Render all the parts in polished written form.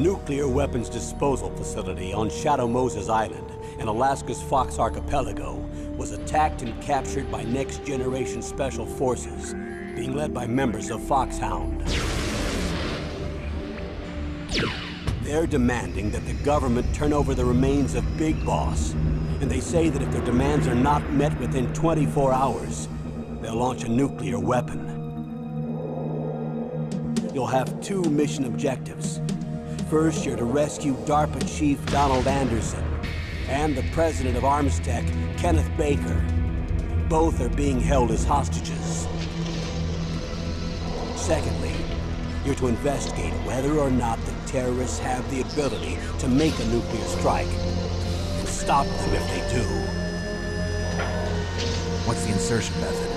nuclear weapons disposal facility on Shadow Moses Island in Alaska's Fox Archipelago was attacked and captured by next-generation special forces, being led by members of Foxhound. They're demanding that the government turn over the remains of Big Boss, and they say that if their demands are not met within 24 hours, they'll launch a nuclear weapon. You'll have two mission objectives. First, you're to rescue DARPA Chief Donald Anderson and the president of Armstech, Kenneth Baker. Both are being held as hostages. Secondly, you're to investigate whether or not the terrorists have the ability to make a nuclear strike and stop them if they do. What's the insertion method?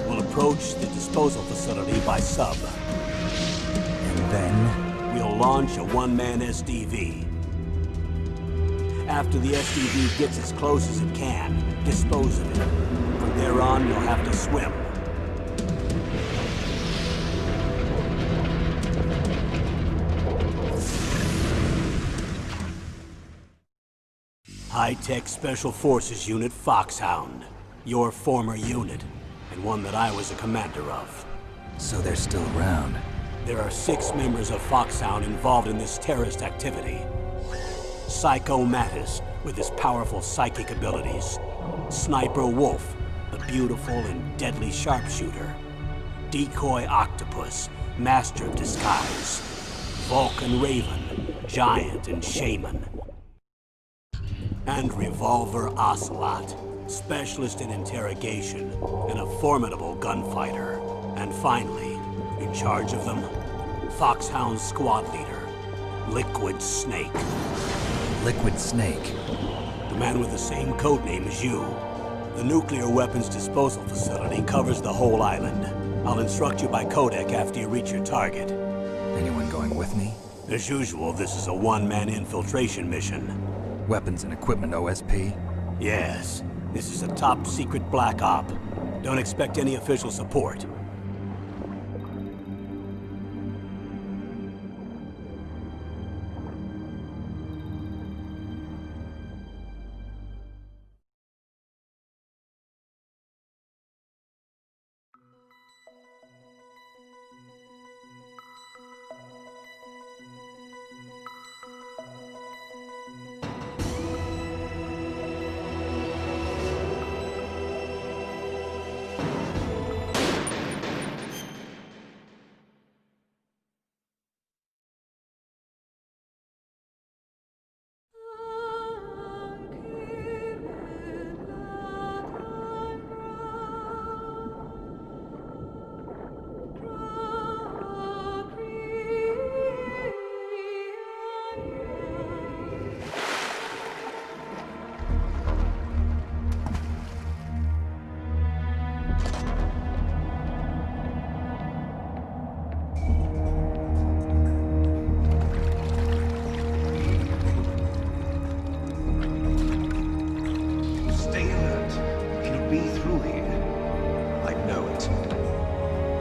We'll approach the disposal facility by sub. And then? We'll launch a one-man SDV. After the SDV gets as close as it can, dispose of it. From there on, you'll have to swim. High-Tech Special Forces Unit Foxhound. Your former unit, and one that I was a commander of. So they're still around. There are 6 members of Foxhound involved in this terrorist activity. Psycho Mattis, with his powerful psychic abilities. Sniper Wolf, the beautiful and deadly sharpshooter. Decoy Octopus, master of disguise. Vulcan Raven, giant and shaman. And Revolver Ocelot, specialist in interrogation and a formidable gunfighter. And finally, in charge of them, Foxhound squad leader, Liquid Snake. Liquid Snake? The man with the same codename as you. The nuclear weapons disposal facility covers the whole island. I'll instruct you by codec after you reach your target. Anyone going with me? As usual, this is a one-man infiltration mission. Weapons and equipment OSP? Yes, this is a top-secret black op. Don't expect any official support.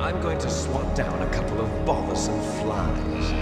I'm going to swat down a couple of bothersome flies.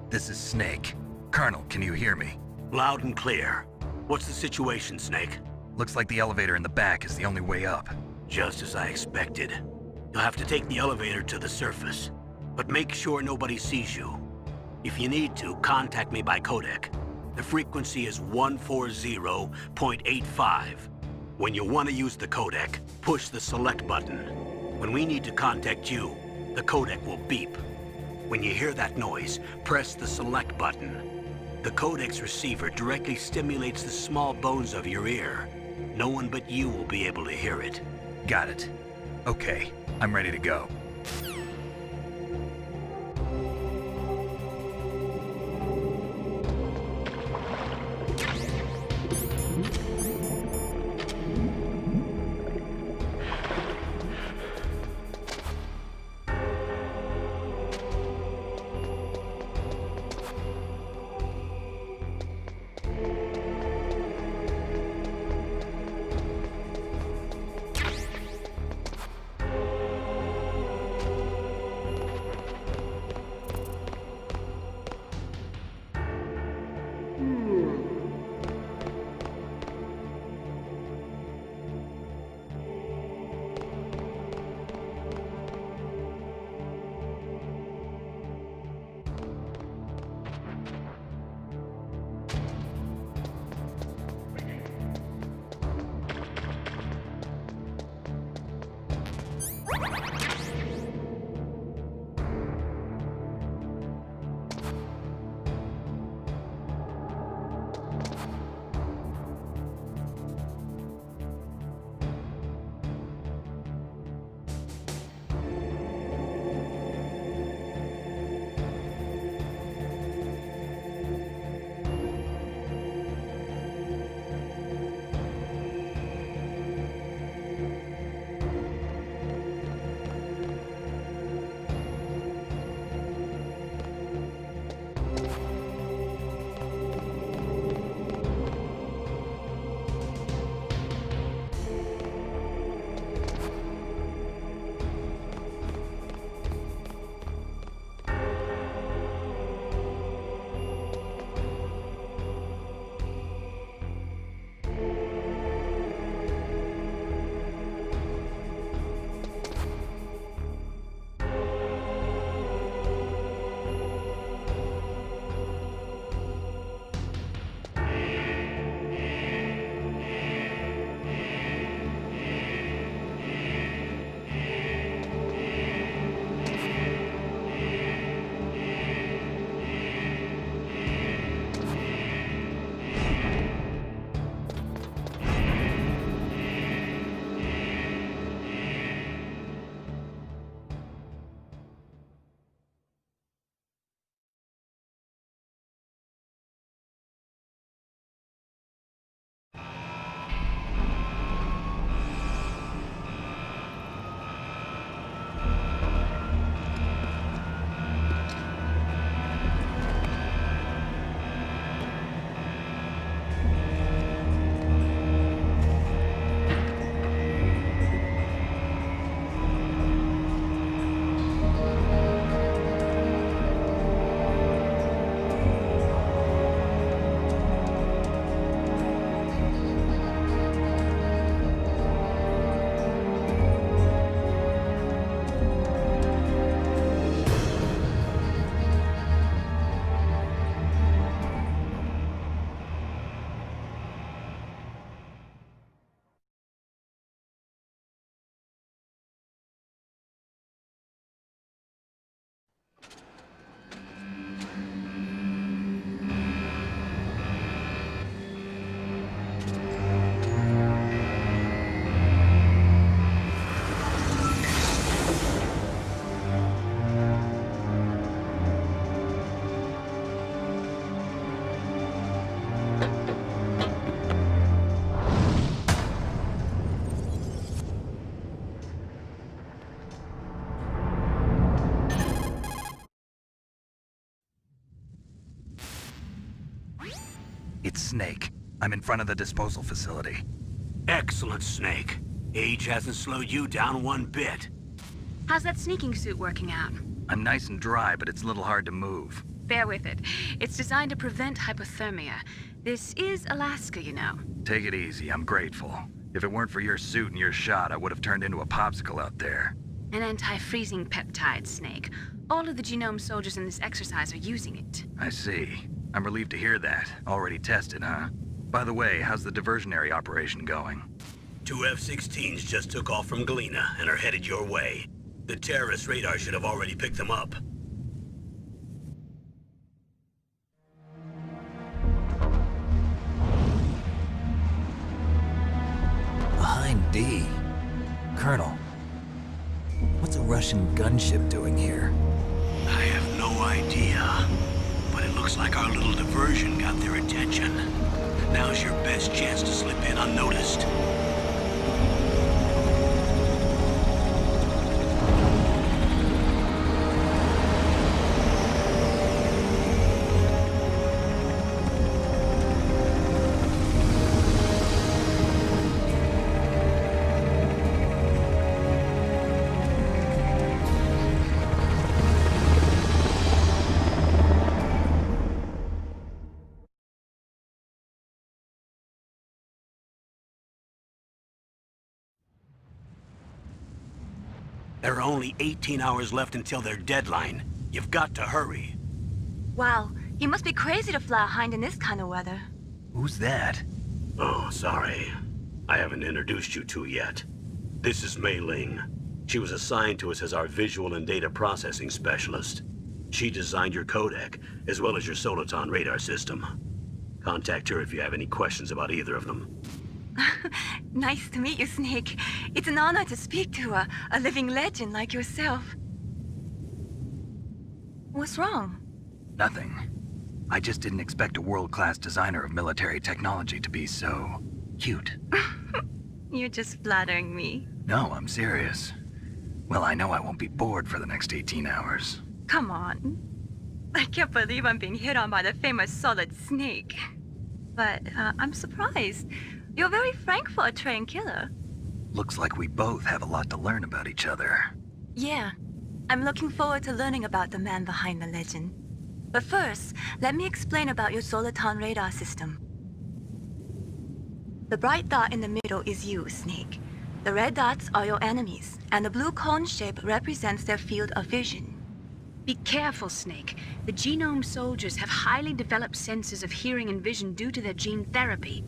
This is Snake. Colonel, can you hear me? Loud and clear. What's the situation, Snake? Looks like the elevator in the back is the only way up. Just as I expected. You'll have to take the elevator to the surface. But make sure nobody sees you. If you need to, contact me by codec. The frequency is 140.85. When you want to use the codec, push the select button. When we need to contact you, the codec will beep. When you hear that noise, press the select button. The codec's receiver directly stimulates the small bones of your ear. No one but you will be able to hear it. Got it. Okay, I'm ready to go. It's Snake. I'm in front of the disposal facility. Excellent, Snake. Age hasn't slowed you down one bit. How's that sneaking suit working out? I'm nice and dry, but it's a little hard to move. Bear with it. It's designed to prevent hypothermia. This is Alaska, you know. Take it easy, I'm grateful. If it weren't for your suit and your shot, I would have turned into a popsicle out there. An anti-freezing peptide, Snake. All of the genome soldiers in this exercise are using it. I see. I'm relieved to hear that. Already tested, huh? By the way, how's the diversionary operation going? 2 F-16s just took off from Galena and are headed your way. The terrorist radar should have already picked them up. Behind D. Colonel, what's a Russian gunship doing here? I have no idea, but it looks like our little diversion got their attention. Now's your best chance to slip in unnoticed. There are only 18 hours left until their deadline. You've got to hurry. Wow, you must be crazy to fly a hind in this kind of weather. Who's that? Oh, sorry. I haven't introduced you to yet. This is Mei Ling. She was assigned to us as our visual and data processing specialist. She designed your codec, as well as your Soliton radar system. Contact her if you have any questions about either of them. Nice to meet you, Snake. It's an honor to speak to a living legend like yourself. What's wrong? Nothing. I just didn't expect a world-class designer of military technology to be so cute. You're just flattering me. No, I'm serious. Well, I know I won't be bored for the next 18 hours. Come on. I can't believe I'm being hit on by the famous Solid Snake. But I'm surprised. You're very frank for a trained killer. Looks like we both have a lot to learn about each other. Yeah. I'm looking forward to learning about the man behind the legend. But first, let me explain about your Soliton radar system. The bright dot in the middle is you, Snake. The red dots are your enemies, and the blue cone shape represents their field of vision. Be careful, Snake. The genome soldiers have highly developed senses of hearing and vision due to their gene therapy.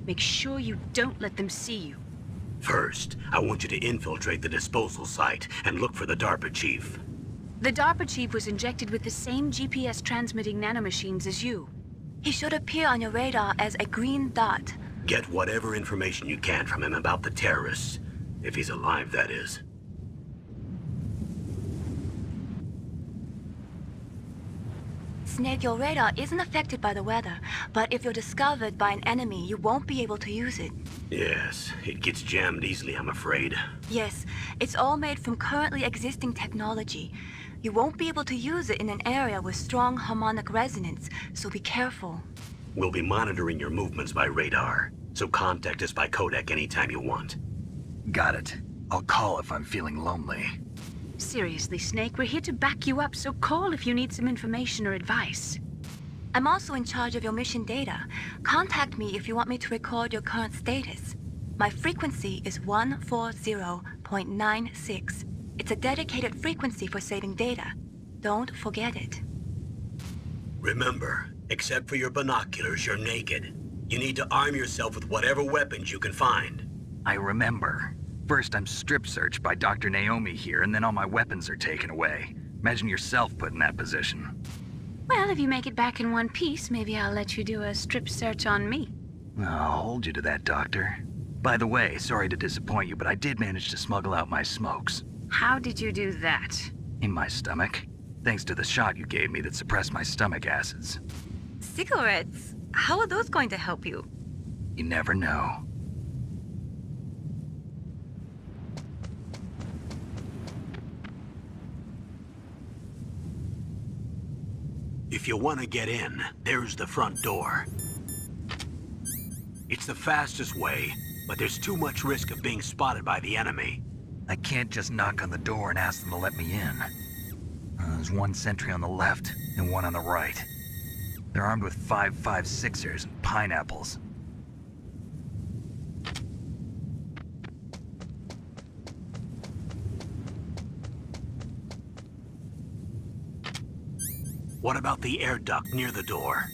Make sure you don't let them see you. First, I want you to infiltrate the disposal site and look for the DARPA chief. The DARPA chief was injected with the same GPS transmitting nanomachines as you. He should appear on your radar as a green dot. Get whatever information you can from him about the terrorists. If he's alive, that is. Snake, your radar isn't affected by the weather, but if you're discovered by an enemy, you won't be able to use it. Yes, it gets jammed easily, I'm afraid. Yes, it's all made from currently existing technology. You won't be able to use it in an area with strong harmonic resonance, so be careful. We'll be monitoring your movements by radar, so contact us by codec anytime you want. Got it. I'll call if I'm feeling lonely. Seriously, Snake, we're here to back you up, so call if you need some information or advice. I'm also in charge of your mission data. Contact me if you want me to record your current status. My frequency is 140.96. It's a dedicated frequency for saving data. Don't forget it. Remember, except for your binoculars, you're naked. You need to arm yourself with whatever weapons you can find. I remember. First, I'm strip searched by Dr. Naomi here, and then all my weapons are taken away. Imagine yourself put in that position. Well, if you make it back in one piece, maybe I'll let you do a strip search on me. I'll hold you to that, Doctor. By the way, sorry to disappoint you, but I did manage to smuggle out my smokes. How did you do that? In my stomach. Thanks to the shot you gave me that suppressed my stomach acids. Cigarettes? How are those going to help you? You never know. If you want to get in, there's the front door. It's the fastest way, but there's too much risk of being spotted by the enemy. I can't just knock on the door and ask them to let me in. There's one sentry on the left and one on the right. They're armed with 5.56ers and pineapples. What about the air duct near the door?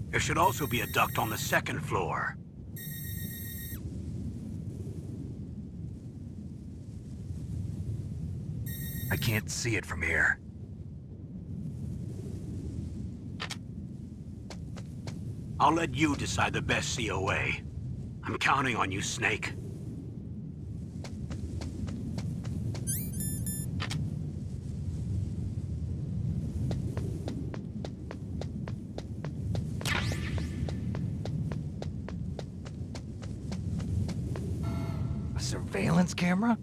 There should also be a duct on the second floor. I can't see it from here. I'll let you decide the best COA. I'm counting on you, Snake. A surveillance camera?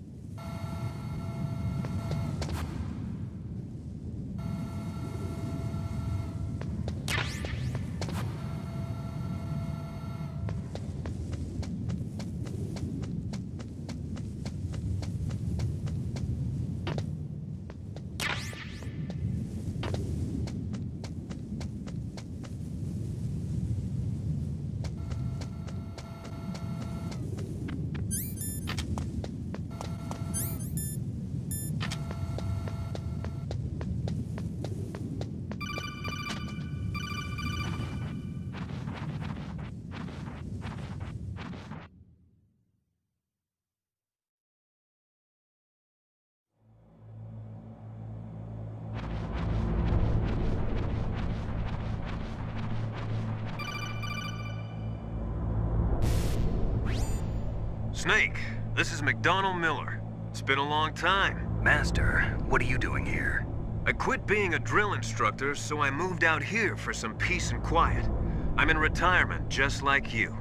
Snake, this is McDonald Miller. It's been a long time. Master, what are you doing here? I quit being a drill instructor, so I moved out here for some peace and quiet. I'm in retirement, just like you.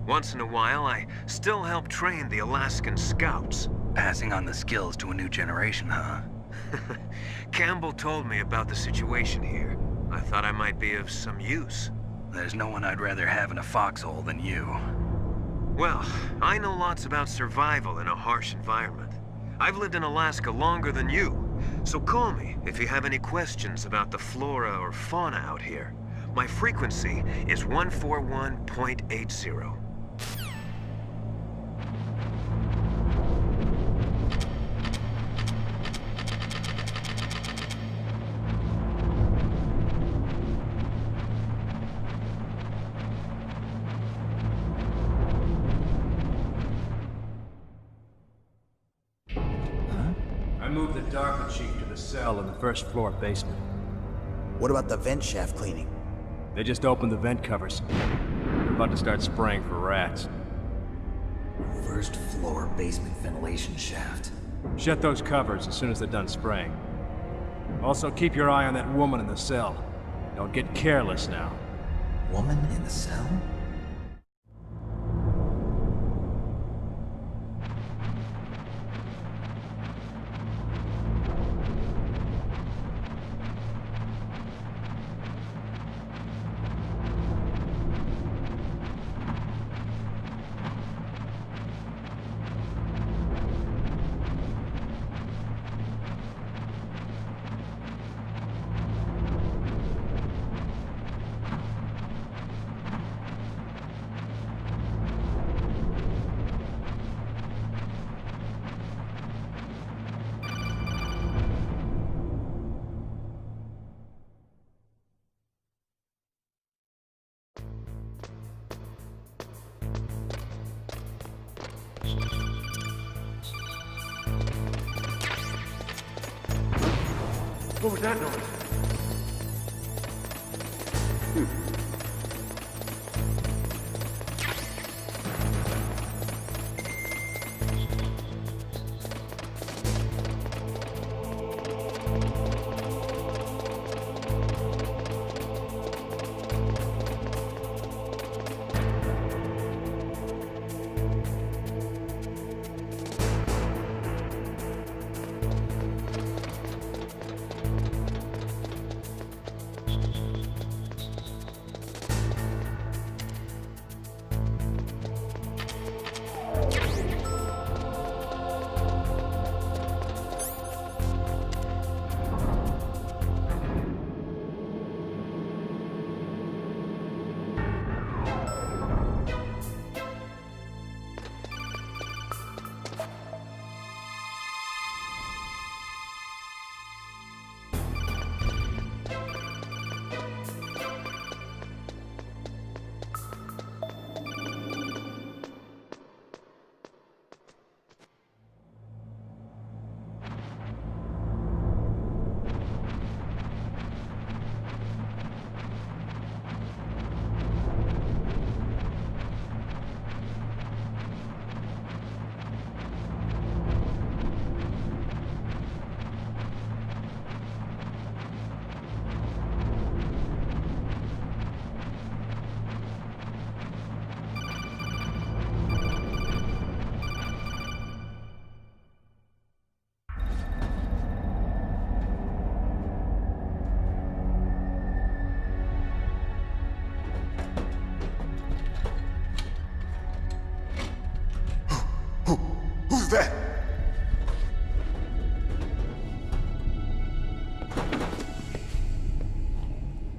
Once in a while, I still help train the Alaskan Scouts. Passing on the skills to a new generation, huh? Campbell told me about the situation here. I thought I might be of some use. There's no one I'd rather have in a foxhole than you. Well, I know lots about survival in a harsh environment. I've lived in Alaska longer than you, so call me if you have any questions about the flora or fauna out here. My frequency is 141.80. I moved the Darker Chief to the cell in the first floor basement. What about the vent shaft cleaning? They just opened the vent covers. They're about to start spraying for rats. First floor basement ventilation shaft. Shut those covers as soon as they're done spraying. Also, keep your eye on that woman in the cell. Don't get careless now. Woman in the cell? What was that noise?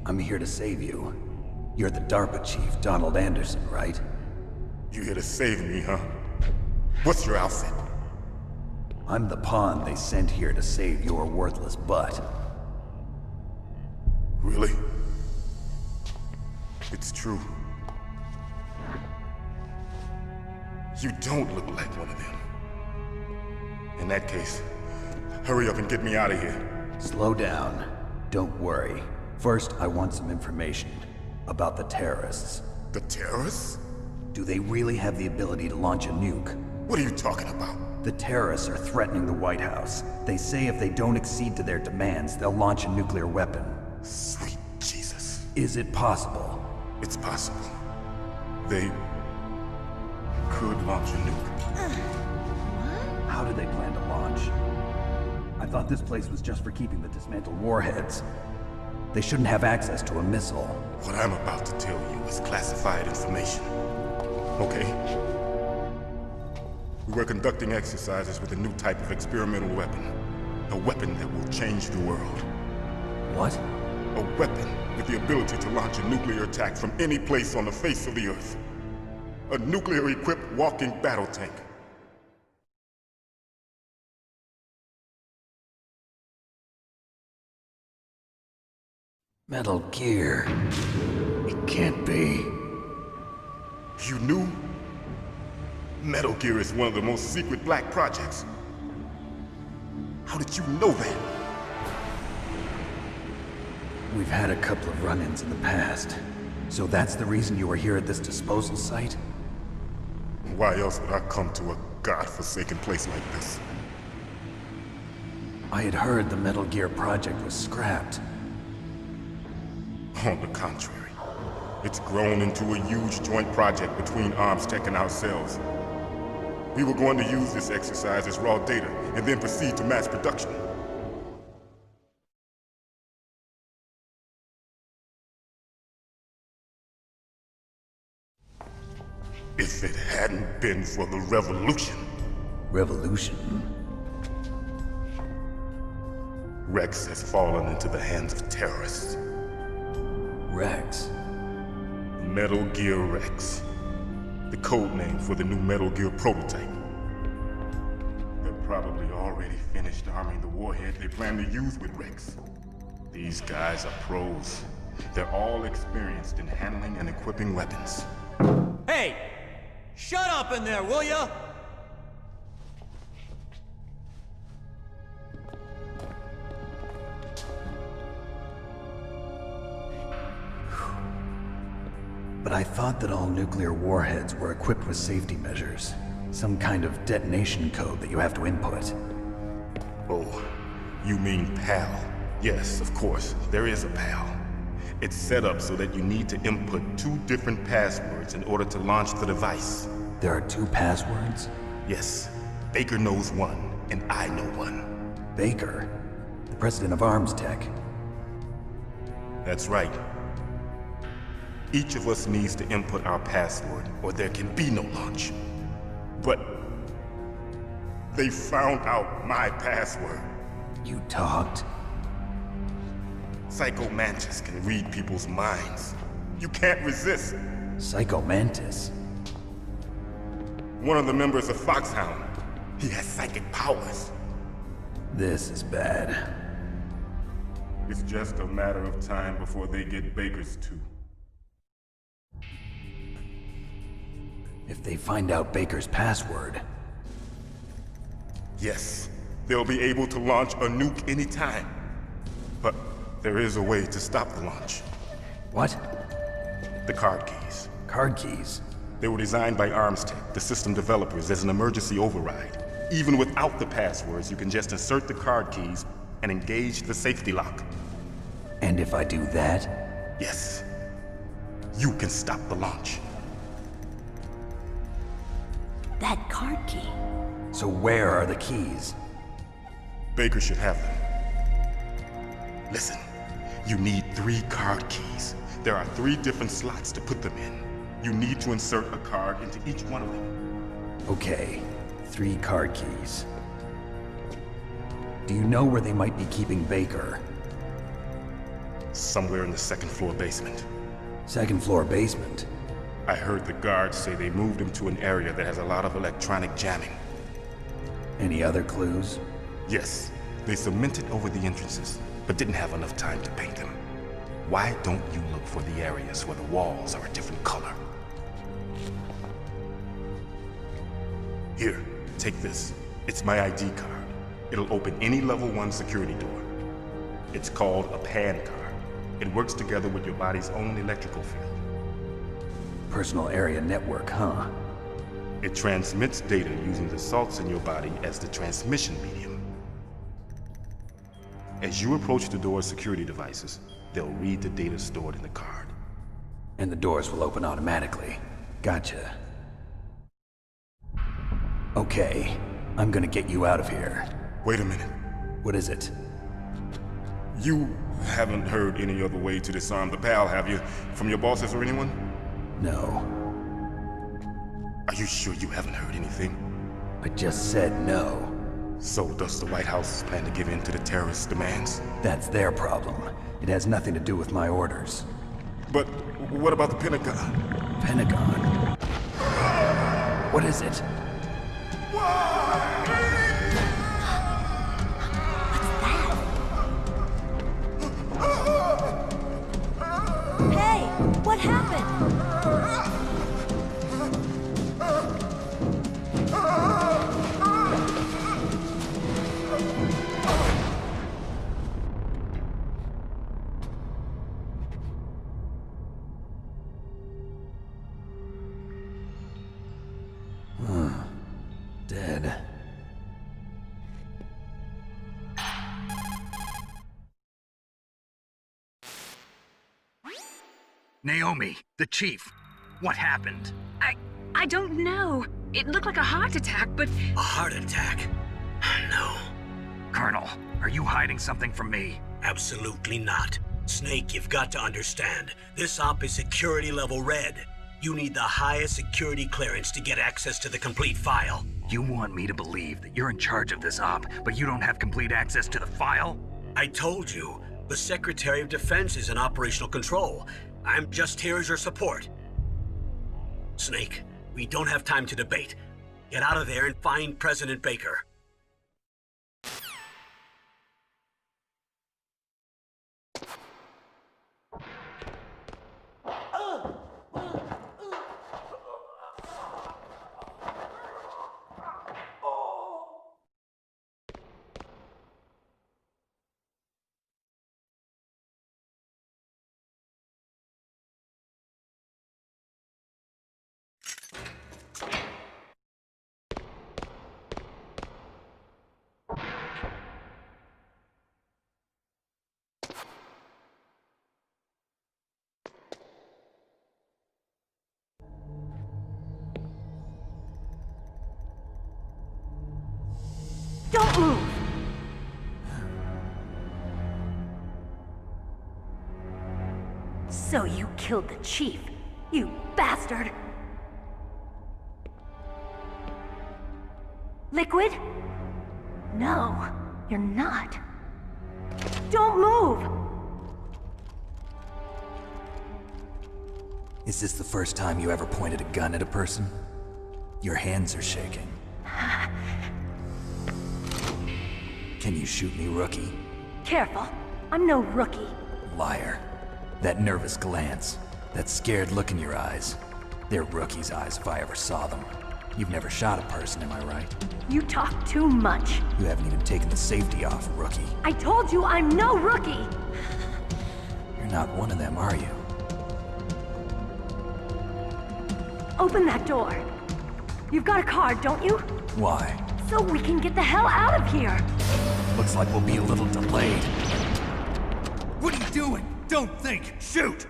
I'm here to save you. You're the DARPA chief, Donald Anderson, right? You here to save me, huh? What's your outfit? I'm the pawn they sent here to save your worthless butt. Really? It's true. You don't look like one of them. In that case, hurry up and get me out of here. Slow down. Don't worry. First, I want some information about the terrorists. The terrorists? Do they really have the ability to launch a nuke? What are you talking about? The terrorists are threatening the White House. They say if they don't accede to their demands, they'll launch a nuclear weapon. Sweet Jesus. Is it possible? It's possible. They could launch a nuke. How do they plan to launch? I thought this place was just for keeping the dismantled warheads. They shouldn't have access to a missile. What I'm about to tell you is classified information. Okay? We were conducting exercises with a new type of experimental weapon. A weapon that will change the world. What? A weapon with the ability to launch a nuclear attack from any place on the face of the Earth. A nuclear-equipped walking battle tank. Metal Gear. It can't be. You knew? Metal Gear is one of the most secret black projects. How did you know that? We've had a couple of run-ins in the past. So that's the reason you were here at this disposal site? Why else would I come to a godforsaken place like this? I had heard the Metal Gear project was scrapped. On the contrary, it's grown into a huge joint project between ArmsTech and ourselves. We were going to use this exercise as raw data and then proceed to mass production. If it hadn't been for the revolution. Revolution? Rex has fallen into the hands of terrorists. Rex? Metal Gear Rex. The code name for the new Metal Gear prototype. They're probably already finished arming the warhead they plan to use with Rex. These guys are pros. They're all experienced in handling and equipping weapons. Hey! Shut up in there, will ya? But I thought that all nuclear warheads were equipped with safety measures. Some kind of detonation code that you have to input. Oh, you mean PAL? Yes, of course, there is a PAL. It's set up so that you need to input 2 different passwords in order to launch the device. There are 2 passwords? Yes, Baker knows one, and I know one. Baker? The president of ArmsTech? That's right. Each of us needs to input our password, or there can be no launch. But they found out my password. You talked? Psycho Mantis can read people's minds. You can't resist. Psycho Mantis? One of the members of Foxhound. He has psychic powers. This is bad. It's just a matter of time before they get Baker's too. If they find out Baker's password... Yes, they'll be able to launch a nuke anytime. But there is a way to stop the launch. What? The card keys. Card keys? They were designed by ArmsTech, the system developers, as an emergency override. Even without the passwords, you can just insert the card keys and engage the safety lock. And if I do that? Yes. You can stop the launch. That card key. So where are the keys? Baker should have them. Listen, you need 3 card keys. There are 3 different slots to put them in. You need to insert a card into each one of them. Okay, 3 card keys. Do you know where they might be keeping Baker? Somewhere in the second floor basement. Second floor basement? I heard the guards say they moved him to an area that has a lot of electronic jamming. Any other clues? Yes, they cemented over the entrances, but didn't have enough time to paint them. Why don't you look for the areas where the walls are a different color? Here, take this. It's my ID card. It'll open any level 1 security door. It's called a PAN card. It works together with your body's own electrical field. Personal area network, huh? It transmits data using the salts in your body as the transmission medium. As you approach the door's security devices, they'll read the data stored in the card. And the doors will open automatically. Gotcha. Okay, I'm gonna get you out of here. Wait a minute. What is it? You haven't heard any other way to disarm the PAL, have you? From your bosses or anyone? No. Are you sure you haven't heard anything? I just said no. So does the White House plan to give in to the terrorists' demands? That's their problem. It has nothing to do with my orders. But what about the Pentagon? Pentagon? What is it? Hey, what happened? Dead. Naomi, the chief. What happened? I don't know. It looked like a heart attack, but... A heart attack? No. Colonel, are you hiding something from me? Absolutely not. Snake, you've got to understand. This op is security level red. You need the highest security clearance to get access to the complete file. You want me to believe that you're in charge of this op, but you don't have complete access to the file? I told you, the Secretary of Defense is in operational control. I'm just here as your support. Snake, we don't have time to debate. Get out of there and find President Baker. Don't move! So you killed the chief, you bastard! Liquid? No, you're not. Don't move! Is this the first time you ever pointed a gun at a person? Your hands are shaking. Can you shoot me, rookie? Careful, I'm no rookie. Liar. That nervous glance, that scared look in your eyes. They're rookie's eyes if I ever saw them. You've never shot a person, am I right? You talk too much. You haven't even taken the safety off, rookie. I told you I'm no rookie! You're not one of them, are you? Open that door. You've got a card, don't you? Why? So we can get the hell out of here! Looks like we'll be a little delayed. What are you doing? Don't think! Shoot!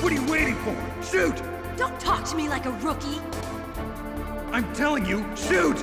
What are you waiting for? Shoot! Don't talk to me like a rookie! I'm telling you, shoot!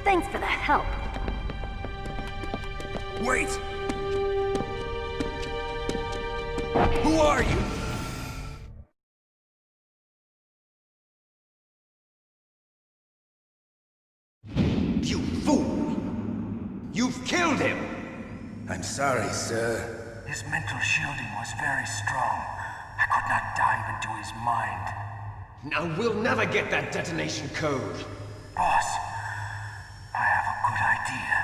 Thanks for the help. Wait! Who are you? You fool! You've killed him! I'm sorry, sir. His mental shielding was very strong. I could not dive into his mind. Now we'll never get that detonation code. Boss, I have a good idea.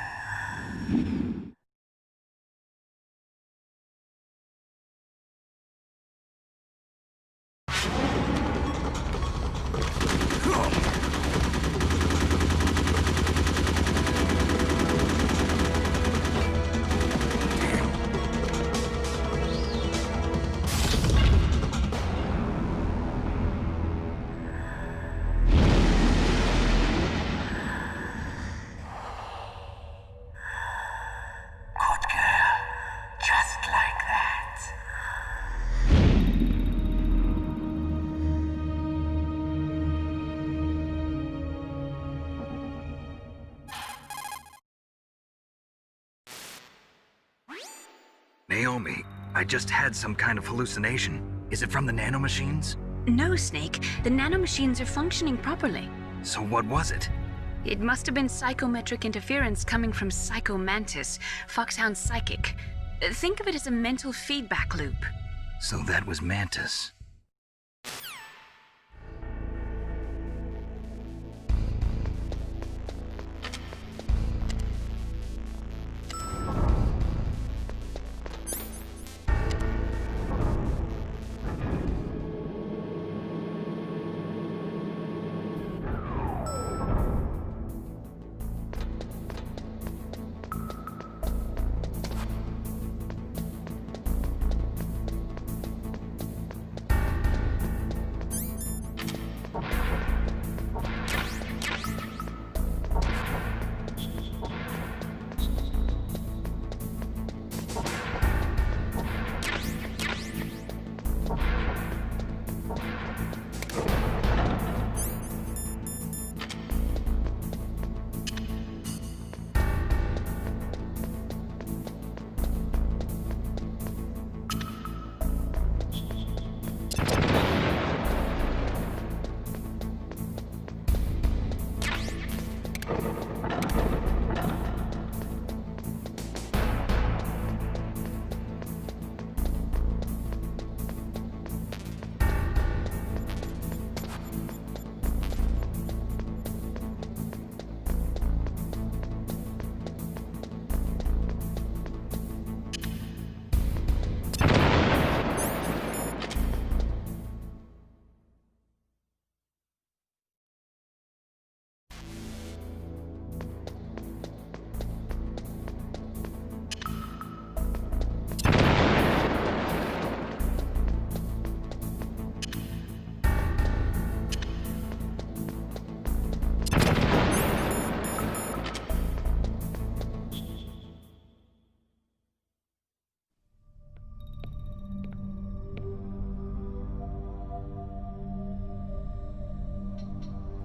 Naomi, I just had some kind of hallucination. Is it from the nanomachines? No, Snake. The nanomachines are functioning properly. So what was it? It must have been psychometric interference coming from Psycho Mantis, Foxhound's psychic. Think of it as a mental feedback loop. So that was Mantis.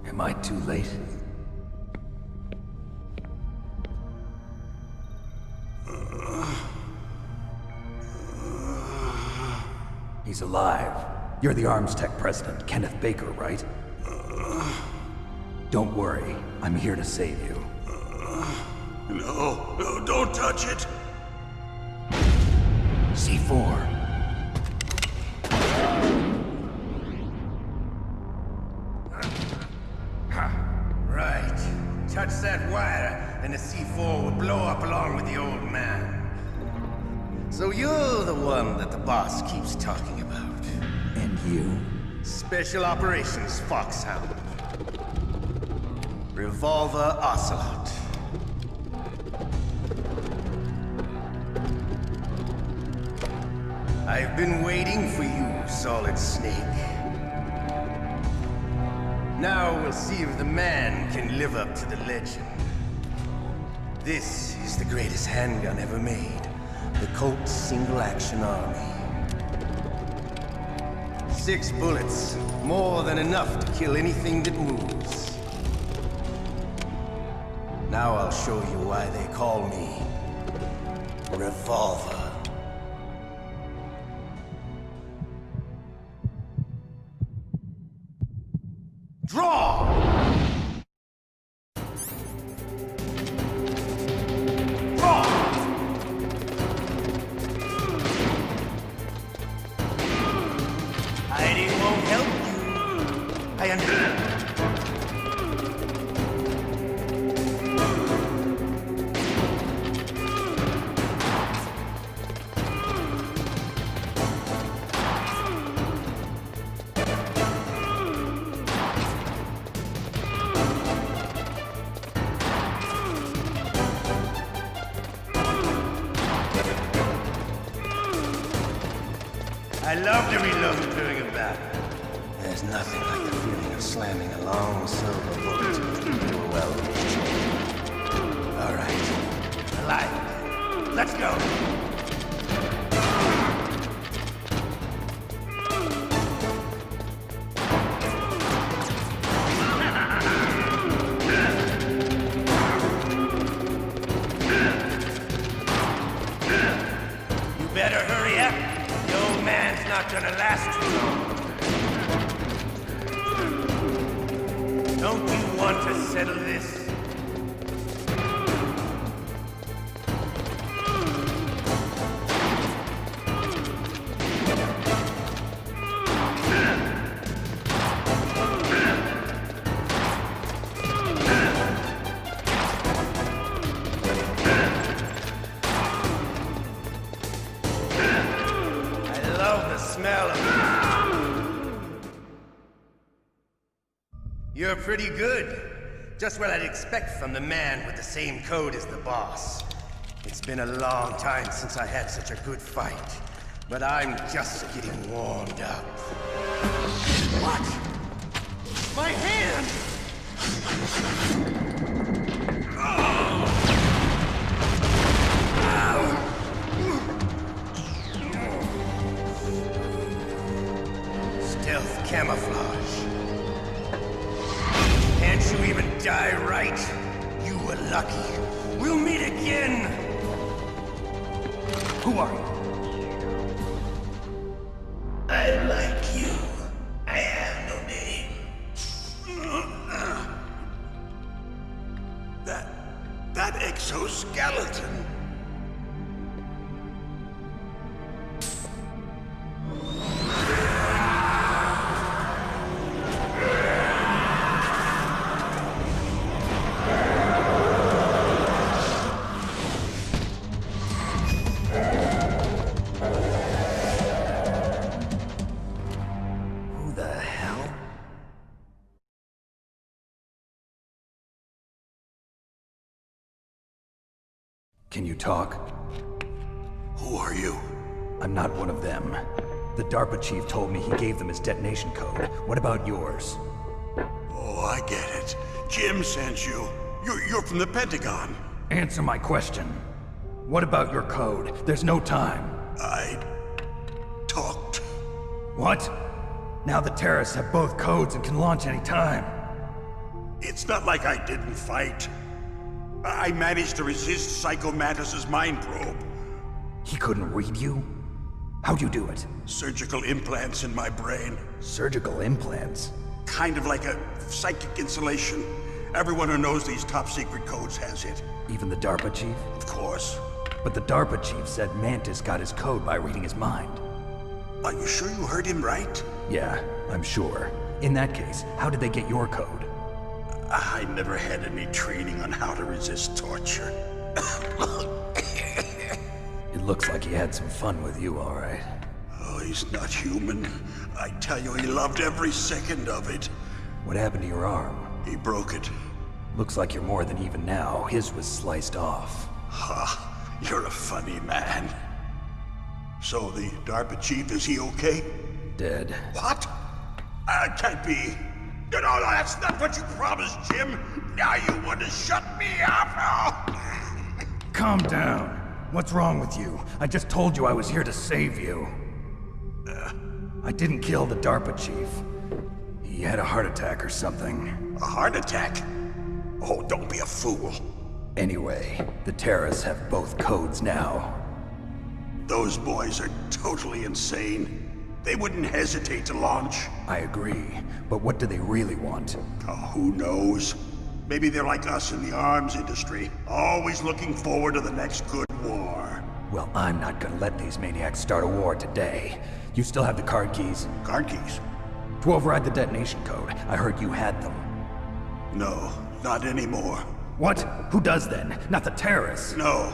Am I too late? He's alive. You're the Arms Tech president, Kenneth Baker, right? Don't worry. I'm here to save you. No, don't touch it! C4. Bob's talking about. And you? Special Operations Foxhound. Revolver Ocelot. I've been waiting for you, Solid Snake. Now we'll see if the man can live up to the legend. This is the greatest handgun ever made. The Colt's Single Action Army. 6 bullets, more than enough to kill anything that moves. Now I'll show you why they call me Revolver. Draw! Draw! Hiding won't help you. I understand. I love to reload during a battle. There's nothing like the feeling of slamming a long silver bullet into a well-made chain. All right, alive. Let's go. You better hurry up. The old man's not gonna last too long. Don't you want to settle this? Smell of it. You're pretty good. Just what I'd expect from the man with the same code as the boss. It's been a long time since I had such a good fight, but I'm just getting warmed up. What? My hand! Stealth camouflage. Can't you even die right? You were lucky. We'll meet again! Who are you? I'm like you. I have no name. That exoskeleton. Can you talk? Who are you? I'm not one of them. The DARPA chief told me he gave them his detonation code. What about yours? Oh, I get it. Jim sent you. You're from the Pentagon. Answer my question. What about your code? There's no time. I talked. What? Now the terrorists have both codes and can launch any time. It's not like I didn't fight. I managed to resist Psycho Mantis's mind probe. He couldn't read you? How'd you do it? Surgical implants in my brain. Surgical implants? Kind of like a psychic insulation. Everyone who knows these top secret codes has it. Even the DARPA chief? Of course. But the DARPA chief said Mantis got his code by reading his mind. Are you sure you heard him right? Yeah, I'm sure. In that case, how did they get your code? I never had any training on how to resist torture. It looks like he had some fun with you, all right. Oh he's not human. I tell you, he loved every second of it. What happened to your arm? He broke it. Looks like you're more than even now. His was sliced off. Ha, you're a funny man. So the DARPA chief, is he okay? Dead. What? Can't be. No, that's not what you promised, Jim. Now you want to shut me up? Calm down. What's wrong with you? I just told you I was here to save you. I didn't kill the DARPA chief. He had a heart attack or something. A heart attack? Oh, don't be a fool. Anyway, the terrorists have both codes now. Those boys are totally insane. They wouldn't hesitate to launch. I agree, but what do they really want? Oh, who knows? Maybe they're like us in the arms industry, always looking forward to the next good war. Well, I'm not gonna let these maniacs start a war today. You still have the card keys? Card keys? To override the detonation code. I heard you had them. No, not anymore. What? Who does then? Not the terrorists? No,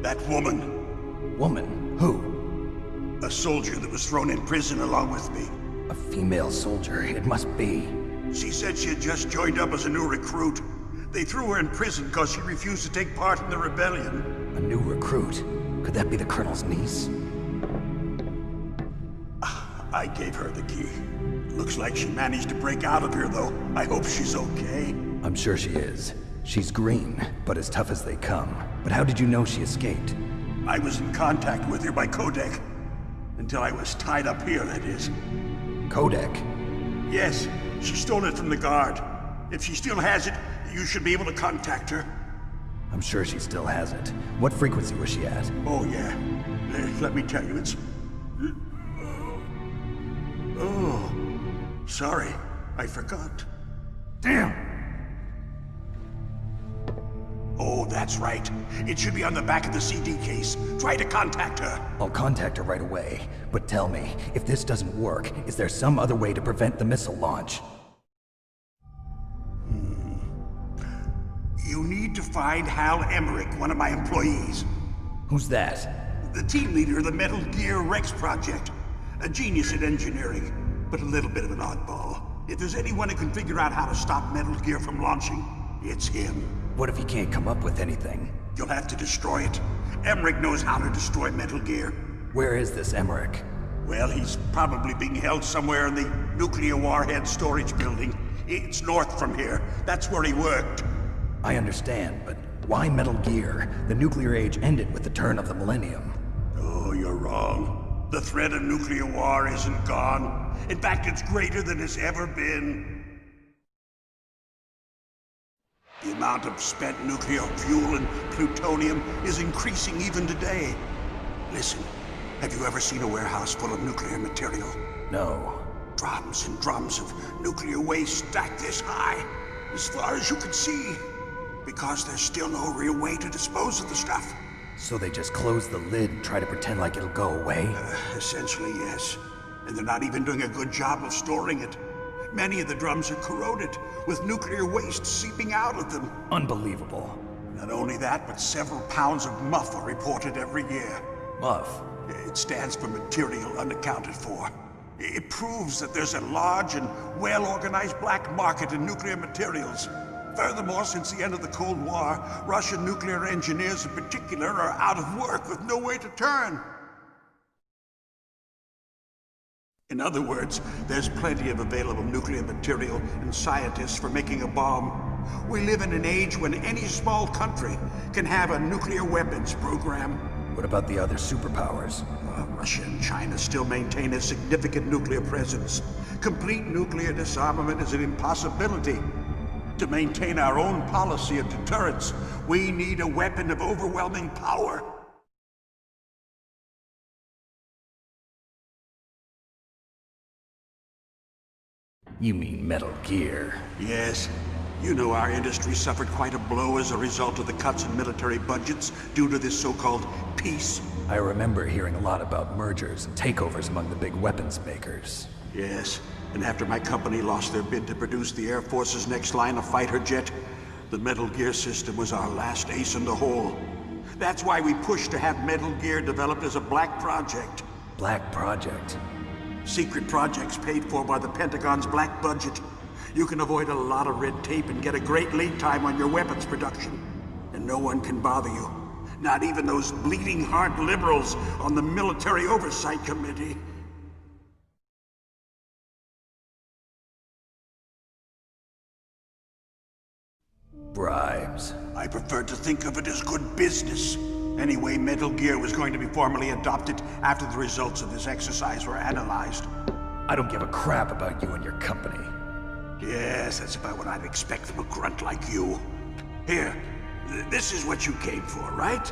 that woman. Woman? Who? A soldier that was thrown in prison along with me. A female soldier, it must be. She said she had just joined up as a new recruit. They threw her in prison because she refused to take part in the rebellion. A new recruit? Could that be the Colonel's niece? I gave her the key. Looks like she managed to break out of here, though. I hope she's okay. I'm sure she is. She's green, but as tough as they come. But how did you know she escaped? I was in contact with her by codec. Until I was tied up here, that is. Codec? Yes, she stole it from the guard. If she still has it, you should be able to contact her. I'm sure she still has it. What frequency was she at? Oh, yeah. Let me tell you, it's... Oh, sorry. I forgot. Damn! Oh, that's right. It should be on the back of the CD case. Try to contact her. I'll contact her right away. But tell me, if this doesn't work, is there some other way to prevent the missile launch? You need to find Hal Emmerich, one of my employees. Who's that? The team leader of the Metal Gear Rex project. A genius at engineering, but a little bit of an oddball. If there's anyone who can figure out how to stop Metal Gear from launching, it's him. What if he can't come up with anything? You'll have to destroy it. Emmerich knows how to destroy Metal Gear. Where is this Emmerich? Well, he's probably being held somewhere in the nuclear warhead storage building. It's north from here. That's where he worked. I understand, but why Metal Gear? The nuclear age ended with the turn of the millennium. Oh, you're wrong. The threat of nuclear war isn't gone. In fact, it's greater than it's ever been. The amount of spent nuclear fuel and plutonium is increasing even today. Listen, have you ever seen a warehouse full of nuclear material? No. Drums and drums of nuclear waste stacked this high, as far as you can see. Because there's still no real way to dispose of the stuff. So they just close the lid and try to pretend like it'll go away? Essentially, yes. And they're not even doing a good job of storing it. Many of the drums are corroded, with nuclear waste seeping out of them. Unbelievable. Not only that, but several pounds of MUF are reported every year. MUF? It stands for material unaccounted for. It proves that there's a large and well-organized black market in nuclear materials. Furthermore, since the end of the Cold War, Russian nuclear engineers in particular are out of work with no way to turn. In other words, there's plenty of available nuclear material and scientists for making a bomb. We live in an age when any small country can have a nuclear weapons program. What about the other superpowers? Russia and China still maintain a significant nuclear presence. Complete nuclear disarmament is an impossibility. To maintain our own policy of deterrence, we need a weapon of overwhelming power. You mean Metal Gear? Yes. You know our industry suffered quite a blow as a result of the cuts in military budgets due to this so-called peace. I remember hearing a lot about mergers and takeovers among the big weapons makers. Yes. And after my company lost their bid to produce the Air Force's next line of fighter jet, the Metal Gear system was our last ace in the hole. That's why we pushed to have Metal Gear developed as a black project. Black Project. Secret projects paid for by the Pentagon's black budget. You can avoid a lot of red tape and get a great lead time on your weapons production. And no one can bother you. Not even those bleeding heart liberals on the Military Oversight Committee. Bribes. I prefer to think of it as good business. Anyway, Metal Gear was going to be formally adopted after the results of this exercise were analyzed. I don't give a crap about you and your company. Yes, that's about what I'd expect from a grunt like you. Here, this is what you came for, right?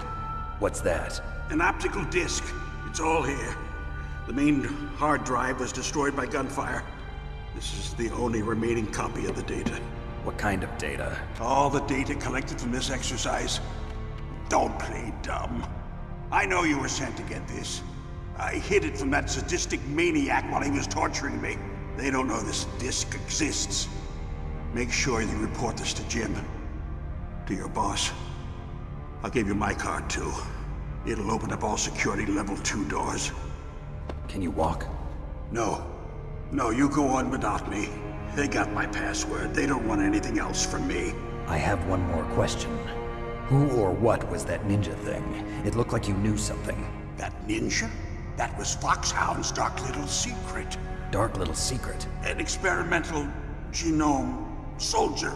What's that? An optical disc. It's all here. The main hard drive was destroyed by gunfire. This is the only remaining copy of the data. What kind of data? All the data collected from this exercise. Don't play dumb. I know you were sent to get this. I hid it from that sadistic maniac while he was torturing me. They don't know this disc exists. Make sure you report this to Jim. To your boss. I'll give you my card too. It'll open up all security level 2 doors. Can you walk? No. No, you go on without me. They got my password. They don't want anything else from me. I have one more question. Who or what was that ninja thing? It looked like you knew something. That ninja? That was Foxhound's dark little secret. Dark little secret? An experimental genome soldier.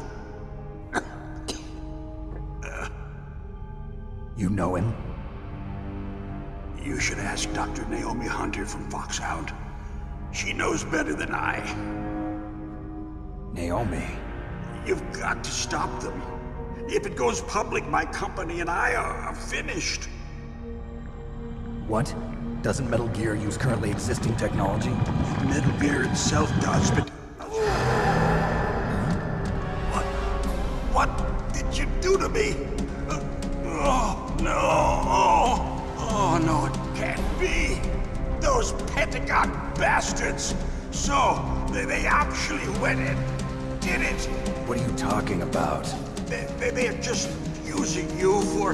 You know him? You should ask Dr. Naomi Hunter from Foxhound. She knows better than I. Naomi? You've got to stop them. If it goes public, my company and I are finished. What? Doesn't Metal Gear use currently existing technology? Metal Gear itself does, but... What did you do to me? Oh, no. Oh, no, it can't be. Those Pentagon bastards. So, they actually went and did it. What are you talking about? They're just using you for...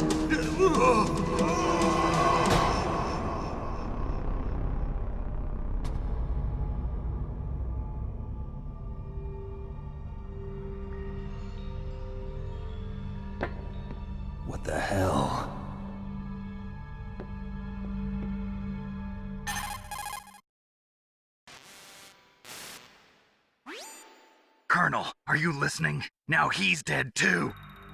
What the hell? Colonel, are you listening? Now he's dead too.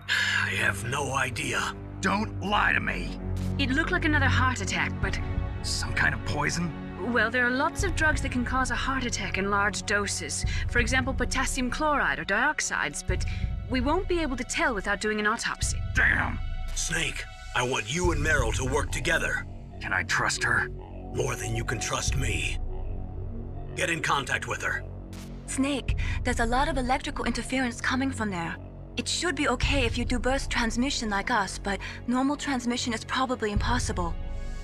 I have no idea. Don't lie to me. It looked like another heart attack, but... Some kind of poison? Well, there are lots of drugs that can cause a heart attack in large doses. For example, potassium chloride or dioxides, but we won't be able to tell without doing an autopsy. Damn! Snake, I want you and Meryl to work together. Can I trust her? More than you can trust me. Get in contact with her. Snake, there's a lot of electrical interference coming from there. It should be okay if you do burst transmission like us, but normal transmission is probably impossible.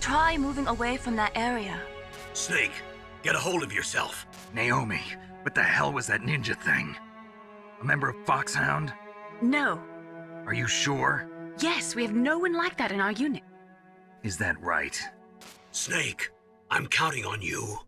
Try moving away from that area. Snake, get a hold of yourself. Naomi, what the hell was that ninja thing? A member of Foxhound? No. Are you sure? Yes, we have no one like that in our unit. Is that right? Snake, I'm counting on you.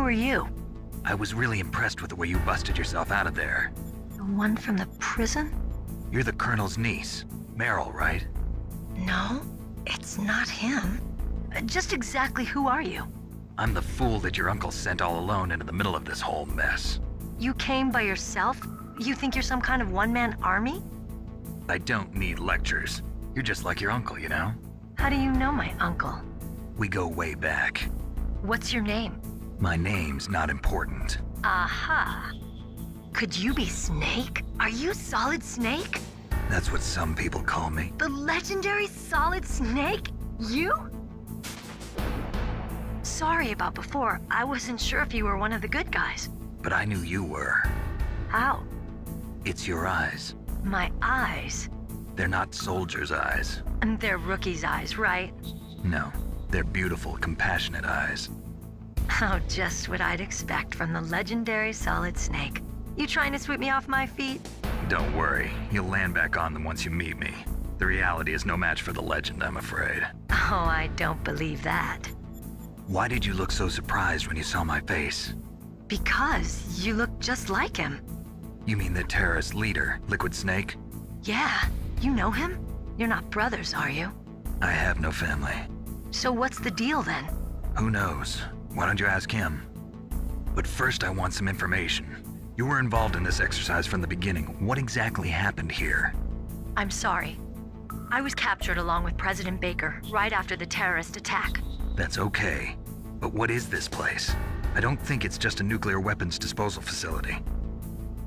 are you? I was really impressed with the way you busted yourself out of there. The one from the prison? You're the Colonel's niece, Meryl, right? No, it's not him. Just exactly who are you? I'm the fool that your uncle sent all alone into the middle of this whole mess. You came by yourself? You think you're some kind of one-man army? I don't need lectures. You're just like your uncle, you know? How do you know my uncle? We go way back. What's your name? My name's not important. Aha. Could you be Snake? Are you Solid Snake? That's what some people call me. The legendary Solid Snake? You? Sorry about before. I wasn't sure if you were one of the good guys. But I knew you were. How? It's your eyes. My eyes? They're not soldiers' eyes. And they're rookies' eyes, right? No, they're beautiful, compassionate eyes. Oh, just what I'd expect from the legendary Solid Snake. You trying to sweep me off my feet? Don't worry, you'll land back on them once you meet me. The reality is no match for the legend, I'm afraid. Oh, I don't believe that. Why did you look so surprised when you saw my face? Because you look just like him. You mean the terrorist leader, Liquid Snake? Yeah, you know him? You're not brothers, are you? I have no family. So what's the deal then? Who knows? Why don't you ask him? But first I want some information. You were involved in this exercise from the beginning. What exactly happened here? I'm sorry. I was captured along with President Baker right after the terrorist attack. That's okay. But what is this place? I don't think it's just a nuclear weapons disposal facility.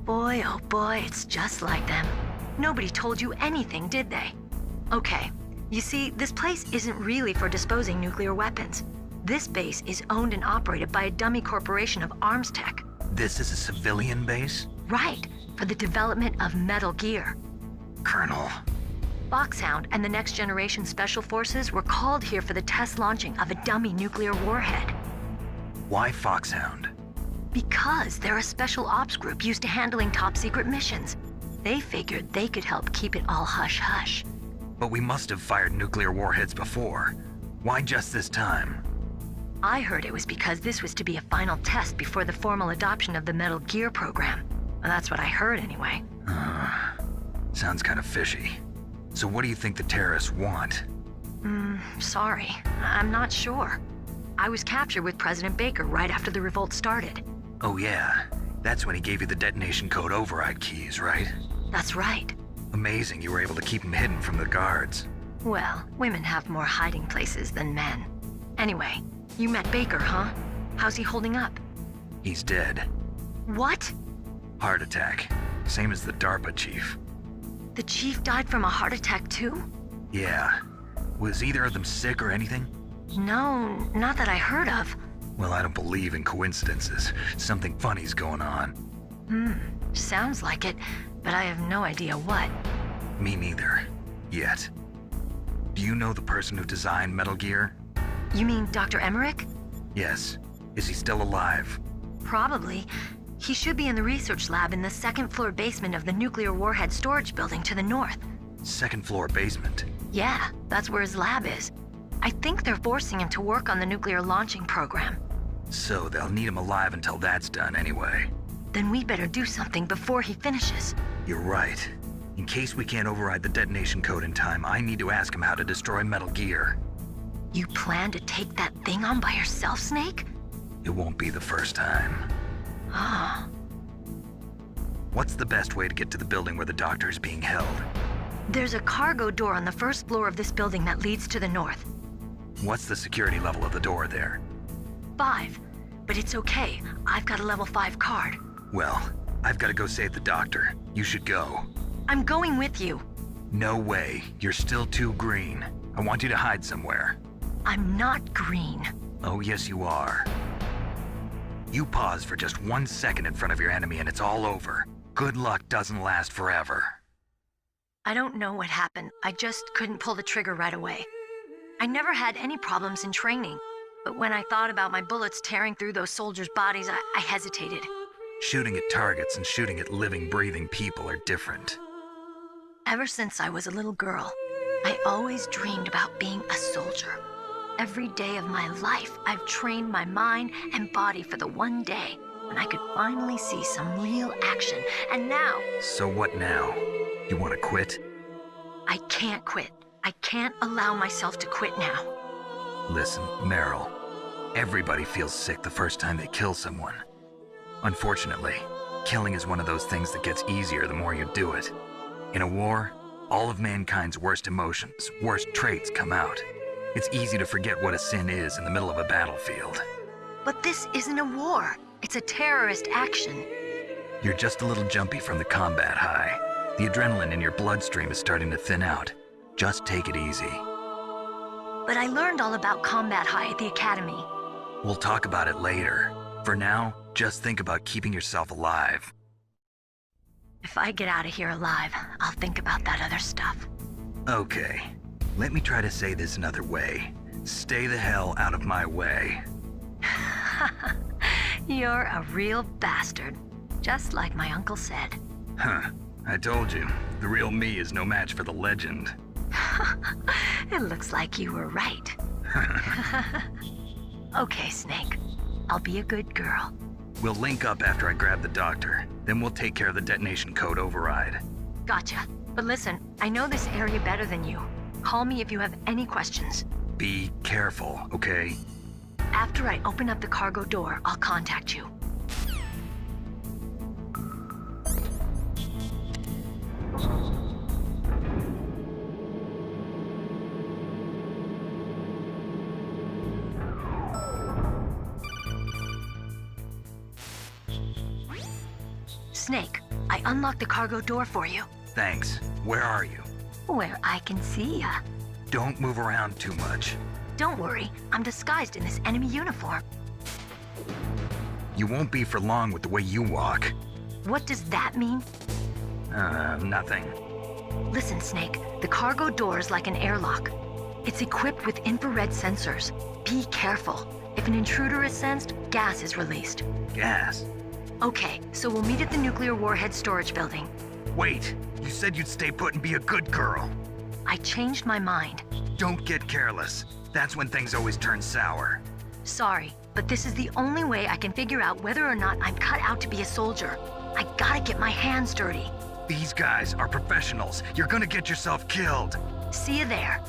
Boy, oh boy, it's just like them. Nobody told you anything, did they? Okay, you see, this place isn't really for disposing nuclear weapons. This base is owned and operated by a dummy corporation of arms tech. This is a civilian base? Right, for the development of Metal Gear. Colonel. Foxhound and the Next Generation Special Forces were called here for the test launching of a dummy nuclear warhead. Why Foxhound? Because they're a special ops group used to handling top secret missions. They figured they could help keep it all hush-hush. But we must have fired nuclear warheads before. Why just this time? I heard it was because this was to be a final test before the formal adoption of the Metal Gear program. Well, that's what I heard anyway. Sounds kind of fishy. So what do you think the terrorists want? Sorry. I'm not sure. I was captured with President Baker right after the revolt started. Oh yeah, that's when he gave you the detonation code override keys, right? That's right. Amazing you were able to keep him hidden from the guards. Well, women have more hiding places than men. Anyway, you met Baker, huh? How's he holding up? He's dead. What? Heart attack. Same as the DARPA chief. The chief died from a heart attack too? Yeah. Was either of them sick or anything? No, not that I heard of. Well, I don't believe in coincidences. Something funny's going on. Sounds like it, but I have no idea what. Me neither. Yet. Do you know the person who designed Metal Gear? You mean Dr. Emmerich? Yes. Is he still alive? Probably. He should be in the research lab in the second floor basement of the nuclear warhead storage building to the north. Second floor basement? Yeah, that's where his lab is. I think they're forcing him to work on the nuclear launching program. So they'll need him alive until that's done anyway. Then we better do something before he finishes. You're right. In case we can't override the detonation code in time, I need to ask him how to destroy Metal Gear. You plan to take that thing on by yourself, Snake? It won't be the first time. Ah. What's the best way to get to the building where the doctor is being held? There's a cargo door on the first floor of this building that leads to the north. What's the security level of the door there? 5. But it's okay. I've got a level 5 card. Well, I've got to go save the doctor. You should go. I'm going with you. No way. You're still too green. I want you to hide somewhere. I'm not green. Oh, yes, you are. You pause for just 1 second in front of your enemy and it's all over. Good luck doesn't last forever. I don't know what happened. I just couldn't pull the trigger right away. I never had any problems in training, but when I thought about my bullets tearing through those soldiers' bodies, I hesitated. Shooting at targets and shooting at living, breathing people are different. Ever since I was a little girl, I always dreamed about being a soldier. Every day of my life, I've trained my mind and body for the one day when I could finally see some real action. And now... So what now? You want to quit? I can't quit. I can't allow myself to quit now. Listen, Meryl. Everybody feels sick the first time they kill someone. Unfortunately, killing is one of those things that gets easier the more you do it. In a war, all of mankind's worst emotions, worst traits come out. It's easy to forget what a sin is in the middle of a battlefield. But this isn't a war. It's a terrorist action. You're just a little jumpy from the combat high. The adrenaline in your bloodstream is starting to thin out. Just take it easy. But I learned all about combat high at the academy. We'll talk about it later. For now, just think about keeping yourself alive. If I get out of here alive, I'll think about that other stuff. Okay. Let me try to say this another way. Stay the hell out of my way. You're a real bastard. Just like my uncle said. Huh. I told you, the real me is no match for the legend. It looks like you were right. Okay, Snake. I'll be a good girl. We'll link up after I grab the doctor. Then we'll take care of the detonation code override. Gotcha. But listen, I know this area better than you. Call me if you have any questions. Be careful, okay? After I open up the cargo door, I'll contact you. Snake, I unlocked the cargo door for you. Thanks. Where are you? Where I can see ya. Don't move around too much. Don't worry, I'm disguised in this enemy uniform. You won't be for long with the way you walk. What does that mean? Nothing. Listen, Snake, the cargo door is like an airlock. It's equipped with infrared sensors. Be careful. If an intruder is sensed, gas is released. Gas? Okay, so we'll meet at the nuclear warhead storage building. Wait, you said you'd stay put and be a good girl. I changed my mind. Don't get careless. That's when things always turn sour. Sorry, but this is the only way I can figure out whether or not I'm cut out to be a soldier. I gotta get my hands dirty. These guys are professionals. You're gonna get yourself killed. See you there.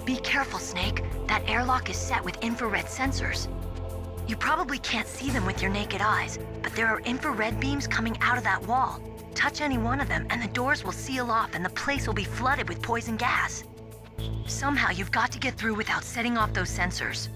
Be careful, Snake. That airlock is set with infrared sensors. You probably can't see them with your naked eyes, but there are infrared beams coming out of that wall. Touch any one of them and the doors will seal off and the place will be flooded with poison gas. Somehow you've got to get through without setting off those sensors.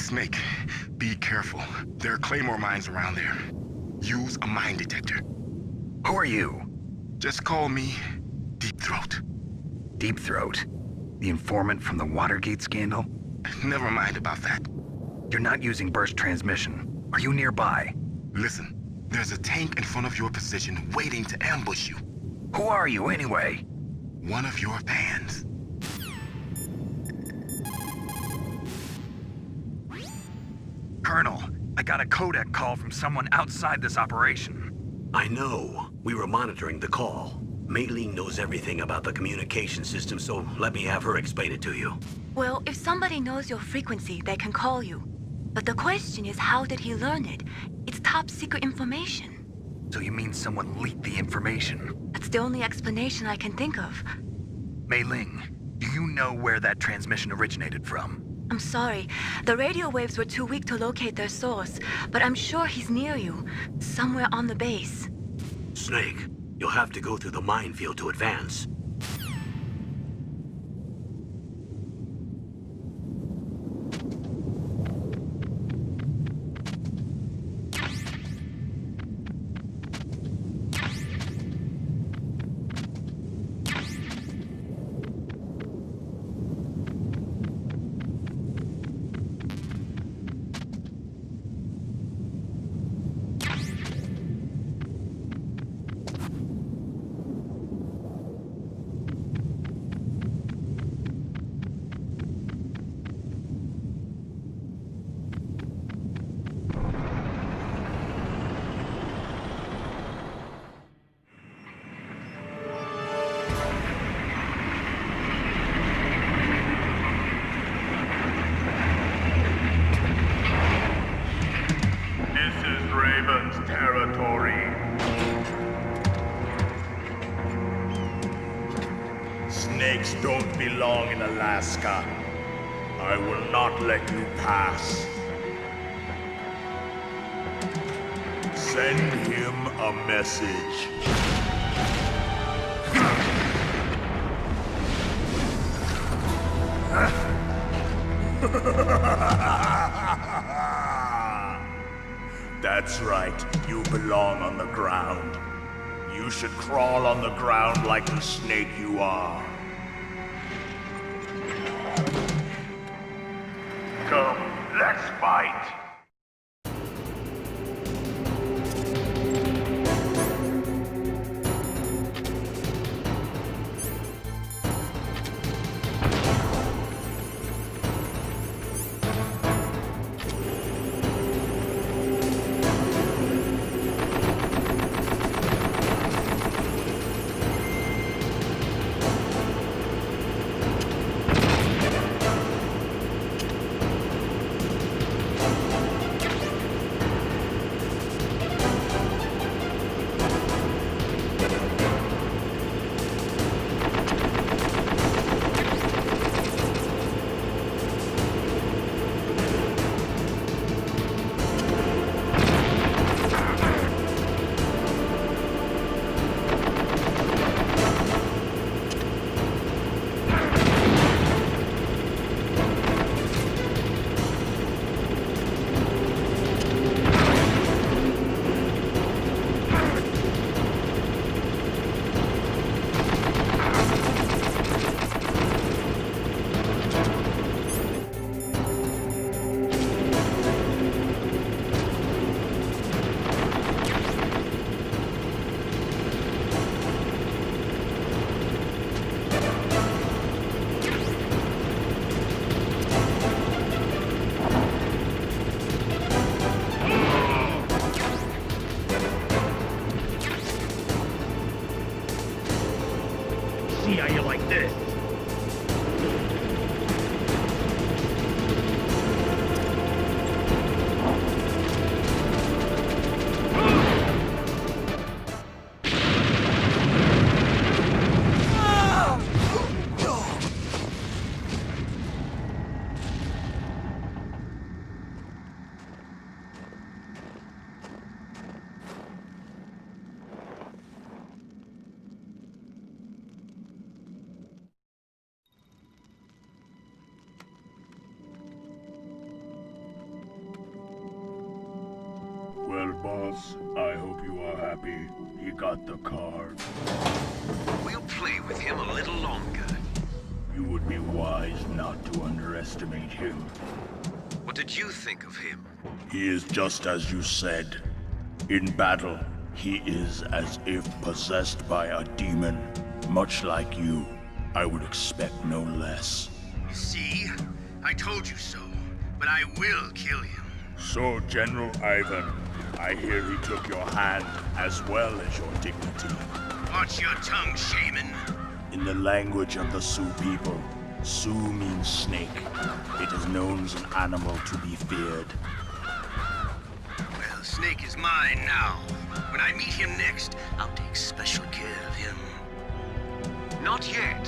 Snake, be careful. There are Claymore mines around there. Use a mine detector. Who are you? Just call me Deep Throat. Deep Throat? The informant from the Watergate scandal? Never mind about that. You're not using burst transmission. Are you nearby? Listen, there's a tank in front of your position waiting to ambush you. Who are you, anyway? One of your fans. Colonel, I got a codec call from someone outside this operation. I know. We were monitoring the call. Mei-Ling knows everything about the communication system, so let me have her explain it to you. Well, if somebody knows your frequency, they can call you. But the question is, how did he learn it? It's top secret information. So you mean someone leaked the information? That's the only explanation I can think of. Mei-Ling, do you know where that transmission originated from? I'm sorry. The radio waves were too weak to locate their source, but I'm sure he's near you, somewhere on the base. Snake, you'll have to go through the minefield to advance. Snakes don't belong in Alaska. I will not let you pass. Send him a message. That's right, you belong on the ground. You should crawl on the ground like the snake you are. Come, let's fight! See how you like this. Boss, I hope you are happy. He got the card. We'll play with him a little longer. You would be wise not to underestimate him. What did you think of him? He is just as you said. In battle, he is as if possessed by a demon. Much like you, I would expect no less. See? I told you so. But I will kill him. So, General Ivan, I hear he took your hand as well as your dignity. Watch your tongue, shaman. In the language of the Sioux people, Sioux means snake. It is known as an animal to be feared. Well, Snake is mine now. When I meet him next, I'll take special care of him. Not yet.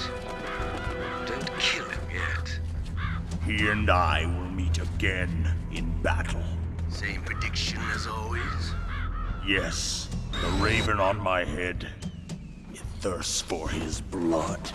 Don't kill him yet. He and I will meet again in battle. Same prediction as always? Yes, the raven on my head. It thirsts for his blood.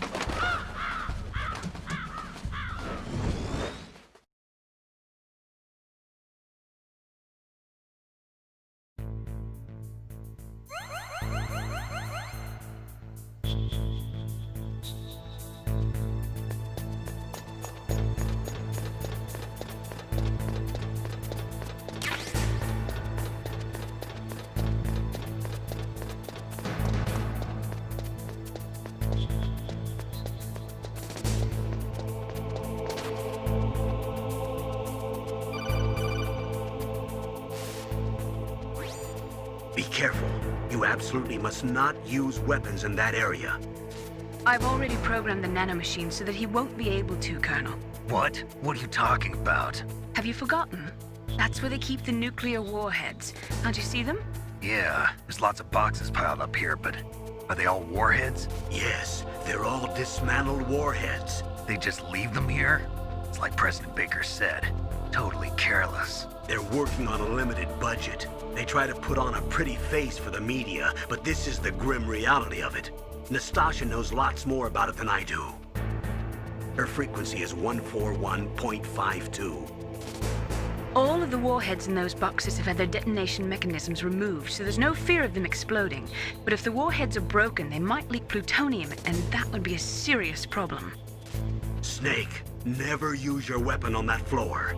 Be careful. You absolutely must not use weapons in that area. I've already programmed the nanomachine so that he won't be able to, Colonel. What? What are you talking about? Have you forgotten? That's where they keep the nuclear warheads. Can't you see them? Yeah, there's lots of boxes piled up here, but are they all warheads? Yes, they're all dismantled warheads. They just leave them here? It's like President Baker said, totally careless. They're working on a limited budget. They try to put on a pretty face for the media, but this is the grim reality of it. Nastasha knows lots more about it than I do. Her frequency is 141.52. All of the warheads in those boxes have had their detonation mechanisms removed, so there's no fear of them exploding. But if the warheads are broken, they might leak plutonium, and that would be a serious problem. Snake, never use your weapon on that floor.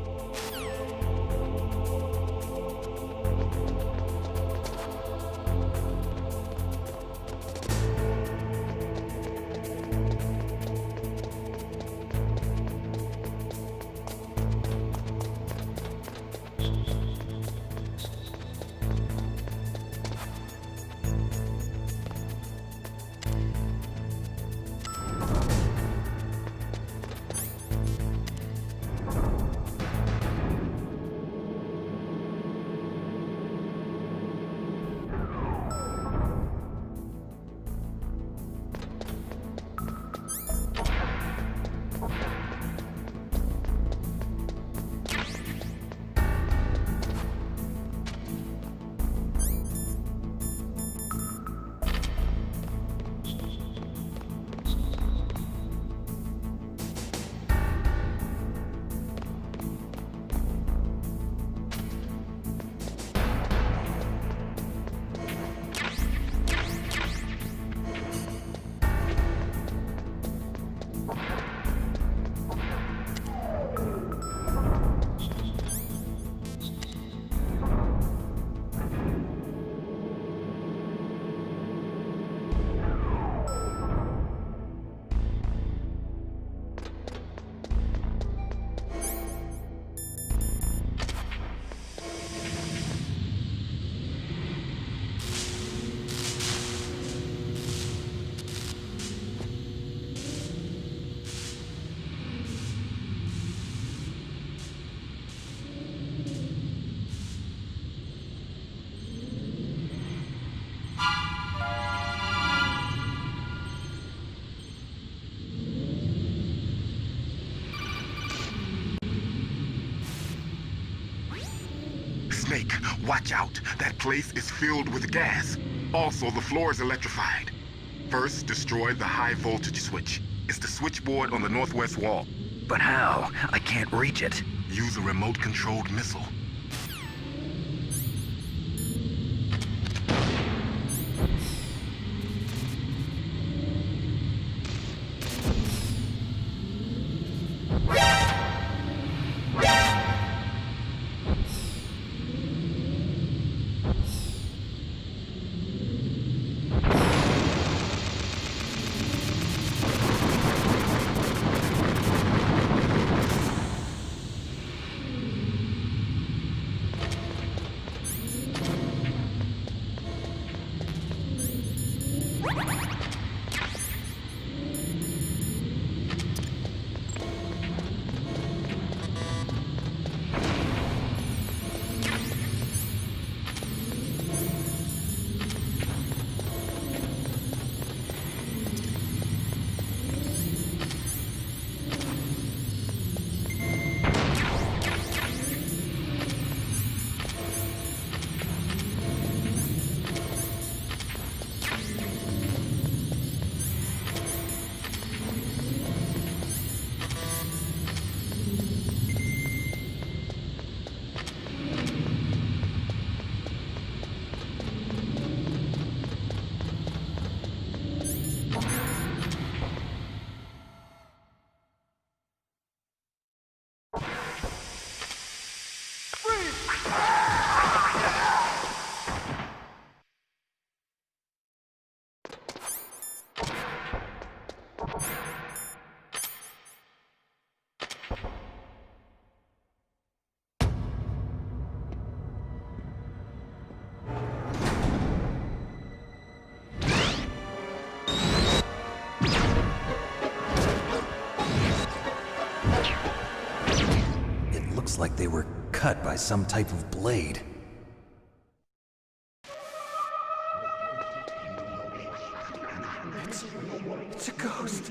Snake, watch out. That place is filled with gas. Also, the floor is electrified. First, destroy the high voltage switch. It's the switchboard on the northwest wall. But how? I can't reach it. Use a remote-controlled missile. Looks like they were cut by some type of blade. It's a ghost.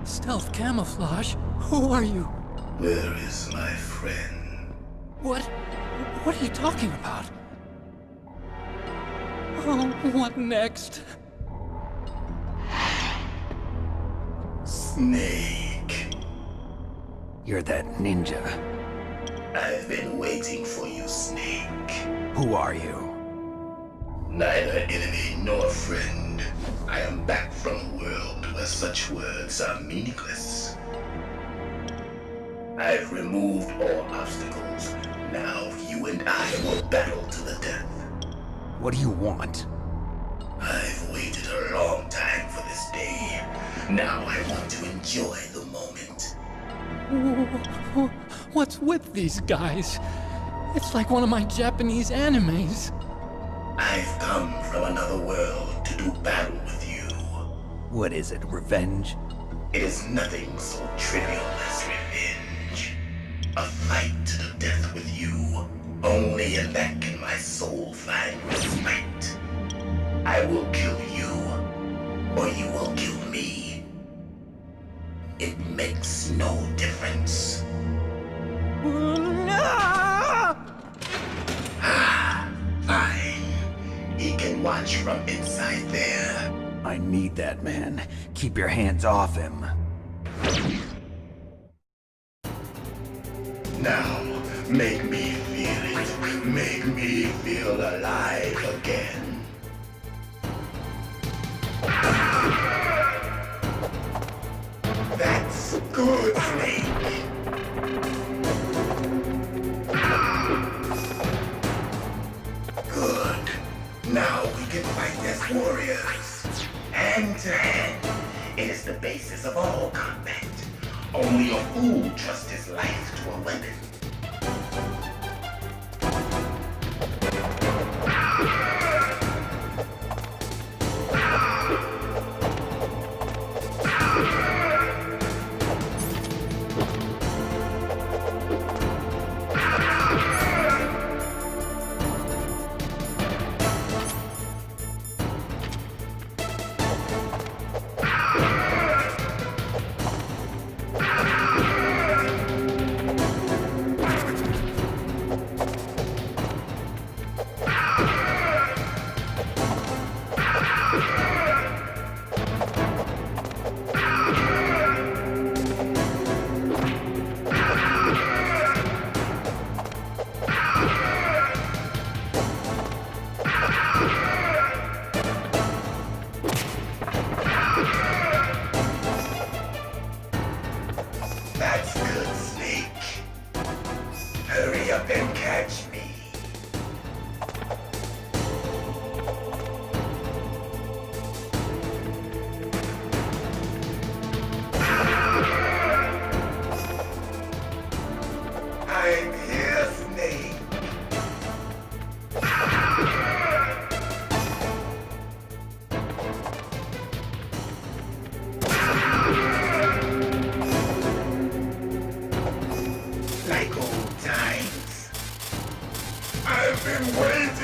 Stealth camouflage? Who are you? Where is my friend? What are you talking about? Oh, what next? Snake. You're that ninja. I've been waiting for you, Snake. Who are you? Neither enemy nor friend. I am back from a world where such words are meaningless. I've removed all obstacles. Now you and I will battle to the death. What do you want? I've waited a long time for this day. Now I want to enjoy the moment. What's with these guys? It's like one of my Japanese animes. I've come from another world to do battle with you. What is it, revenge? It is nothing so trivial as revenge. A fight to the death with you. Only in that can my soul find respite. I will kill you, or you will kill me. It makes no difference. Fine. He can watch from inside there. I need that man. Keep your hands off him. Now, make me feel it. Make me feel alive again. That's good, Snake. Good. Now we can fight as warriors. Hand to hand. It is the basis of all combat. Only a fool trusts his life to a weapon. That's good, Snake. Hurry up and catch me.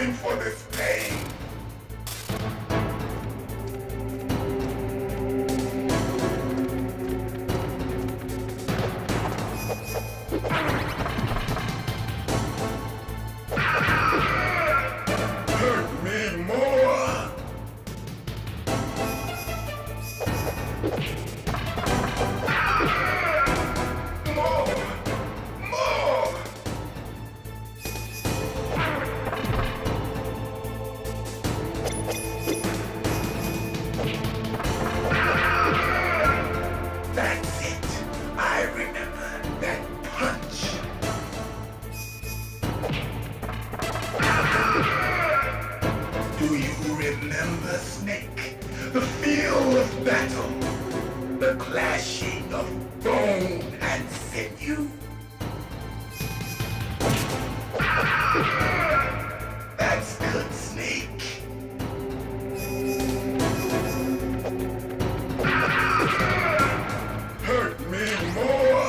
destined for this pain. Hurt me more. That's it. I remember that punch. Do you remember, Snake? The feel of battle. The clashing of bone and sinew. That's good, Snake. Hurt me more.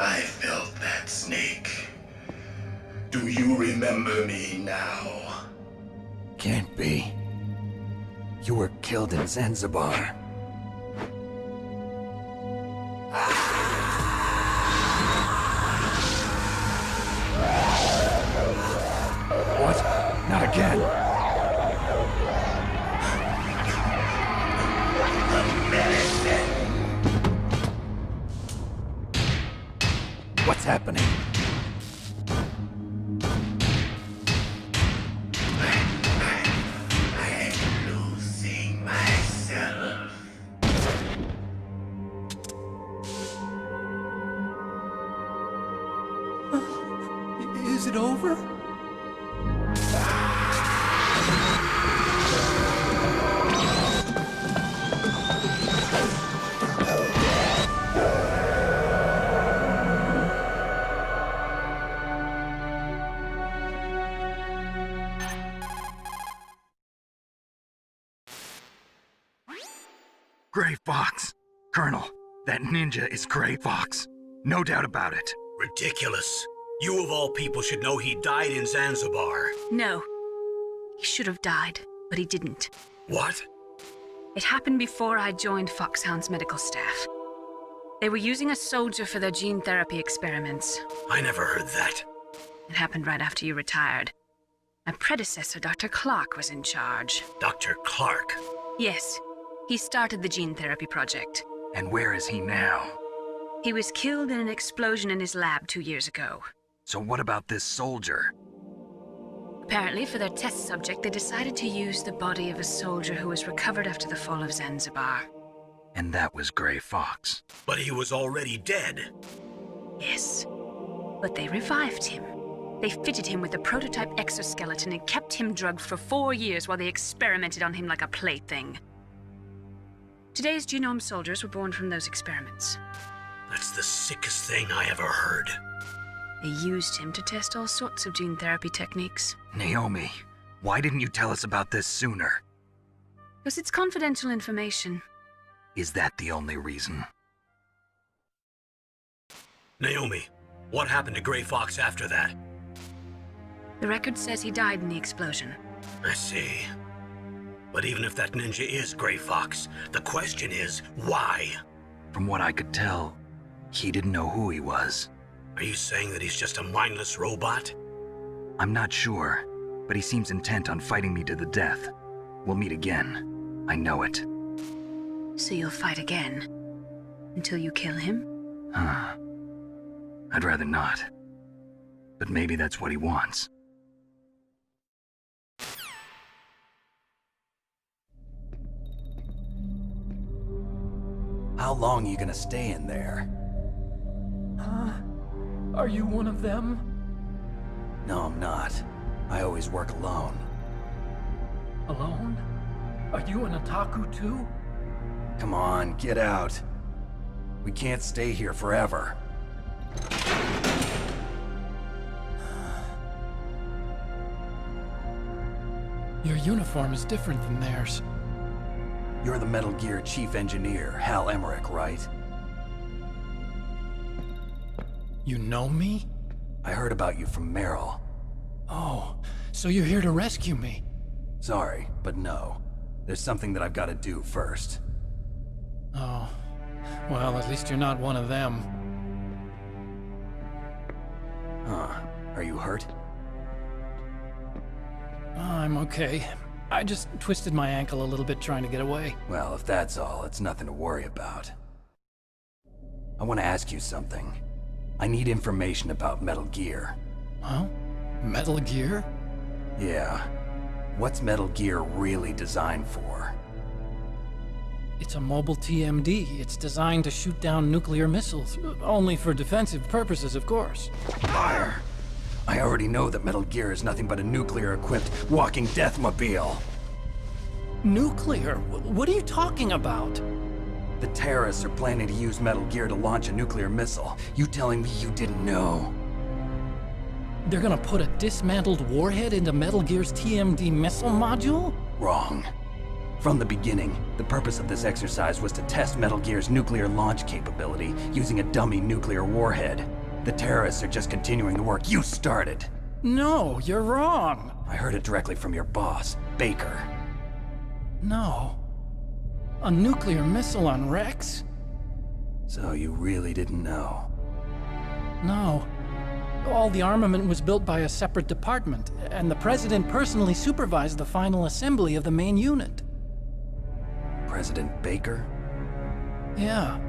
I felt that, Snake. Do you remember me now? Can't be. You were killed in Zanzibar. What? Not again. What's happening? I'm losing myself. Is it over? Gray Fox. Colonel, that ninja is Gray Fox. No doubt about it. Ridiculous. You of all people should know he died in Zanzibar. No. He should have died, but he didn't. What? It happened before I joined Foxhound's medical staff. They were using a soldier for their gene therapy experiments. I never heard that. It happened right after you retired. My predecessor, Dr. Clark, was in charge. Dr. Clark? Yes. He started the gene therapy project. And where is he now? He was killed in an explosion in his lab 2 years ago. So what about this soldier? Apparently, for their test subject, they decided to use the body of a soldier who was recovered after the fall of Zanzibar. And that was Gray Fox. But he was already dead. Yes. But they revived him. They fitted him with a prototype exoskeleton and kept him drugged for 4 years while they experimented on him like a plaything. Today's genome soldiers were born from those experiments. That's the sickest thing I ever heard. They used him to test all sorts of gene therapy techniques. Naomi, why didn't you tell us about this sooner? Because it's confidential information. Is that the only reason? Naomi, what happened to Gray Fox after that? The record says he died in the explosion. I see. But even if that ninja is Gray Fox, the question is, why? From what I could tell, he didn't know who he was. Are you saying that he's just a mindless robot? I'm not sure, but he seems intent on fighting me to the death. We'll meet again. I know it. So you'll fight again? Until you kill him? I'd rather not. But maybe that's what he wants. How long are you gonna stay in there? Are you one of them? No, I'm not. I always work alone. Alone? Are you an otaku too? Come on, get out. We can't stay here forever. Your uniform is different than theirs. You're the Metal Gear Chief Engineer, Hal Emmerich, right? You know me? I heard about you from Meryl. Oh, so you're here to rescue me? Sorry, but no. There's something that I've got to do first. Oh, well, at least you're not one of them. Huh. Are you hurt? I'm okay. I just twisted my ankle a little bit trying to get away. Well, if that's all, it's nothing to worry about. I want to ask you something. I need information about Metal Gear. Huh? Metal Gear? Yeah. What's Metal Gear really designed for? It's a mobile TMD. It's designed to shoot down nuclear missiles. Only for defensive purposes, of course. Fire! I already know that Metal Gear is nothing but a nuclear-equipped walking deathmobile. Nuclear? What are you talking about? The terrorists are planning to use Metal Gear to launch a nuclear missile. You telling me you didn't know? They're gonna put a dismantled warhead into Metal Gear's TMD missile module? Wrong. From the beginning, the purpose of this exercise was to test Metal Gear's nuclear launch capability using a dummy nuclear warhead. The terrorists are just continuing the work you started. No, you're wrong. I heard it directly from your boss, Baker. No. A nuclear missile on Rex? So you really didn't know? No. All the armament was built by a separate department, and the President personally supervised the final assembly of the main unit. President Baker? Yeah.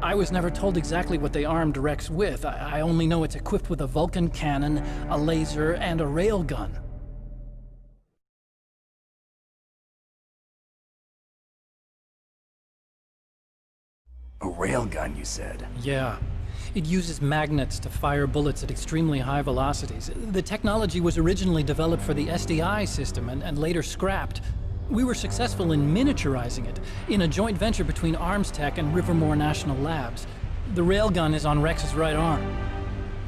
I was never told exactly what they armed Rex with. I only know it's equipped with a Vulcan cannon, a laser, and a railgun. A railgun, you said? Yeah. It uses magnets to fire bullets at extremely high velocities. The technology was originally developed for the SDI system and later scrapped. We were successful in miniaturizing it, in a joint venture between Arms Tech and Rivermore National Labs. The railgun is on Rex's right arm.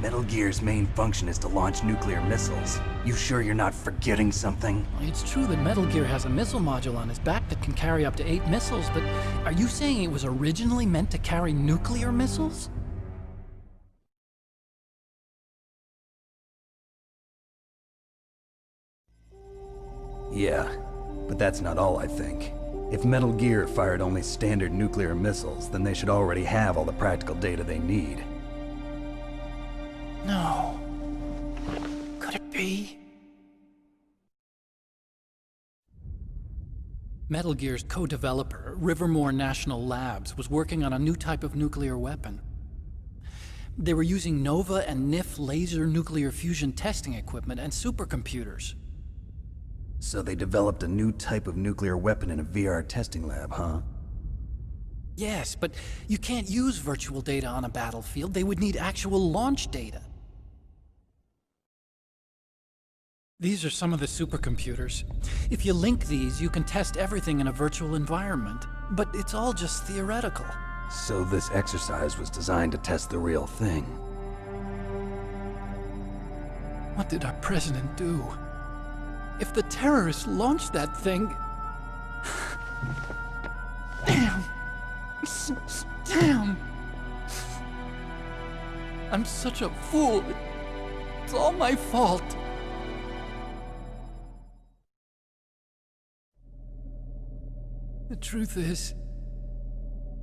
Metal Gear's main function is to launch nuclear missiles. You sure you're not forgetting something? It's true that Metal Gear has a missile module on his back that can carry up to 8 missiles, but are you saying it was originally meant to carry nuclear missiles? Yeah, but that's not all I think. If Metal Gear fired only standard nuclear missiles, then they should already have all the practical data they need. No. Could it be? Metal Gear's co-developer, Rivermore National Labs, was working on a new type of nuclear weapon. They were using NOVA and NIF laser nuclear fusion testing equipment and supercomputers. So they developed a new type of nuclear weapon in a VR testing lab, huh? Yes, but you can't use virtual data on a battlefield. They would need actual launch data. These are some of the supercomputers. If you link these, you can test everything in a virtual environment. But it's all just theoretical. So this exercise was designed to test the real thing. What did our president do? If the terrorists launched that thing... Damn! Damn! I'm such a fool. It's all my fault. The truth is,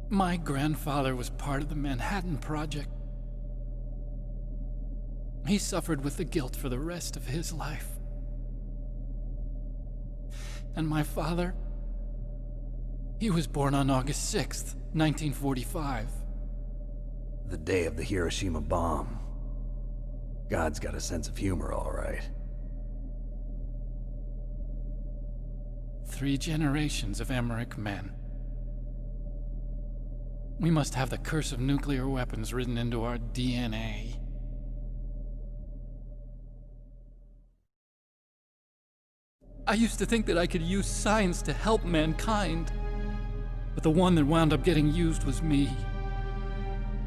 my grandfather was part of the Manhattan Project. He suffered with the guilt for the rest of his life. And my father, he was born on August 6th, 1945. The day of the Hiroshima bomb. God's got a sense of humor, all right. 3 generations of Emmerich men. We must have the curse of nuclear weapons written into our DNA. I used to think that I could use science to help mankind. But the one that wound up getting used was me.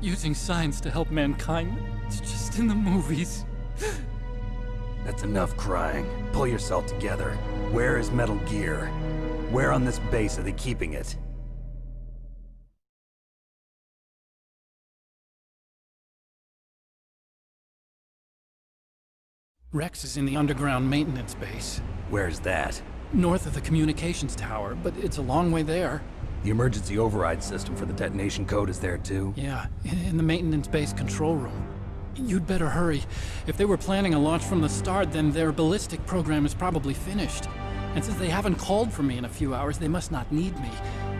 Using science to help mankind, it's just in the movies. That's enough crying. Pull yourself together. Where is Metal Gear? Where on this base are they keeping it? Rex is in the underground maintenance base. Where's that? North of the communications tower, but it's a long way there. The emergency override system for the detonation code is there too? Yeah, in the maintenance base control room. You'd better hurry. If they were planning a launch from the start, then their ballistic program is probably finished. And since they haven't called for me in a few hours, they must not need me.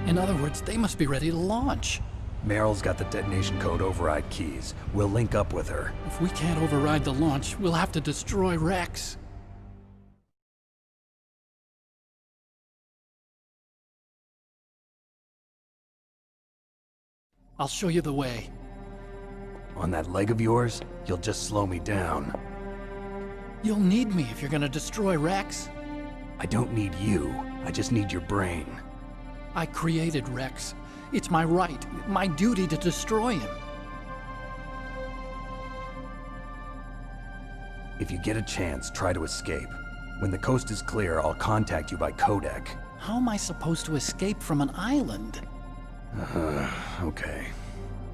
In other words, they must be ready to launch. Meryl's got the detonation code override keys. We'll link up with her. If we can't override the launch, we'll have to destroy Rex. I'll show you the way. On that leg of yours, you'll just slow me down. You'll need me if you're gonna destroy Rex. I don't need you. I just need your brain. I created Rex. It's my right, my duty to destroy him. If you get a chance, try to escape. When the coast is clear, I'll contact you by codec. How am I supposed to escape from an island? Okay.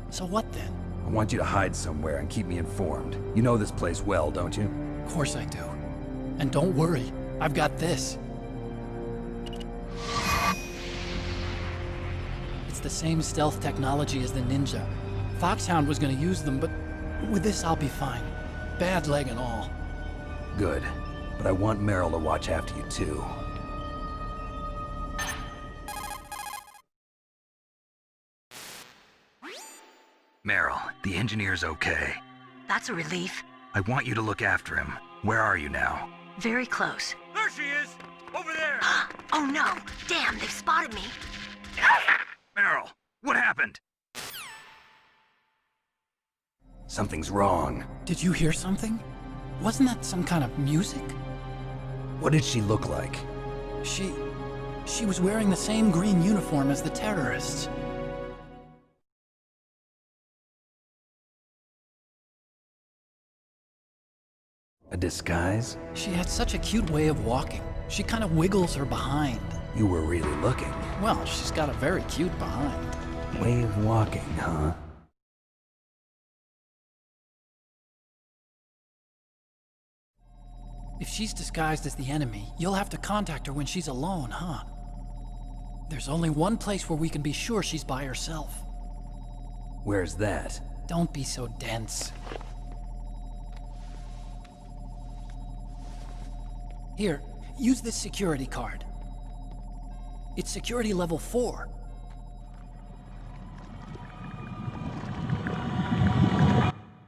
So what then? I want you to hide somewhere and keep me informed. You know this place well, don't you? Of course I do. And don't worry, I've got this. It's the same stealth technology as the Ninja. Foxhound was gonna use them, but with this I'll be fine. Bad leg and all. Good. But I want Meryl to watch after you too. Meryl, the engineer's okay. That's a relief. I want you to look after him. Where are you now? Very close. There she is! Over there! Oh no! Damn, they've spotted me! Meryl, what happened? Something's wrong. Did you hear something? Wasn't that some kind of music? What did she look like? She was wearing the same green uniform as the terrorists. A disguise? She had such a cute way of walking. She kind of wiggles her behind. You were really looking. Well, she's got a very cute behind. Way of walking, huh? If she's disguised as the enemy, you'll have to contact her when she's alone, huh? There's only one place where we can be sure she's by herself. Where's that? Don't be so dense. Here, use this security card. It's security level 4.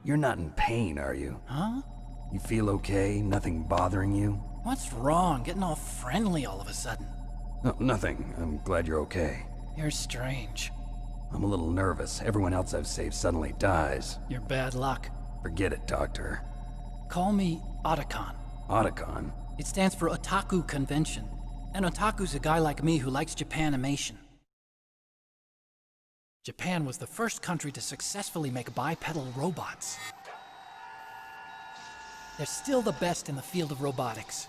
You're not in pain, are you? Huh? You feel okay? Nothing bothering you? What's wrong? Getting all friendly all of a sudden. No, nothing. I'm glad you're okay. You're strange. I'm a little nervous. Everyone else I've saved suddenly dies. You're bad luck. Forget it, Doctor. Call me Otacon. Otacon? It stands for Otaku Convention. An otaku's a guy like me who likes Japanimation. Japan was the first country to successfully make bipedal robots. They're still the best in the field of robotics.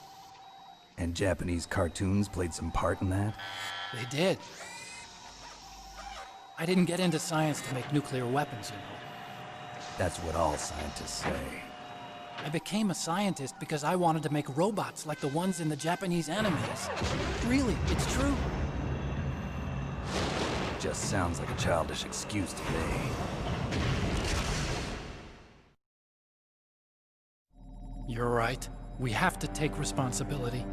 And Japanese cartoons played some part in that? They did. I didn't get into science to make nuclear weapons, you know. That's what all scientists say. I became a scientist because I wanted to make robots like the ones in the Japanese animes. Really, it's true. Just sounds like a childish excuse to me. You're right. We have to take responsibility.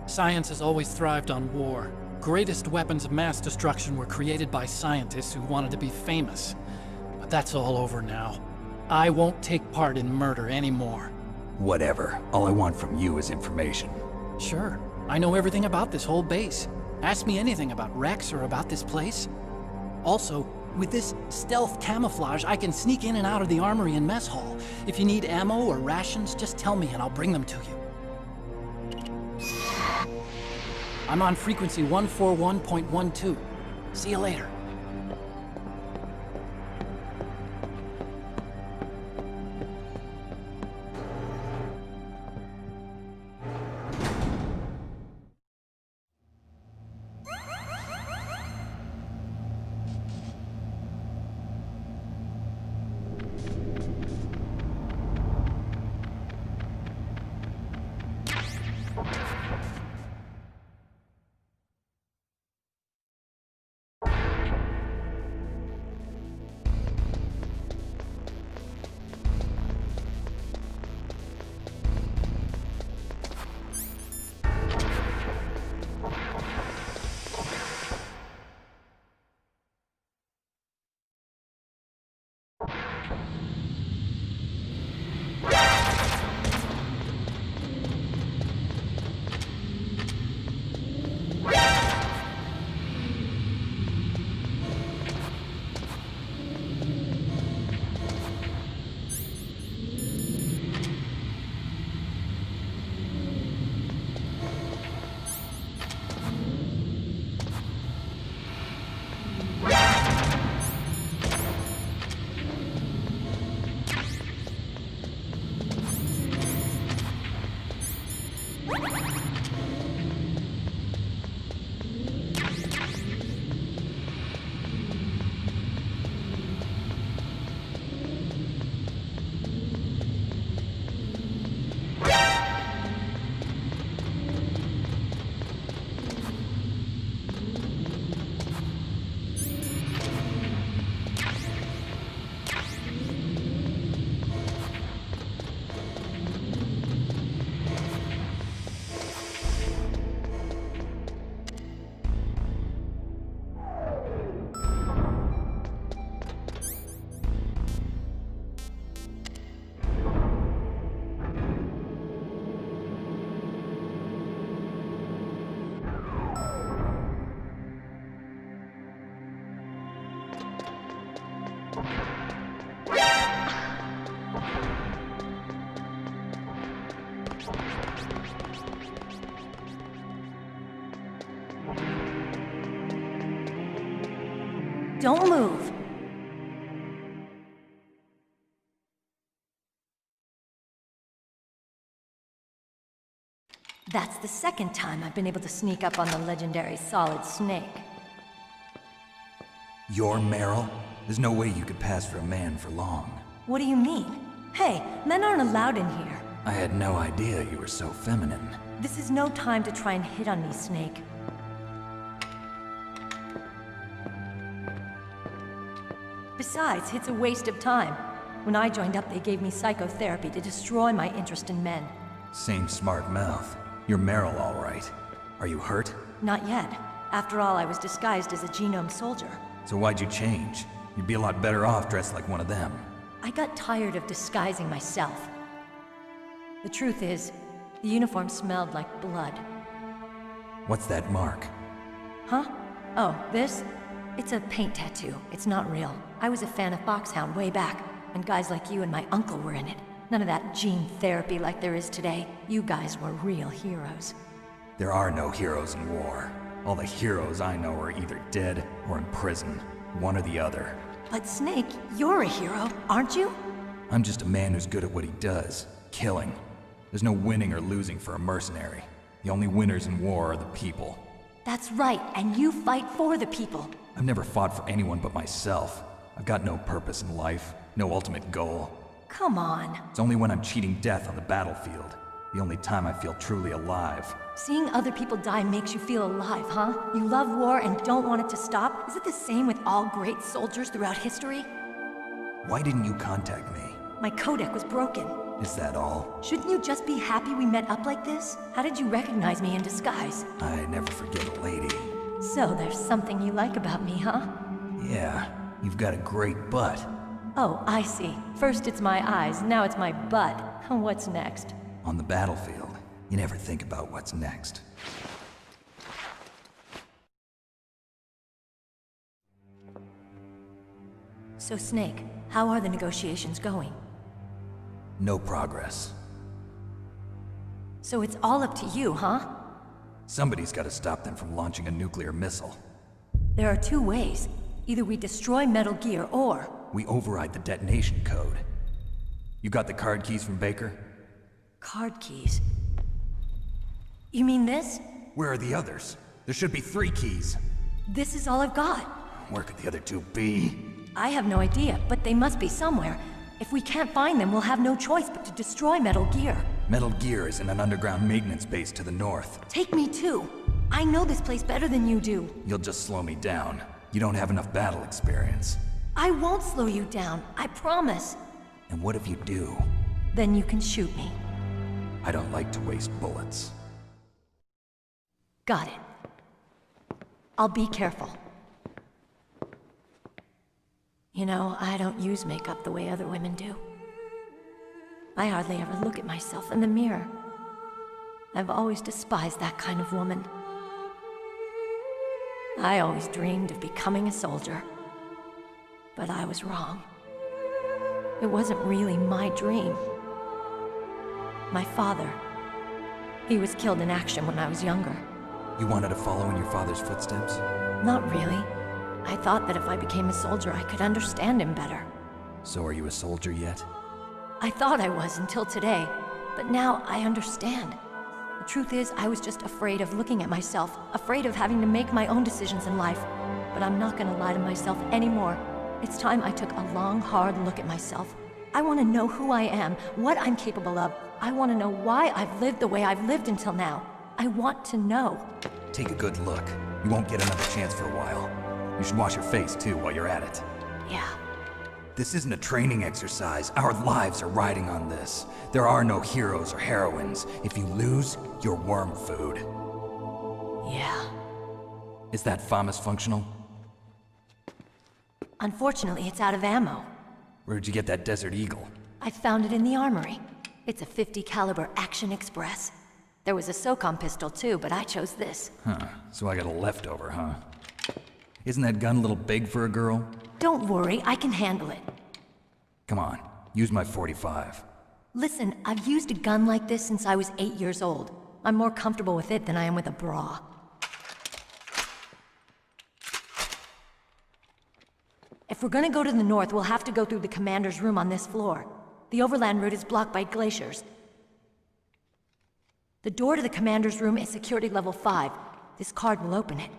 Science has always thrived on war. Greatest weapons of mass destruction were created by scientists who wanted to be famous. But that's all over now. I won't take part in murder anymore. Whatever. All I want from you is information. Sure. I know everything about this whole base. Ask me anything about Rex or about this place. Also, with this stealth camouflage, I can sneak in and out of the armory and mess hall. If you need ammo or rations, just tell me and I'll bring them to you. I'm on frequency 141.12. See you later. Don't move. That's the second time I've been able to sneak up on the legendary Solid Snake. You're Meryl? There's no way you could pass for a man for long. What do you mean? Hey, men aren't allowed in here. I had no idea you were so feminine. This is no time to try and hit on me, Snake. Besides, it's a waste of time. When I joined up, they gave me psychotherapy to destroy my interest in men. Same smart mouth. You're Meryl, all right. Are you hurt? Not yet. After all, I was disguised as a genome soldier. So why'd you change? You'd be a lot better off dressed like one of them. I got tired of disguising myself. The truth is, the uniform smelled like blood. What's that mark? Huh? Oh, this? It's a paint tattoo. It's not real. I was a fan of Foxhound way back, and guys like you and my uncle were in it. None of that gene therapy like there is today. You guys were real heroes. There are no heroes in war. All the heroes I know are either dead or in prison. One or the other. But Snake, you're a hero, aren't you? I'm just a man who's good at what he does. Killing. There's no winning or losing for a mercenary. The only winners in war are the people. That's right, and you fight for the people. I've never fought for anyone but myself. I've got no purpose in life, no ultimate goal. Come on. It's only when I'm cheating death on the battlefield. The only time I feel truly alive. Seeing other people die makes you feel alive, huh? You love war and don't want it to stop? Is it the same with all great soldiers throughout history? Why didn't you contact me? My codec was broken. Is that all? Shouldn't you just be happy we met up like this? How did you recognize me in disguise? I never forget a lady. So there's something you like about me, huh? Yeah, you've got a great butt. Oh, I see. First it's my eyes, now it's my butt. What's next? On the battlefield, you never think about what's next. So Snake, how are the negotiations going? No progress. So it's all up to you, huh? Somebody's got to stop them from launching a nuclear missile. There are two ways. Either we destroy Metal Gear, or... we override the detonation code. You got the card keys from Baker? Card keys? You mean this? Where are the others? There should be 3 keys. This is all I've got. Where could the other 2 be? I have no idea, but they must be somewhere. If we can't find them, we'll have no choice but to destroy Metal Gear. Metal Gear is in an underground maintenance base to the north. Take me too. I know this place better than you do. You'll just slow me down. You don't have enough battle experience. I won't slow you down, I promise. And what if you do? Then you can shoot me. I don't like to waste bullets. Got it. I'll be careful. You know, I don't use makeup the way other women do. I hardly ever look at myself in the mirror. I've always despised that kind of woman. I always dreamed of becoming a soldier. But I was wrong. It wasn't really my dream. My father, he was killed in action when I was younger. You wanted to follow in your father's footsteps? Not really. I thought that if I became a soldier, I could understand him better. So are you a soldier yet? I thought I was until today, but now I understand. The truth is, I was just afraid of looking at myself, afraid of having to make my own decisions in life. But I'm not gonna lie to myself anymore. It's time I took a long, hard look at myself. I want to know who I am, what I'm capable of. I want to know why I've lived the way I've lived until now. I want to know. Take a good look. You won't get another chance for a while. You should wash your face, too, while you're at it. Yeah. This isn't a training exercise. Our lives are riding on this. There are no heroes or heroines. If you lose, you're worm food. Yeah. Is that FAMAS functional? Unfortunately, it's out of ammo. Where'd you get that Desert Eagle? I found it in the armory. It's a .50 caliber Action Express. There was a SOCOM pistol too, but I chose this. Huh, so I got a leftover, huh? Isn't that gun a little big for a girl? Don't worry, I can handle it. Come on, use my .45. Listen, I've used a gun like this since I was 8 years old. I'm more comfortable with it than I am with a bra. If we're gonna go to the north, we'll have to go through the commander's room on this floor. The overland route is blocked by glaciers. The door to the commander's room is security level 5. This card will open it.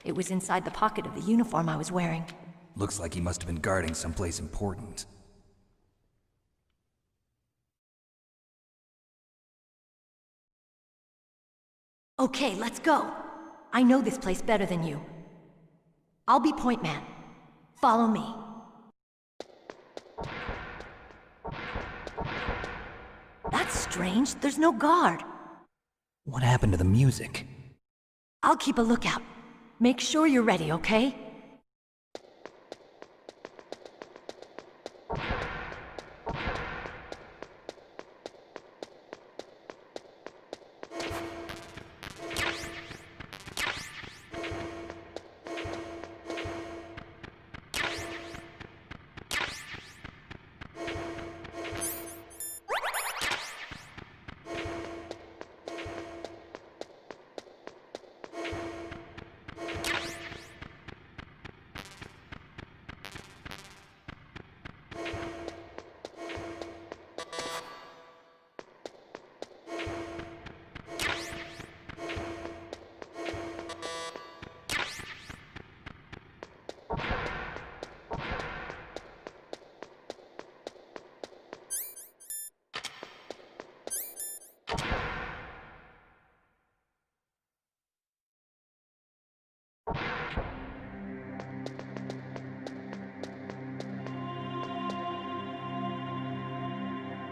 It was inside the pocket of the uniform I was wearing. Looks like he must have been guarding someplace important. Okay, let's go. I know this place better than you. I'll be point man. Follow me. That's strange. There's no guard. What happened to the music? I'll keep a lookout. Make sure you're ready, okay?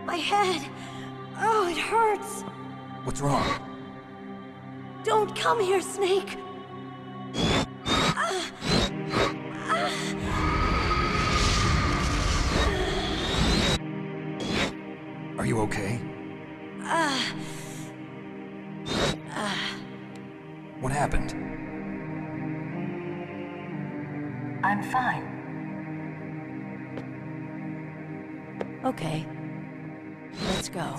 My head! Oh, it hurts! What's wrong? Don't come here, Snake! Are you okay? What happened? I'm fine. Okay. Let's go.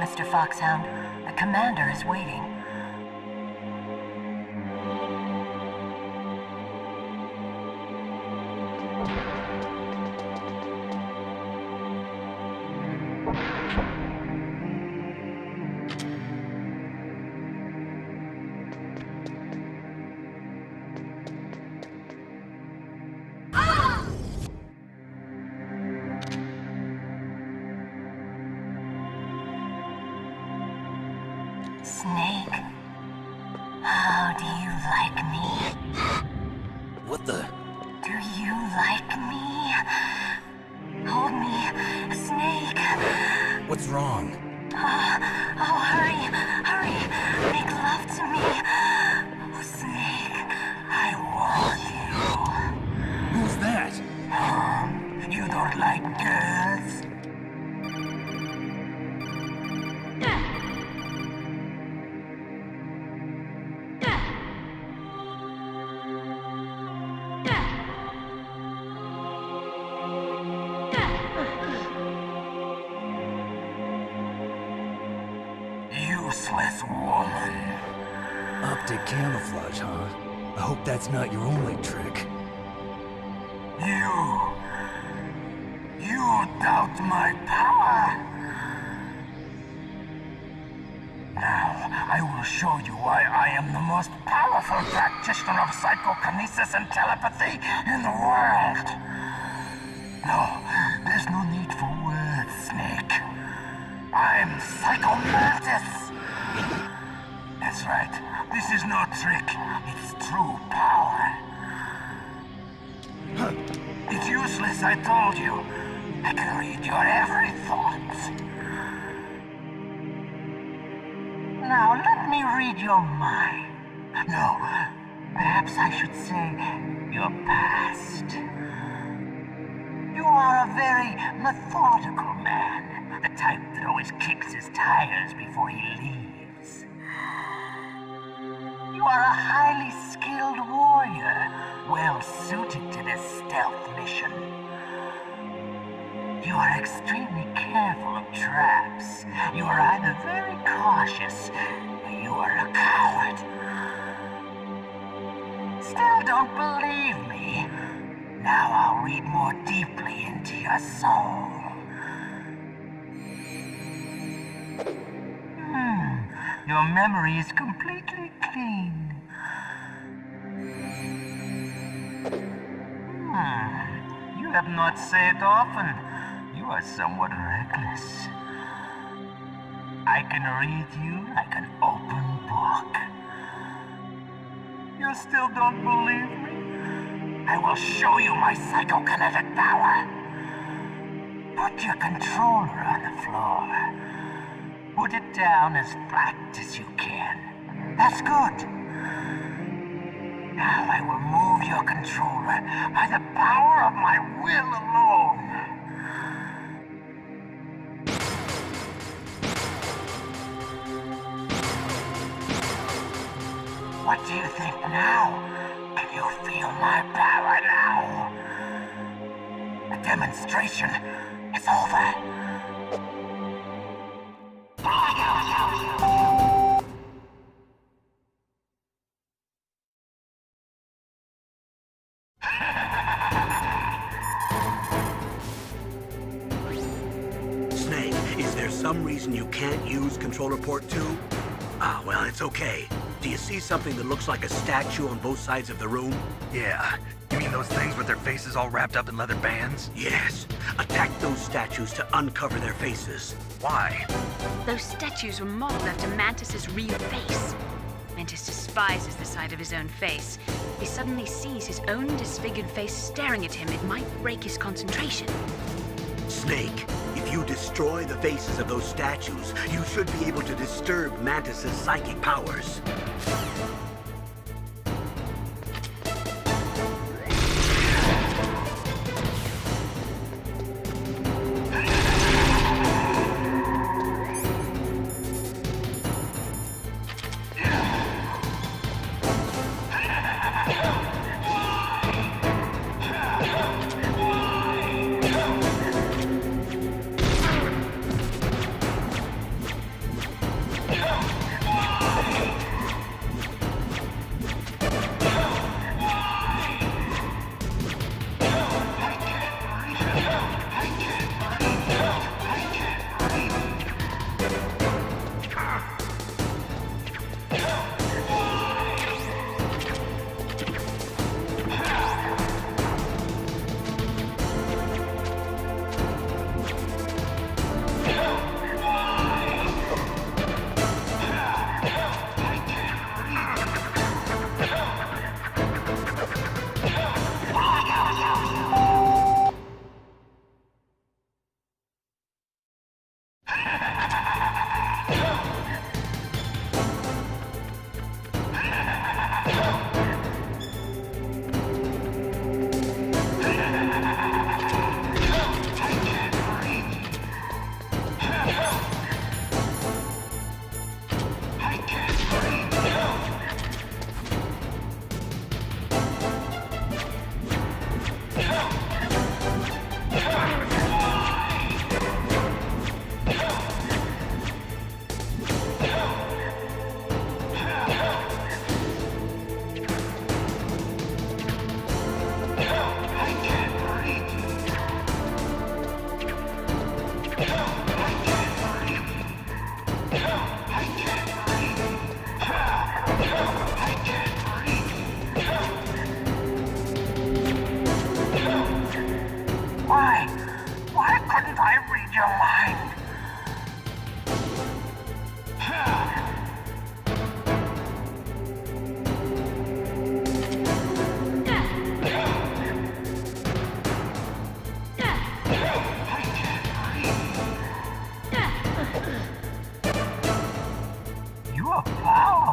Mr. Foxhound. The commander is waiting. Snake, how do you like me? What the? Do you like me? Hold me, Snake. What's wrong? Oh, hurry, hurry. Make love to me. Oh, Snake, I want you. Who's that? You don't like girls? Useless woman. Optic camouflage, huh? I hope that's not your only trick. You doubt my power? Now, I will show you why I am the most powerful practitioner of psychokinesis and telepathy in the world. No, there's no need for words, Snake. I'm Psycho Mantis. That's right. This is no trick. It's true power. It's useless, I told you. I can read your every thought. Now, let me read your mind. No, perhaps I should say your past. You are a very methodical man. The type that always kicks his tires before he leaves. You are a highly skilled warrior, well suited to this stealth mission. You are extremely careful of traps. You are either very cautious, or you are a coward. Still don't believe me? Now I'll read more deeply into your soul. Your memory is completely clean. You have not said often. You are somewhat reckless. I can read you like an open book. You still don't believe me? I will show you my psychokinetic power. Put your controller on the floor. Put it down as flat as you can. That's good. Now I will move your controller by the power of my will alone. What do you think now? Can you feel my power now? The demonstration is over. Snake, is there some reason you can't use controller port 2? Ah, well, it's okay. Do you see something that looks like a statue on both sides of the room? Yeah. You mean those things with their faces all wrapped up in leather bands? Yes. Attack those statues to uncover their faces. Why? Those statues were modeled after Mantis's real face. Mantis despises the sight of his own face. If he suddenly sees his own disfigured face staring at him, it might break his concentration. Snake, if you destroy the faces of those statues, you should be able to disturb Mantis's psychic powers.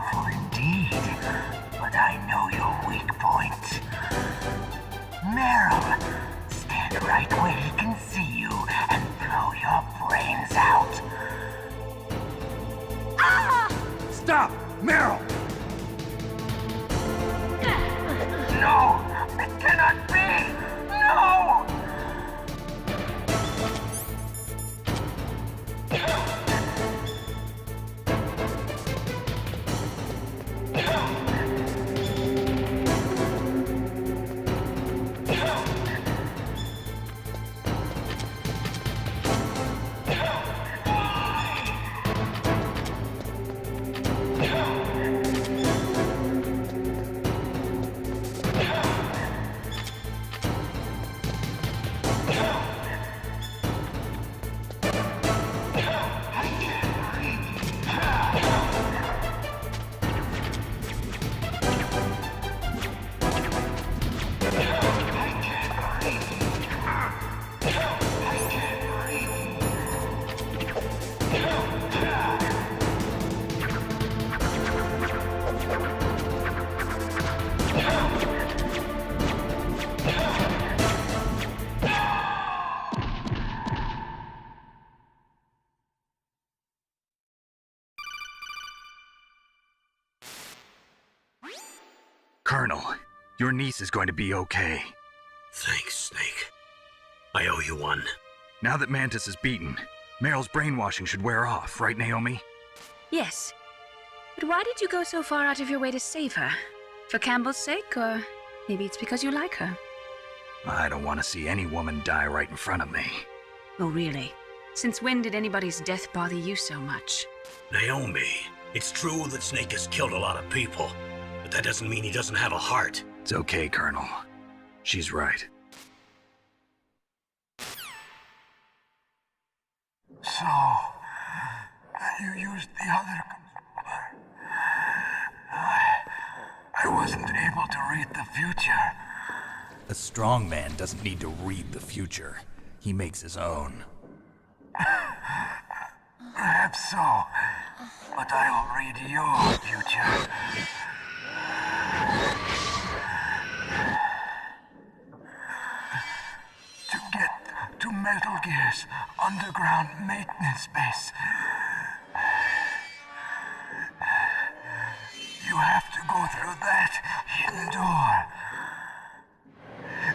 powerful indeed, but I know your weak point. Meryl, stand right where he can see you and blow your brains out. Ah! Stop! Meryl! No! It cannot be! No! Colonel, your niece is going to be okay. Thanks, Snake. I owe you one. Now that Mantis is beaten, Meryl's brainwashing should wear off, right, Naomi? Yes. But why did you go so far out of your way to save her? For Campbell's sake, or maybe it's because you like her? I don't want to see any woman die right in front of me. Oh, really? Since when did anybody's death bother you so much? Naomi, it's true that Snake has killed a lot of people, but that doesn't mean he doesn't have a heart. It's okay, Colonel. She's right. So, you used the other... I wasn't able to read the future. A strong man doesn't need to read the future. He makes his own. Perhaps so, but I will read your future. To get to Metal Gear's underground maintenance base, you have to go through that hidden door.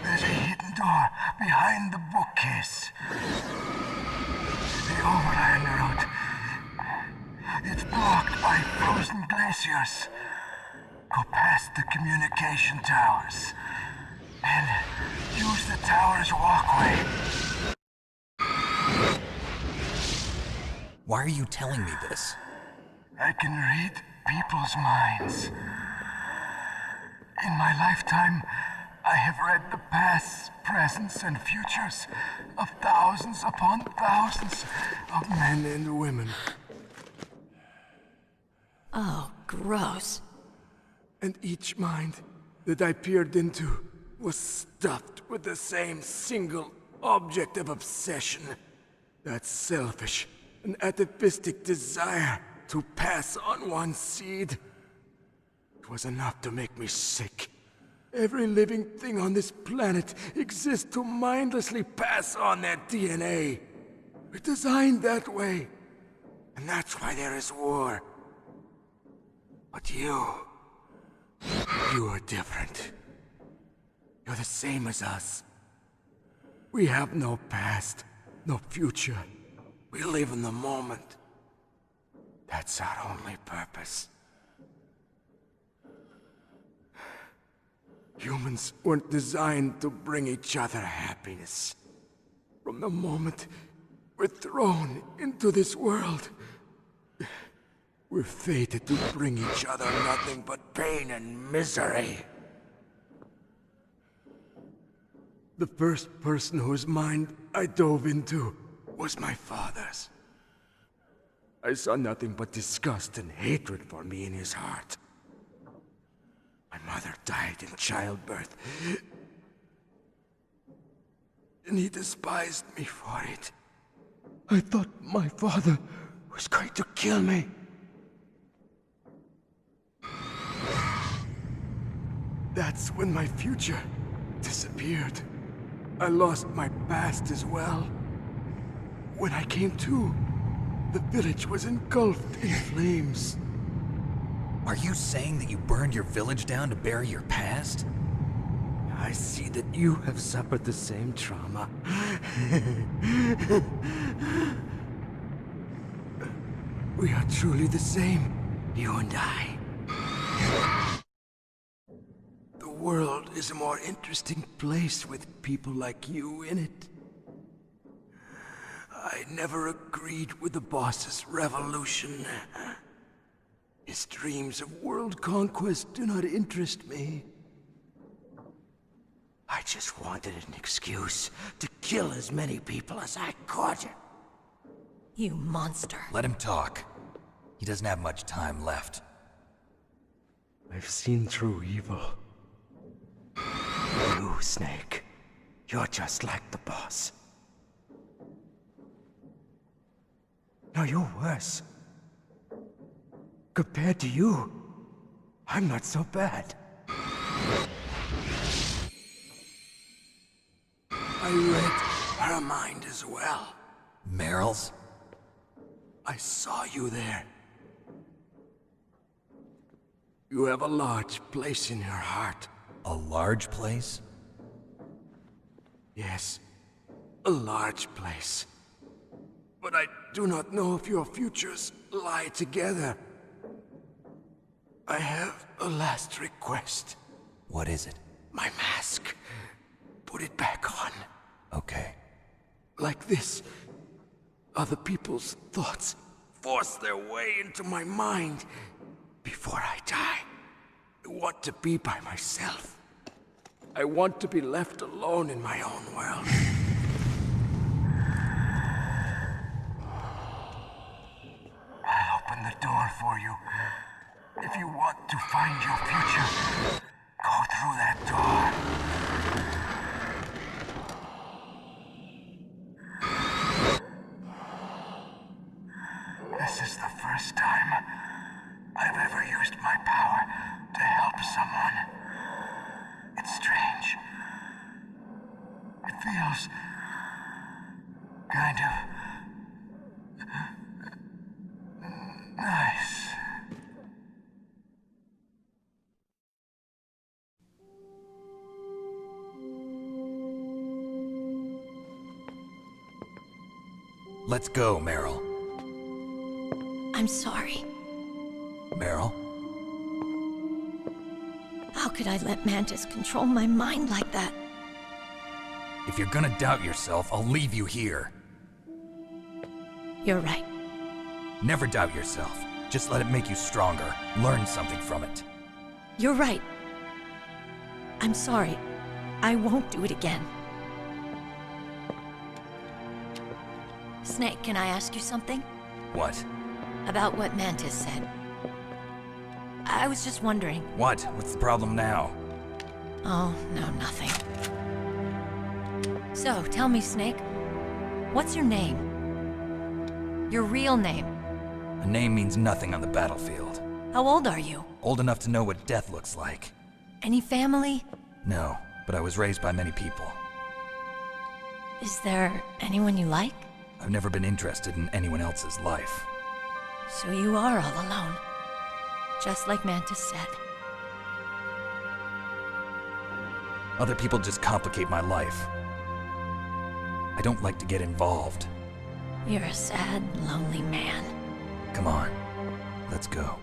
There's a hidden door behind the bookcase. The overland route. It's blocked by frozen glaciers. Go past the communication towers and use the tower's walkway. Why are you telling me this? I can read people's minds. In my lifetime, I have read the pasts, presents, and futures of thousands upon thousands of men and women. Oh, gross. And each mind that I peered into was stuffed with the same single object of obsession. That selfish and atavistic desire to pass on one's seed. It was enough to make me sick. Every living thing on this planet exists to mindlessly pass on their DNA. We're designed that way. And that's why there is war. But you are different. You're the same as us. We have no past, no future. We live in the moment. That's our only purpose. Humans weren't designed to bring each other happiness. From the moment we're thrown into this world, we're fated to bring each other nothing but pain and misery. The first person whose mind I dove into was my father's. I saw nothing but disgust and hatred for me in his heart. My mother died in childbirth, and he despised me for it. I thought my father was going to kill me. That's when my future disappeared. I lost my past as well. When I came to, the village was engulfed in flames. Are you saying that you burned your village down to bury your past? I see that you have suffered the same trauma. We are truly the same, you and I. The world is a more interesting place with people like you in it. I never agreed with the boss's revolution. His dreams of world conquest do not interest me. I just wanted an excuse to kill as many people as I could. You monster. Let him talk. He doesn't have much time left. I've seen through evil. You, Snake, you're just like the boss. No, you're worse. Compared to you, I'm not so bad. I read her mind as well. Meryl's? I saw you there. You have a large place in her heart. A large place? Yes, a large place. But I do not know if your futures lie together. I have a last request. What is it? My mask. Put it back on. Okay. Like this, other people's thoughts force their way into my mind. Before I die, I want to be by myself. I want to be left alone in my own world. I'll open the door for you. If you want to find your future, go through that door. This is the first time I've ever used my power to help someone. It's strange. It feels kind of nice. Let's go, Meryl. I'm sorry. Meryl? How could I let Mantis control my mind like that? If you're gonna doubt yourself, I'll leave you here. You're right. Never doubt yourself. Just let it make you stronger. Learn something from it. You're right. I'm sorry. I won't do it again. Snake, can I ask you something? What? About what Mantis said. I was just wondering. What? What's the problem now? Oh, no, nothing. So, tell me, Snake. What's your name? Your real name? A name means nothing on the battlefield. How old are you? Old enough to know what death looks like. Any family? No, but I was raised by many people. Is there anyone you like? I've never been interested in anyone else's life. So you are all alone. Just like Mantis said. Other people just complicate my life. I don't like to get involved. You're a sad, lonely man. Come on, let's go.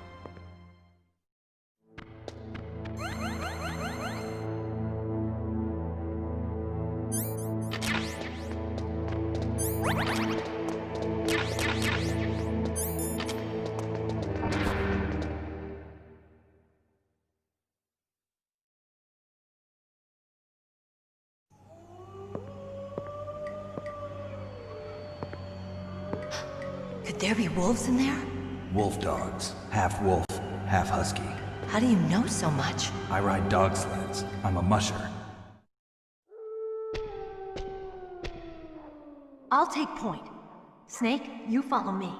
Could there be wolves in there? Wolf dogs. Half wolf, half husky. How do you know so much? I ride dog sleds. I'm a musher. I'll take point. Snake, you follow me.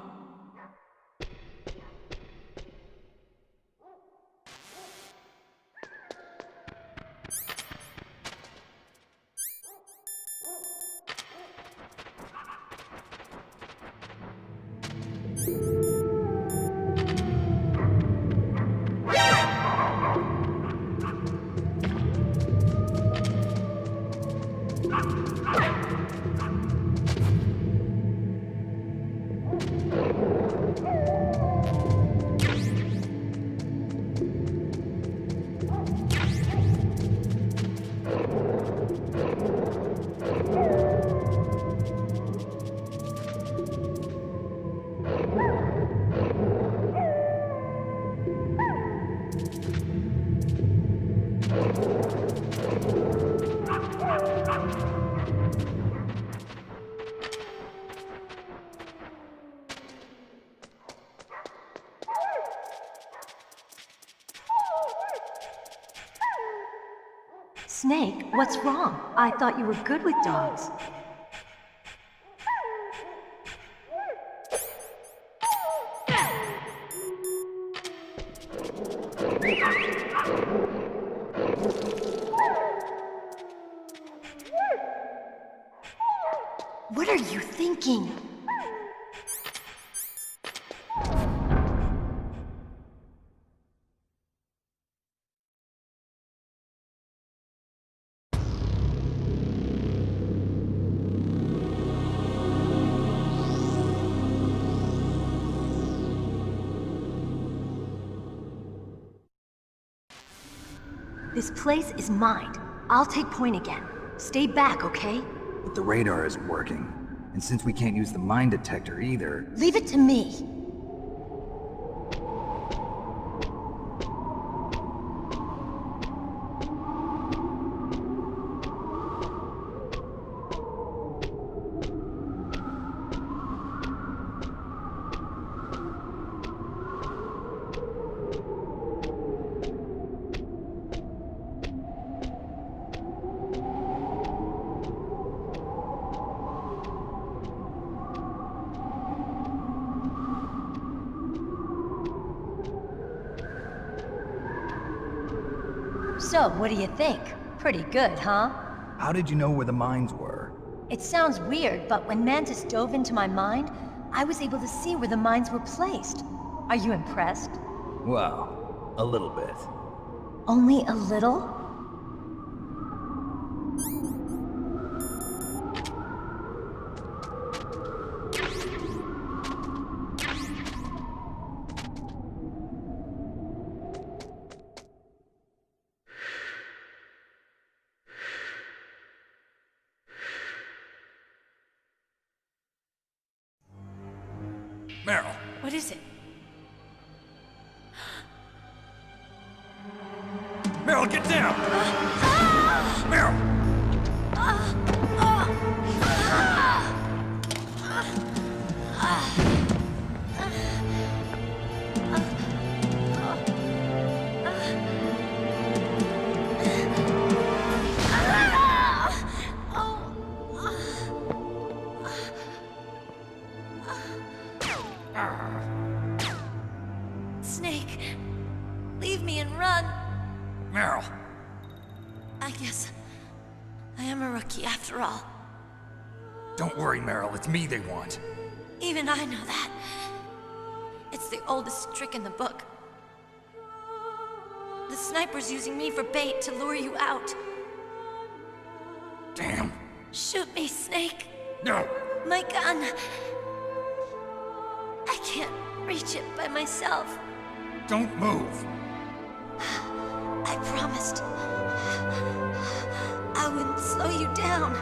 Snake, what's wrong? I thought you were good with dogs. What are you thinking? This place is mine. I'll take point again. Stay back, okay? But the radar isn't working. And since we can't use the mine detector either... Leave it to me. So, what do you think? Pretty good, huh? How did you know where the mines were? It sounds weird, but when Mantis dove into my mind, I was able to see where the mines were placed. Are you impressed? Well, a little bit. Only a little? Meryl! What is it? Meryl, get down! Meryl! Snake, leave me and run. Meryl! I guess I am a rookie after all. Don't worry, Meryl. It's me they want. Even I know that. It's the oldest trick in the book. The sniper's using me for bait to lure you out. Damn. Shoot me, Snake. No. My gun. I can't reach it by myself. Don't move. I promised. I wouldn't slow you down.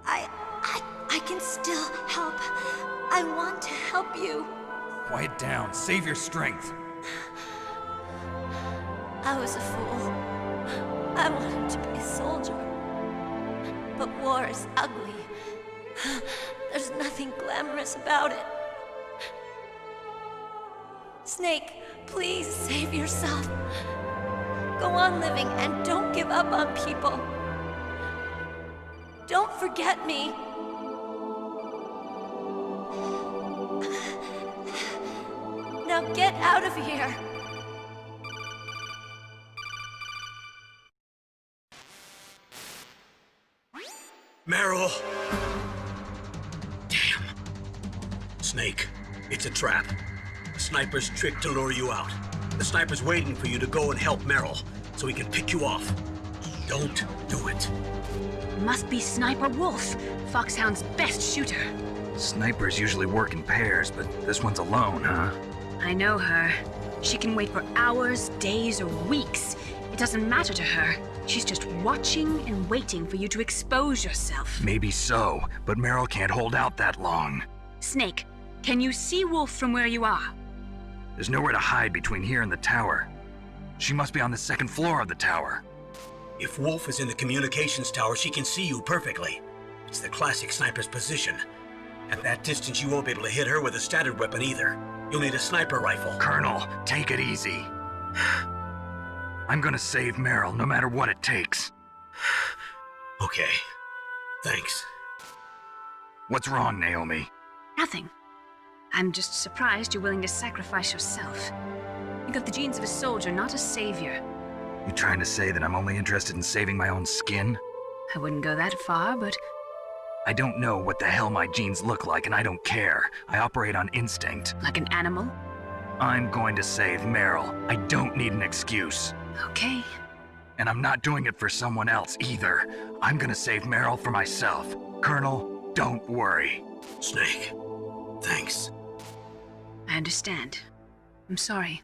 I can still help. I want to help you. Quiet down. Save your strength. I was a fool. I wanted to be a soldier. But war is ugly. There's nothing glamorous about it. Snake, please save yourself. Go on living and don't give up on people. Don't forget me. Now get out of here. Meryl! Damn. Snake, it's a trap. The sniper's trick to lure you out. The sniper's waiting for you to go and help Meryl, so he can pick you off. Don't do it. Must be Sniper Wolf, Foxhound's best shooter. Snipers usually work in pairs, but this one's alone, huh? I know her. She can wait for hours, days, or weeks. It doesn't matter to her. She's just watching and waiting for you to expose yourself. Maybe so, but Meryl can't hold out that long. Snake, can you see Wolf from where you are? There's nowhere to hide between here and the tower. She must be on the second floor of the tower. If Wolf is in the communications tower, she can see you perfectly. It's the classic sniper's position. At that distance, you won't be able to hit her with a standard weapon either. You'll need a sniper rifle. Colonel, take it easy. I'm gonna save Meryl, no matter what it takes. Okay. Thanks. What's wrong, Naomi? Nothing. I'm just surprised you're willing to sacrifice yourself. You got the genes of a soldier, not a savior. You trying to say that I'm only interested in saving my own skin? I wouldn't go that far, but I don't know what the hell my genes look like, and I don't care. I operate on instinct. like an animal? I'm going to save Meryl. I don't need an excuse. Okay. And I'm not doing it for someone else either. I'm gonna save Meryl for myself. Colonel, don't worry. Snake, thanks. I understand. I'm sorry.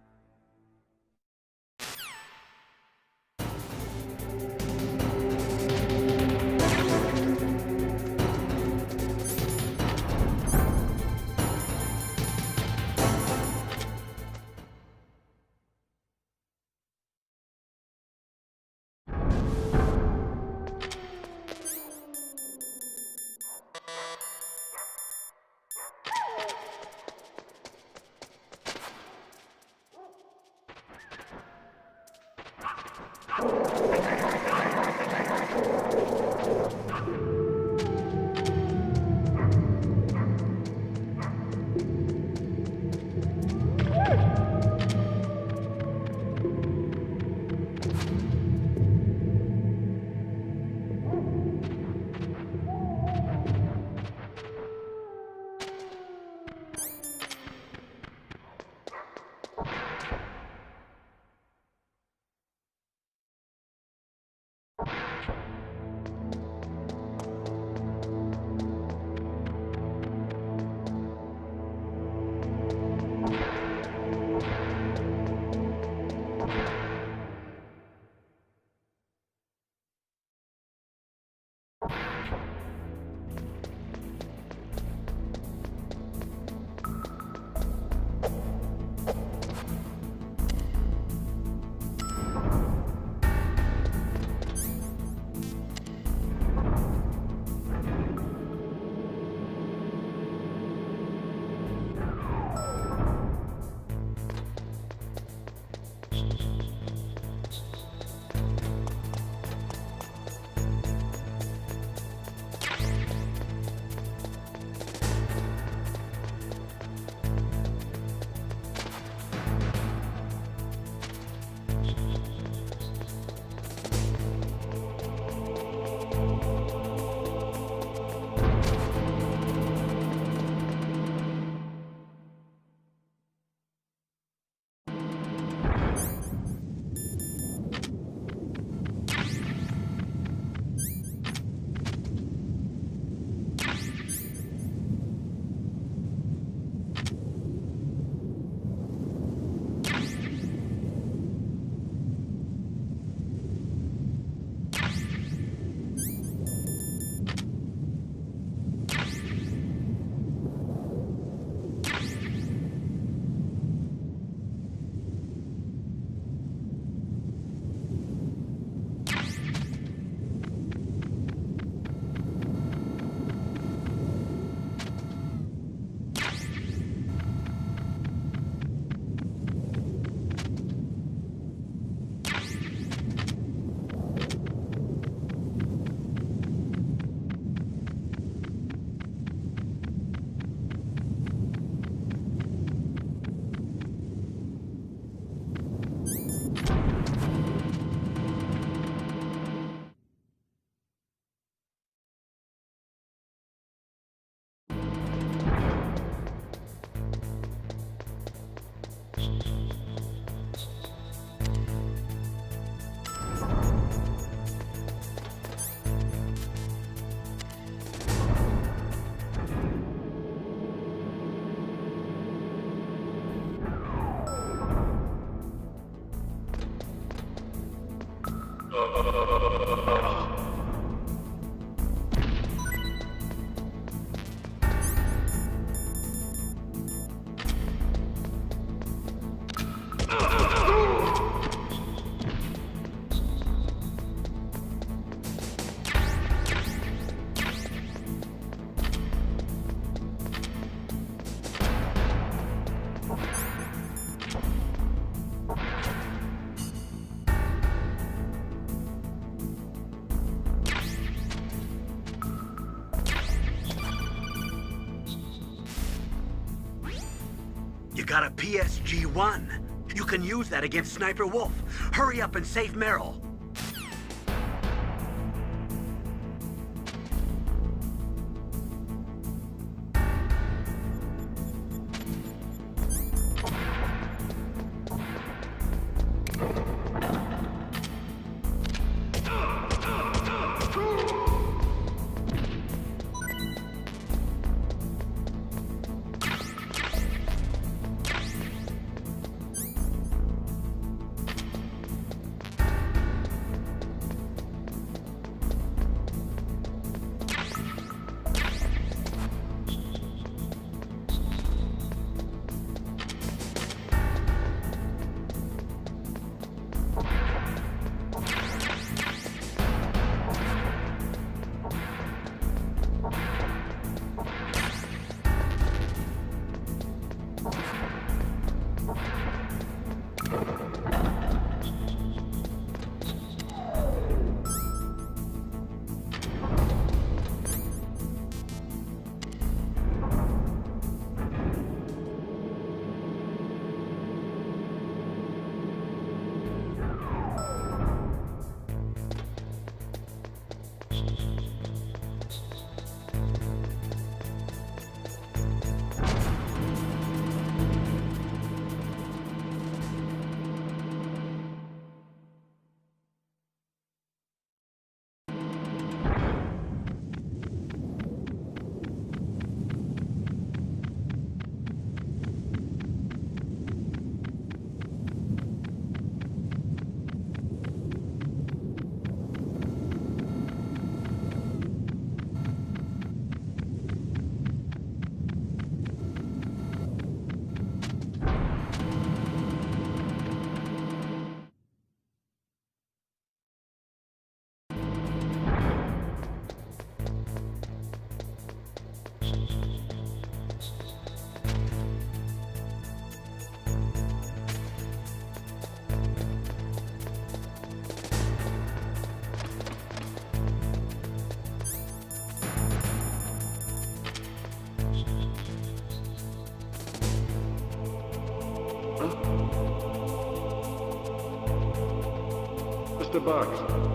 got a PSG-1. You can use that against Sniper Wolf. Hurry up and save Meryl. Mr. Bugs.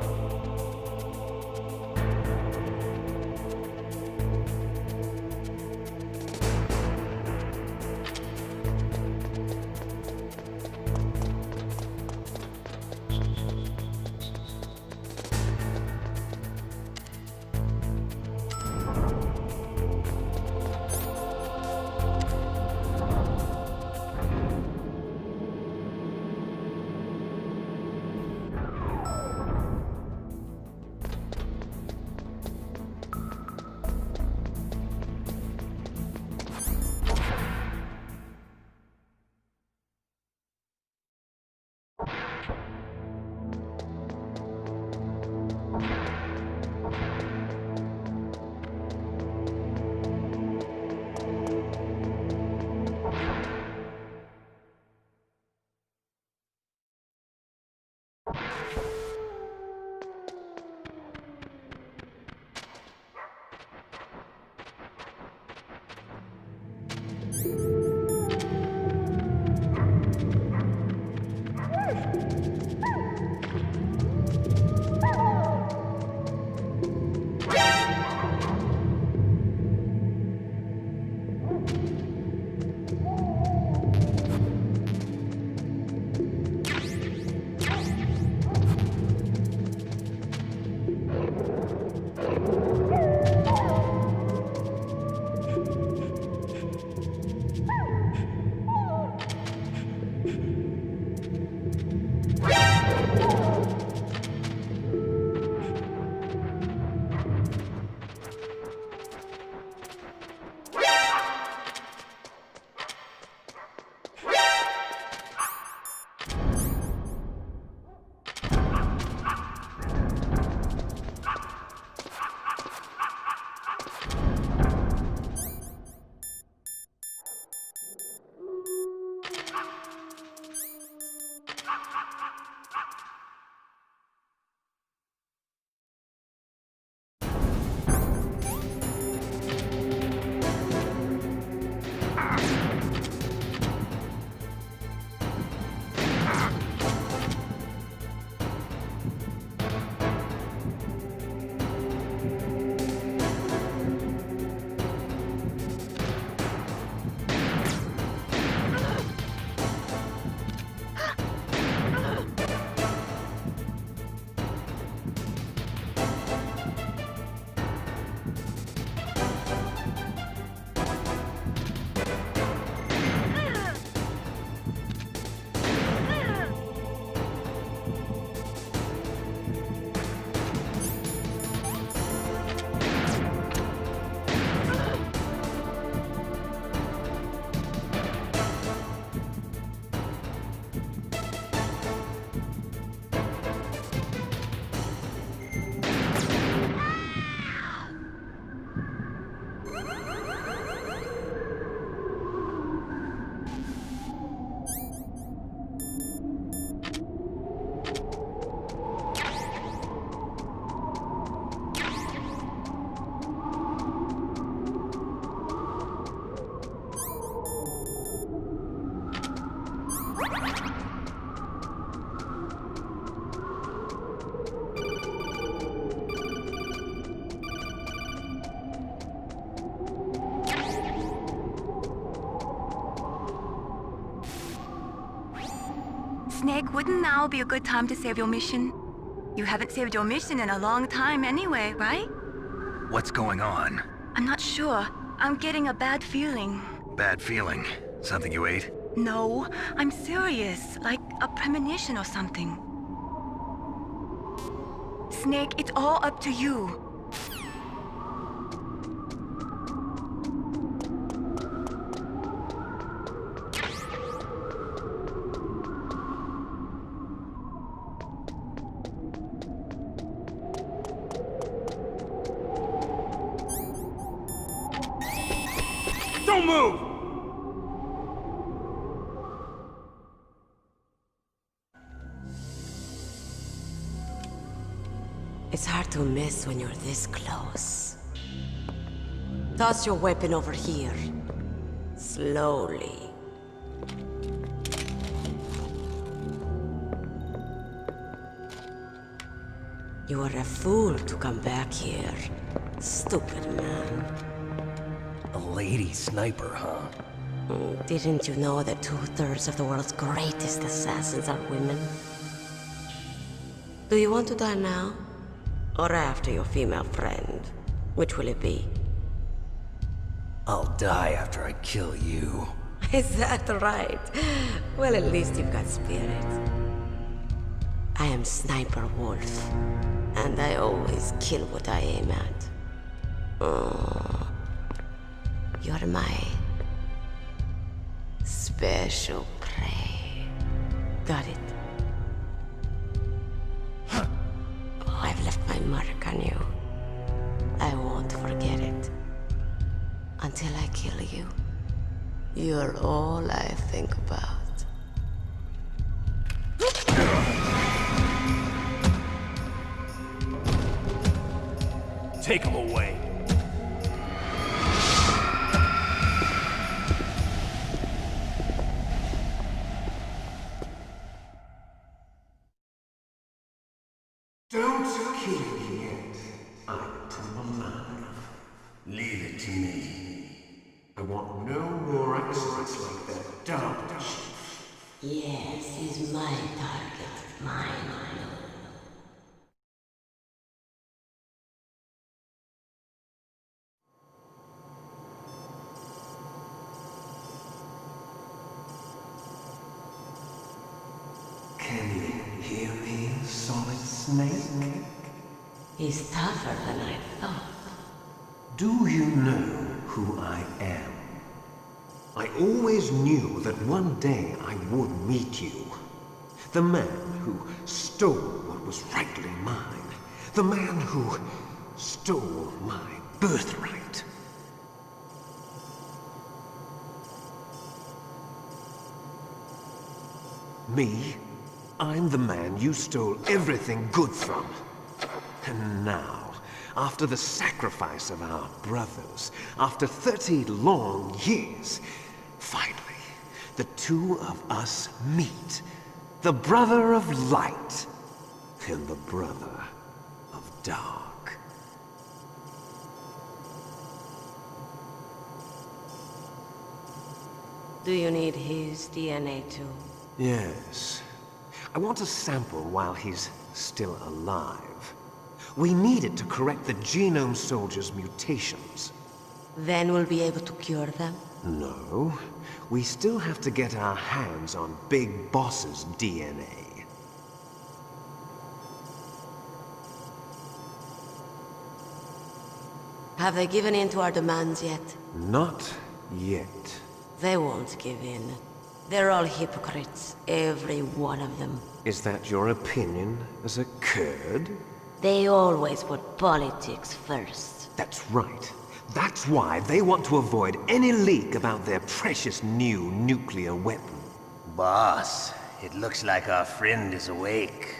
Snake, wouldn't now be a good time to save your mission? You haven't saved your mission in a long time anyway, right? What's going on? I'm not sure. I'm getting a bad feeling. Bad feeling? Something you ate? No, I'm serious. Like a premonition or something. Snake, it's all up to you. Don't move! It's hard to miss when you're this close. Toss your weapon over here. Slowly. You are a fool to come back here. Stupid man. A lady sniper, huh? Didn't you know that 2/3 of the world's greatest assassins are women? Do you want to die now? Or after your female friend? Which will it be? I'll die after I kill you. Is that right? Well, at least you've got spirit. I am Sniper Wolf, and I always kill what I aim at. Oh, you're my special prey. Got it. I've left my mark on you. I won't forget it. Until I kill you. You're all I think about. Take him away. Don't kill me yet. I'm alive. Leave it to me. I want no more accidents like that dark chief. Yes, he's my target. Mine. Can you hear me, Solid Snake? He's tougher than I thought. Do you know who I am? I always knew that one day I would meet you. The man who stole what was rightly mine. The man who stole my birthright. Me? I'm the man you stole everything good from. And now, after the sacrifice of our brothers, after 30 long years, finally, the two of us meet. The brother of light and the brother of dark. Do you need his DNA too? Yes. I want a sample while he's still alive. We need it to correct the Genome Soldier's mutations. Then we'll be able to cure them? No. We still have to get our hands on Big Boss's DNA. Have they given in to our demands yet? Not yet. They won't give in. They're all hypocrites, every one of them. Is that your opinion as a Kurd? They always put politics first. That's right. That's why they want to avoid any leak about their precious new nuclear weapon. Boss, it looks like our friend is awake.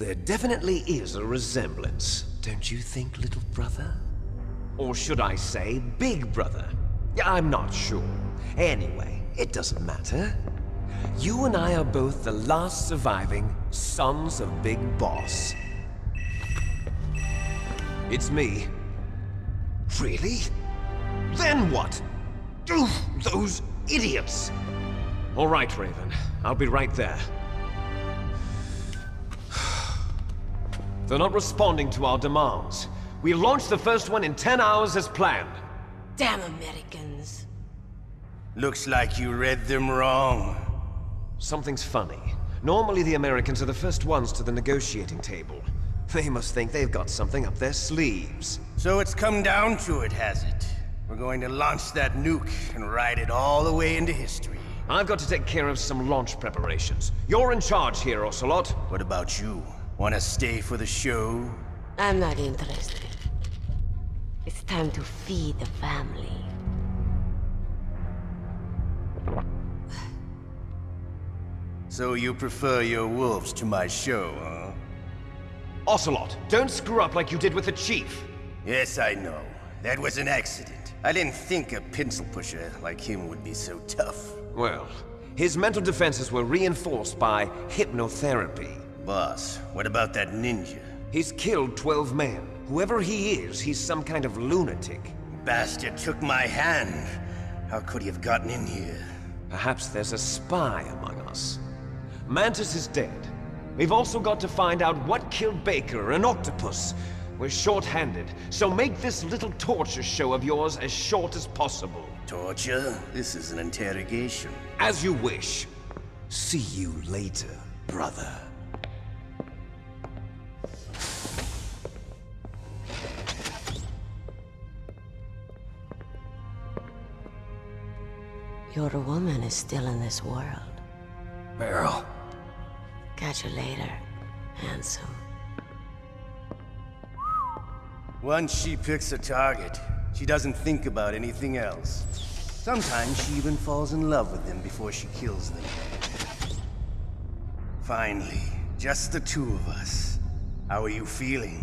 There definitely is a resemblance, don't you think, little brother? Or should I say, big brother? I'm not sure. Anyway, it doesn't matter. You and I are both the last surviving sons of Big Boss. It's me. Really? Then what? Those idiots! All right, Raven. I'll be right there. They're not responding to our demands. We launched the first one in 10 hours as planned. Damn Americans. Looks like you read them wrong. Something's funny. Normally the Americans are the first ones to the negotiating table. They must think they've got something up their sleeves. So it's come down to it, has it? We're going to launch that nuke and ride it all the way into history. I've got to take care of some launch preparations. You're in charge here, Ocelot. What about you? Want to stay for the show? I'm not interested. It's time to feed the family. So you prefer your wolves to my show, huh? Ocelot, don't screw up like you did with the Chief. Yes, I know. That was an accident. I didn't think a pencil pusher like him would be so tough. Well, his mental defenses were reinforced by hypnotherapy. Boss, what about that ninja? He's killed 12 men. Whoever he is, he's some kind of lunatic. Bastard took my hand. How could he have gotten in here? Perhaps there's a spy among us. Mantis is dead. We've also got to find out what killed Baker and Octopus. We're short-handed, so make this little torture show of yours as short as possible. Torture? This is an interrogation. As you wish. See you later, brother. Your woman is still in this world. Meryl. Catch you later, handsome. Once she picks a target, she doesn't think about anything else. Sometimes she even falls in love with them before she kills them. Finally, just the two of us. How are you feeling?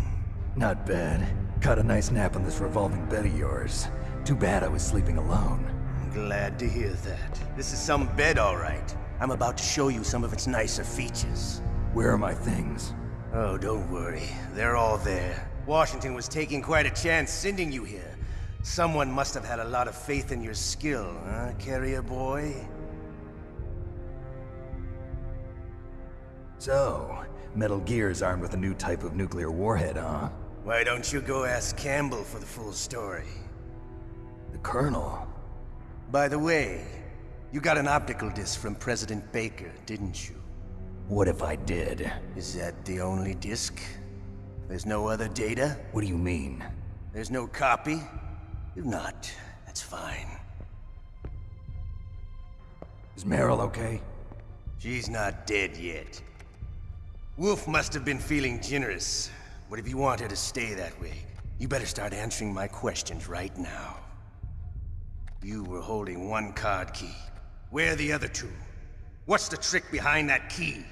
Not bad. Caught a nice nap on this revolving bed of yours. Too bad I was sleeping alone. I'm glad to hear that. This is some bed, all right. I'm about to show you some of its nicer features. Where are my things? Oh, don't worry. They're all there. Washington was taking quite a chance sending you here. Someone must have had a lot of faith in your skill, huh, carrier boy? So, Metal Gear's armed with a new type of nuclear warhead, huh? Why don't you go ask Campbell for the full story? The Colonel? By the way, you got an optical disc from President Baker, didn't you? What if I did? Is that the only disc? There's no other data? What do you mean? There's no copy? If not, that's fine. Is Meryl okay? She's not dead yet. Wolf must have been feeling generous. But if you want her to stay that way, you better start answering my questions right now. You were holding one card key. Where are the other two? What's the trick behind that key?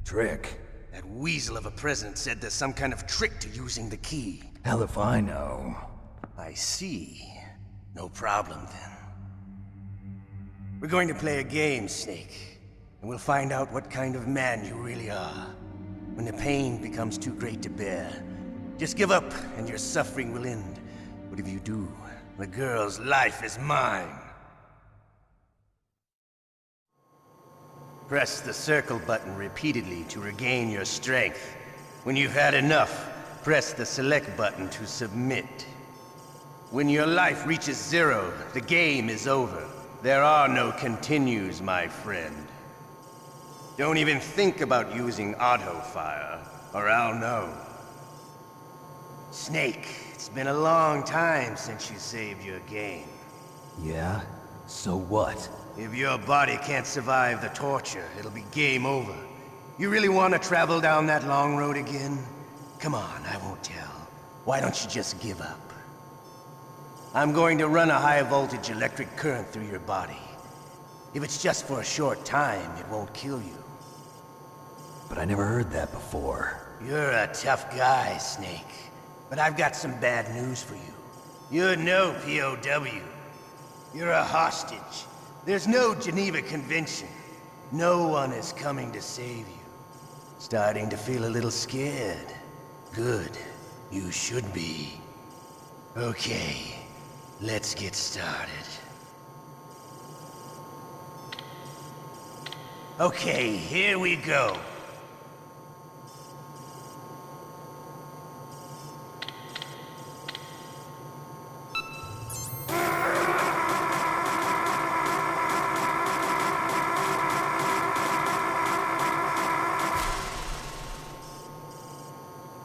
Trick? That weasel of a president said there's some kind of trick to using the key. Hell if I know. I see. No problem then. We're going to play a game, Snake. And we'll find out what kind of man you really are. When the pain becomes too great to bear, just give up and your suffering will end. But if you do, the girl's life is mine. Press the circle button repeatedly to regain your strength. When you've had enough, press the select button to submit. When your life reaches 0, the game is over. There are no continues, my friend. Don't even think about using auto-fire, or I'll know. Snake, it's been a long time since you saved your game. Yeah? So what? If your body can't survive the torture, it'll be game over. You really want to travel down that long road again? Come on, I won't tell. Why don't you just give up? I'm going to run a high-voltage electric current through your body. If it's just for a short time, it won't kill you. but I never heard that before. You're a tough guy, Snake. But I've got some bad news for you. You're no POW. You're a hostage. There's no Geneva Convention. No one is coming to save you. Starting to feel a little scared. Good. You should be. Okay, let's get started. Okay, here we go.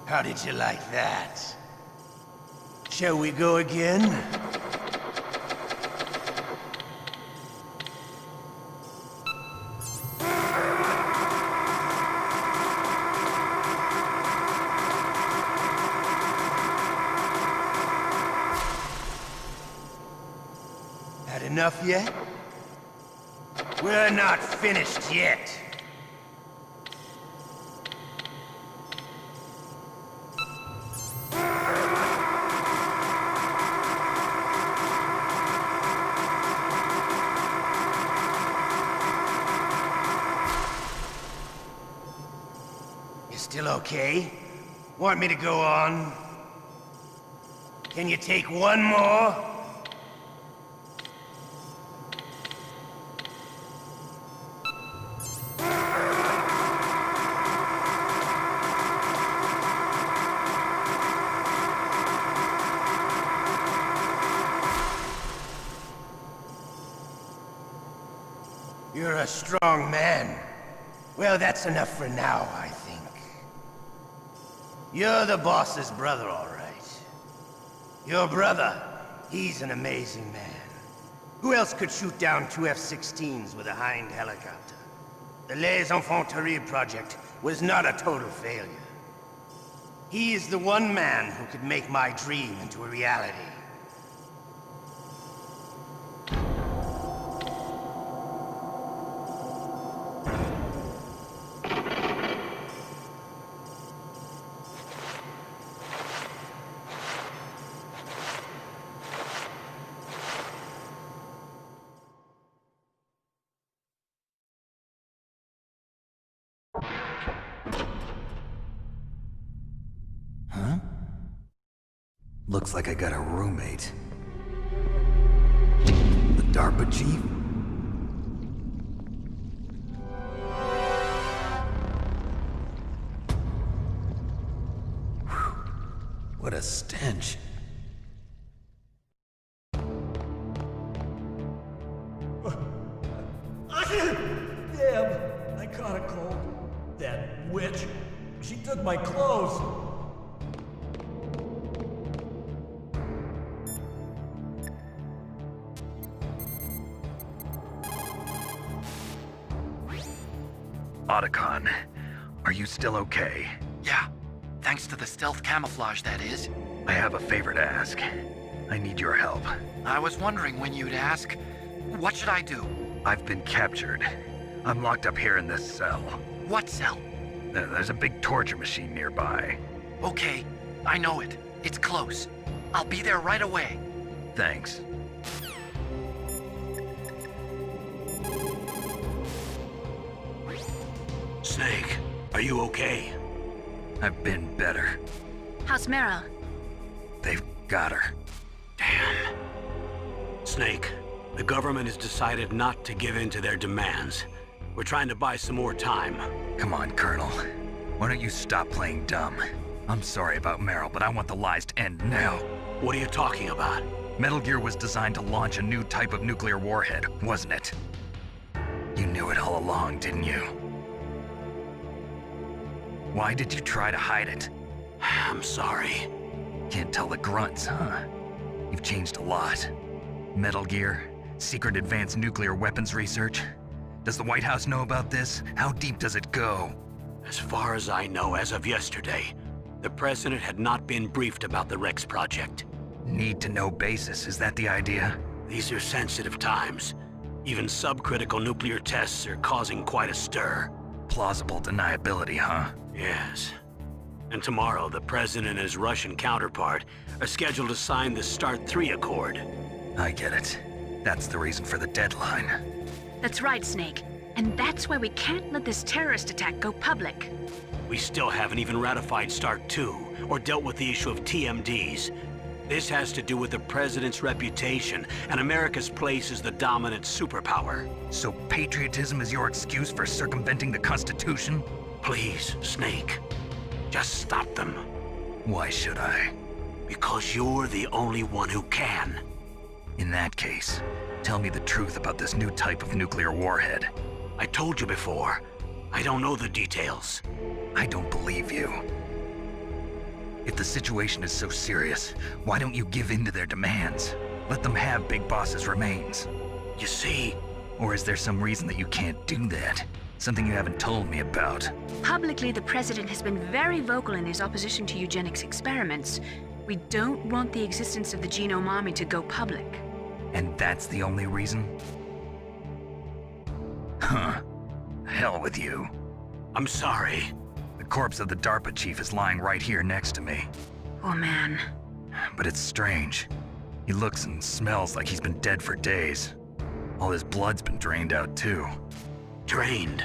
How did you like that? Shall we go again? Had enough yet? We're not finished yet. Still okay? Want me to go on? Can you take one more? You're a strong man. Well, that's enough for now, I think. You're the boss's brother, all right. Your brother, he's an amazing man. Who else could shoot down 2 F-16s with a Hind helicopter? The Les Infanteries project was not a total failure. He is the one man who could make my dream into a reality. Looks like I got a roommate. The DARPA chief? Whew. What a stench. Damn, I caught a cold. That witch. She took my clothes. Otacon, are you still okay? Yeah, thanks to the stealth camouflage, that is. I have a favor to ask. I need your help. I was wondering when you'd ask. What should I do? I've been captured. I'm locked up here in this cell. What cell? There's a big torture machine nearby. Okay, I know it. It's close. I'll be there right away. Thanks. Snake, are you okay? I've been better. How's Mara? They've got her. Damn. Snake, the government has decided not to give in to their demands. We're trying to buy some more time. Come on, Colonel. Why don't you stop playing dumb? I'm sorry about Meryl, but I want the lies to end now. What are you talking about? Metal Gear was designed to launch a new type of nuclear warhead, wasn't it? You knew it all along, didn't you? Why did you try to hide it? I'm sorry. Can't tell the grunts, huh? You've changed a lot. Metal Gear, secret advanced nuclear weapons research. Does the White House know about this? How deep does it go? As far as I know, as of yesterday, the president had not been briefed about the Rex project. Need-to-know basis, is that the idea? These are sensitive times. Even subcritical nuclear tests are causing quite a stir. Plausible deniability, huh? Yes. And tomorrow, the President and his Russian counterpart are scheduled to sign the START 3 Accord. I get it. That's the reason for the deadline. That's right, Snake. And that's why we can't let this terrorist attack go public. We still haven't even ratified START 2 or dealt with the issue of TMDs. This has to do with the President's reputation and America's place as the dominant superpower. So patriotism is your excuse for circumventing the Constitution? Please, Snake. Just stop them. Why should I? Because you're the only one who can. In that case, tell me the truth about this new type of nuclear warhead. I told you before. I don't know the details. I don't believe you. If the situation is so serious, why don't you give in to their demands? Let them have Big Boss's remains. You see... Or is there some reason that you can't do that? Something you haven't told me about? Publicly, the President has been very vocal in his opposition to eugenics experiments. We don't want the existence of the Genome Army to go public. And that's the only reason? Huh. Hell with you. I'm sorry. The corpse of the DARPA chief is lying right here next to me. Oh man. But it's strange. He looks and smells like he's been dead for days. All his blood's been drained out too. Drained?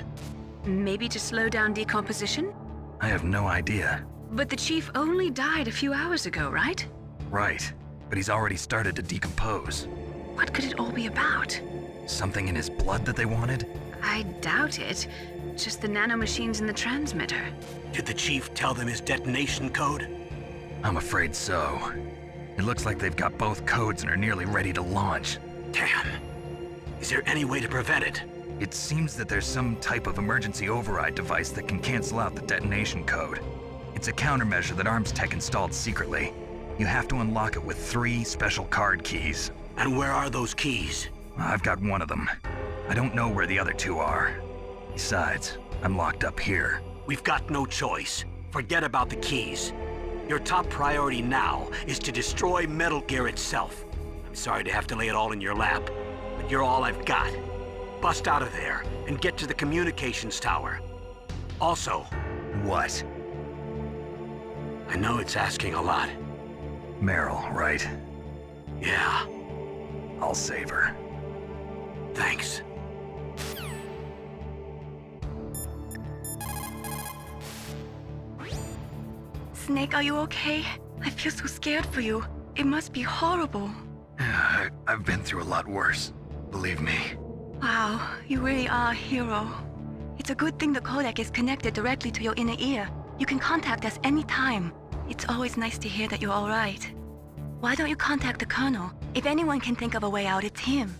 Maybe to slow down decomposition? I have no idea. But the chief only died a few hours ago, right? Right. But he's already started to decompose. What could it all be about? Something in his blood that they wanted? I doubt it. Just the nanomachines in the transmitter. Did the chief tell them his detonation code? I'm afraid so. It looks like they've got both codes and are nearly ready to launch. Damn. Is there any way to prevent it? It seems that there's some type of emergency override device that can cancel out the detonation code. It's a countermeasure that Arms Tech installed secretly. You have to unlock it with 3 special card keys. And where are those keys? I've got one of them. I don't know where the other 2 are. Besides, I'm locked up here. We've got no choice. Forget about the keys. Your top priority now is to destroy Metal Gear itself. I'm sorry to have to lay it all in your lap, but you're all I've got. Bust out of there and get to the communications tower. Also... What? I know it's asking a lot. Meryl, right? Yeah. I'll save her. Thanks. Snake, are you okay? I feel so scared for you. It must be horrible. I've been through a lot worse. Believe me. Wow, you really are a hero. It's a good thing the codec is connected directly to your inner ear. You can contact us anytime. It's always nice to hear that you're all right. Why don't you contact the Colonel? If anyone can think of a way out, it's him.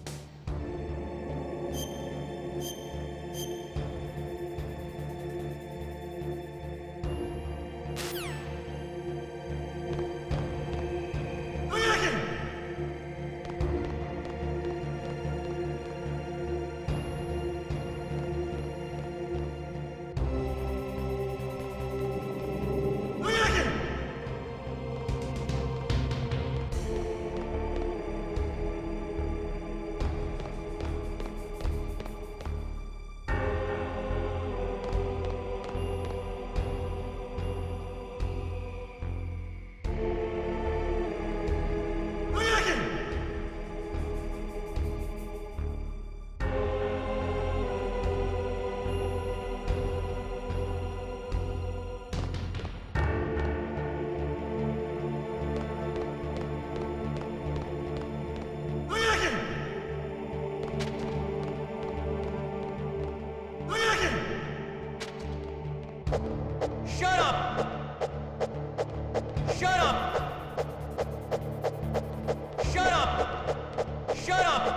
Shut up! Shut up! Shut up! Shut up!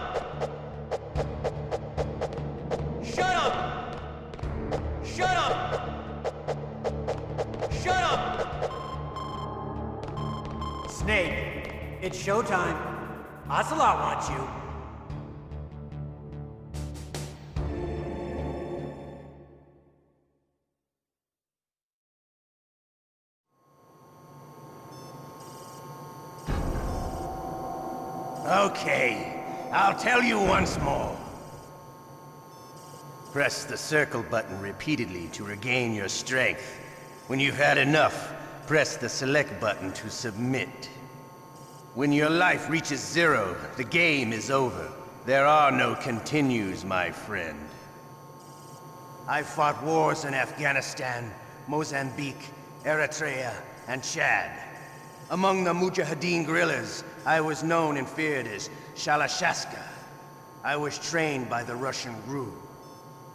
Shut up! Shut up! Shut up! Snake, it's showtime. Ocelot wants you. Okay, I'll tell you once more. Press the circle button repeatedly to regain your strength. When you've had enough, press the select button to submit. When your life reaches 0, the game is over. There are no continues, my friend. I've fought wars in Afghanistan, Mozambique, Eritrea, and Chad. Among the Mujahideen guerrillas, I was known and feared as Shalashaska. I was trained by the Russian GRU.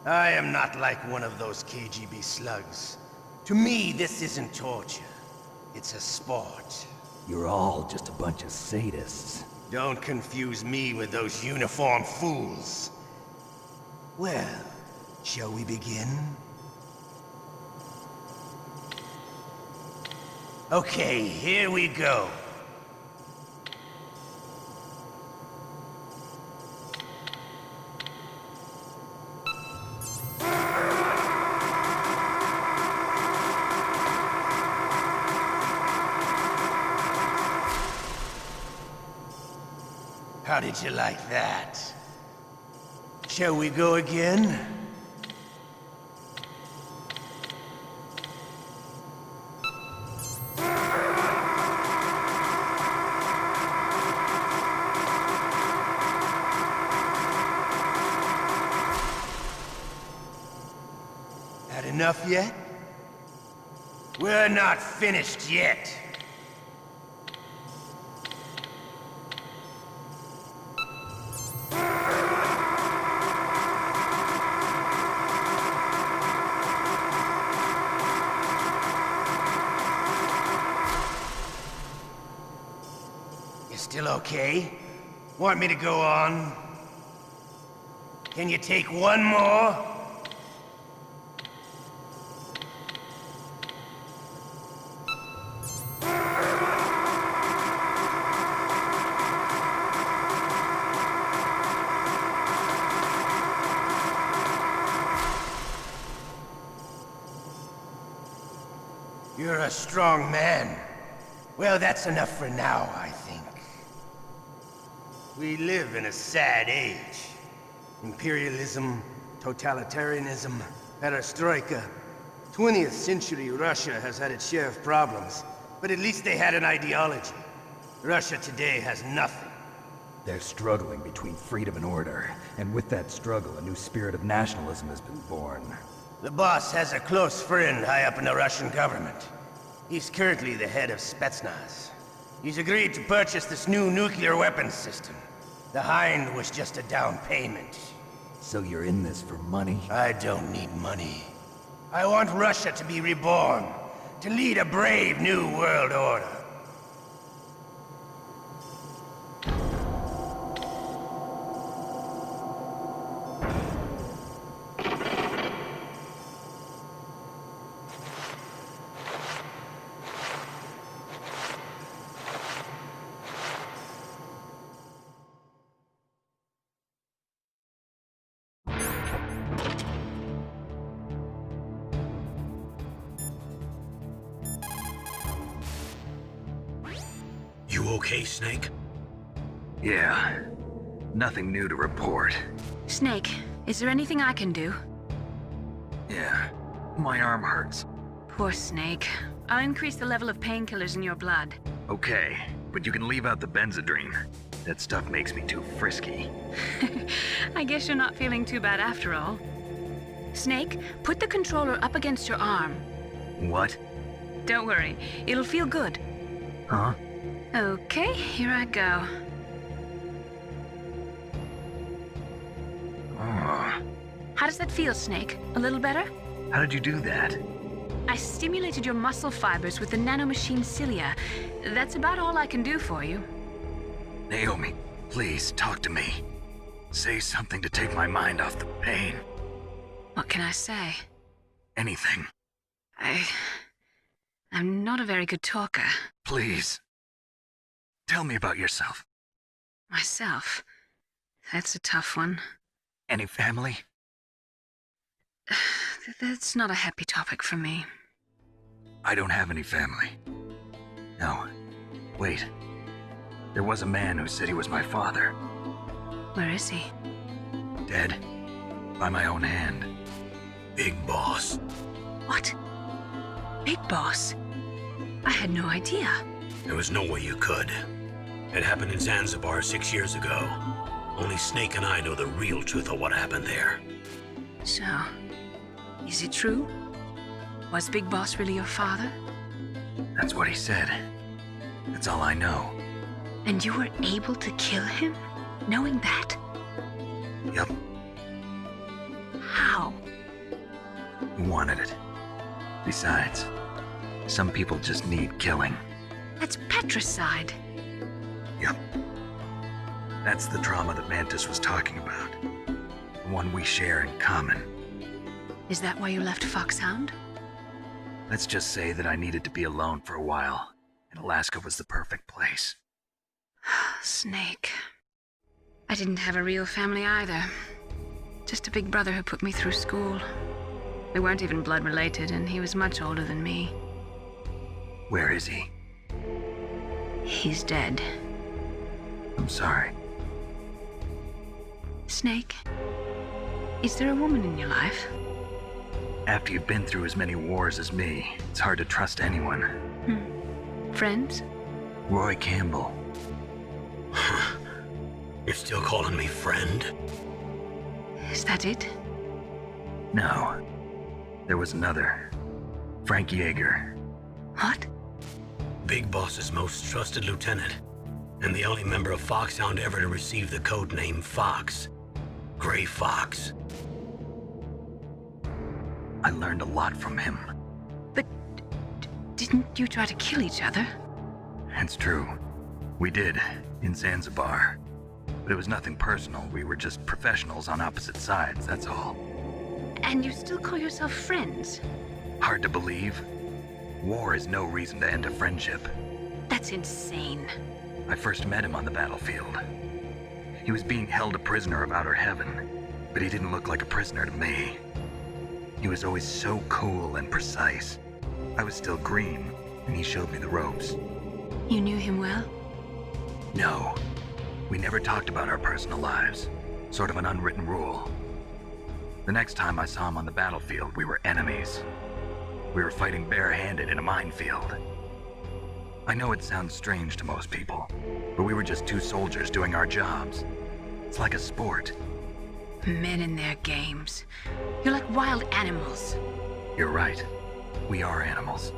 I am not like one of those KGB slugs. To me, this isn't torture. It's a sport. You're all just a bunch of sadists. Don't confuse me with those uniformed fools. Well, shall we begin? Okay, here we go. How did you like that? Shall we go again? Had enough yet? We're not finished yet. Still okay? Want me to go on? Can you take one more? You're a strong man. Well, that's enough for now, I think. We live in a sad age. Imperialism, totalitarianism, perestroika. 20th century Russia has had its share of problems, but at least they had an ideology. Russia today has nothing. They're struggling between freedom and order, and with that struggle, a new spirit of nationalism has been born. The boss has a close friend high up in the Russian government. He's currently the head of Spetsnaz. He's agreed to purchase this new nuclear weapons system. The Hind was just a down payment. So you're in this for money? I don't need money. I want Russia to be reborn, to lead a brave new world order. You okay, Snake? Yeah. Nothing new to report. Snake, is there anything I can do? Yeah. My arm hurts. Poor Snake. I'll increase the level of painkillers in your blood. Okay, but you can leave out the Benzedrine. That stuff makes me too frisky. I guess you're not feeling too bad after all. Snake, put the controller up against your arm. What? Don't worry, it'll feel good. Huh? Okay, here I go. Oh. How does that feel, Snake? A little better? How did you do that? I stimulated your muscle fibers with the nanomachine cilia. That's about all I can do for you. Naomi, please talk to me. Say something to take my mind off the pain. What can I say? Anything. I'm not a very good talker. Please. Tell me about yourself. Myself? That's a tough one. Any family? That's not a happy topic for me. I don't have any family. No. Wait. There was a man who said he was my father. Where is he? Dead. By my own hand. Big Boss. What? Big Boss? I had no idea. There was no way you could. It happened in Zanzibar 6 years ago. Only Snake and I know the real truth of what happened there. So, is it true? Was Big Boss really your father? That's what he said. That's all I know. And you were able to kill him, knowing that? Yep. How? He wanted it. Besides, some people just need killing. That's patricide. Yep. That's the trauma that Mantis was talking about. The one we share in common. Is that why you left Foxhound? Let's just say that I needed to be alone for a while, and Alaska was the perfect place. Snake. I didn't have a real family either. Just a big brother who put me through school. We weren't even blood related, and he was much older than me. Where is he? He's dead. I'm sorry. Snake, is there a woman in your life? After you've been through as many wars as me, it's hard to trust anyone. Friends? Roy Campbell. You're still calling me friend? Is that it? No. There was another. Frank Yeager. What? Big Boss's most trusted lieutenant, and the only member of Foxhound ever to receive the code name Fox. Gray Fox. I learned a lot from him. But didn't you try to kill each other? It's true. We did, in Zanzibar. But it was nothing personal. We were just professionals on opposite sides, that's all. And you still call yourself friends? Hard to believe. War is no reason to end a friendship. That's insane. I first met him on the battlefield. He was being held a prisoner of outer heaven, but he didn't look like a prisoner to me. He was always so cool and precise. I was still green, and he showed me the ropes. You knew him well? No. We never talked about our personal lives. Sort of an unwritten rule. The next time I saw him on the battlefield, we were enemies. We were fighting barehanded in a minefield. I know it sounds strange to most people, but we were just two soldiers doing our jobs. It's like a sport. Men in their games. You're like wild animals. You're right. We are animals.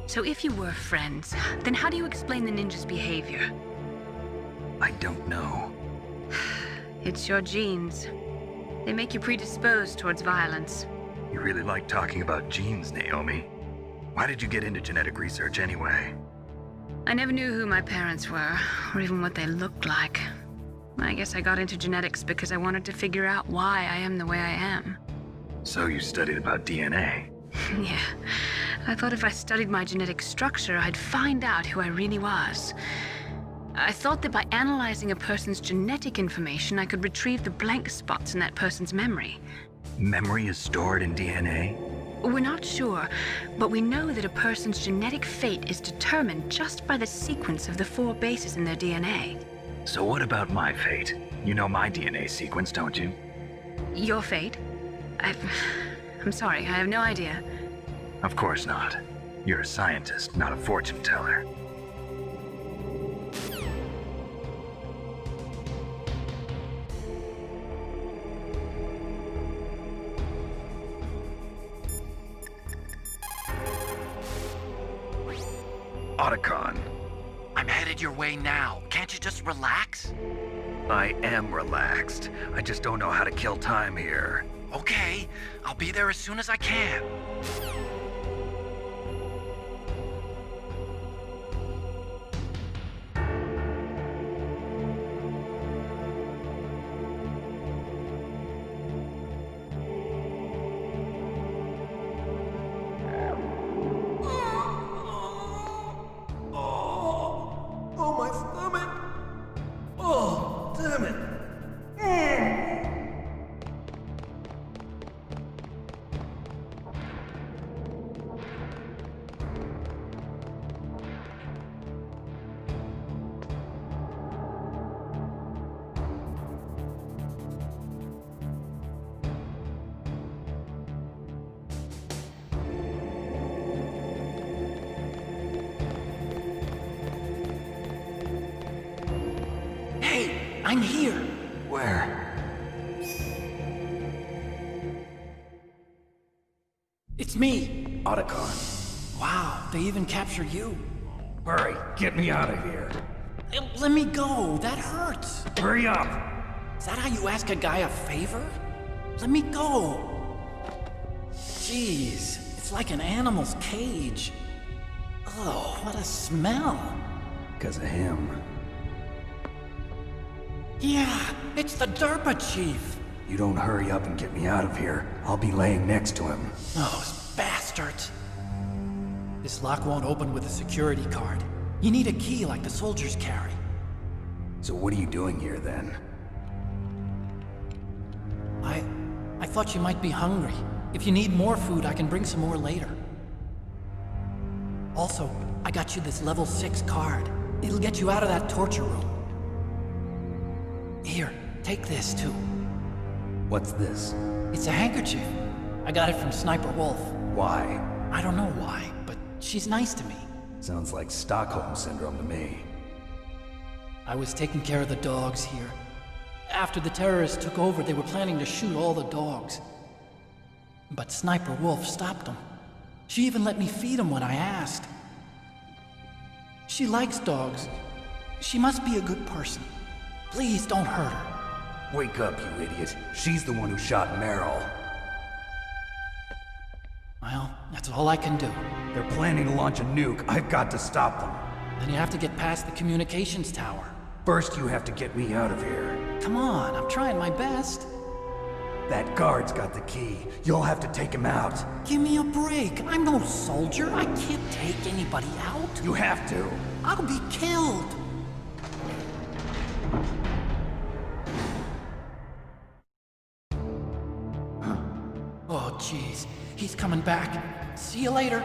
So if you were friends, then how do you explain the ninja's behavior? I don't know. It's your genes. They make you predisposed towards violence. You really like talking about genes, Naomi. Why did you get into genetic research anyway? I never knew who my parents were, or even what they looked like. I guess I got into genetics because I wanted to figure out why I am the way I am. So you studied about DNA? Yeah. I thought if I studied my genetic structure, I'd find out who I really was. I thought that by analyzing a person's genetic information, I could retrieve the blank spots in that person's memory. Memory is stored in DNA? We're not sure, but we know that a person's genetic fate is determined just by the sequence of the 4 bases in their DNA. So what about my fate? You know my DNA sequence, don't you? Your fate? I'm sorry, I have no idea. Of course not. You're a scientist, not a fortune teller. Otacon. I'm headed your way now. Can't you just relax? I am relaxed. I just don't know how to kill time here. Okay, I'll be there as soon as I can. Oh, my stomach! Oh, damn it! I'm here. Where? It's me. Otacon. Wow, they even captured you. Hurry, get me out of here. Let me go, that hurts. Hurry up. Is that how you ask a guy a favor? Let me go. Jeez, it's like an animal's cage. Oh, what a smell. Because of him. Yeah, it's the DARPA chief. You don't hurry up and get me out of here, I'll be laying next to him. Those bastards. This lock won't open with a security card. You need a key like the soldiers carry. So what are you doing here then? I thought you might be hungry. If you need more food, I can bring some more later. Also, I got you this level 6 card. It'll get you out of that torture room. Here, take this too. What's this? It's a handkerchief. I got it from Sniper Wolf. Why? I don't know why, but she's nice to me. Sounds like Stockholm Syndrome to me. I was taking care of the dogs here. After the terrorists took over, they were planning to shoot all the dogs. But Sniper Wolf stopped them. She even let me feed them when I asked. She likes dogs. She must be a good person. Please don't hurt her. Wake up, you idiot. She's the one who shot Meryl. Well, that's all I can do. They're planning to launch a nuke. I've got to stop them. Then you have to get past the communications tower. First, you have to get me out of here. Come on, I'm trying my best. That guard's got the key. You'll have to take him out. Give me a break. I'm no soldier. I can't take anybody out. You have to. I'll be killed. Oh, jeez. He's coming back. See you later.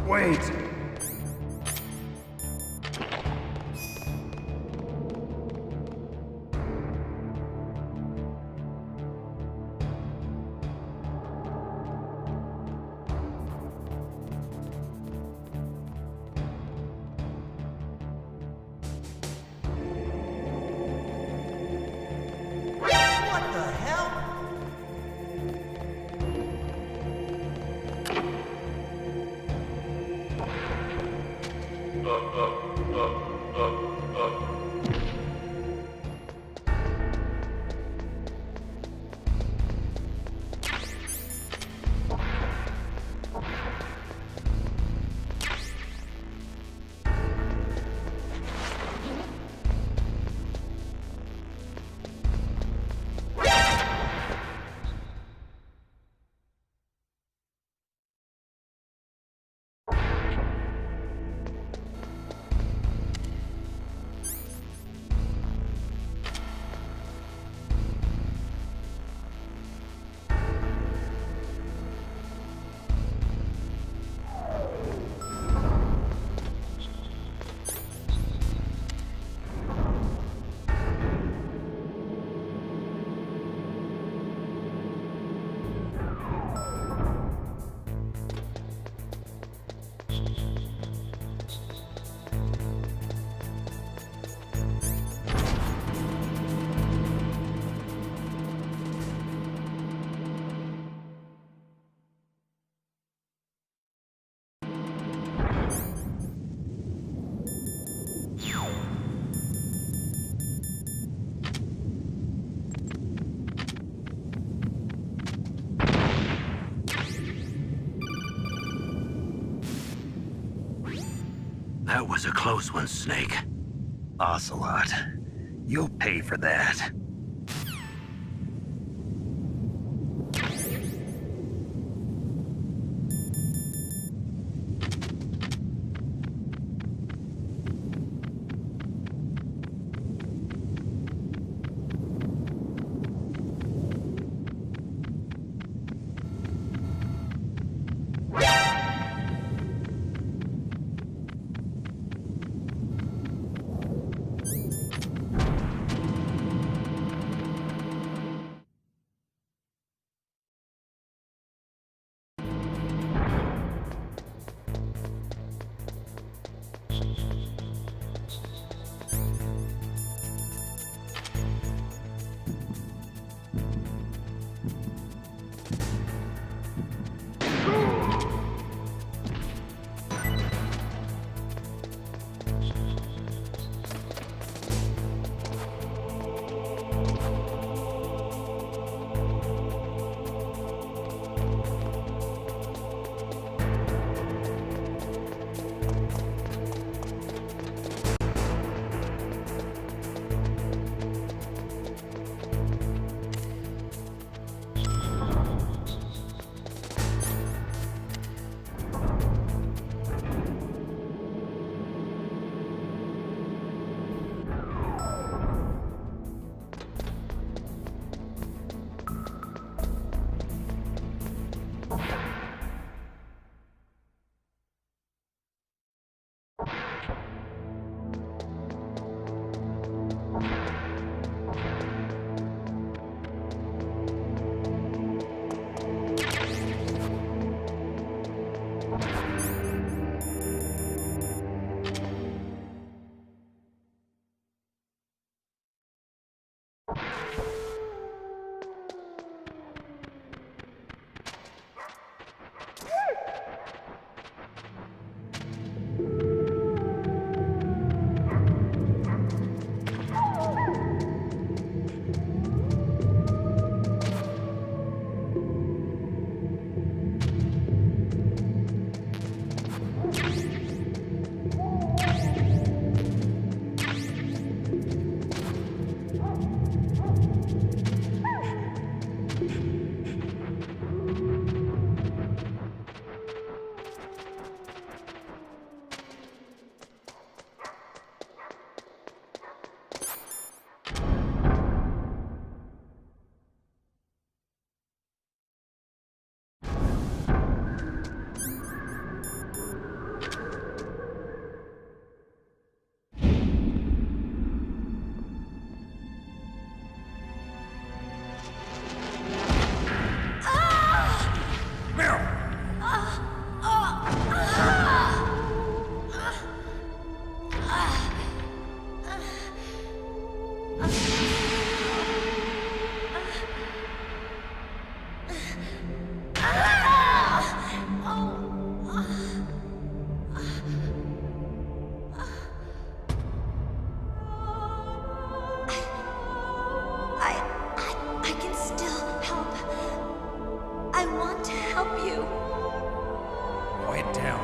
Wait. That was a close one, Snake. Ocelot, you'll pay for that.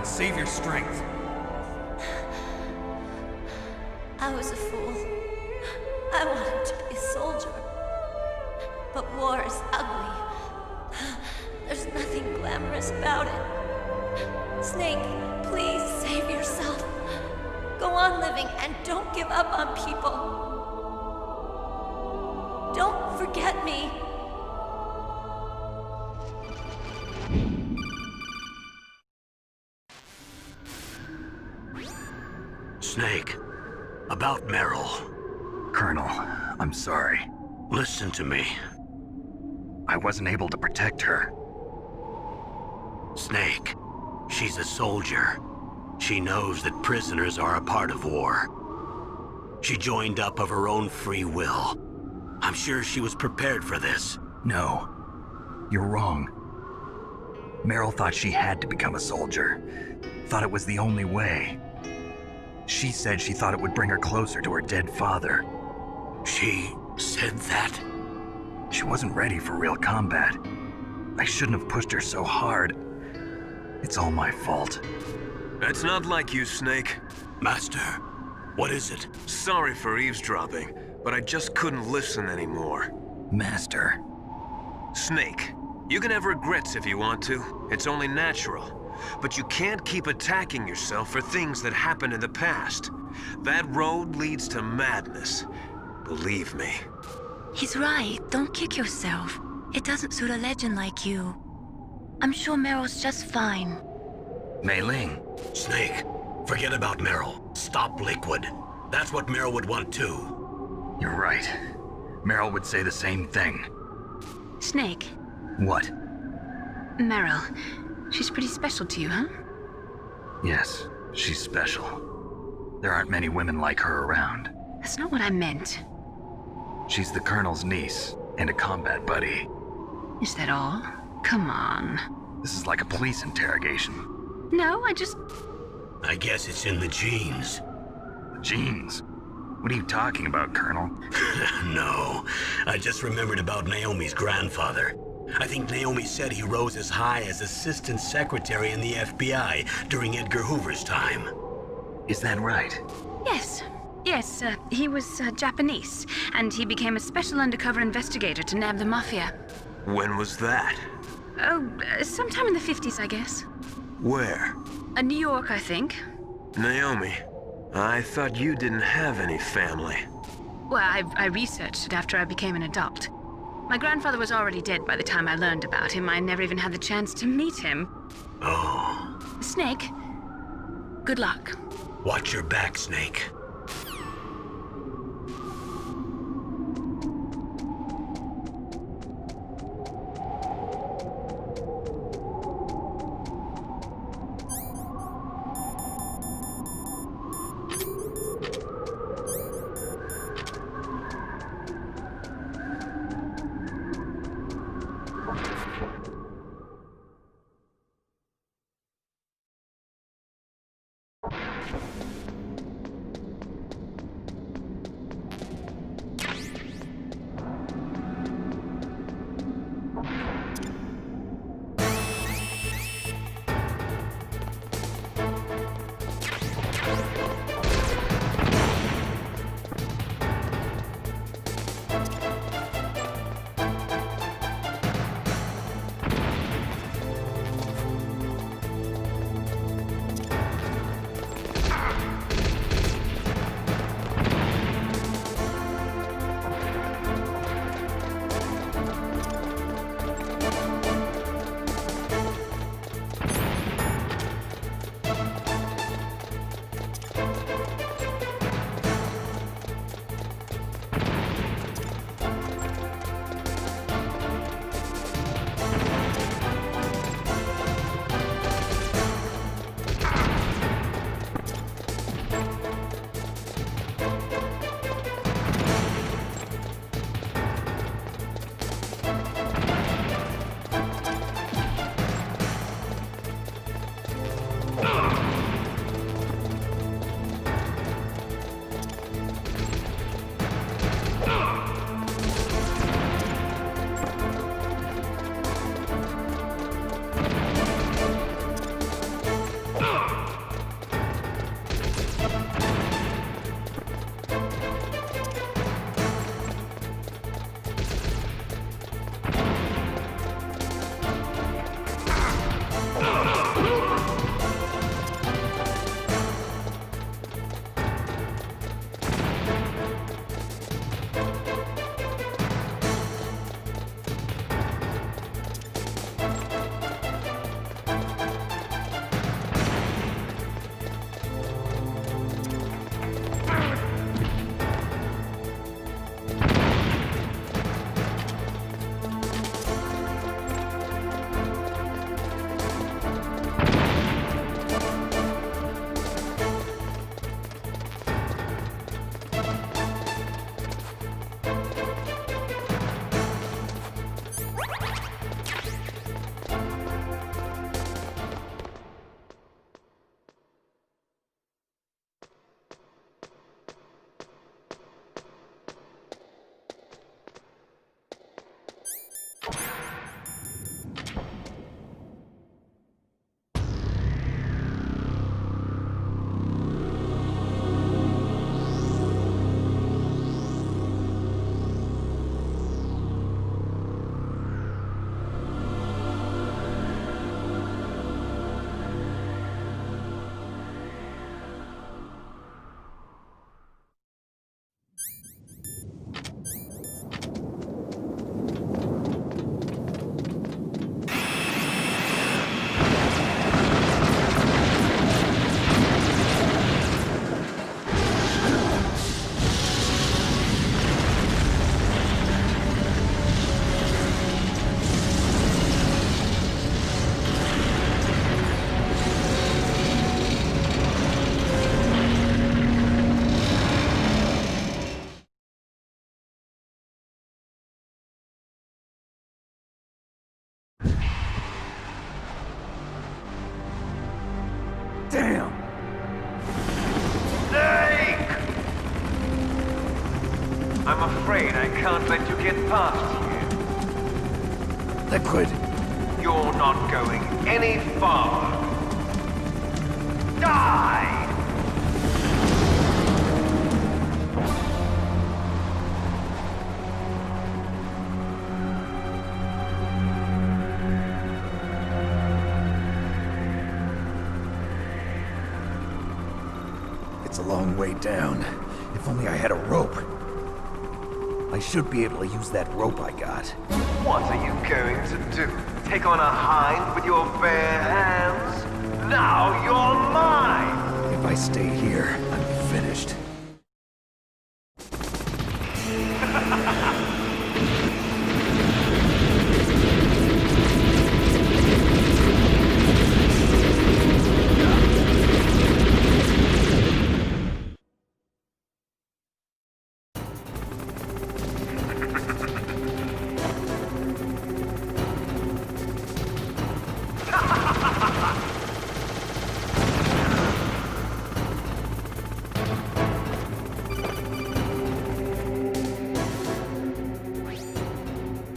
Save your strength. I was a fool. I wanted to be a soldier. But war is ugly. There's nothing glamorous about it. Snake, please save yourself. Go on living and don't give up on people. Don't forget me. Snake, about Meryl. Colonel, I'm sorry. Listen to me. I wasn't able to protect her. Snake, she's a soldier. She knows that prisoners are a part of war. She joined up of her own free will. I'm sure she was prepared for this. No, you're wrong. Meryl thought she had to become a soldier. Thought it was the only way. She said she thought it would bring her closer to her dead father. She said that? She wasn't ready for real combat. I shouldn't have pushed her so hard. It's all my fault. That's not like you, Snake. Master, what is it? Sorry for eavesdropping, but I just couldn't listen anymore. Master. Snake, you can have regrets if you want to. It's only natural. But you can't keep attacking yourself for things that happened in the past. That road leads to madness. Believe me. He's right. Don't kick yourself. It doesn't suit a legend like you. I'm sure Meryl's just fine. Mei Ling. Snake, forget about Meryl. Stop Liquid. That's what Meryl would want too. You're right. Meryl would say the same thing. Snake. What? Meryl. She's pretty special to you, huh? Yes, she's special. There aren't many women like her around. That's not what I meant. She's the Colonel's niece and a combat buddy. Is that all? Come on. This is like a police interrogation. No, I guess it's in the genes. Genes? What are you talking about, Colonel? No, I just remembered about Naomi's grandfather. I think Naomi said he rose as high as assistant secretary in the FBI during Edgar Hoover's time. Is that right? Yes. Yes, he was Japanese, and he became a special undercover investigator to nab the mafia. When was that? Oh, sometime in the 50s, I guess. Where? New York, I think. Naomi, I thought you didn't have any family. Well, I researched it after I became an adult. My grandfather was already dead by the time I learned about him. I never even had the chance to meet him. Oh. Snake, good luck. Watch your back, Snake. Damn! Snake! I'm afraid I can't let you get past here. Liquid! You're not going any farther. Die! It's a long way down. If only I had a rope. I should be able to use that rope I got. What are you going to do? Take on a hind with your bare hands? Now you're mine! If I stay here, I'm finished.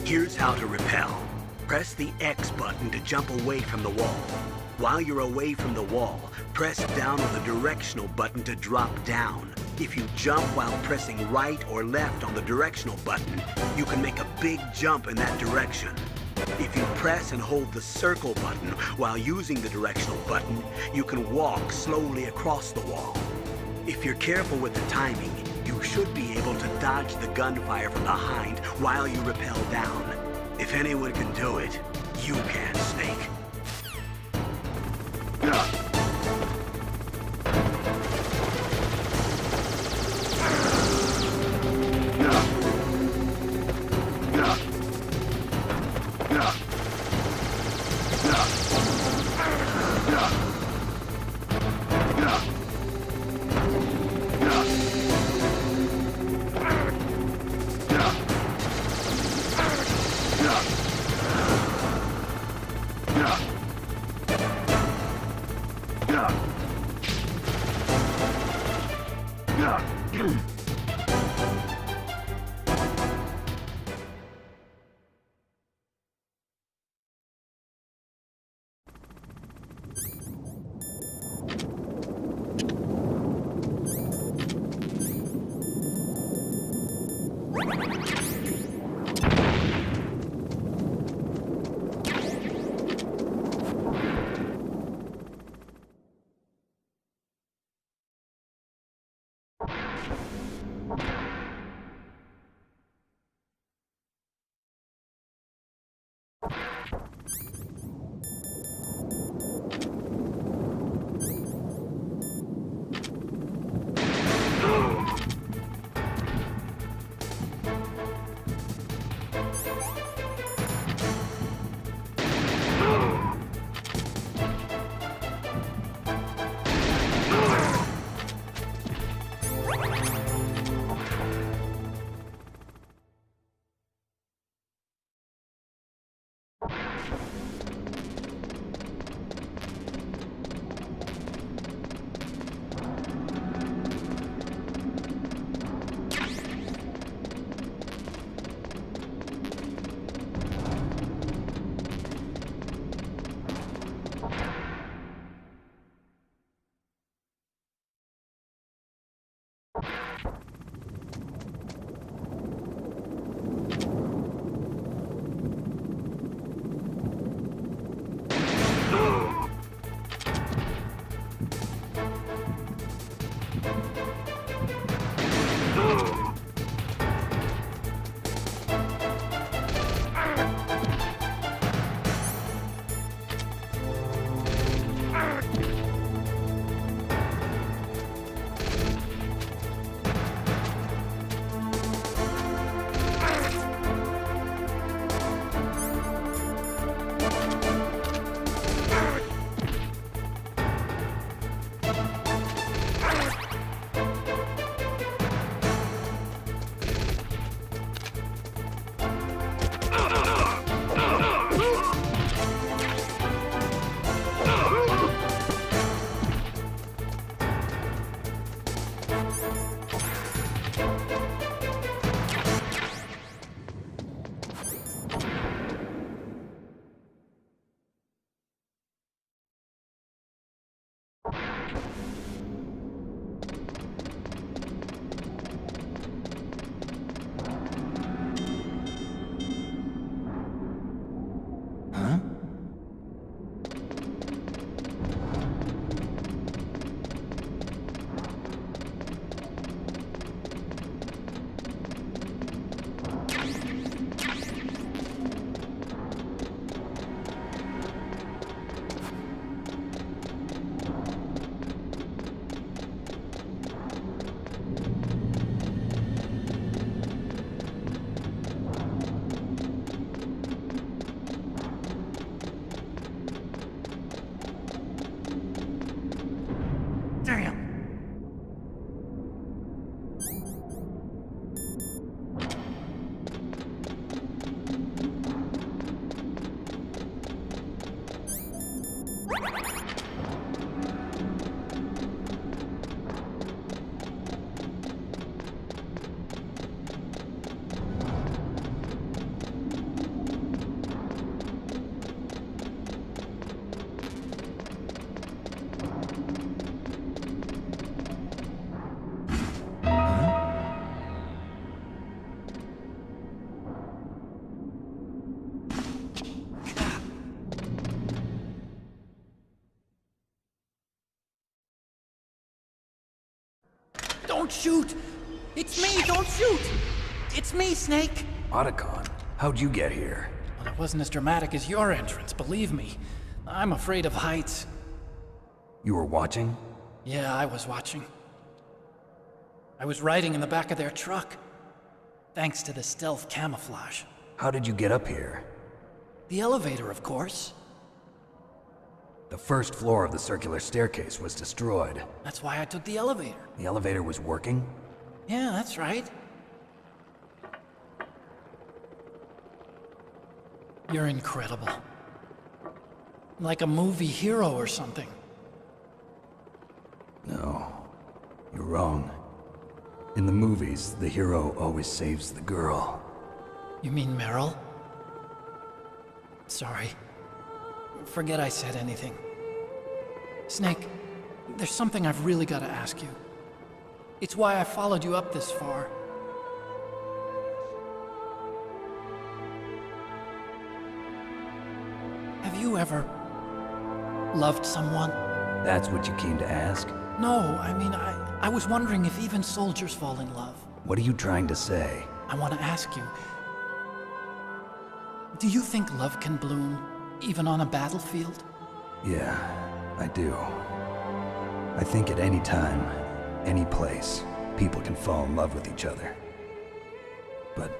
Here's how to repel. Press the X button to jump away from the wall. While you're away from the wall, press down on the directional button to drop down. If you jump while pressing right or left on the directional button, you can make a big jump in that direction. If you press and hold the circle button while using the directional button, you can walk slowly across the wall. If you're careful with the timing, you should be able to dodge the gunfire from behind while you rappel down. If anyone can do it, you can, Snake. Don't shoot! It's me, don't shoot! It's me, Snake! Otacon, how'd you get here? Well, it wasn't as dramatic as your entrance, believe me. I'm afraid of heights. You were watching? Yeah, I was watching. I was riding in the back of their truck. Thanks to the stealth camouflage. How did you get up here? The elevator, of course. The first floor of the circular staircase was destroyed. That's why I took the elevator. The elevator was working? Yeah, that's right. You're incredible. Like a movie hero or something. No, you're wrong. In the movies, the hero always saves the girl. You mean Meryl? Sorry. Forget I said anything. Snake, there's something I've really got to ask you. It's why I followed you up this far. Have you ever loved someone? That's what you came to ask? No, I mean, I was wondering if even soldiers fall in love. What are you trying to say? I want to ask you, do you think love can bloom even on a battlefield? Yeah, I do. I think at any time, any place, people can fall in love with each other. But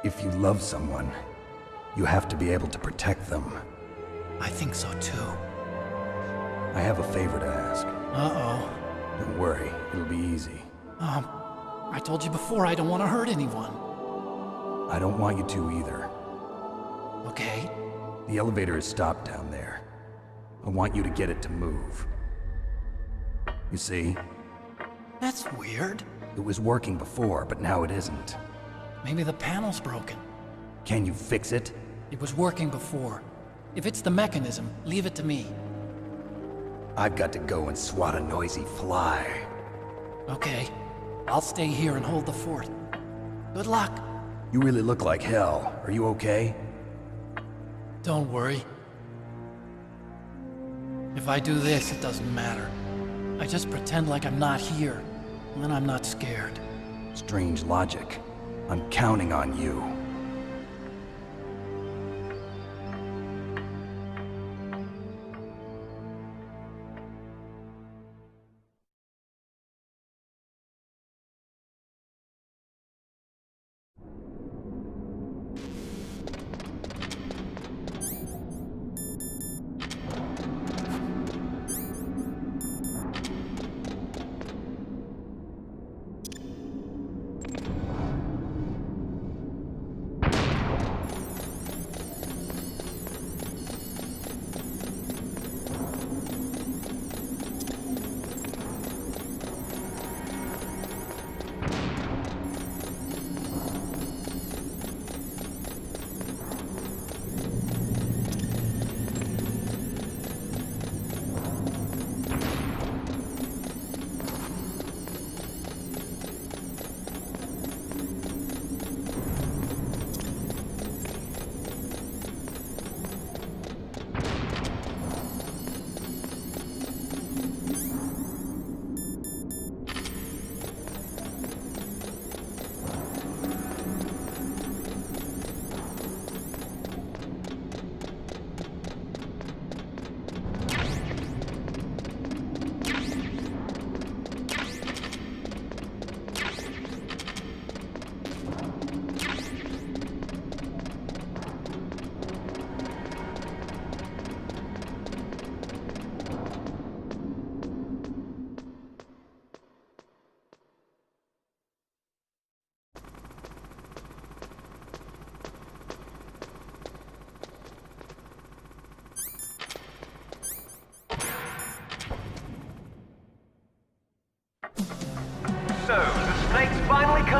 if you love someone, you have to be able to protect them. I think so too. I have a favor to ask. Uh-oh. Don't worry, it'll be easy. I told you before I don't want to hurt anyone. I don't want you to either. Okay. The elevator is stopped down there. I want you to get it to move. You see? That's weird. It was working before, but now it isn't. Maybe the panel's broken. Can you fix it? It was working before. If it's the mechanism, leave it to me. I've got to go and swat a noisy fly. Okay. I'll stay here and hold the fort. Good luck. You really look like hell. Are you okay? Don't worry. If I do this, it doesn't matter. I just pretend like I'm not here, and then I'm not scared. Strange logic. I'm counting on you.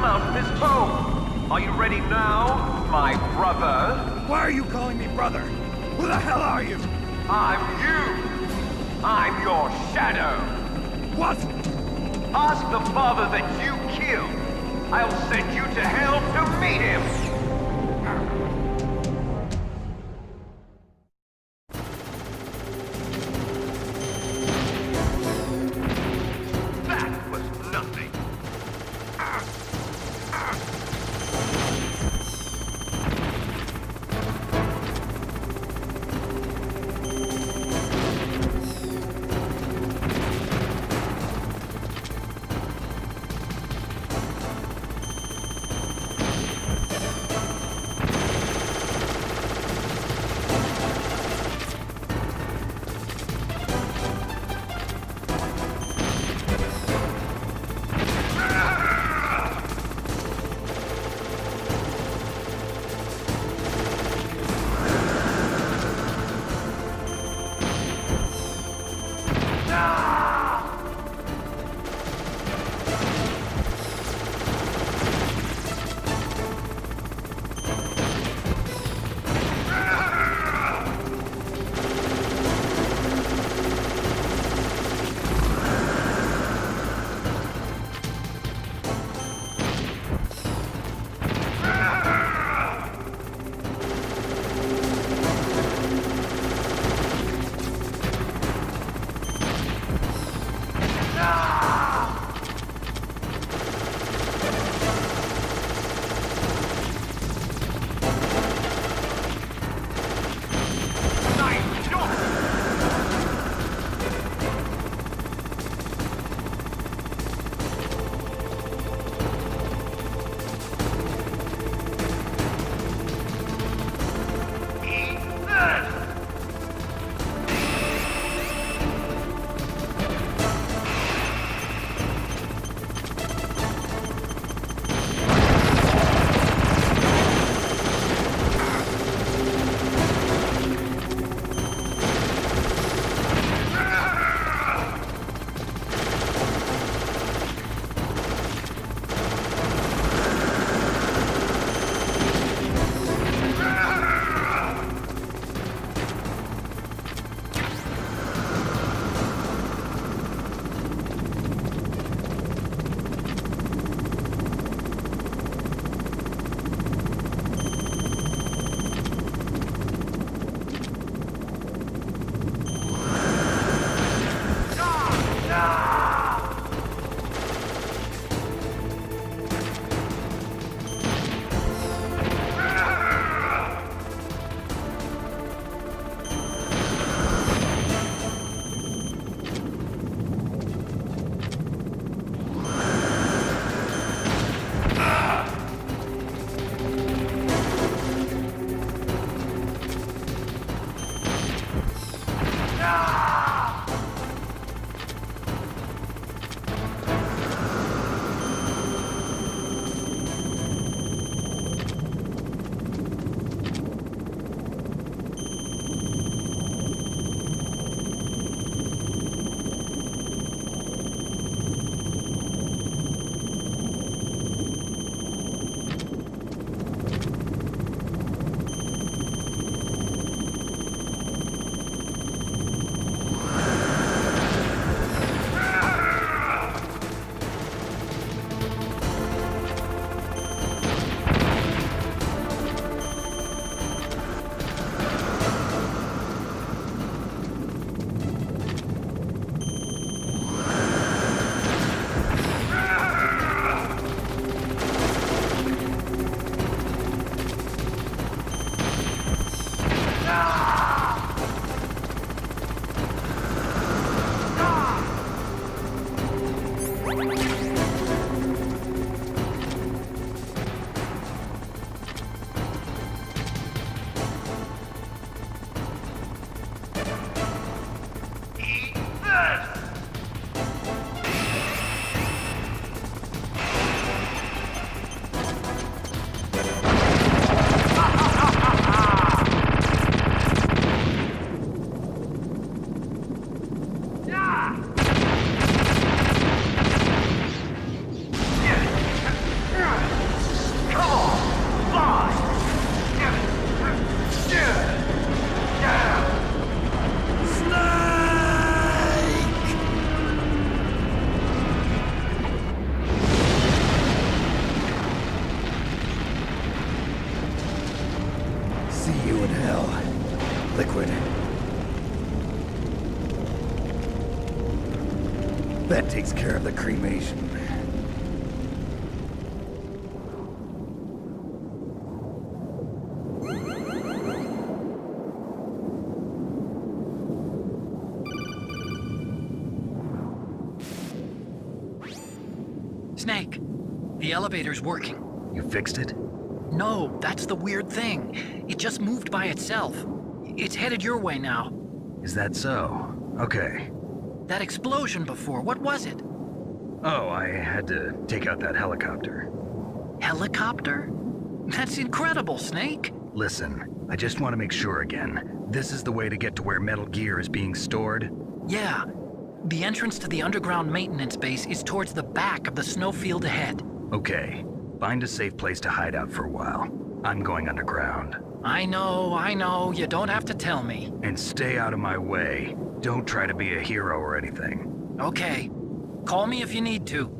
come out of this tomb. Are you ready now, my brother? Why are you calling me brother? Who the hell are you? I'm you. I'm your shadow. What? Ask the father that you killed. I'll send you to hell to meet him. That was nothing. That takes care of the cremation. Snake, the elevator's working. You fixed it? No, that's the weird thing. It just moved by itself. It's headed your way now. Is that so? Okay. That explosion before, what was it? Oh, I had to take out that helicopter. Helicopter? That's incredible, Snake. Listen, I just want to make sure again. This is the way to get to where Metal Gear is being stored? Yeah. The entrance to the underground maintenance base is towards the back of the snowfield ahead. Okay. Find a safe place to hide out for a while. I'm going underground. I know. You don't have to tell me. And stay out of my way. Don't try to be a hero or anything. Okay. Call me if you need to.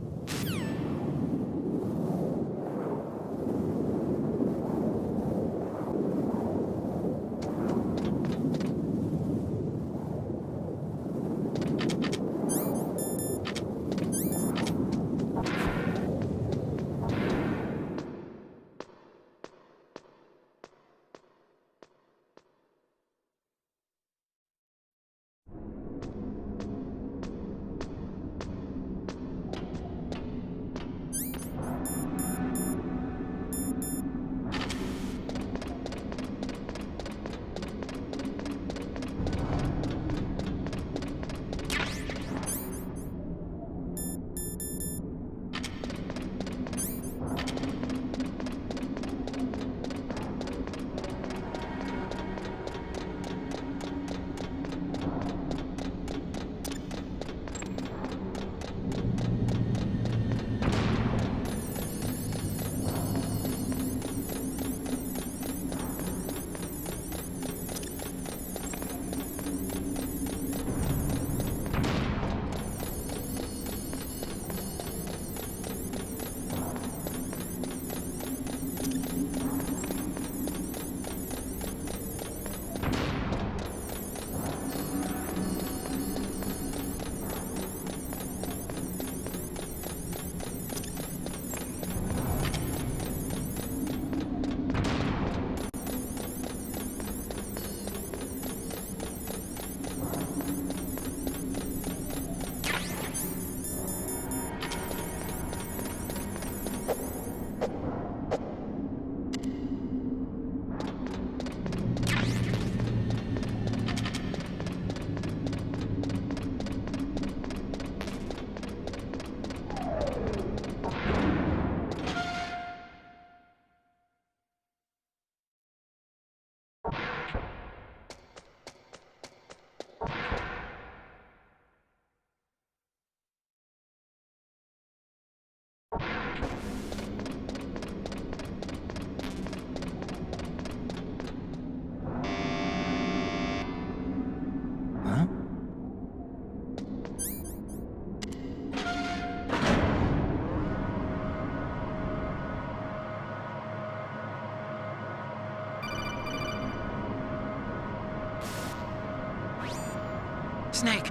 Snake,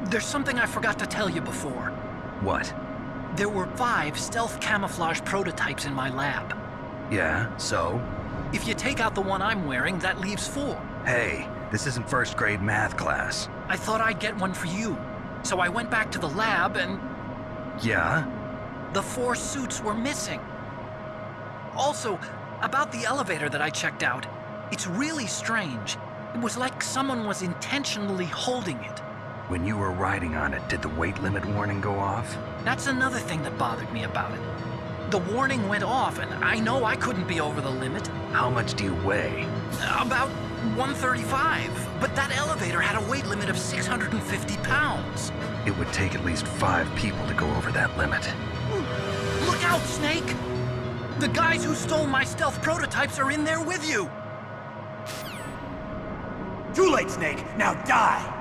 there's something I forgot to tell you before. What? There were 5 stealth camouflage prototypes in my lab. Yeah, so? If you take out the one I'm wearing, that leaves 4. Hey, this isn't first grade math class. I thought I'd get one for you. So I went back to the lab and... Yeah? The 4 suits were missing. Also, about the elevator that I checked out, it's really strange. It was like someone was intentionally holding it. When you were riding on it, did the weight limit warning go off? That's another thing that bothered me about it. The warning went off, and I know I couldn't be over the limit. How much do you weigh? About 135, but that elevator had a weight limit of 650 pounds. It would take at least 5 people to go over that limit. Look out, Snake! The guys who stole my stealth prototypes are in there with you! Too late, Snake! Now die!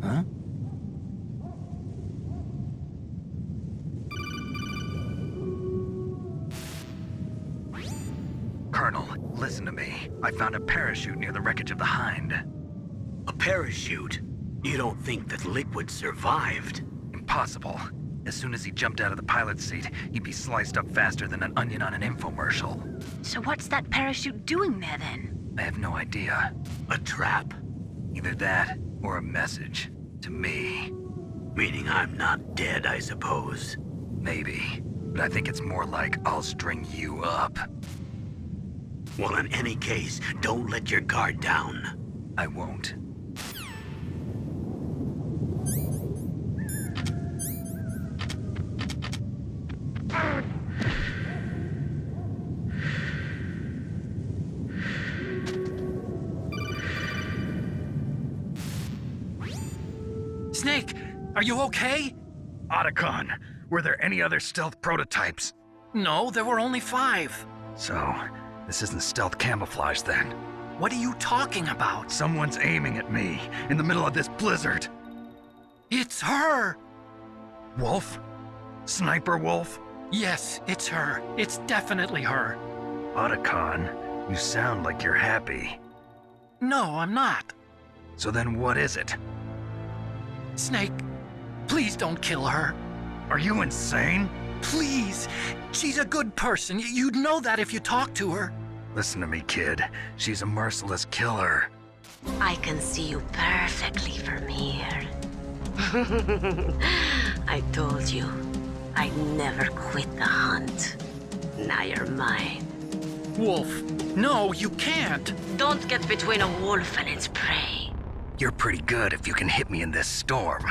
Huh? Colonel, listen to me. I found a parachute near the wreckage of the Hind. A parachute? You don't think that Liquid survived? Impossible. As soon as he jumped out of the pilot's seat, he'd be sliced up faster than an onion on an infomercial. So what's that parachute doing there then? I have no idea. A trap? Either that, or a message. To me. Meaning I'm not dead, I suppose. Maybe. But I think it's more like I'll string you up. Well, in any case, don't let your guard down. I won't. Snake, are you okay? Otacon, were there any other stealth prototypes? No, there were only 5. So, this isn't stealth camouflage then? What are you talking about? Someone's aiming at me, in the middle of this blizzard. It's her! Wolf? Sniper Wolf? Yes, it's her. It's definitely her. Otacon, you sound like you're happy. No, I'm not. So then what is it? Snake, please don't kill her. Are you insane? Please! She's a good person. You'd know that if you talked to her. Listen to me, kid. She's a merciless killer. I can see you perfectly from here. I told you, I'd never quit the hunt. Now you're mine. Wolf, no, you can't. Don't get between a wolf and its prey. You're pretty good if you can hit me in this storm.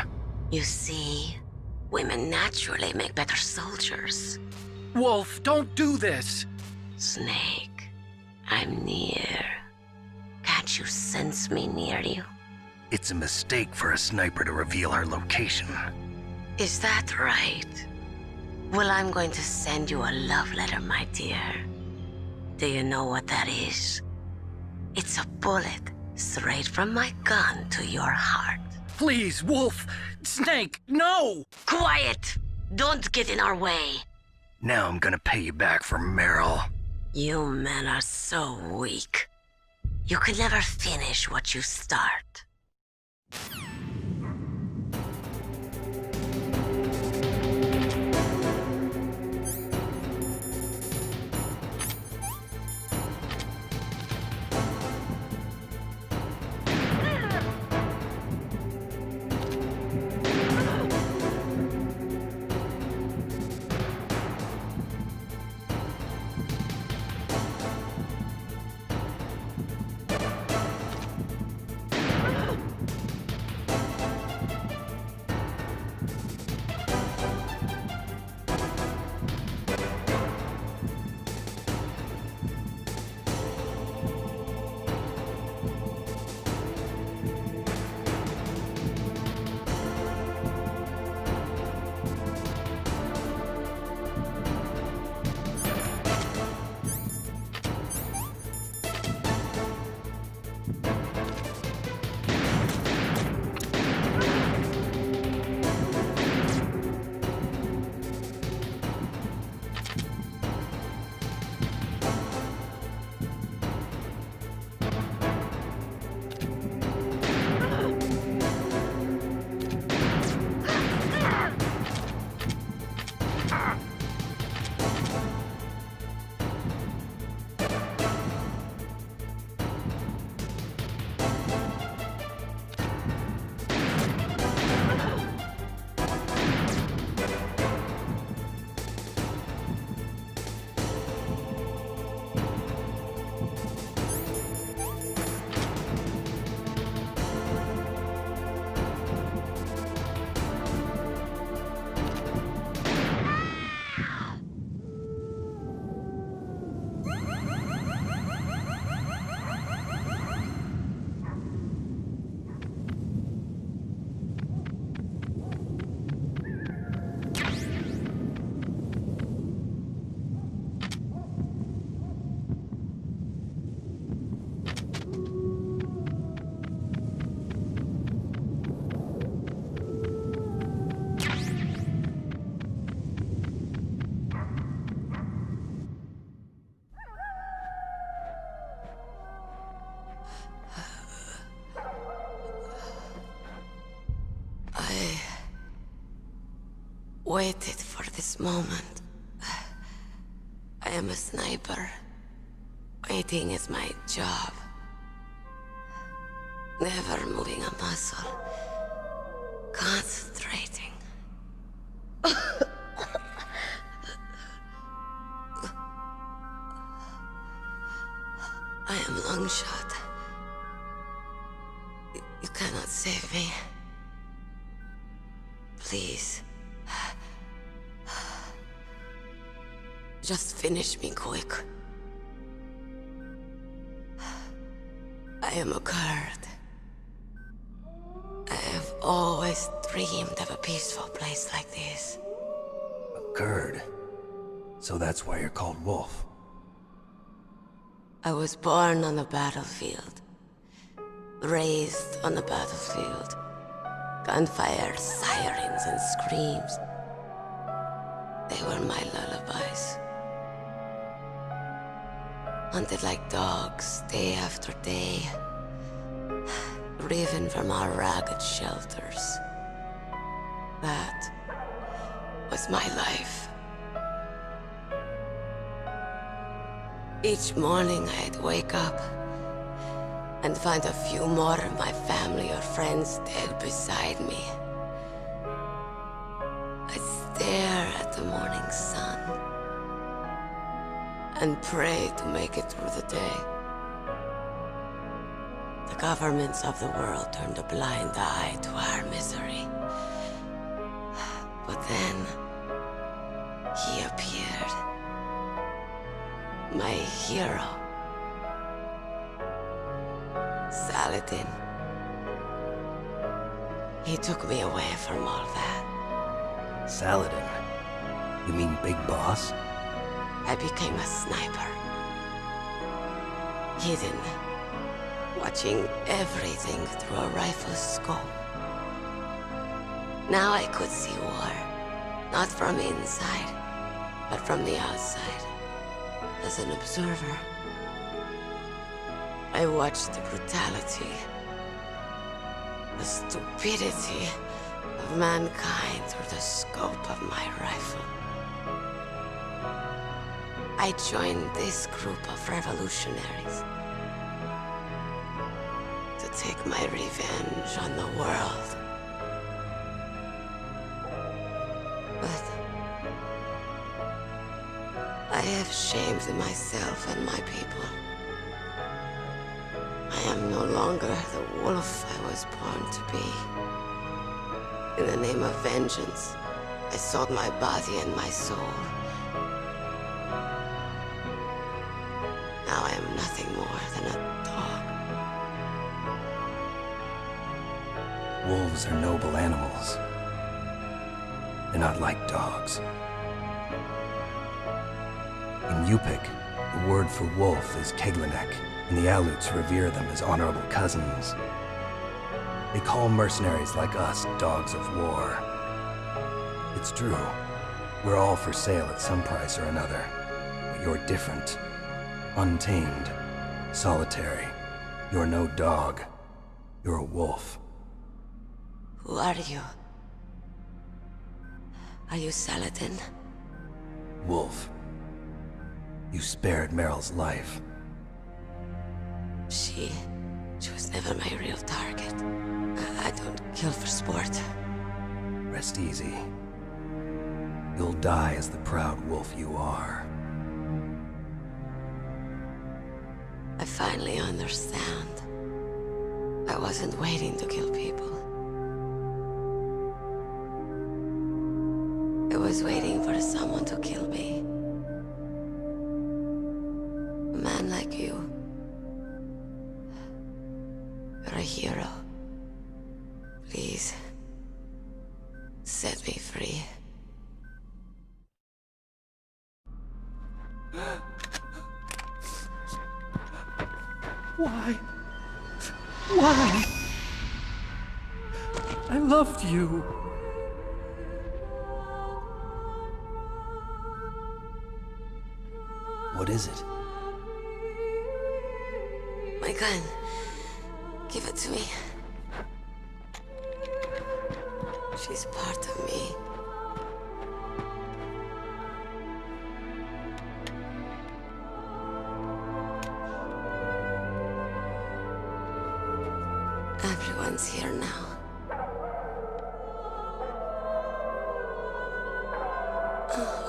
You see, women naturally make better soldiers. Wolf, don't do this. Snake, I'm near. Can't you sense me near you? It's a mistake for a sniper to reveal her location. Is that right? Well, I'm going to send you a love letter, my dear. Do you know what that is? It's a bullet straight from my gun to your heart. Please, Wolf! Snake, no! Quiet! Don't get in our way. Now I'm gonna pay you back for Meryl. You men are so weak. You could never finish what you start. waited for this moment. I am a sniper. Waiting is my job. Never moving a muscle. Concentrating. I am Longshot. You cannot save me. Please. Just finish me quick. I am a Kurd. I have always dreamed of a peaceful place like this. A Kurd? So that's why you're called Wolf. I was born on the battlefield. Raised on the battlefield. Gunfire, sirens, and screams. They were my lullabies. Hunted like dogs, day after day. Driven from our ragged shelters. That was my life. Each morning I'd wake up and find a few more of my family or friends dead beside me. I'd stare at the morning sun and pray to make it through the day. The governments of the world turned a blind eye to our misery. But then, he appeared. My hero. Saladin. He took me away from all that. Saladin? You mean Big Boss? I became a sniper. Hidden. Watching everything through a rifle's scope. Now I could see war. Not from inside, but from the outside. As an observer. I watched the brutality, the stupidity of mankind through the scope of my rifle. I joined this group of revolutionaries to take my revenge on the world. But I have shamed myself and my people. I am no longer the wolf I was born to be. In the name of vengeance, I sold my body and my soul. Now I am nothing more than a dog. Wolves are noble animals. They're not like dogs. In Yupik, the word for wolf is Keglanek, and the Aleuts revere them as honorable cousins. They call mercenaries like us dogs of war. It's true. We're all for sale at some price or another. But you're different. Untamed. Solitary. You're no dog. You're a wolf. Who are you? Are you Saladin? Wolf. You spared Meryl's life. She was never my real target. I don't kill for sport. Rest easy. You'll die as the proud wolf you are. I finally understand. I wasn't waiting to kill people. I was waiting for someone to kill me. A man like you. You're a hero. Please, set me free. Why? Why? I loved you. What is it? My gun. Give it to me. She's part of me. here now.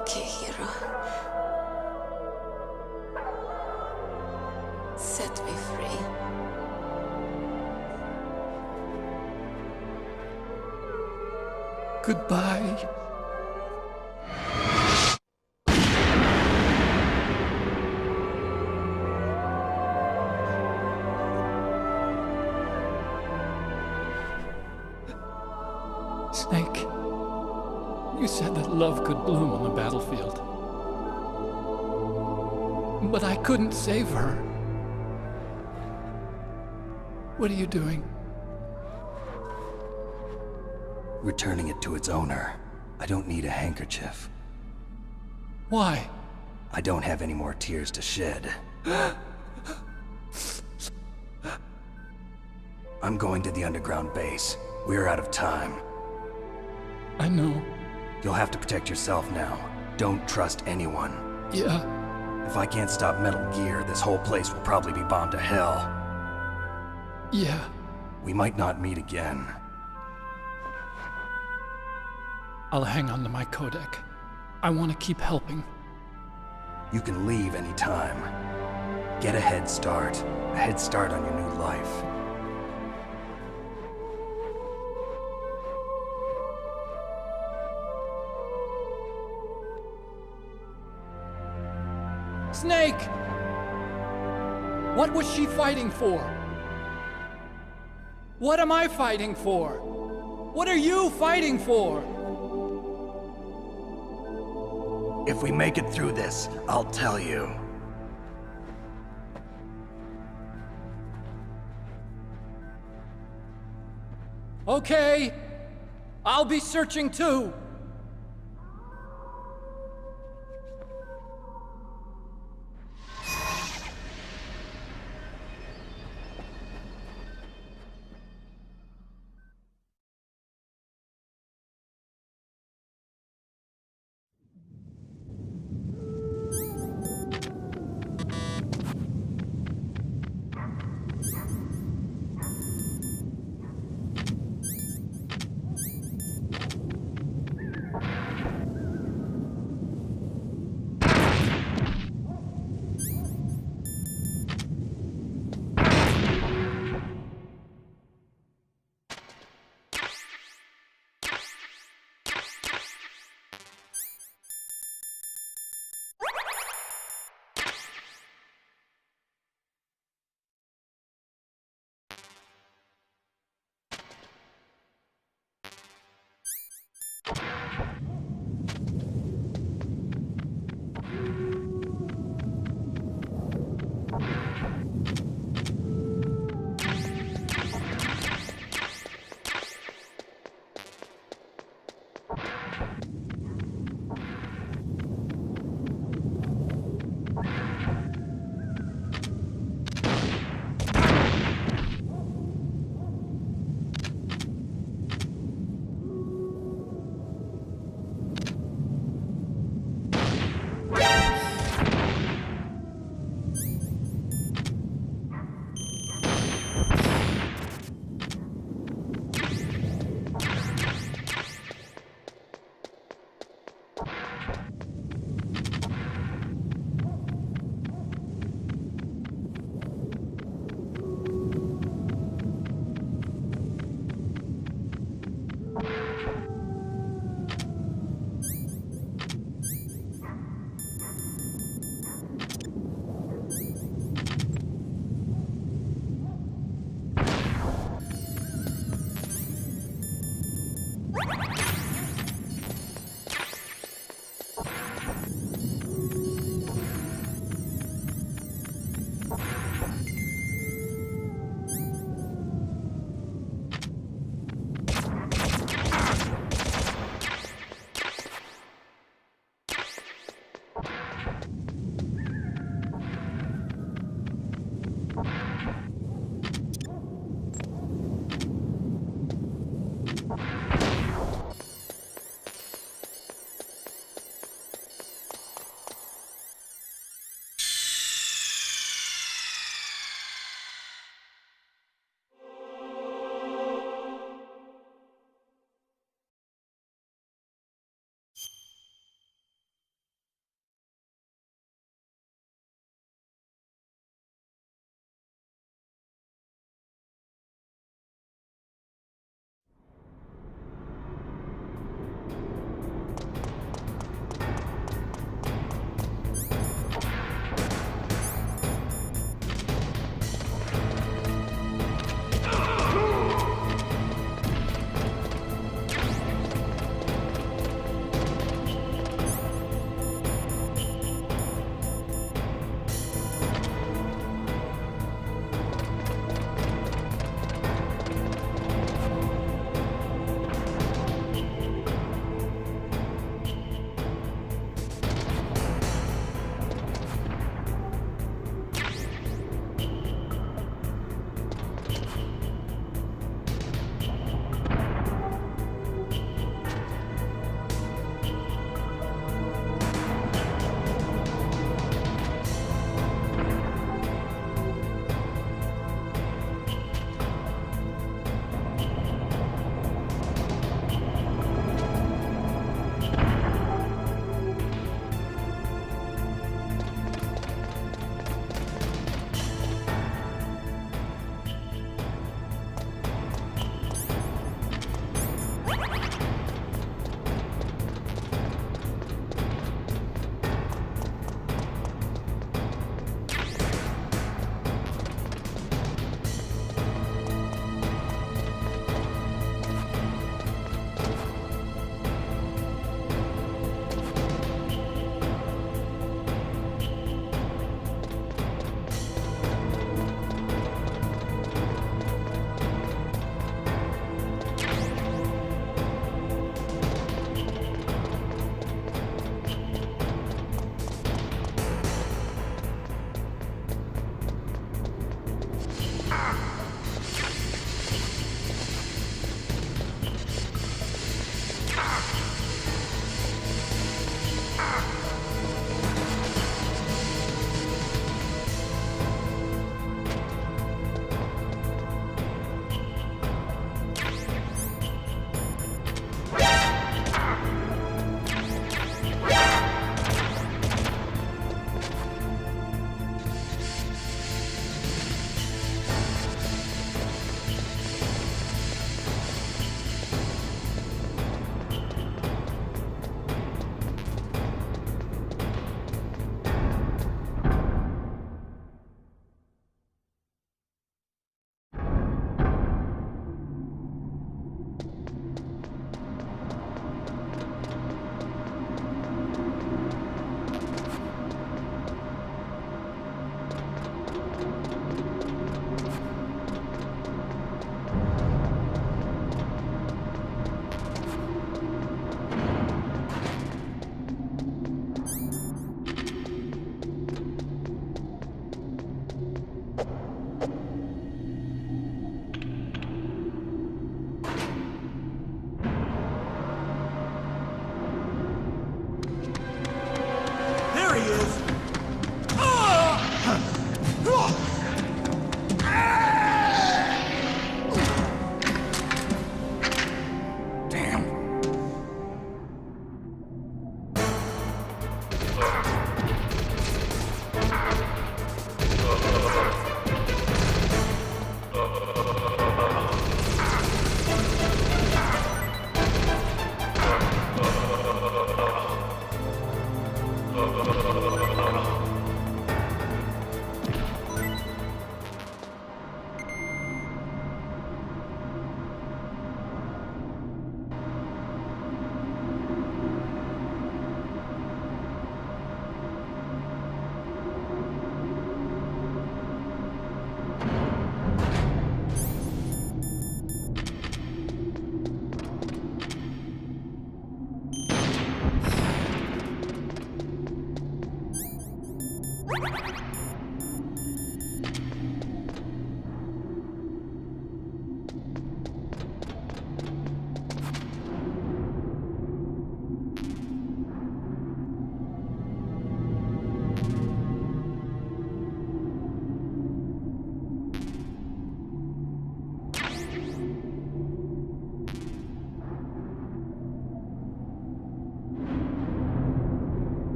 Okay, hero. Set me free. Goodbye. Snake, you said that love could bloom on the battlefield. But I couldn't save her. What are you doing? Returning it to its owner. I don't need a handkerchief. Why? I don't have any more tears to shed. I'm going to the underground base. We're out of time. I know. You'll have to protect yourself now. Don't trust anyone. Yeah. If I can't stop Metal Gear, this whole place will probably be bombed to hell. Yeah. We might not meet again. I'll hang on to my codec. I want to keep helping. You can leave anytime. Get a head start. A head start on your new life. Snake! What was she fighting for? What am I fighting for? What are you fighting for? If we make it through this, I'll tell you. Okay. I'll be searching too.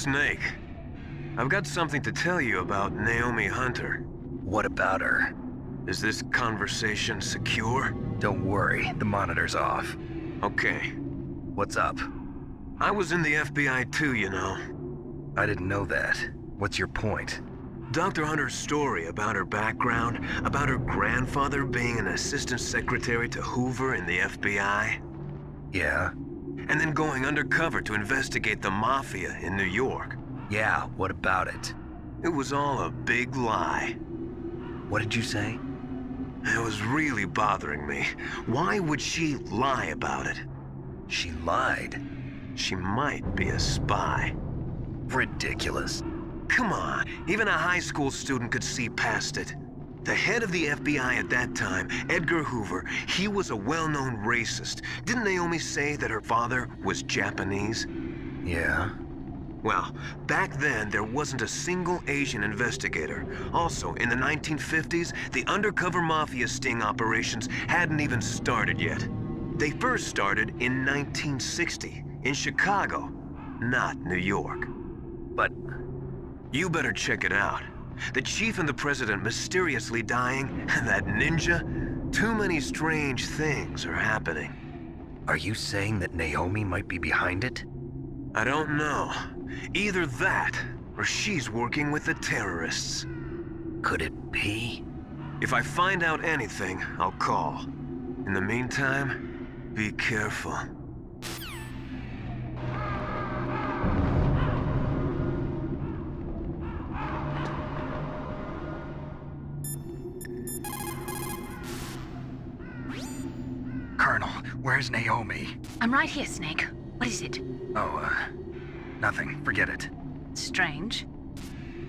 Snake, I've got something to tell you about Naomi Hunter. What about her? Is this conversation secure? Don't worry, the monitor's off. Okay. What's up? I was in the FBI too, you know. I didn't know that. What's your point? Dr. Hunter's story about her background, about her grandfather being an assistant secretary to Hoover in the FBI. Yeah? And then going undercover to investigate the mafia in New York. Yeah, what about it? It was all a big lie. What did you say? It was really bothering me. Why would she lie about it? She lied? She might be a spy. Ridiculous. Come on, even a high school student could see past it. The head of the FBI at that time, Edgar Hoover, he was a well-known racist. Didn't Naomi say that her father was Japanese? Yeah. Well, back then, there wasn't a single Asian investigator. Also, in the 1950s, the undercover mafia sting operations hadn't even started yet. They first started in 1960, in Chicago, not New York. But you better check it out. The chief and the president mysteriously dying, and that ninja? Too many strange things are happening. Are you saying that Naomi might be behind it? I don't know. Either that, or she's working with the terrorists. Could it be? If I find out anything, I'll call. In the meantime, be careful. Colonel, where's Naomi? I'm right here, Snake. What is it? Oh, nothing. Forget it. Strange.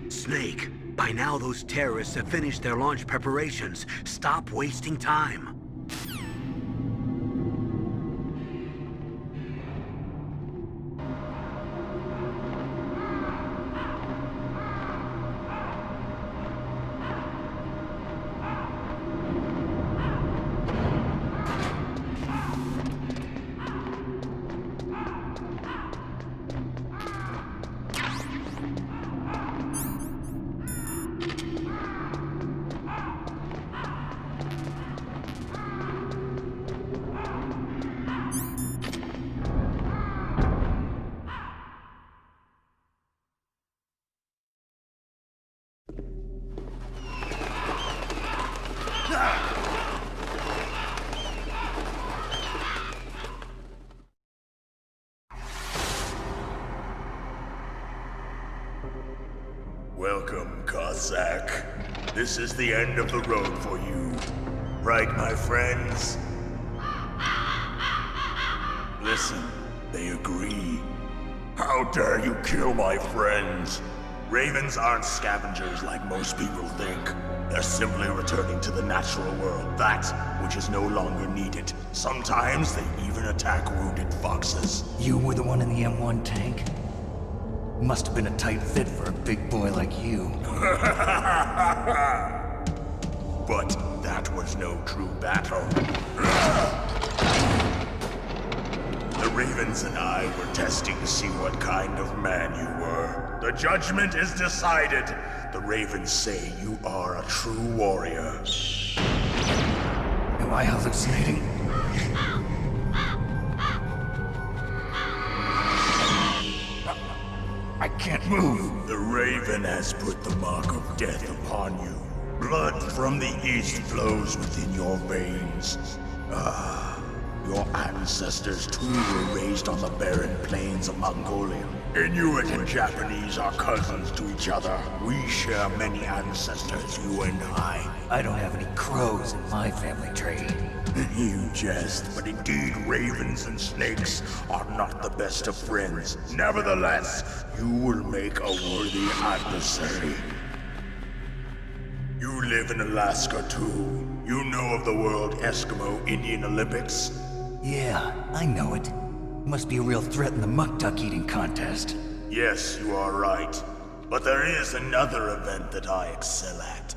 Snake, by now those terrorists have finished their launch preparations. Stop wasting time. Welcome, Cossack. This is the end of the road for you. Right, my friends? Listen, they agree. How dare you kill my friends? Ravens aren't scavengers like most people think. They're simply returning to the natural world, that which is no longer needed. Sometimes they even attack wounded foxes. You were the one in the M1 tank? Must have been a tight fit for a big boy like you. But that was no true battle. The Ravens and I were testing to see what kind of man you were. The judgment is decided. The Ravens say you are a true warrior. Am I hallucinating? I can't move. The Raven has put the mark of death upon you. Blood from the east flows within your veins. Your ancestors too were raised on the barren plains of Mongolia. Inuit and Japanese are cousins to each other. We share many ancestors, you and I. I don't have any crows in my family tree. You jest, but indeed ravens and snakes are not the best of friends. Nevertheless, you will make a worthy adversary. You live in Alaska too. You know of the World Eskimo Indian Olympics? Yeah, I know it. Must be a real threat in the muck duck eating contest. Yes, you are right. But there is another event that I excel at.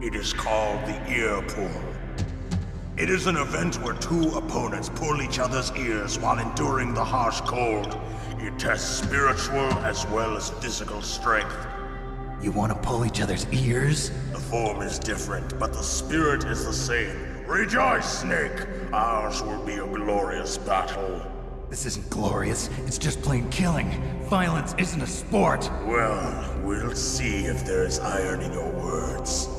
It is called the Ear Pull. It is an event where two opponents pull each other's ears while enduring the harsh cold. It tests spiritual as well as physical strength. You want to pull each other's ears? The form is different, but the spirit is the same. Rejoice, Snake! Ours will be a glorious battle. This isn't glorious, it's just plain killing. Violence isn't a sport. Well, we'll see if there's iron in your words.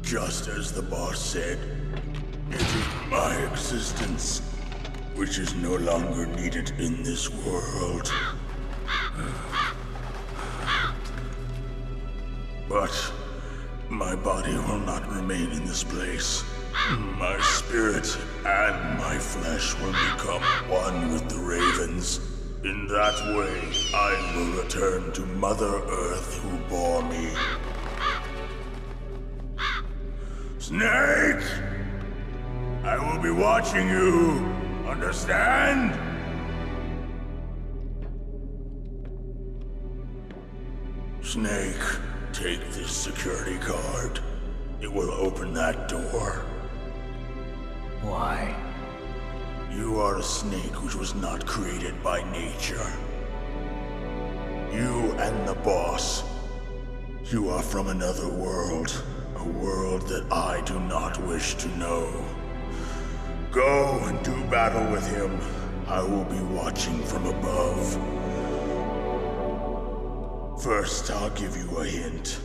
Just as the boss said, it is my existence which is no longer needed in this world. But my body will not remain in this place. My spirit and my flesh will become one with the ravens. In that way, I will return to Mother Earth who bore me. Snake! I will be watching you. Understand? Snake, take this security card. It will open that door. Why? You are a snake which was not created by nature. You and the boss. You are from another world. A world that I do not wish to know. Go and do battle with him. I will be watching from above. First, I'll give you a hint.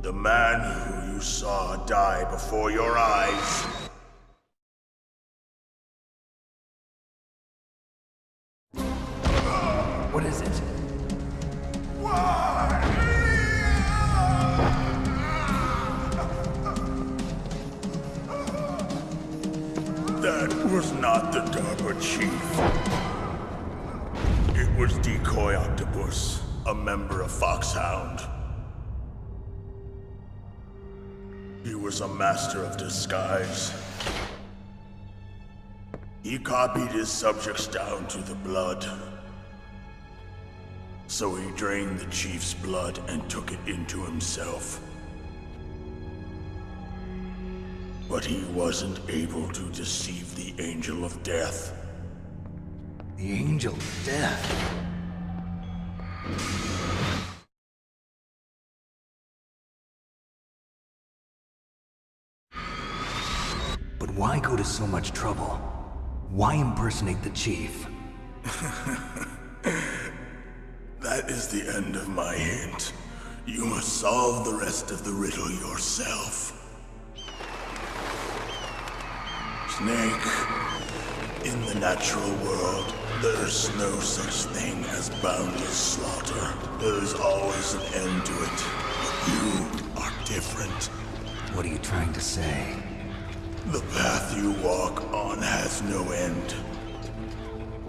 The man who you saw die before your eyes. What is it? Why? That was not the DARPA chief. It was Decoy Octopus, a member of Foxhound. He was a master of disguise. He copied his subjects down to the blood. So he drained the chief's blood and took it into himself. But he wasn't able to deceive the Angel of Death. The Angel of Death? But why go to so much trouble? Why impersonate the chief? That is the end of my hint. You must solve the rest of the riddle yourself. Snake, in the natural world, there's no such thing as boundless slaughter. There is always an end to it, but you are different. What are you trying to say? The path you walk on has no end.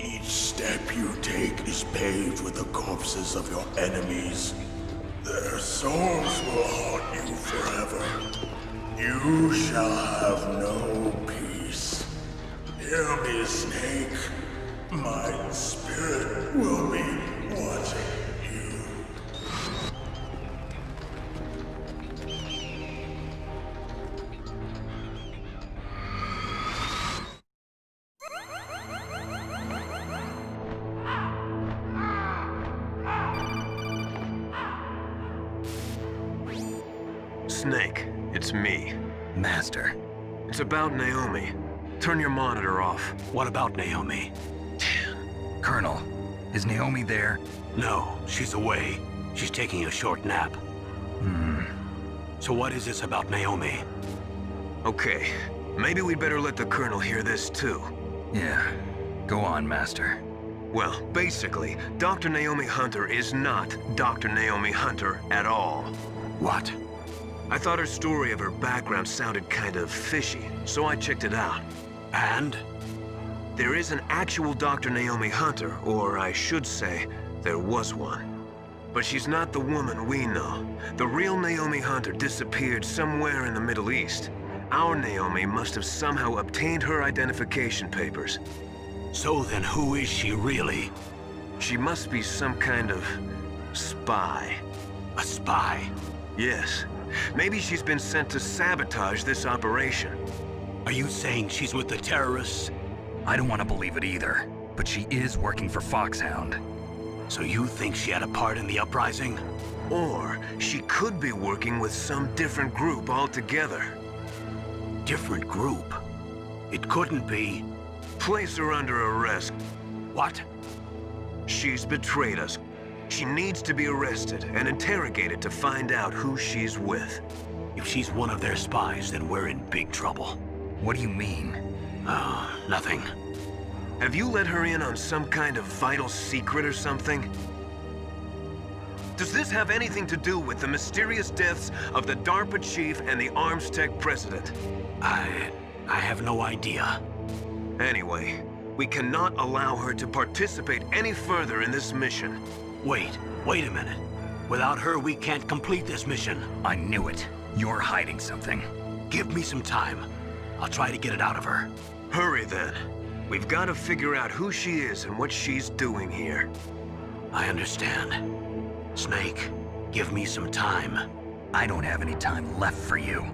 Each step you take is paved with the corpses of your enemies. Their souls will haunt you forever. You shall have no peace. Hear me, Snake. My spirit will be watching you. Snake, it's me. Master. It's about Naomi. Turn your monitor off. What about Naomi? Colonel, is Naomi there? No, she's away. She's taking a short nap. So what is this about Naomi? Okay, maybe we'd better let the Colonel hear this too. Yeah, go on, Master. Well, basically, Dr. Naomi Hunter is not Dr. Naomi Hunter at all. What? I thought her story of her background sounded kind of fishy, so I checked it out. And? There is an actual Dr. Naomi Hunter, or I should say, there was one. But she's not the woman we know. The real Naomi Hunter disappeared somewhere in the Middle East. Our Naomi must have somehow obtained her identification papers. So then who is she really? She must be some kind of spy. A spy? Yes. Maybe she's been sent to sabotage this operation. Are you saying she's with the terrorists? I don't want to believe it either, but she is working for Foxhound. So you think she had a part in the uprising? Or she could be working with some different group altogether. Different group? It couldn't be. Place her under arrest. What? She's betrayed us. She needs to be arrested and interrogated to find out who she's with. If she's one of their spies, then we're in big trouble. What do you mean? Nothing. Have you let her in on some kind of vital secret or something? Does this have anything to do with the mysterious deaths of the DARPA chief and the Arms Tech president? I have no idea. Anyway, we cannot allow her to participate any further in this mission. Wait a minute. Without her, we can't complete this mission. I knew it. You're hiding something. Give me some time. I'll try to get it out of her. Hurry then. We've got to figure out who she is and what she's doing here. I understand. Snake, give me some time. I don't have any time left for you.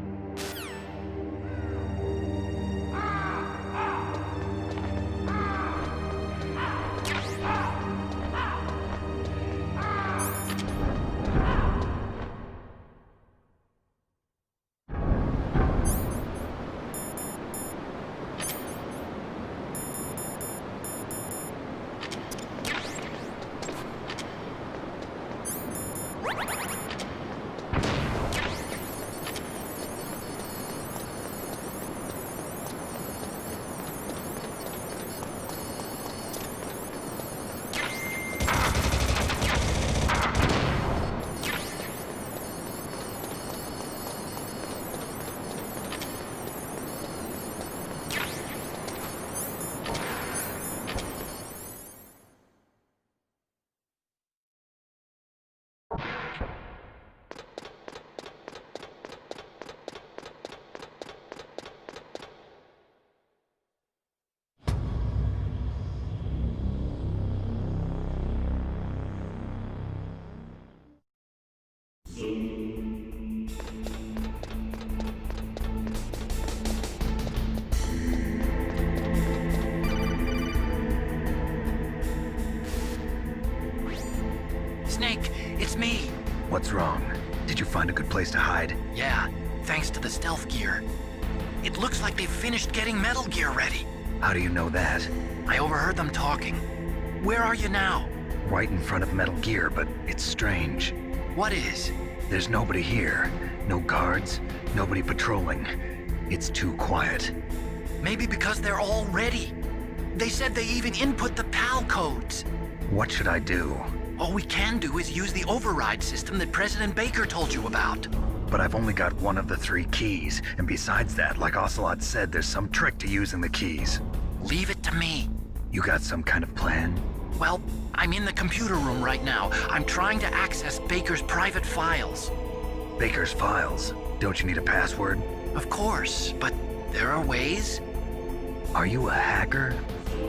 It's me. What's wrong? Did you find a good place to hide? Yeah, thanks to the stealth gear. It looks like they've finished getting Metal Gear ready. How do you know that? I overheard them talking. Where are you now? Right in front of Metal Gear, but it's strange. What is? There's nobody here. No guards, nobody patrolling. It's too quiet. Maybe because they're all ready. They said they even input the PAL codes. What should I do? All we can do is use the override system that President Baker told you about. But I've only got one of the 3 keys, and besides that, like Ocelot said, there's some trick to using the keys. Leave it to me. You got some kind of plan? Well, I'm in the computer room right now. I'm trying to access Baker's private files. Baker's files? Don't you need a password? Of course, but there are ways. Are you a hacker?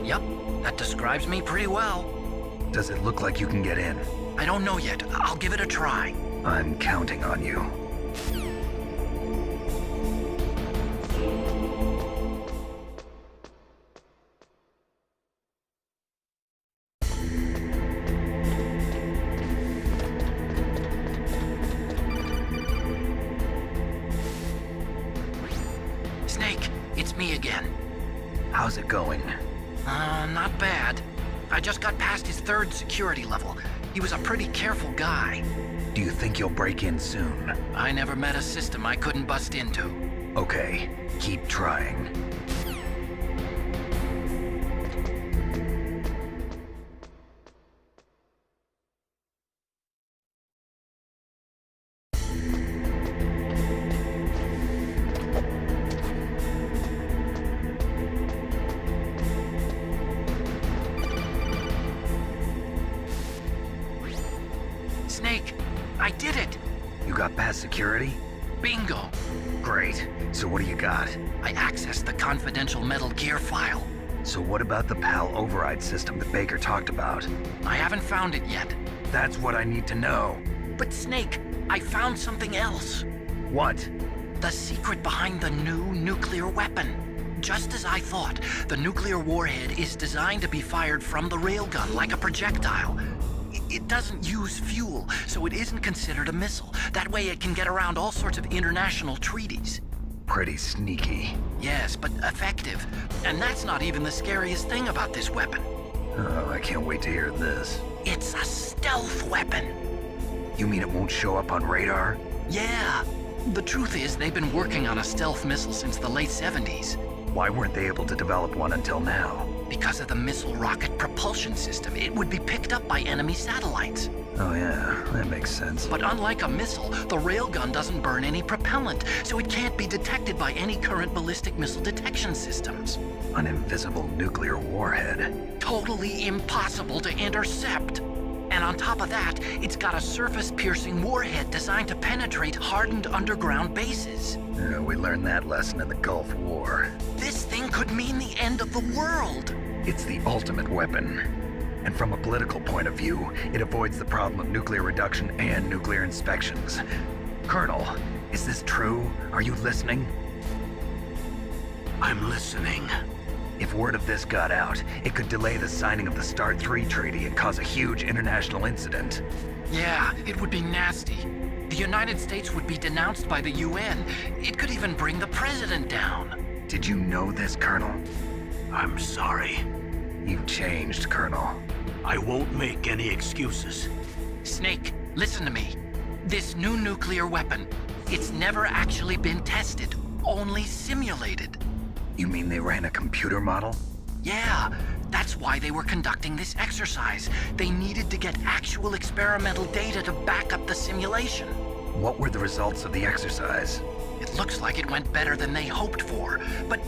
Yep, that describes me pretty well. Does it look like you can get in? I don't know yet. I'll give it a try. I'm counting on you. Snake, it's me again. How's it going? Not bad. I just got past his 3rd security level. He was a pretty careful guy. Do you think you'll break in soon? I never met a system I couldn't bust into. Okay, keep trying. Snake, I did it! You got past security? Bingo! Great. So what do you got? I accessed the confidential Metal Gear file. So what about the PAL override system that Baker talked about? I haven't found it yet. That's what I need to know. But Snake, I found something else. What? The secret behind the new nuclear weapon. Just as I thought, the nuclear warhead is designed to be fired from the railgun like a projectile. It doesn't use fuel, so it isn't considered a missile. That way it can get around all sorts of international treaties. Pretty sneaky. Yes, but effective. And that's not even the scariest thing about this weapon. Oh, I can't wait to hear this. It's a stealth weapon. You mean it won't show up on radar? Yeah. The truth is, they've been working on a stealth missile since the late 70s. Why weren't they able to develop one until now? Because of the missile rocket propulsion system, it would be picked up by enemy satellites. Oh yeah, that makes sense. But unlike a missile, the railgun doesn't burn any propellant, so it can't be detected by any current ballistic missile detection systems. An invisible nuclear warhead. Totally impossible to intercept. And on top of that, it's got a surface-piercing warhead designed to penetrate hardened underground bases. Yeah, we learned that lesson in the Gulf War. This thing could mean the end of the world. It's the ultimate weapon. And from a political point of view, it avoids the problem of nuclear reduction and nuclear inspections. Colonel, is this true? Are you listening? I'm listening. If word of this got out, it could delay the signing of the START 3 treaty and cause a huge international incident. Yeah, it would be nasty. The United States would be denounced by the UN. It could even bring the president down. Did you know this, Colonel? I'm sorry. You've changed, Colonel. I won't make any excuses. Snake, listen to me. This new nuclear weapon, it's never actually been tested, only simulated. You mean they ran a computer model? Yeah, that's why they were conducting this exercise. They needed to get actual experimental data to back up the simulation. What were the results of the exercise? It looks like it went better than they hoped for, but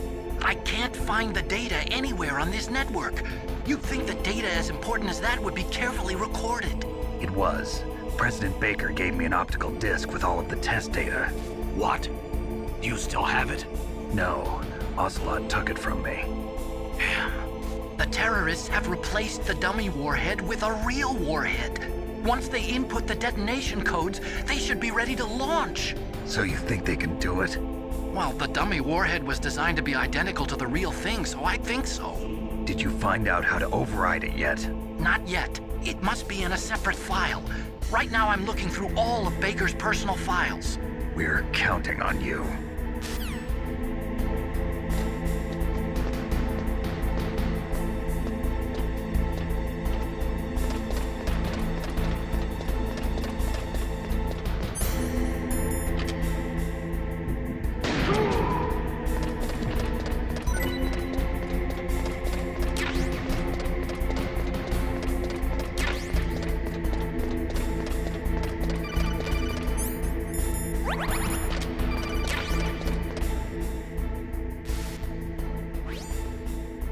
I can't find the data anywhere on this network. You'd think the data as important as that would be carefully recorded. It was. President Baker gave me an optical disc with all of the test data. What? Do you still have it? No. Ocelot took it from me. Damn. The terrorists have replaced the dummy warhead with a real warhead. Once they input the detonation codes, they should be ready to launch. So you think they can do it? Well, the dummy warhead was designed to be identical to the real thing, so I think so. Did you find out how to override it yet? Not yet. It must be in a separate file. Right now I'm looking through all of Baker's personal files. We're counting on you.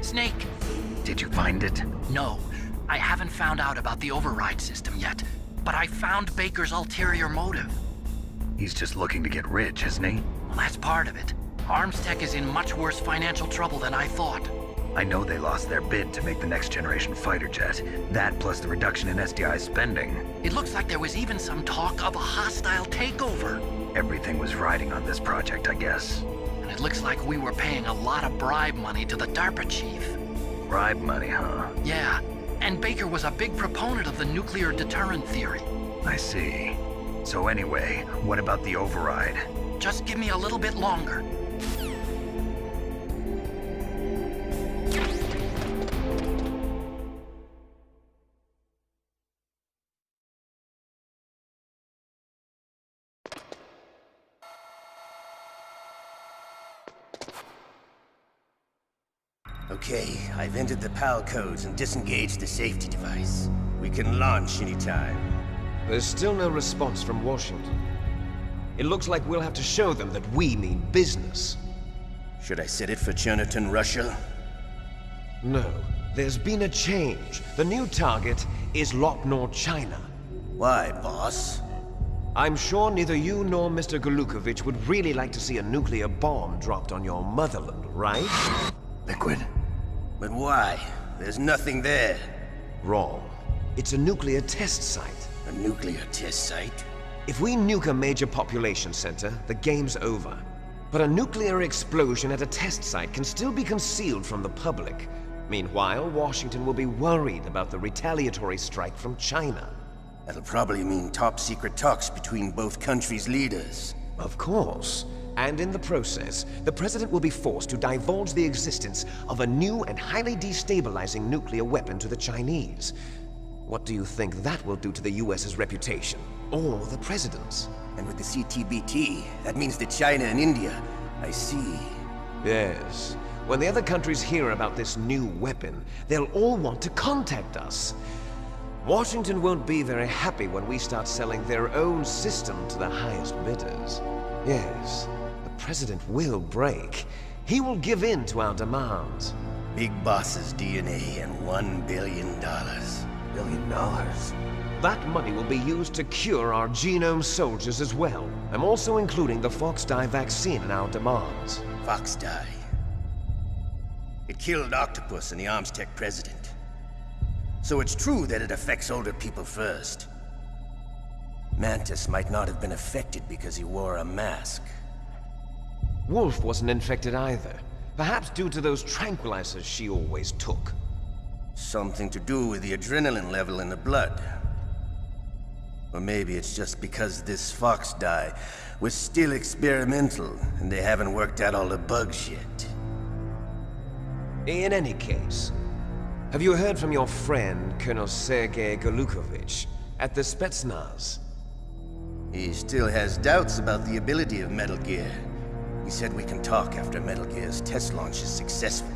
Snake. Did you find it? No, I haven't found out about the override system yet, but I found Baker's ulterior motive. He's just looking to get rich, isn't he? Well, that's part of it. Arms Tech is in much worse financial trouble than I thought. I know they lost their bid to make the next generation fighter jet. That plus the reduction in SDI spending. It looks like there was even some talk of a hostile takeover. Everything was riding on this project, I guess. And it looks like we were paying a lot of bribe money to the DARPA chief. Bribe money, huh? Yeah, and Baker was a big proponent of the nuclear deterrent theory. I see. So anyway, what about the override? Just give me a little bit longer. Okay, I've entered the PAL codes and disengaged the safety device. We can launch anytime. There's still no response from Washington. It looks like we'll have to show them that we mean business. Should I set it for Cherniton, Russia? No. There's been a change. The new target is Lopnor, China. Why, boss? I'm sure neither you nor Mr. Golukovich would really like to see a nuclear bomb dropped on your motherland, right? Liquid. But why? There's nothing there. Wrong. It's a nuclear test site. A nuclear test site? If we nuke a major population center, the game's over. But a nuclear explosion at a test site can still be concealed from the public. Meanwhile, Washington will be worried about the retaliatory strike from China. That'll probably mean top-secret talks between both countries' leaders. Of course. And in the process, the President will be forced to divulge the existence of a new and highly destabilizing nuclear weapon to the Chinese. What do you think that will do to the US's reputation? Or the President's? And with the CTBT, that means that China and India. I see. Yes. When the other countries hear about this new weapon, they'll all want to contact us. Washington won't be very happy when we start selling their own system to the highest bidders. Yes, the President will break. He will give in to our demands. Big Boss's DNA and $1 billion. $1 billion? That money will be used to cure our genome soldiers as well. I'm also including the Fox Dye vaccine in our demands. Fox Dye? It killed Octopus and the Arms Tech President. So it's true that it affects older people first. Mantis might not have been affected because he wore a mask. Wolf wasn't infected either. Perhaps due to those tranquilizers she always took. Something to do with the adrenaline level in the blood. Or maybe it's just because this Fox Dye was still experimental and they haven't worked out all the bugs yet. In any case, have you heard from your friend, Colonel Sergei Golukovich, at the Spetsnaz? He still has doubts about the ability of Metal Gear. He said we can talk after Metal Gear's test launch is successful.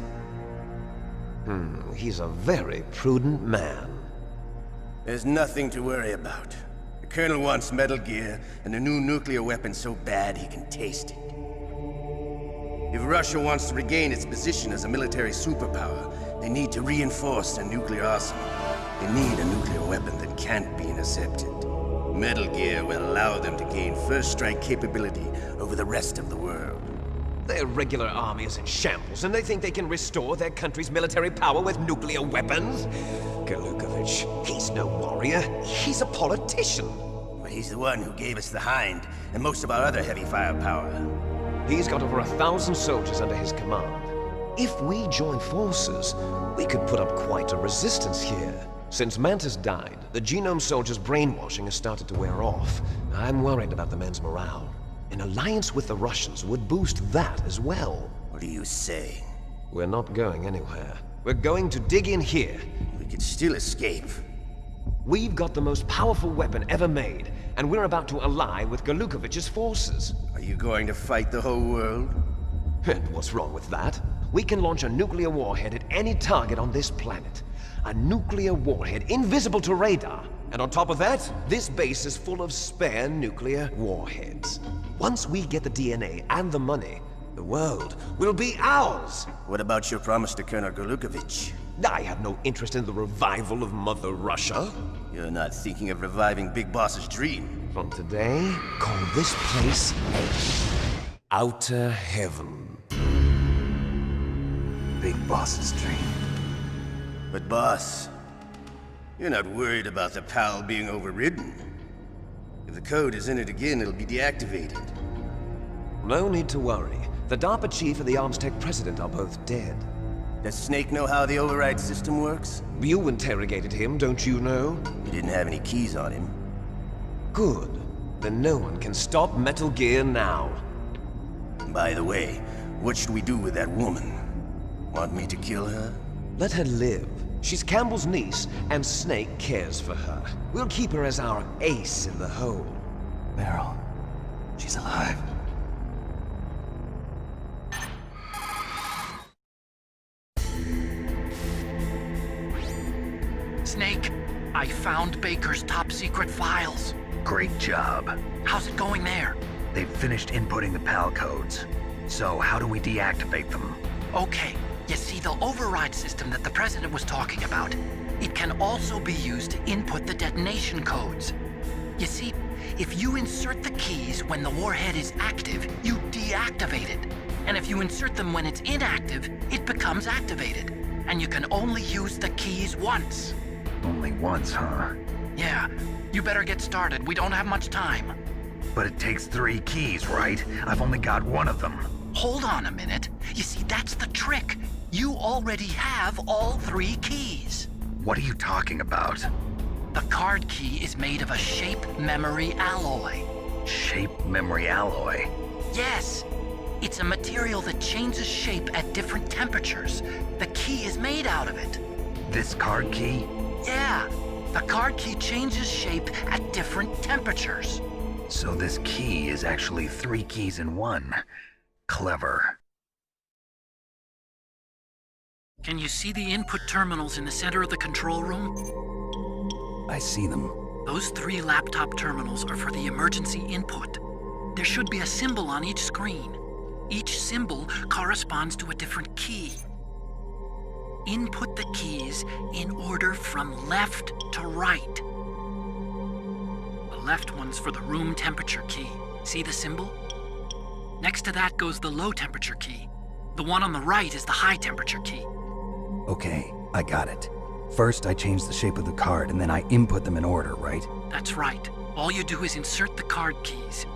He's a very prudent man. There's nothing to worry about. The Colonel wants Metal Gear and a new nuclear weapon so bad he can taste it. If Russia wants to regain its position as a military superpower, they need to reinforce their nuclear arsenal. They need a nuclear weapon that can't be intercepted. Metal Gear will allow them to gain first strike capability over the rest of the world. Their regular army is in shambles, and they think they can restore their country's military power with nuclear weapons? Golukovich, he's no warrior. He's a politician. But he's the one who gave us the Hind and most of our other heavy firepower. He's got over 1,000 soldiers under his command. If we join forces, we could put up quite a resistance here. Since Mantis died, the genome soldier's brainwashing has started to wear off. I'm worried about the men's morale. An alliance with the Russians would boost that as well. What are you saying? We're not going anywhere. We're going to dig in here. We could still escape. We've got the most powerful weapon ever made, and we're about to ally with Galukovich's forces. Are you going to fight the whole world? And what's wrong with that? We can launch a nuclear warhead at any target on this planet. A nuclear warhead invisible to radar. And on top of that, this base is full of spare nuclear warheads. Once we get the DNA and the money, the world will be ours! What about your promise to Colonel Galukovich? I have no interest in the revival of Mother Russia. You're not thinking of reviving Big Boss's dream. From today, call this place Outer Heaven. Big Boss's dream. But boss, you're not worried about the PAL being overridden. If the code is in it again, it'll be deactivated. No need to worry. The DARPA chief and the Arms Tech president are both dead. Does Snake know how the override system works? You interrogated him, don't you know? You didn't have any keys on him. Good. Then no one can stop Metal Gear now. By the way, what should we do with that woman? Want me to kill her? Let her live. She's Campbell's niece, and Snake cares for her. We'll keep her as our ace in the hole. Meryl, she's alive. Snake, I found Baker's top secret files. Great job. How's it going there? They've finished inputting the PAL codes. So how do we deactivate them? Okay, you see the override system that the President was talking about. It can also be used to input the detonation codes. You see, if you insert the keys when the warhead is active, you deactivate it. And if you insert them when it's inactive, it becomes activated. And you can only use the keys once. Only once, huh? Yeah, you better get started. We don't have much time. But it takes 3 keys, right? I've only got 1 of them. Hold on a minute. You see, that's the trick. You already have all 3 keys. What are you talking about? The card key is made of a shape memory alloy. Shape memory alloy? Yes. It's a material that changes shape at different temperatures. The key is made out of it. This card key? Yeah. The card key changes shape at different temperatures. So this key is actually 3 keys in 1. Clever. Can you see the input terminals in the center of the control room? I see them. Those 3 laptop terminals are for the emergency input. There should be a symbol on each screen. Each symbol corresponds to a different key. Input the keys in order from left to right. The left one's for the room temperature key. See the symbol? Next to that goes the low temperature key. The one on the right is the high temperature key. Okay, I got it. First, I change the shape of the card, and then I input them in order, right? That's right. All you do is insert the card keys.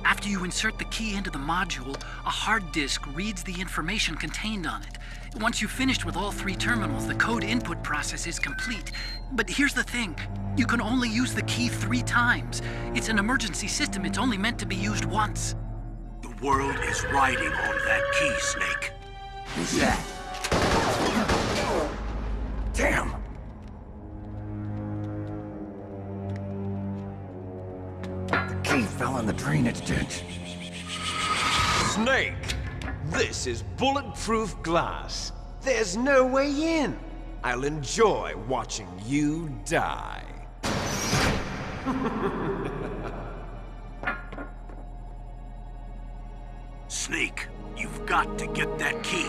After you insert the key into the module, a hard disk reads the information contained on it. Once you've finished with all 3 terminals, the code input process is complete. But here's the thing. You can only use the key 3 times. It's an emergency system. It's only meant to be used once. The world is riding on that key, Snake. Who's that? Damn! The key fell in the drainage ditch. Snake! This is bulletproof glass. There's no way in. I'll enjoy watching you die. Snake, you've got to get that key.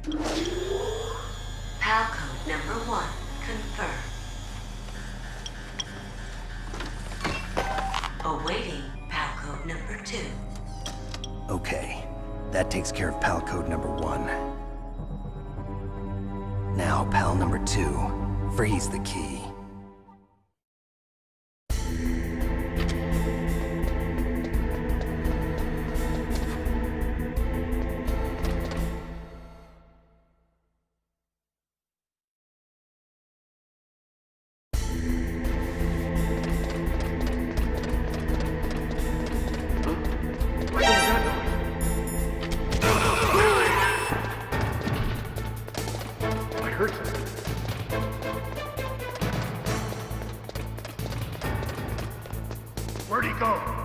PAL code number 1 confirmed. Awaiting PAL code number 2. Okay, that takes care of PAL code number 1. Now, PAL number 2, freeze the key. Where'd he go?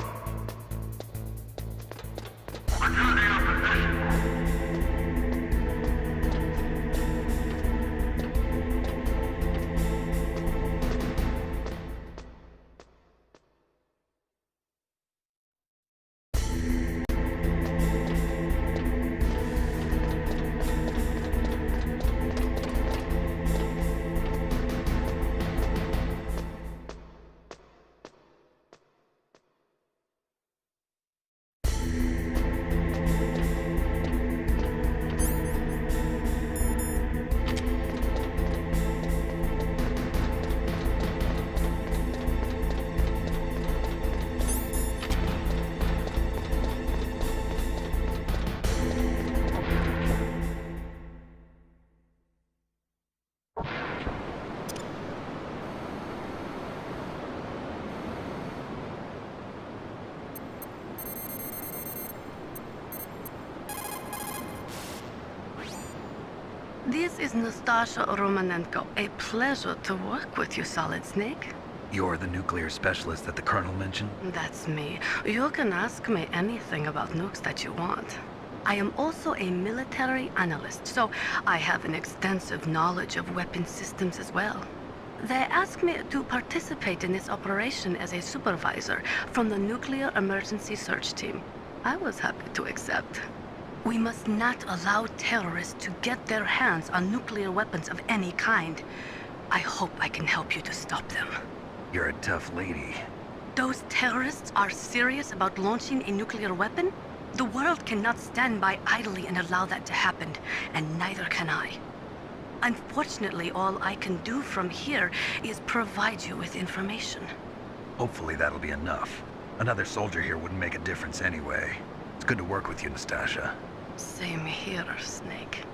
This is Nastasha Romanenko. A pleasure to work with you, Solid Snake. You're the nuclear specialist that the Colonel mentioned? That's me. You can ask me anything about nukes that you want. I am also a military analyst, so I have an extensive knowledge of weapon systems as well. They asked me to participate in this operation as a supervisor from the Nuclear Emergency Search Team. I was happy to accept. We must not allow terrorists to get their hands on nuclear weapons of any kind. I hope I can help you to stop them. You're a tough lady. Those terrorists are serious about launching a nuclear weapon? The world cannot stand by idly and allow that to happen, and neither can I. Unfortunately, all I can do from here is provide you with information. Hopefully that'll be enough. Another soldier here wouldn't make a difference anyway. It's good to work with you, Nastasha. Same here, Snake.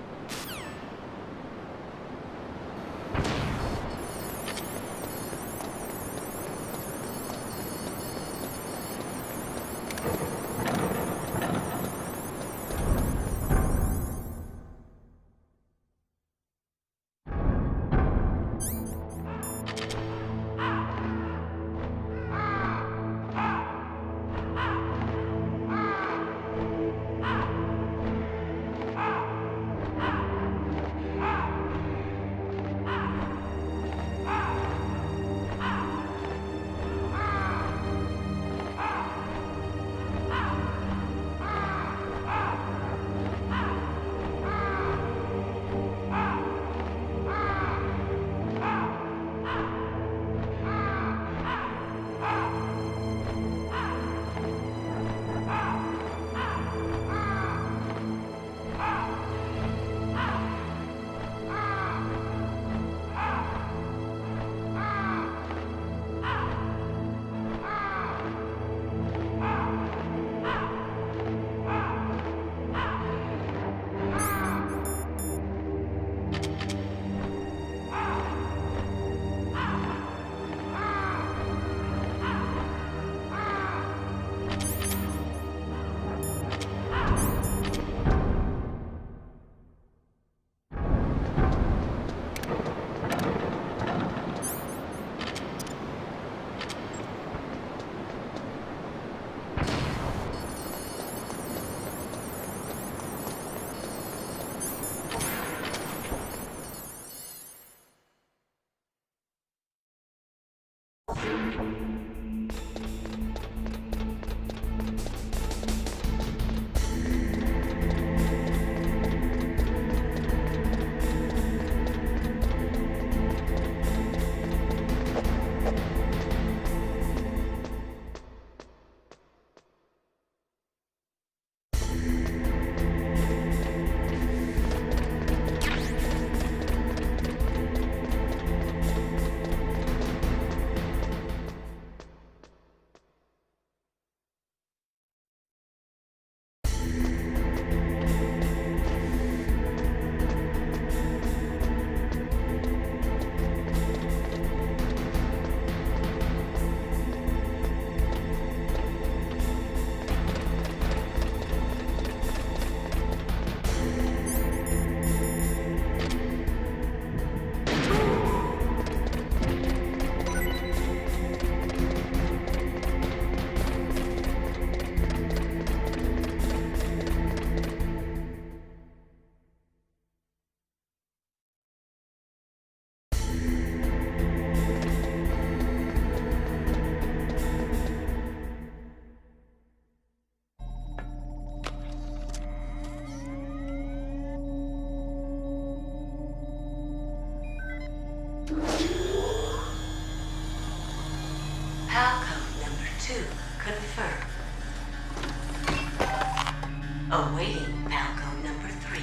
Awaiting pal code number 3.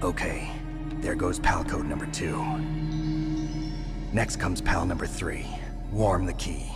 Okay, there goes pal code number 2. Next comes pal number 3. Warm the key.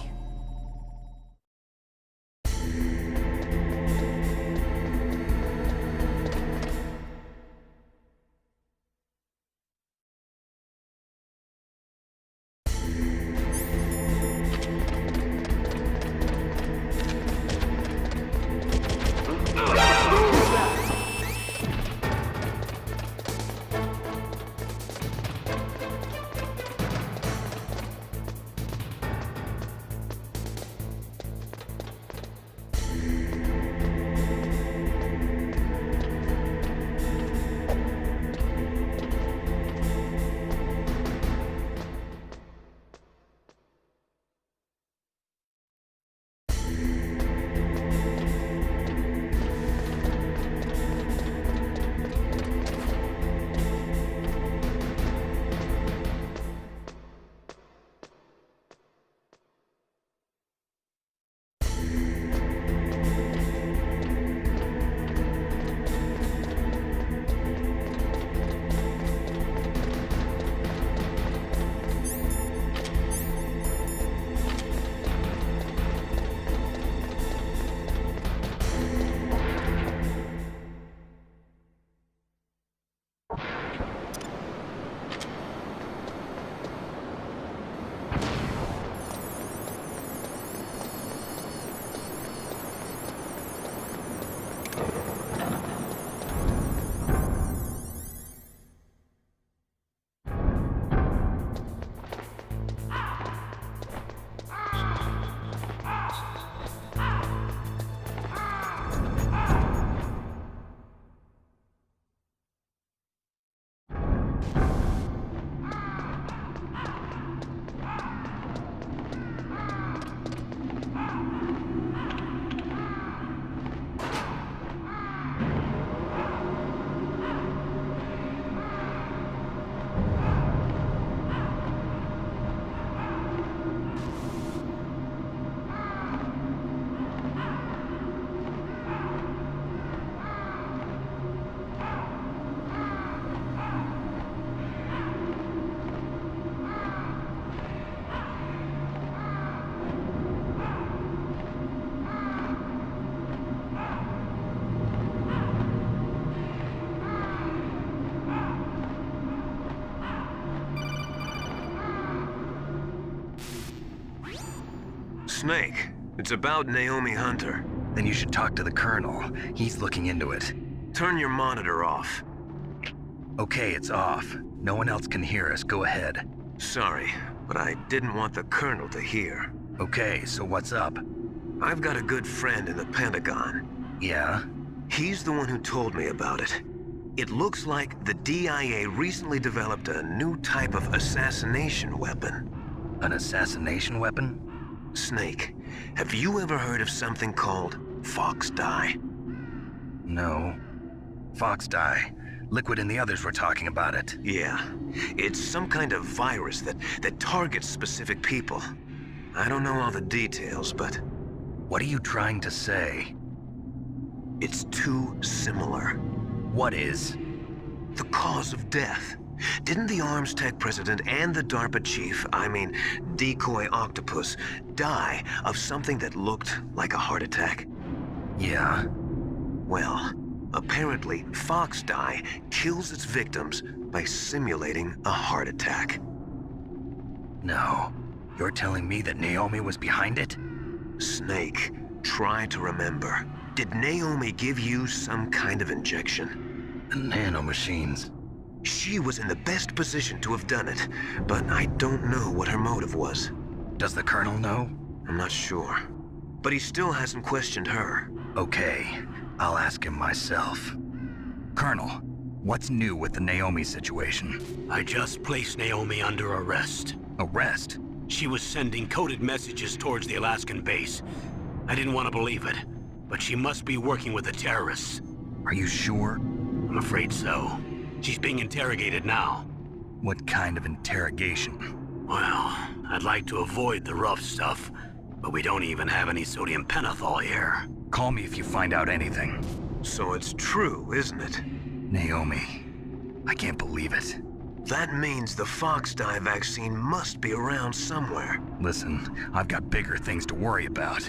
Snake, it's about Naomi Hunter. Then you should talk to the Colonel. He's looking into it. Turn your monitor off. Okay, it's off. No one else can hear us. Go ahead. Sorry, but I didn't want the Colonel to hear. Okay, so what's up? I've got a good friend in the Pentagon. Yeah? He's the one who told me about it. It looks like the DIA recently developed a new type of assassination weapon. An assassination weapon? Snake, have you ever heard of something called Fox Dye? No. Fox Dye. Liquid and the others were talking about it. Yeah. It's some kind of virus that targets specific people. I don't know all the details, but... What are you trying to say? It's too similar. What is? The cause of death. Didn't the Arms Tech president and the DARPA chief, Decoy Octopus, die of something that looked like a heart attack? Yeah. Well, apparently Fox Dye kills its victims by simulating a heart attack. No. You're telling me that Naomi was behind it? Snake, try to remember. Did Naomi give you some kind of injection? Nanomachines. She was in the best position to have done it, but I don't know what her motive was. Does the Colonel know? I'm not sure. But he still hasn't questioned her. Okay, I'll ask him myself. Colonel, what's new with the Naomi situation? I just placed Naomi under arrest. Arrest? She was sending coded messages towards the Alaskan base. I didn't want to believe it, but she must be working with the terrorists. Are you sure? I'm afraid so. She's being interrogated now. What kind of interrogation? Well, I'd like to avoid the rough stuff, but we don't even have any sodium pentothal here. Call me if you find out anything. So it's true, isn't it? Naomi, I can't believe it. That means the fox dye vaccine must be around somewhere. Listen, I've got bigger things to worry about.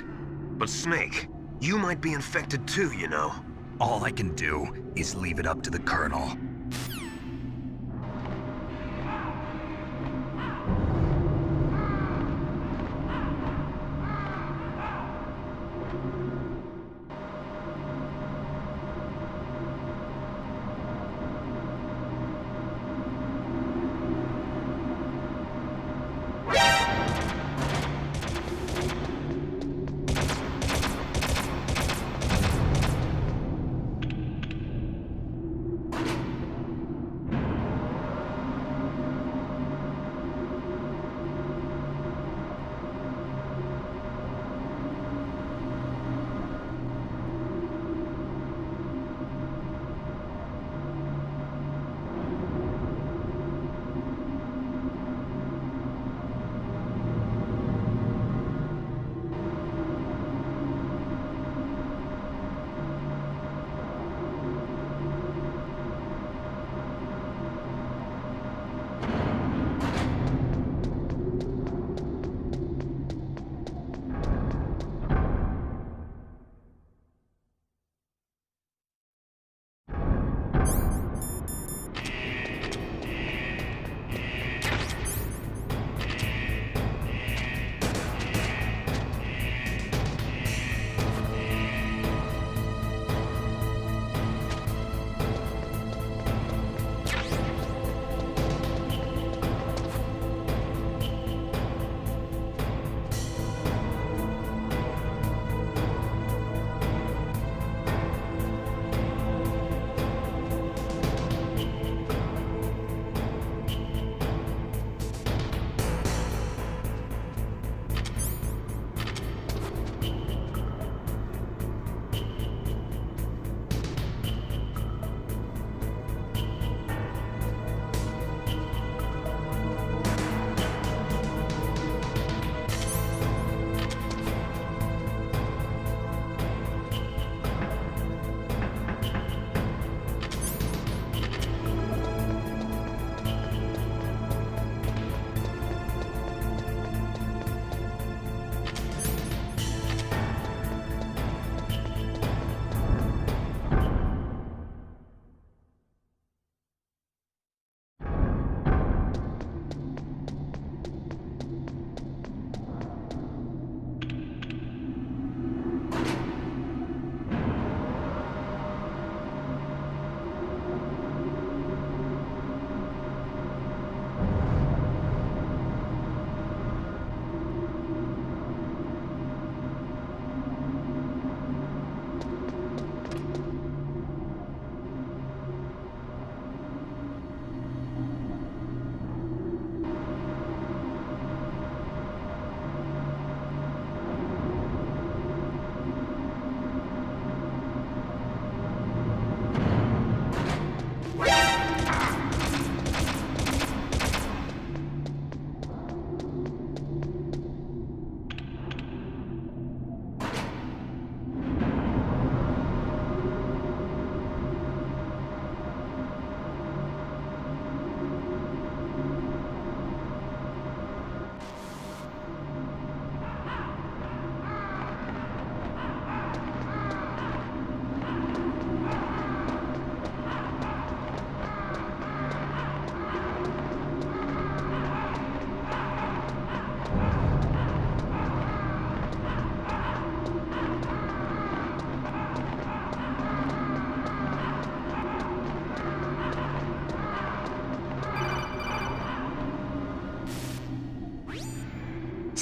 But Snake, you might be infected too, you know. All I can do is leave it up to the Colonel.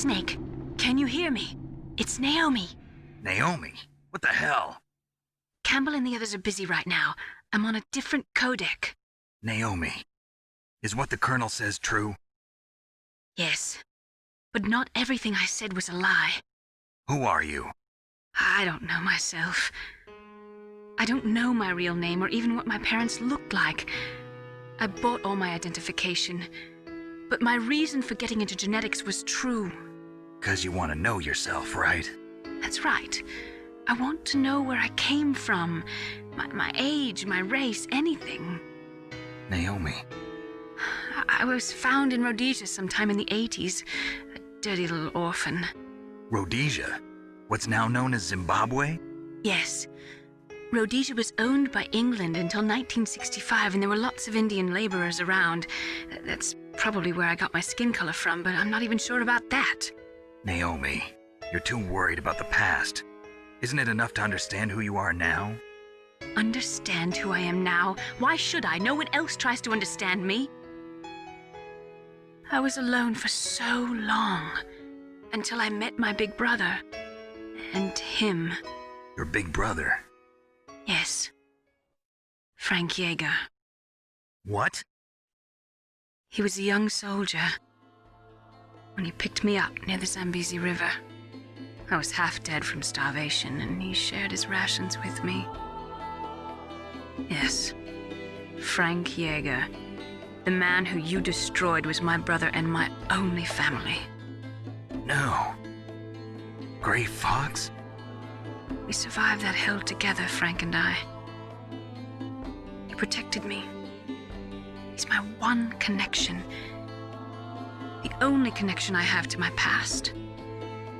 Snake, can you hear me? It's Naomi. Naomi? What the hell? Campbell and the others are busy right now. I'm on a different codec. Naomi, is what the Colonel says true? Yes, but not everything I said was a lie. Who are you? I don't know myself. I don't know my real name or even what my parents looked like. I bought all my identification, but my reason for getting into genetics was true. 'Cause you want to know yourself, right? That's right. I want to know where I came from. My age, my race, anything. Naomi. I was found in Rhodesia sometime in the 80s. A dirty little orphan. Rhodesia? What's now known as Zimbabwe? Yes. Rhodesia was owned by England until 1965, and there were lots of Indian laborers around. That's probably where I got my skin color from, but I'm not even sure about that. Naomi, you're too worried about the past. Isn't it enough to understand who you are now? Understand who I am now? Why should I? No one else tries to understand me. I was alone for so long, until I met my big brother. And him. Your big brother? Yes. Frank Yeager. What? He was a young soldier when he picked me up near the Zambezi River. I was half dead from starvation, and he shared his rations with me. Yes, Frank Yeager. The man who you destroyed was my brother and my only family. No. Gray Fox? We survived that hell together, Frank and I. He protected me. He's my one connection. The only connection I have to my past.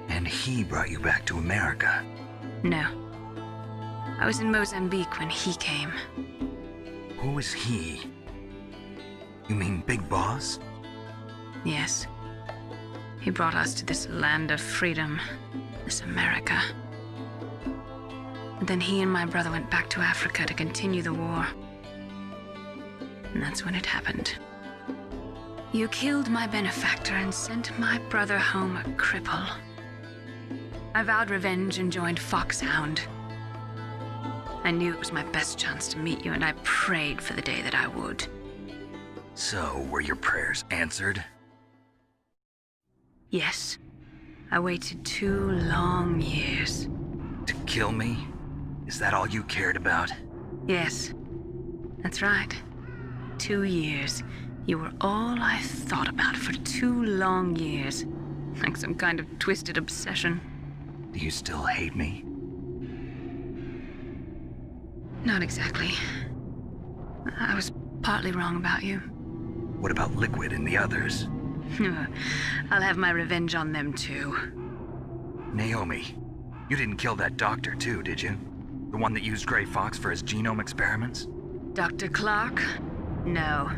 And he brought you back to America? No. I was in Mozambique when he came. Who is he? You mean Big Boss? Yes. He brought us to this land of freedom, this America. And then he and my brother went back to Africa to continue the war. And that's when it happened. You killed my benefactor and sent my brother home a cripple. I vowed revenge and joined Foxhound. I knew it was my best chance to meet you, and I prayed for the day that I would. So, were your prayers answered? Yes. I waited 2 long years. To kill me? Is that all you cared about? Yes. That's right. 2 years. You were all I thought about for 2 long years. Like some kind of twisted obsession. Do you still hate me? Not exactly. I was partly wrong about you. What about Liquid and the others? I'll have my revenge on them too. Naomi, you didn't kill that doctor too, did you? The one that used Gray Fox for his genome experiments? Dr. Clark? No.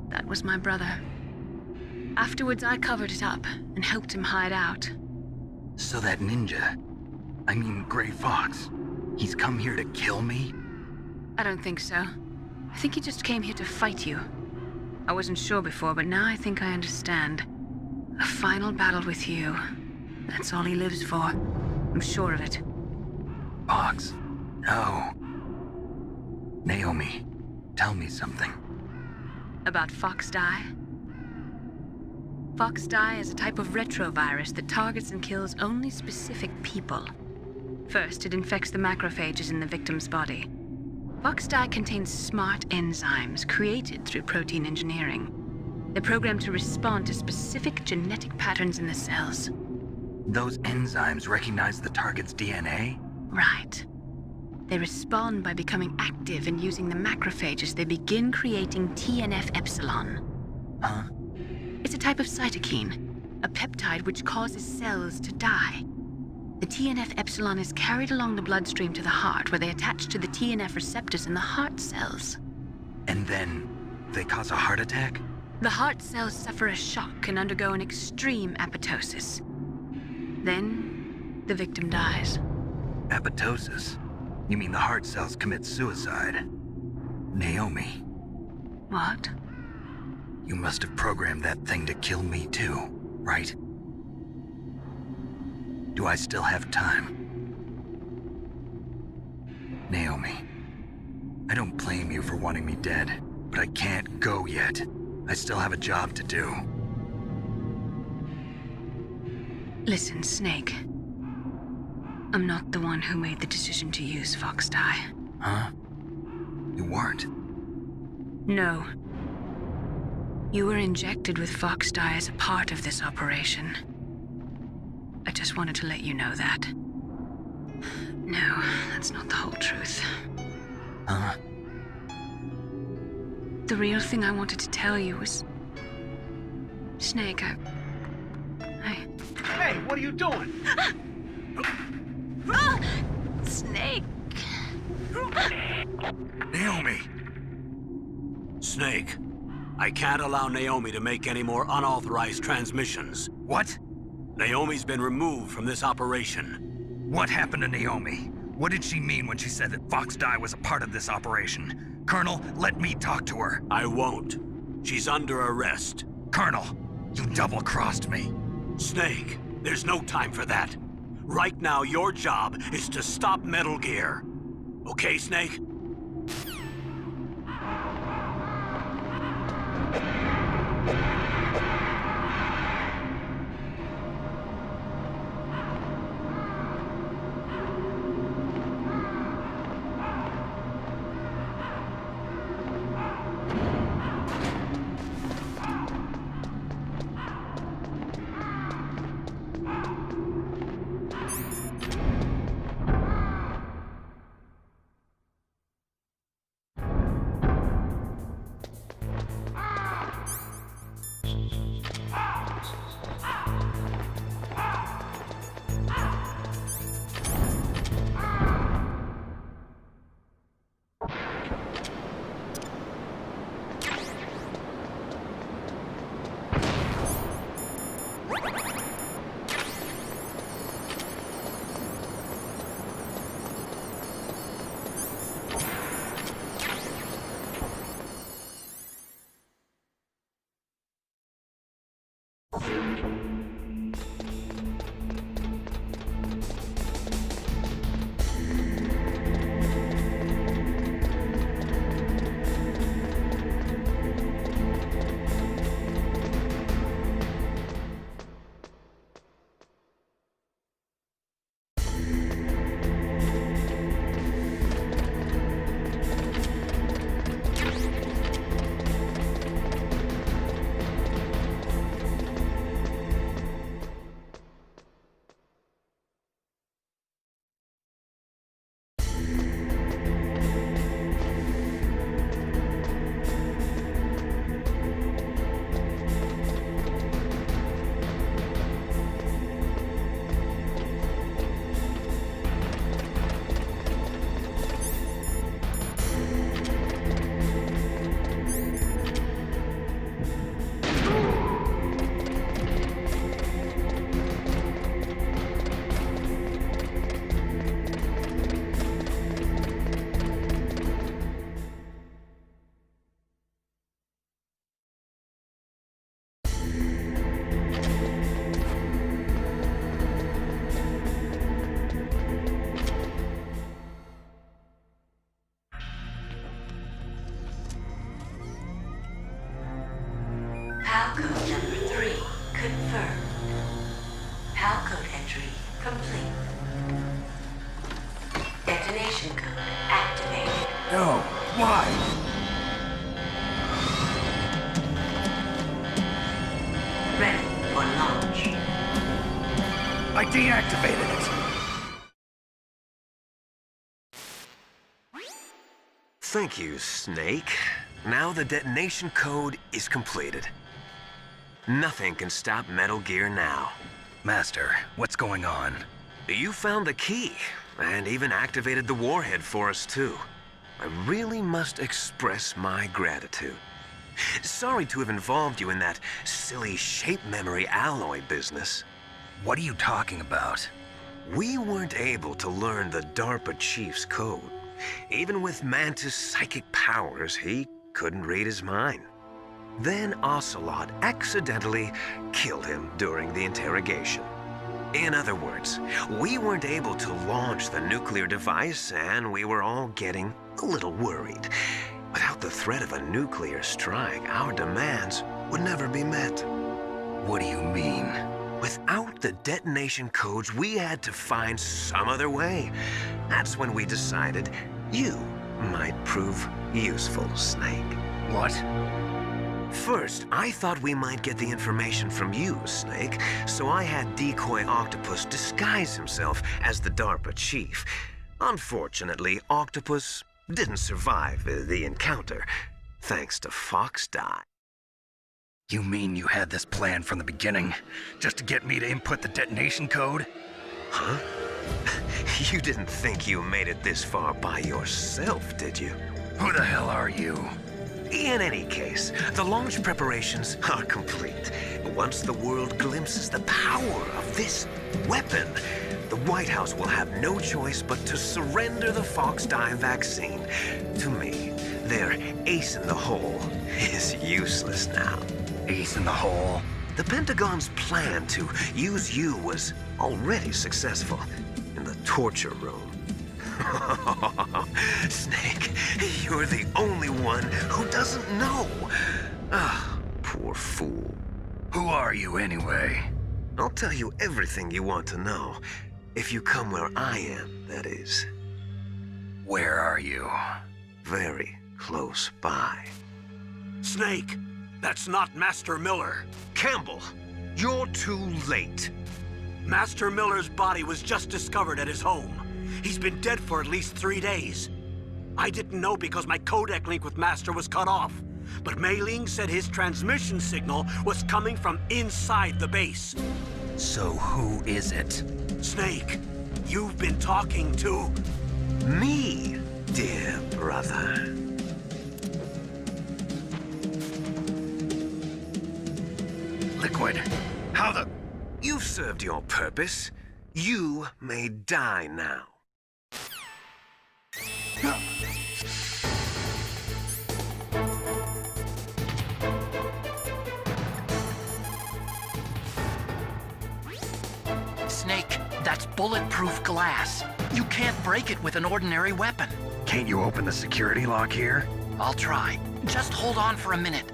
That was my brother. Afterwards, I covered it up and helped him hide out. So that ninja, I mean Gray Fox, he's come here to kill me? I don't think so. I think he just came here to fight you. I wasn't sure before, but now I think I understand. A final battle with you. That's all he lives for. I'm sure of it. Fox, no. Naomi, tell me something. About Foxdie? Foxdie is a type of retrovirus that targets and kills only specific people. First, it infects the macrophages in the victim's body. Foxdie contains smart enzymes created through protein engineering. They're programmed to respond to specific genetic patterns in the cells. Those enzymes recognize the target's DNA? Right. They respond by becoming active and using the macrophages. They begin creating TNF-epsilon. Huh? It's a type of cytokine, a peptide which causes cells to die. The TNF-epsilon is carried along the bloodstream to the heart, where they attach to the TNF receptors in the heart cells. And then they cause a heart attack? The heart cells suffer a shock and undergo an extreme apoptosis. Then, the victim dies. Apoptosis? You mean the heart cells commit suicide? Naomi. What? You must have programmed that thing to kill me too, right? Do I still have time? Naomi, I don't blame you for wanting me dead, but I can't go yet. I still have a job to do. Listen, Snake. I'm not the one who made the decision to use Foxdie. Huh? You weren't? No. You were injected with Foxdie as a part of this operation. I just wanted to let you know that. No, that's not the whole truth. Huh? The real thing I wanted to tell you was... Snake, I... Hey, what are you doing? Snake! Naomi! Snake, I can't allow Naomi to make any more unauthorized transmissions. What? Naomi's been removed from this operation. What happened to Naomi? What did she mean when she said that Fox Die was a part of this operation? Colonel, let me talk to her. I won't. She's under arrest. Colonel, you double-crossed me. Snake, there's no time for that. Right now, your job is to stop Metal Gear. Okay, Snake? PAL code number 3 confirmed. PAL code entry complete. Detonation code activated. No, why? Ready for launch. I deactivated it. Thank you, Snake. Now the detonation code is completed. Nothing can stop Metal Gear now. Master, what's going on? You found the key, and even activated the warhead for us, too. I really must express my gratitude. Sorry to have involved you in that silly shape memory alloy business. What are you talking about? We weren't able to learn the DARPA chief's code. Even with Mantis' psychic powers, he couldn't read his mind. Then Ocelot accidentally killed him during the interrogation. In other words, we weren't able to launch the nuclear device, and we were all getting a little worried. Without the threat of a nuclear strike, our demands would never be met. What do you mean? Without the detonation codes, we had to find some other way. That's when we decided you might prove useful, Snake. What? First, I thought we might get the information from you, Snake, so I had Decoy Octopus disguise himself as the DARPA chief. Unfortunately, Octopus didn't survive the encounter, thanks to Fox Die. You mean you had this plan from the beginning, just to get me to input the detonation code? Huh? You didn't think you made it this far by yourself, did you? Who the hell are you? In any case, the launch preparations are complete. Once the world glimpses the power of this weapon, the White House will have no choice but to surrender the Fox Die vaccine to me. Their ace in the hole is useless now. Ace in the hole? The Pentagon's plan to use you was already successful in the torture room. Snake, you're the only one who doesn't know. Ah, poor fool. Who are you anyway? I'll tell you everything you want to know. If you come where I am, that is. Where are you? Very close by. Snake, that's not Master Miller. Campbell, you're too late. Master Miller's body was just discovered at his home. He's been dead for at least 3 days. I didn't know because my codec link with Master was cut off. But Mei Ling said his transmission signal was coming from inside the base. So who is it? Snake, you've been talking to... me, dear brother. Liquid, how the... You've served your purpose. You may die now. Snake, that's bulletproof glass. You can't break it with an ordinary weapon. Can't you open the security lock here? I'll try. Just hold on for a minute.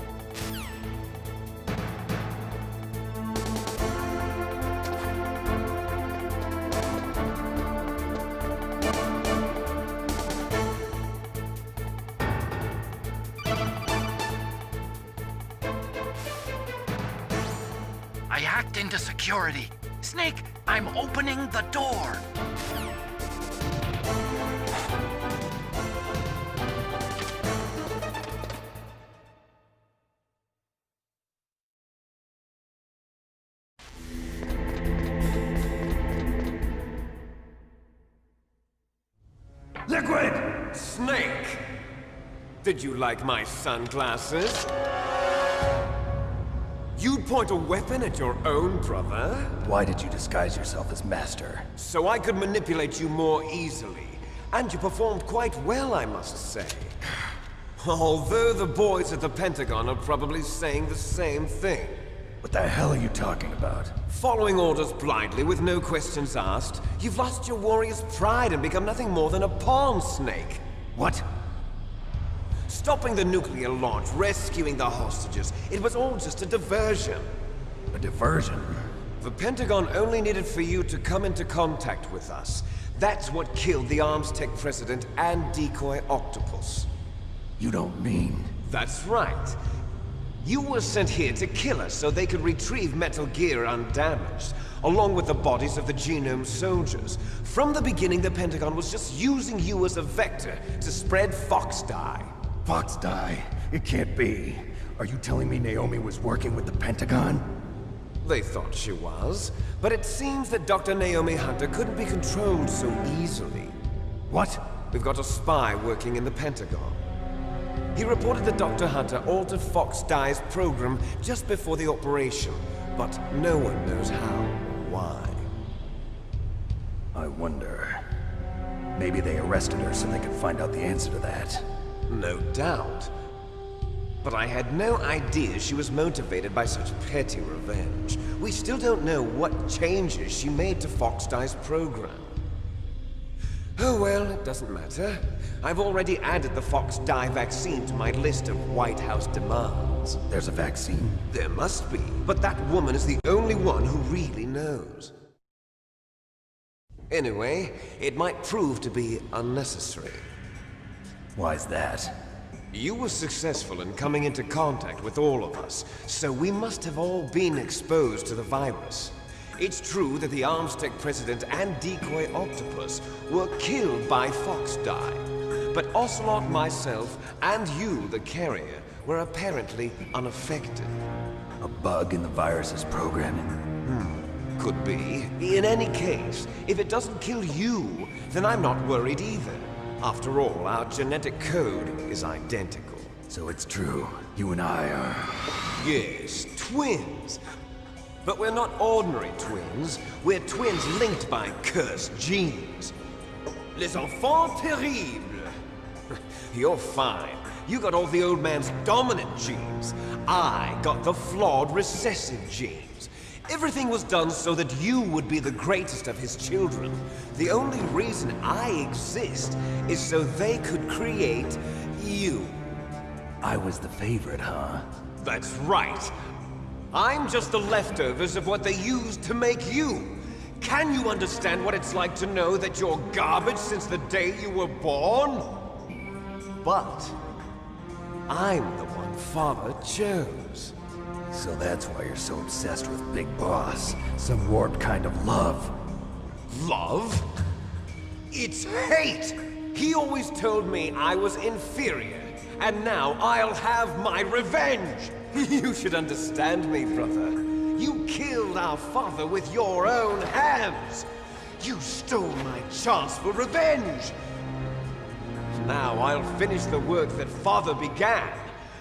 I hacked into security. Snake, I'm opening the door. Liquid! Snake! Did you like my sunglasses? You'd point a weapon at your own brother? Why did you disguise yourself as Master? So I could manipulate you more easily. And you performed quite well, I must say. Although the boys at the Pentagon are probably saying the same thing. What the hell are you talking about? Following orders blindly with no questions asked, you've lost your warrior's pride and become nothing more than a pawn, Snake. What? Stopping the nuclear launch, rescuing the hostages, it was all just a diversion. A diversion? The Pentagon only needed for you to come into contact with us. That's what killed the Arms Tech president and Decoy Octopus. You don't mean... That's right. You were sent here to kill us so they could retrieve Metal Gear undamaged, along with the bodies of the Genome soldiers. From the beginning, the Pentagon was just using you as a vector to spread Fox Die. Fox Die? It can't be. Are you telling me Naomi was working with the Pentagon? They thought she was, but it seems that Dr. Naomi Hunter couldn't be controlled so easily. What? We've got a spy working in the Pentagon. He reported that Dr. Hunter altered Fox Die's program just before the operation, but no one knows how or why. I wonder... Maybe they arrested her so they could find out the answer to that. No doubt. But I had no idea she was motivated by such petty revenge. We still don't know what changes she made to Fox Die's program. Oh well, it doesn't matter. I've already added the Fox Die vaccine to my list of White House demands. There's a vaccine? There must be, but that woman is the only one who really knows. Anyway, it might prove to be unnecessary. Why's that? You were successful in coming into contact with all of us, so we must have all been exposed to the virus. It's true that the Armstech president and decoy octopus were killed by Fox dye, but Ocelot, myself, and you, the carrier, were apparently unaffected. A bug in the virus's programming? Could be. In any case, if it doesn't kill you, then I'm not worried either. After all, our genetic code is identical. So it's true, you and I are... Yes, twins. But we're not ordinary twins. We're twins linked by cursed genes. Les enfants terribles. You're fine. You got all the old man's dominant genes. I got the flawed recessive genes. Everything was done so that you would be the greatest of his children. The only reason I exist is so they could create you. I was the favorite, huh? That's right. I'm just the leftovers of what they used to make you. Can you understand what it's like to know that you're garbage since the day you were born? But I'm the one Father chose. So that's why you're so obsessed with Big Boss. Some warped kind of love. Love? It's hate! He always told me I was inferior, and now I'll have my revenge! You should understand me, brother. You killed our father with your own hands! You stole my chance for revenge! Now I'll finish the work that Father began.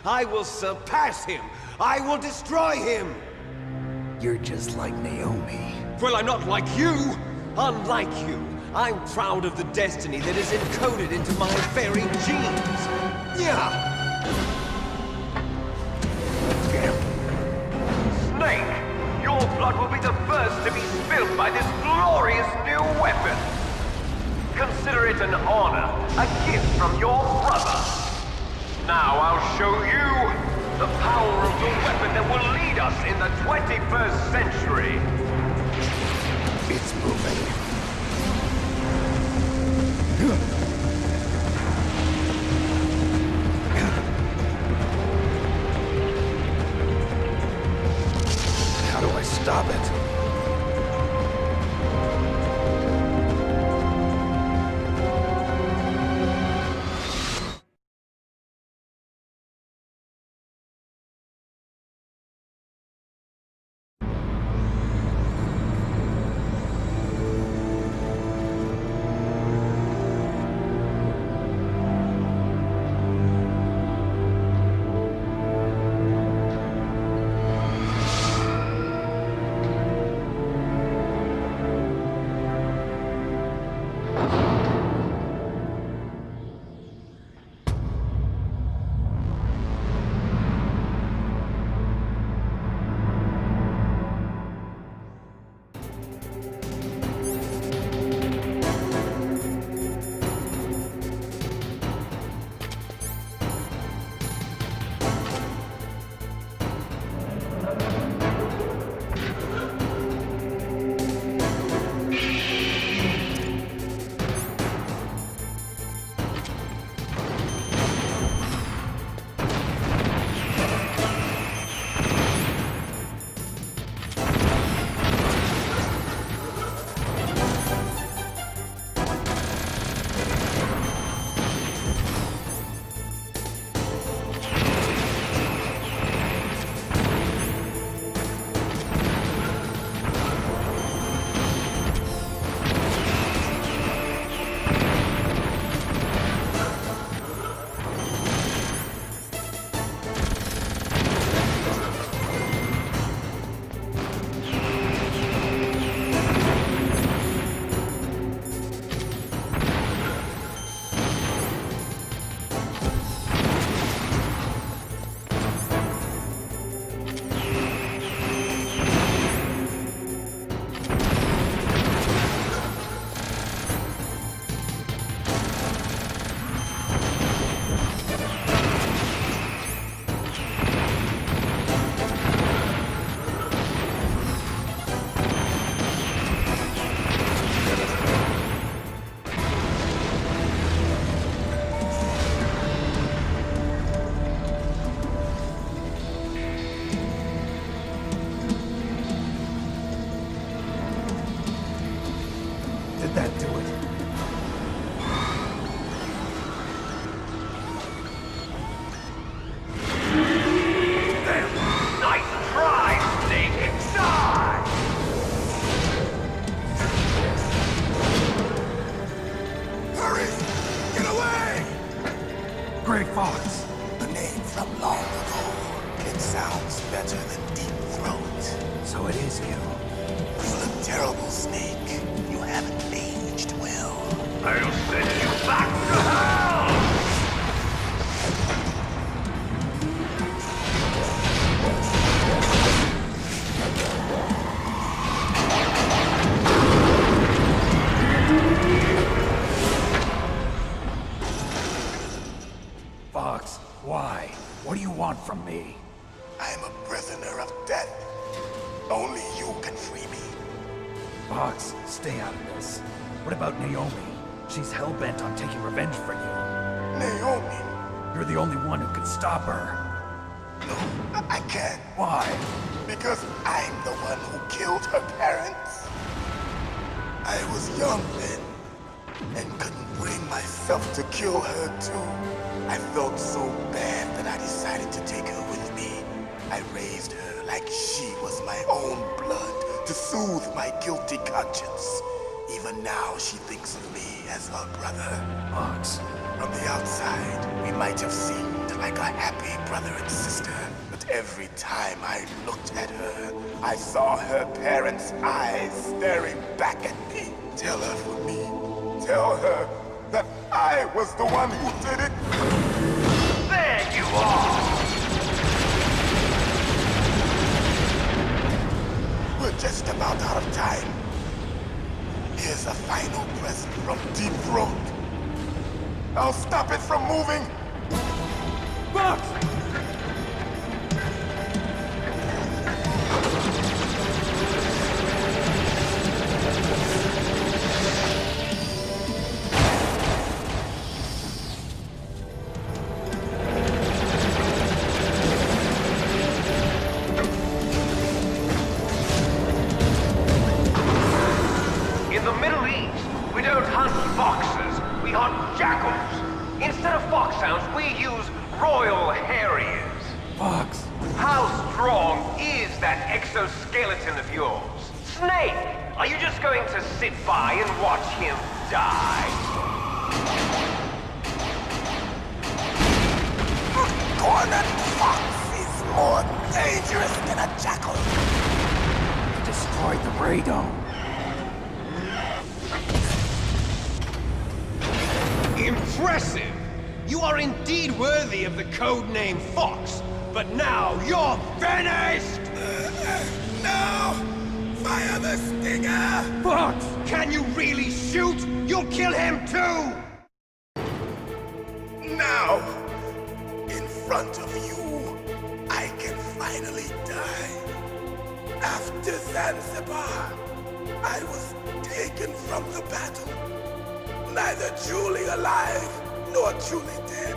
I will surpass him! I will destroy him! You're just like Naomi. Well, I'm not like you! Unlike you, I'm proud of the destiny that is encoded into my very genes! Yeah! Snake, your blood will be the first to be spilled by this glorious new weapon! Consider it an honor, a gift from your brother. Now I'll show you the power of the weapon that will lead us in the 21st century. It's moving. How do I stop it? Gray Fox. A name from long ago. It sounds better than Deep Throat. So it is you. You look terrible, Snake. You haven't aged well. I'll send you back to hell! Fox, why? What do you want from me? I'm a prisoner of death. Only you can free me. Fox, stay out of this. What about Naomi? She's hell-bent on taking revenge for you. Naomi? You're the only one who can stop her. No, I can't. Why? Because I'm the one who killed her parents. I was young then, and couldn't bring myself to kill her too. I felt so bad that I decided to take her with me. I raised her like she was my own blood to soothe my guilty conscience. Even now, she thinks of me as her brother. Fox. From the outside, we might have seemed like a happy brother and sister, but every time I looked at her, I saw her parents' eyes staring back at me. Tell her for me. Tell her that I was the one who did it. There you are! We're just about out of time. Here's a final present from Deep Throat. I'll stop it from moving. Fox! In the Middle East, we don't hunt foxes, we hunt jackals. Instead of foxhounds, we use royal harriers. Fox! How strong is that exoskeleton of yours? Snake, are you just going to sit by and watch him die? A cornered fox is more dangerous than a jackal. You destroyed the radome. Impressive! You are indeed worthy of the codename Fox, but now you're finished! No! Fire the stinger! Fox! Can you really shoot? You'll kill him too! Now, in front of you, I can finally die. After Zanzibar, I was taken from the battle. Neither truly alive nor truly dead.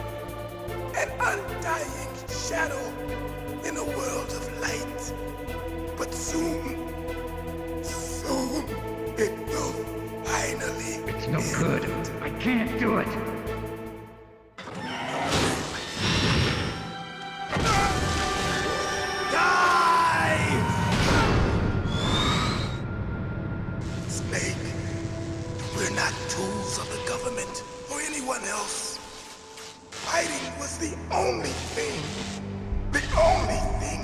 An undying shadow in a world of light. But soon it will finally It's no good. I can't do it. Die! Snake, we're not tools of the government or anyone else. Fighting was the only thing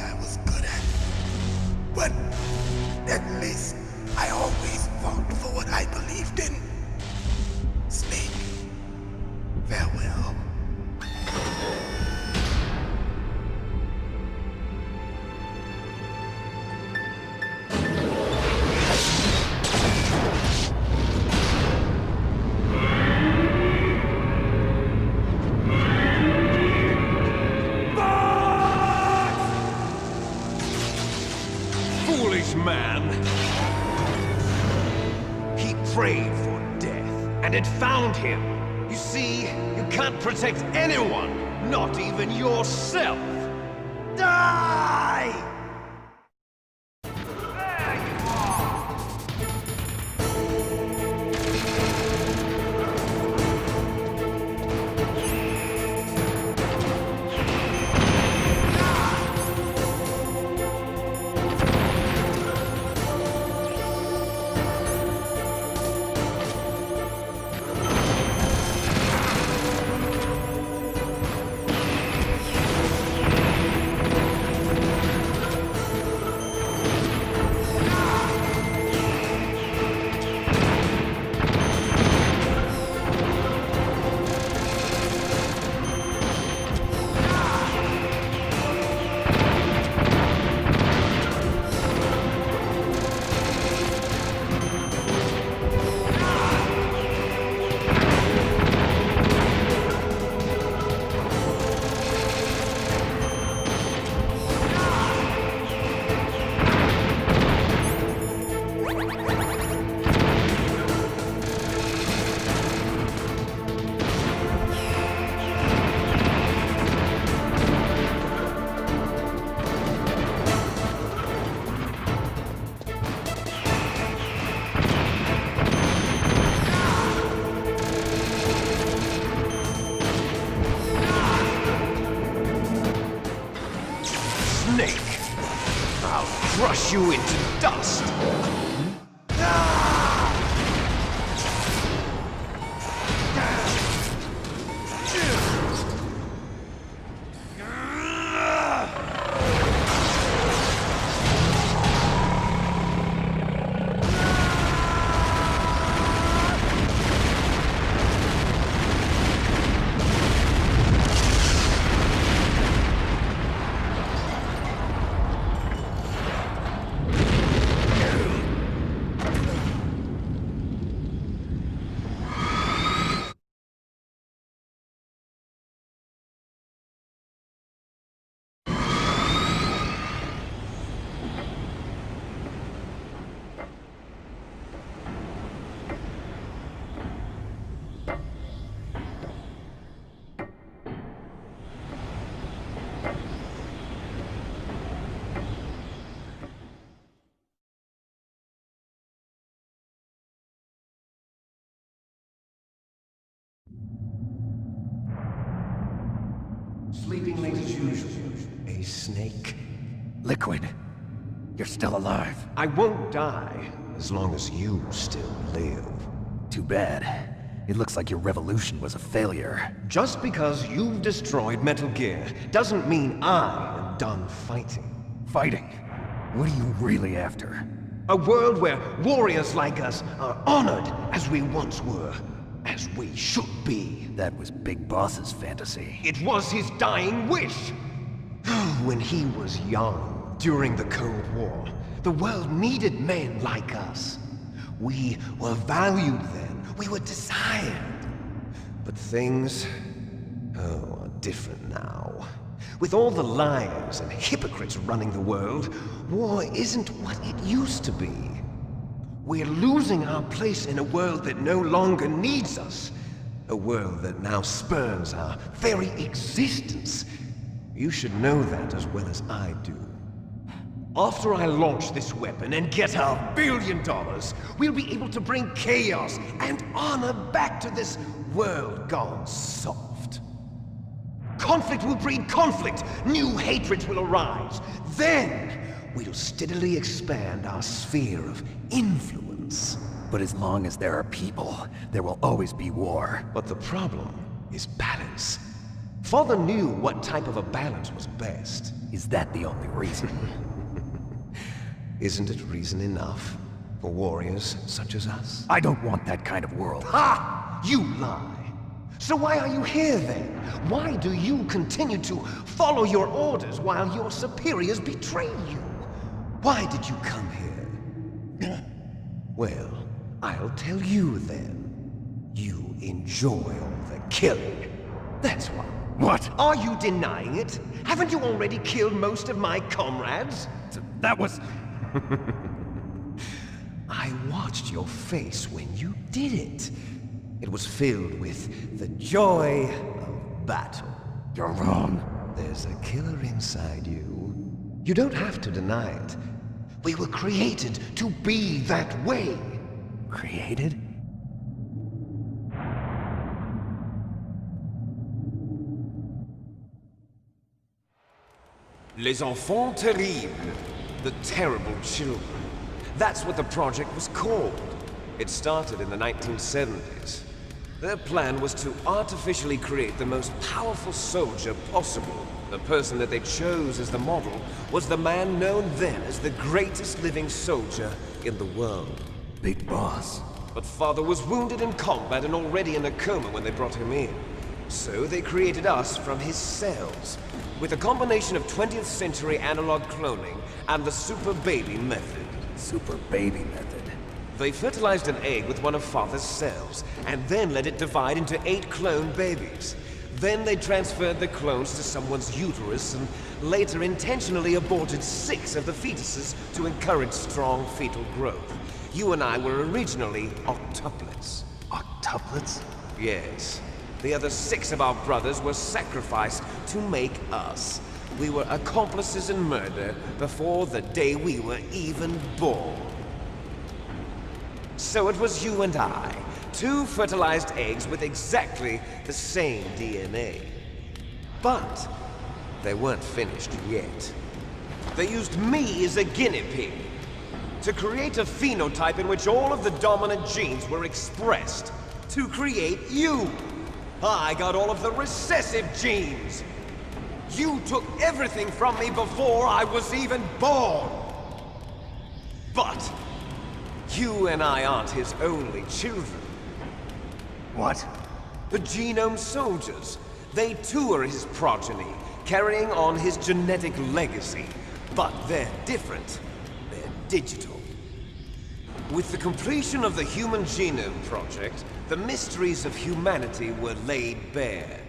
I was good at. But at least I always fought for what I believed in. Snake, farewell. Foolish man! He prayed for death, and it found him. You see, you can't protect anyone, not even yourself. Die! There you are! crush you into dust. Sleeping late as usual. A snake? Liquid, you're still alive. I won't die as long as you still live. Too bad. It looks like your revolution was a failure. Just because you've destroyed Metal Gear doesn't mean I am done fighting. Fighting? What are you really after? A world where warriors like us are honored as we once were. As we should be. That was Big Boss's fantasy. It was his dying wish. When he was young, during the Cold War, the world needed men like us. We were valued then. We were desired. But things, are different now. With all the liars and hypocrites running the world, war isn't what it used to be. We're losing our place in a world that no longer needs us. A world that now spurns our very existence. You should know that as well as I do. After I launch this weapon and get our $1 billion, we'll be able to bring chaos and honor back to this world gone soft. Conflict will breed conflict. New hatreds will arise. Then we'll steadily expand our sphere of influence. But as long as there are people, there will always be war. But the problem is balance. Father knew what type of a balance was best. Is that the only reason? Isn't it reason enough for warriors such as us? I don't want that kind of world. Ha! You lie! So why are you here then? Why do you continue to follow your orders while your superiors betray you? Why did you come here? Well, I'll tell you then. You enjoy all the killing. That's why. What? Are you denying it? Haven't you already killed most of my comrades? That was... I watched your face when you did it. It was filled with the joy of battle. You're wrong. There's a killer inside you. You don't have to deny it. We were created to be that way. Created? Les enfants terribles. The terrible children. That's what the project was called. It started in the 1970s. Their plan was to artificially create the most powerful soldier possible. The person that they chose as the model was the man known then as the greatest living soldier in the world. Big Boss. But Father was wounded in combat and already in a coma when they brought him in. So they created us from his cells, with a combination of 20th century analog cloning and the super baby method. Super baby method. They fertilized an egg with one of Father's cells, and then let it divide into 8 clone babies. Then they transferred the clones to someone's uterus, and later intentionally aborted 6 of the fetuses to encourage strong fetal growth. You and I were originally octuplets. Octuplets? Yes. The other 6 of our brothers were sacrificed to make us. We were accomplices in murder before the day we were even born. So it was you and I, 2 fertilized eggs with exactly the same DNA. But they weren't finished yet. They used me as a guinea pig to create a phenotype in which all of the dominant genes were expressed to create you. I got all of the recessive genes. You took everything from me before I was even born. But you and I aren't his only children. What? The Genome Soldiers. They too are his progeny, carrying on his genetic legacy. But they're different. They're digital. With the completion of the Human Genome Project, the mysteries of humanity were laid bare.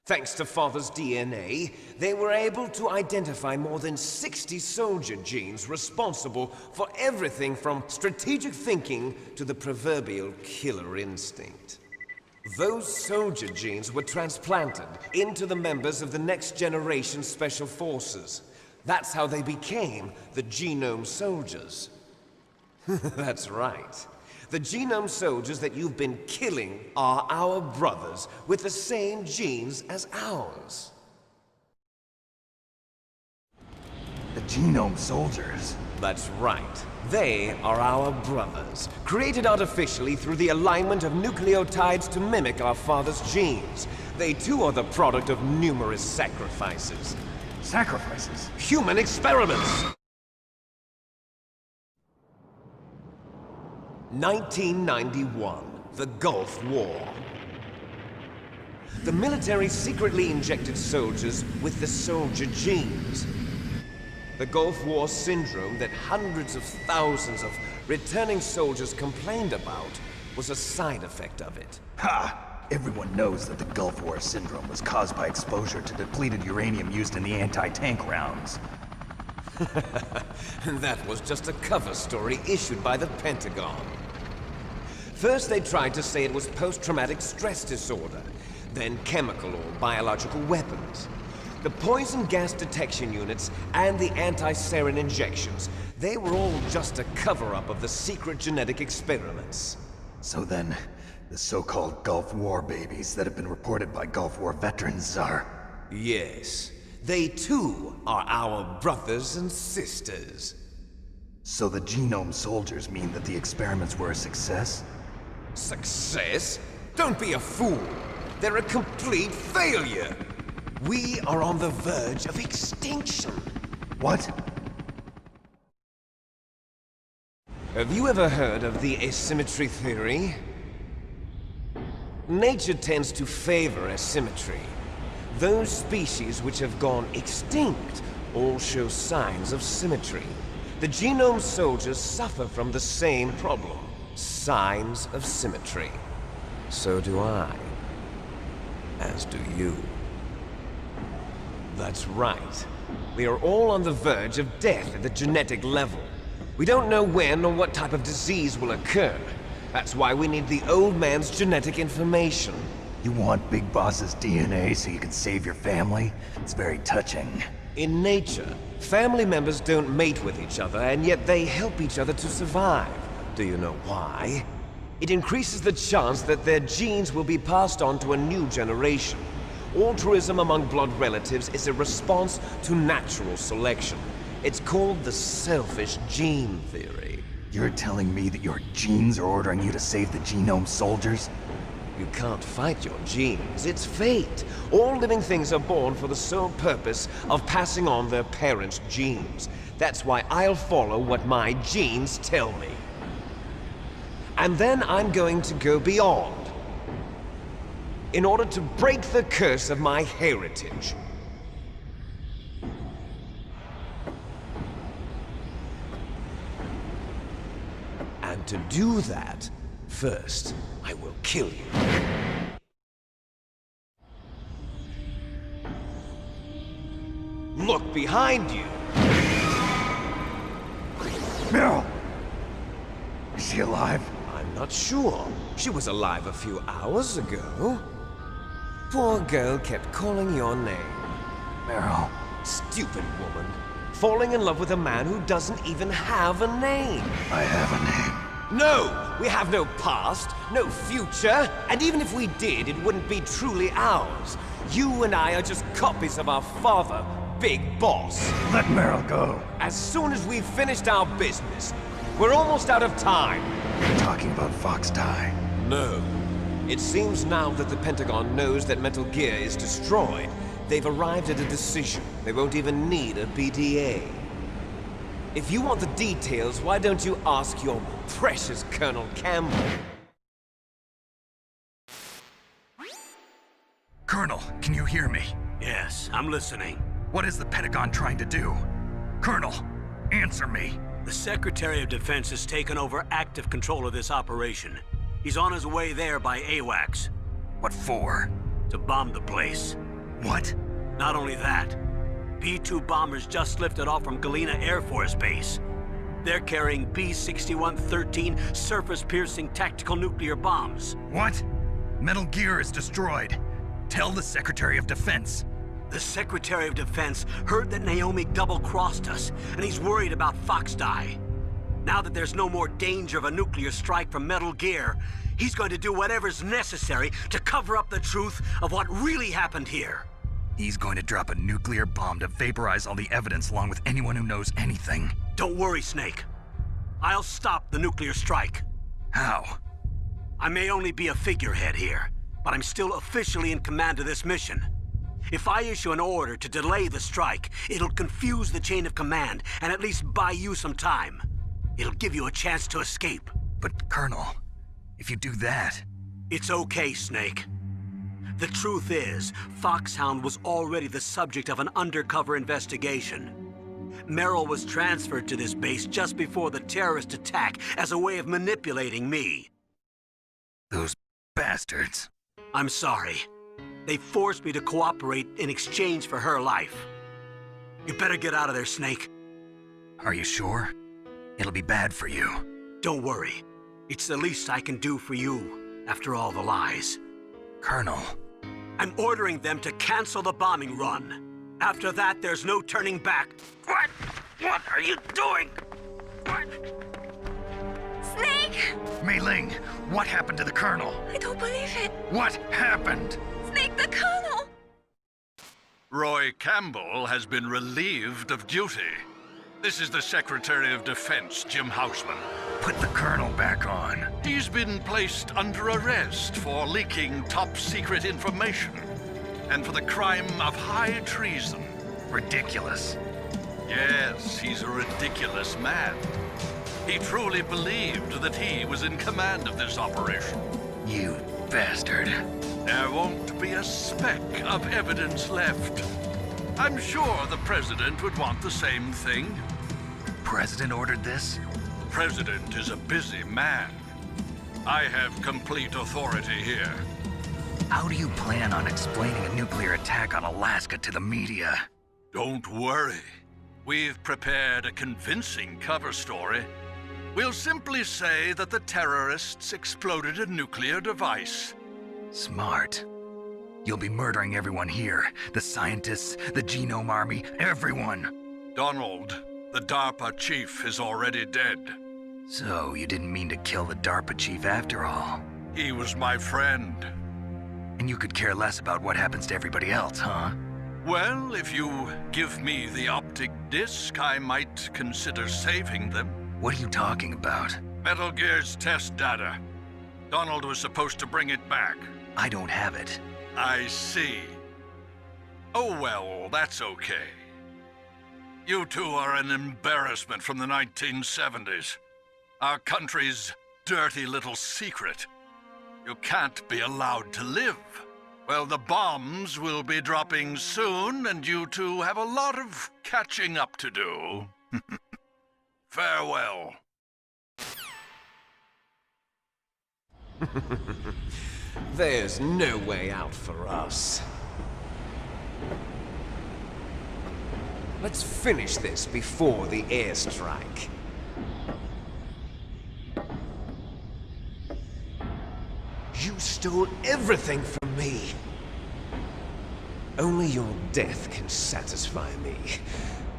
Thanks to Father's DNA, they were able to identify more than 60 soldier genes responsible for everything from strategic thinking to the proverbial killer instinct. Those soldier genes were transplanted into the members of the next generation Special Forces. That's how they became the Genome Soldiers. That's right. The Genome Soldiers that you've been killing are our brothers with the same genes as ours. The Genome Soldiers? That's right. They are our brothers, created artificially through the alignment of nucleotides to mimic our father's genes. They too are the product of numerous sacrifices. Sacrifices? Human experiments! 1991, the Gulf War. The military secretly injected soldiers with the soldier genes. The Gulf War syndrome that hundreds of thousands of returning soldiers complained about was a side effect of it. Ha! Everyone knows that the Gulf War syndrome was caused by exposure to depleted uranium used in the anti-tank rounds. That was just a cover story issued by the Pentagon. First they tried to say it was post-traumatic stress disorder, then chemical or biological weapons. The poison gas detection units and the anti-sarin injections, they were all just a cover-up of the secret genetic experiments. So then, the so-called Gulf War babies that have been reported by Gulf War veterans are... Yes. They too are our brothers and sisters. So the Genome Soldiers mean that the experiments were a success? Success? Don't be a fool. They're a complete failure. We are on the verge of extinction. What? Have you ever heard of the asymmetry theory? Nature tends to favor asymmetry. Those species which have gone extinct all show signs of symmetry. The Genome Soldiers suffer from the same problem. Signs of symmetry. So do I. As do you. That's right. We are all on the verge of death at the genetic level. We don't know when or what type of disease will occur. That's why we need the old man's genetic information. You want Big Boss's DNA so you can save your family? It's very touching. In nature, family members don't mate with each other, and yet they help each other to survive. Do you know why? It increases the chance that their genes will be passed on to a new generation. Altruism among blood relatives is a response to natural selection. It's called the selfish gene theory. You're telling me that your genes are ordering you to save the Genome Soldiers? You can't fight your genes. It's fate. All living things are born for the sole purpose of passing on their parents' genes. That's why I'll follow what my genes tell me. And then I'm going to go beyond. In order to break the curse of my heritage. And to do that, first, I will kill you. Look behind you! Meryl! Is she alive? I'm not sure. She was alive a few hours ago. Poor girl kept calling your name. Meryl. Stupid woman. Falling in love with a man who doesn't even have a name. I have a name. No! We have no past, no future, and even if we did, it wouldn't be truly ours. You and I are just copies of our father, Big Boss. Let Meryl go. As soon as we've finished our business, we're almost out of time. You're talking about Fox Die. No. It seems now that the Pentagon knows that Metal Gear is destroyed. They've arrived at a decision. They won't even need a BDA. If you want the details, why don't you ask your precious Colonel Campbell? Colonel, can you hear me? Yes, I'm listening. What is the Pentagon trying to do? Colonel, answer me. The Secretary of Defense has taken over active control of this operation. He's on his way there by AWACS. What for? To bomb the place. What? Not only that, B-2 bombers just lifted off from Galena Air Force Base. They're carrying B-61-13 surface-piercing tactical nuclear bombs. What? Metal Gear is destroyed. Tell the Secretary of Defense. The Secretary of Defense heard that Naomi double-crossed us, and he's worried about Fox Die. Now that there's no more danger of a nuclear strike from Metal Gear, he's going to do whatever's necessary to cover up the truth of what really happened here. He's going to drop a nuclear bomb to vaporize all the evidence along with anyone who knows anything. Don't worry, Snake. I'll stop the nuclear strike. How? I may only be a figurehead here, but I'm still officially in command of this mission. If I issue an order to delay the strike, it'll confuse the chain of command and at least buy you some time. It'll give you a chance to escape. But, Colonel, if you do that... It's okay, Snake. The truth is, Foxhound was already the subject of an undercover investigation. Meryl was transferred to this base just before the terrorist attack as a way of manipulating me. Those bastards. I'm sorry. They forced me to cooperate in exchange for her life. You better get out of there, Snake. Are you sure? It'll be bad for you. Don't worry. It's the least I can do for you, after all the lies. Colonel. I'm ordering them to cancel the bombing run. After that, there's no turning back. What? What are you doing? What? Snake! Mei Ling, what happened to the Colonel? I don't believe it. What happened? Snake, the Colonel! Roy Campbell has been relieved of duty. This is the Secretary of Defense, Jim Houseman. Put the Colonel back on. He's been placed under arrest for leaking top-secret information and for the crime of high treason. Ridiculous. Yes, he's a ridiculous man. He truly believed that he was in command of this operation. You bastard. There won't be a speck of evidence left. I'm sure the President would want the same thing. President ordered this? President is a busy man. I have complete authority here. How do you plan on explaining a nuclear attack on Alaska to the media? Don't worry. We've prepared a convincing cover story. We'll simply say that the terrorists exploded a nuclear device. Smart. You'll be murdering everyone here. The scientists, the Genome Army, everyone. Donald, the DARPA chief, is already dead. So you didn't mean to kill the DARPA chief after all? He was my friend. And you could care less about what happens to everybody else, huh? Well, if you give me the optic disc, I might consider saving them. What are you talking about? Metal Gear's test data. Donald was supposed to bring it back. I don't have it. I see. Oh well, that's okay. You two are an embarrassment from the 1970s. Our country's dirty little secret. You can't be allowed to live. Well, the bombs will be dropping soon, and you two have a lot of catching up to do. Farewell. There's no way out for us. Let's finish this before the airstrike. You stole everything from me. Only your death can satisfy me.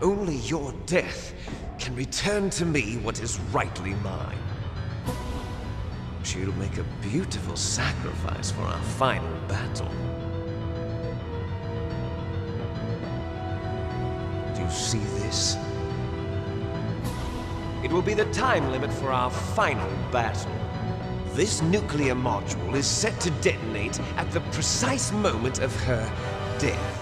Only your death can return to me what is rightly mine. She'll make a beautiful sacrifice for our final battle. you see this? It will be the time limit for our final battle. This nuclear module is set to detonate at the precise moment of her death.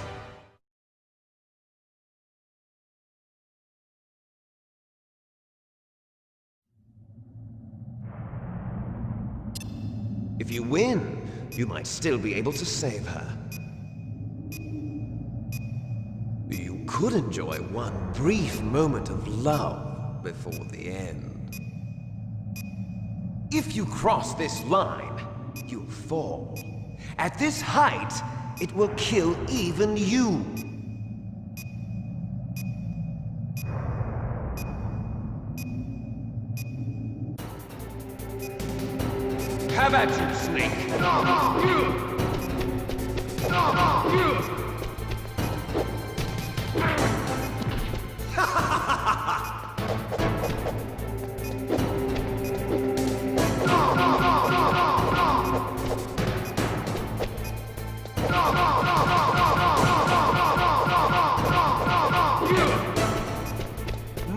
If you win, you might still be able to save her. You could enjoy one brief moment of love before the end. If you cross this line, you'll fall. At this height, it will kill even you. Have at you, Snake!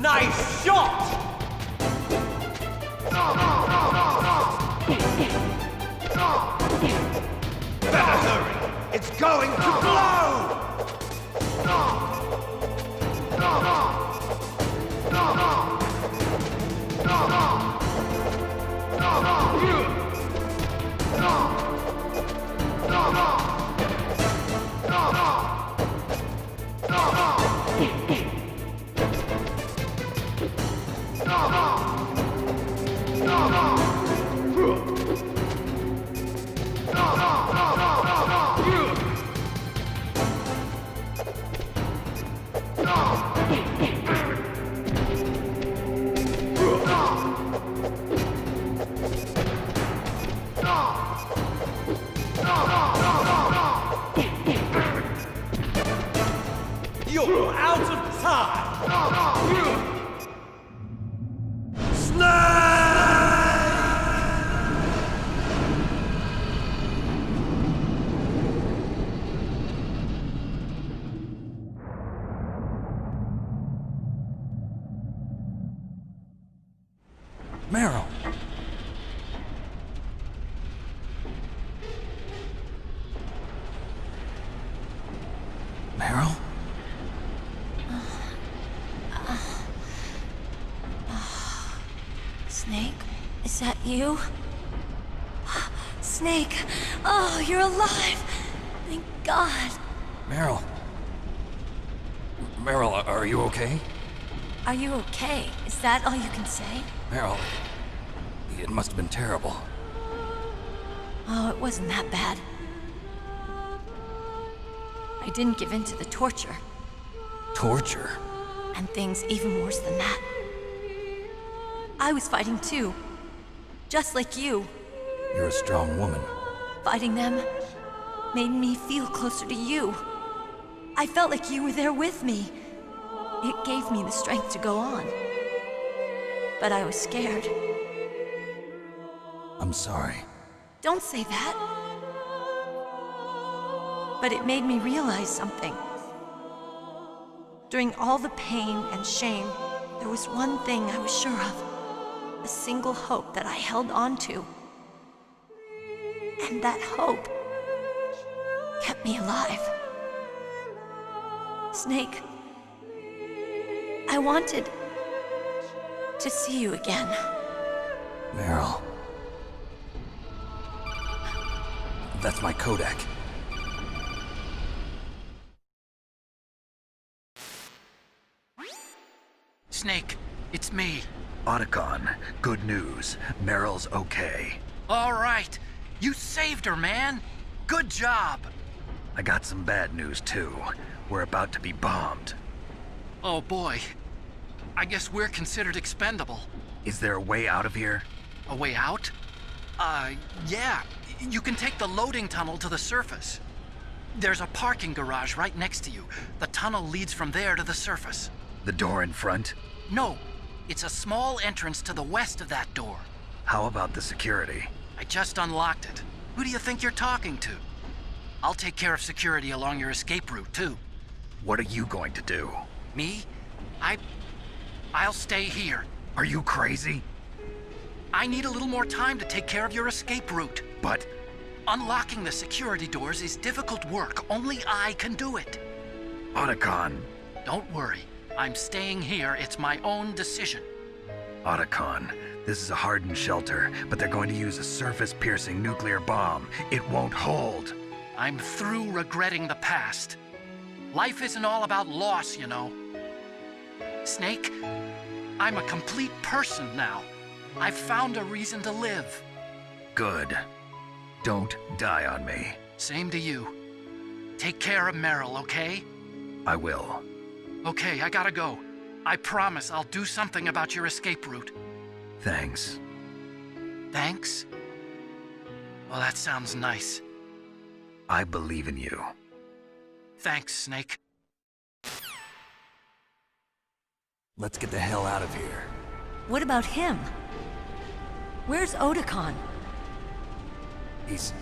Nice shot! Better hurry! It's going to blow! You're out of time! Meryl! Meryl? Snake, is that you? Snake, oh, you're alive! Thank God. Meryl? Meryl, are you okay? Are you okay? Is that all you can say? Meryl, it must have been terrible. Oh, it wasn't that bad. I didn't give in to the torture. Torture? And things even worse than that. I was fighting too. Just like you. You're a strong woman. Fighting them made me feel closer to you. I felt like you were there with me. It gave me the strength to go on. But I was scared. I'm sorry. Don't say that. But it made me realize something. During all the pain and shame, there was one thing I was sure of. A single hope that I held on to. And that hope kept me alive. Snake, I wanted to see you again. Meryl. That's my Kodak. Snake, it's me. Otacon, good news. Meryl's okay. All right. You saved her, man. Good job. I got some bad news, too. We're about to be bombed. Oh, boy. I guess we're considered expendable. Is there a way out of here? A way out? Yeah. You can take the loading tunnel to the surface. There's a parking garage right next to you. The tunnel leads from there to the surface. The door in front? No. It's a small entrance to the west of that door. How about the security? I just unlocked it. Who do you think you're talking to? I'll take care of security along your escape route, too. What are you going to do? Me? I'll stay here. Are you crazy? I need a little more time to take care of your escape route. But... Unlocking the security doors is difficult work. Only I can do it. Otacon. Don't worry. I'm staying here. It's my own decision. Otacon, this is a hardened shelter, but they're going to use a surface-piercing nuclear bomb. It won't hold. I'm through regretting the past. Life isn't all about loss, you know. Snake, I'm a complete person now. I've found a reason to live. Good. Don't die on me. Same to you. Take care of Meryl, okay? I will. Okay, I gotta go. I promise I'll do something about your escape route. Thanks. Thanks? Well, that sounds nice. I believe in you. Thanks, Snake. Let's get the hell out of here. What about him? Where's Otacon? He's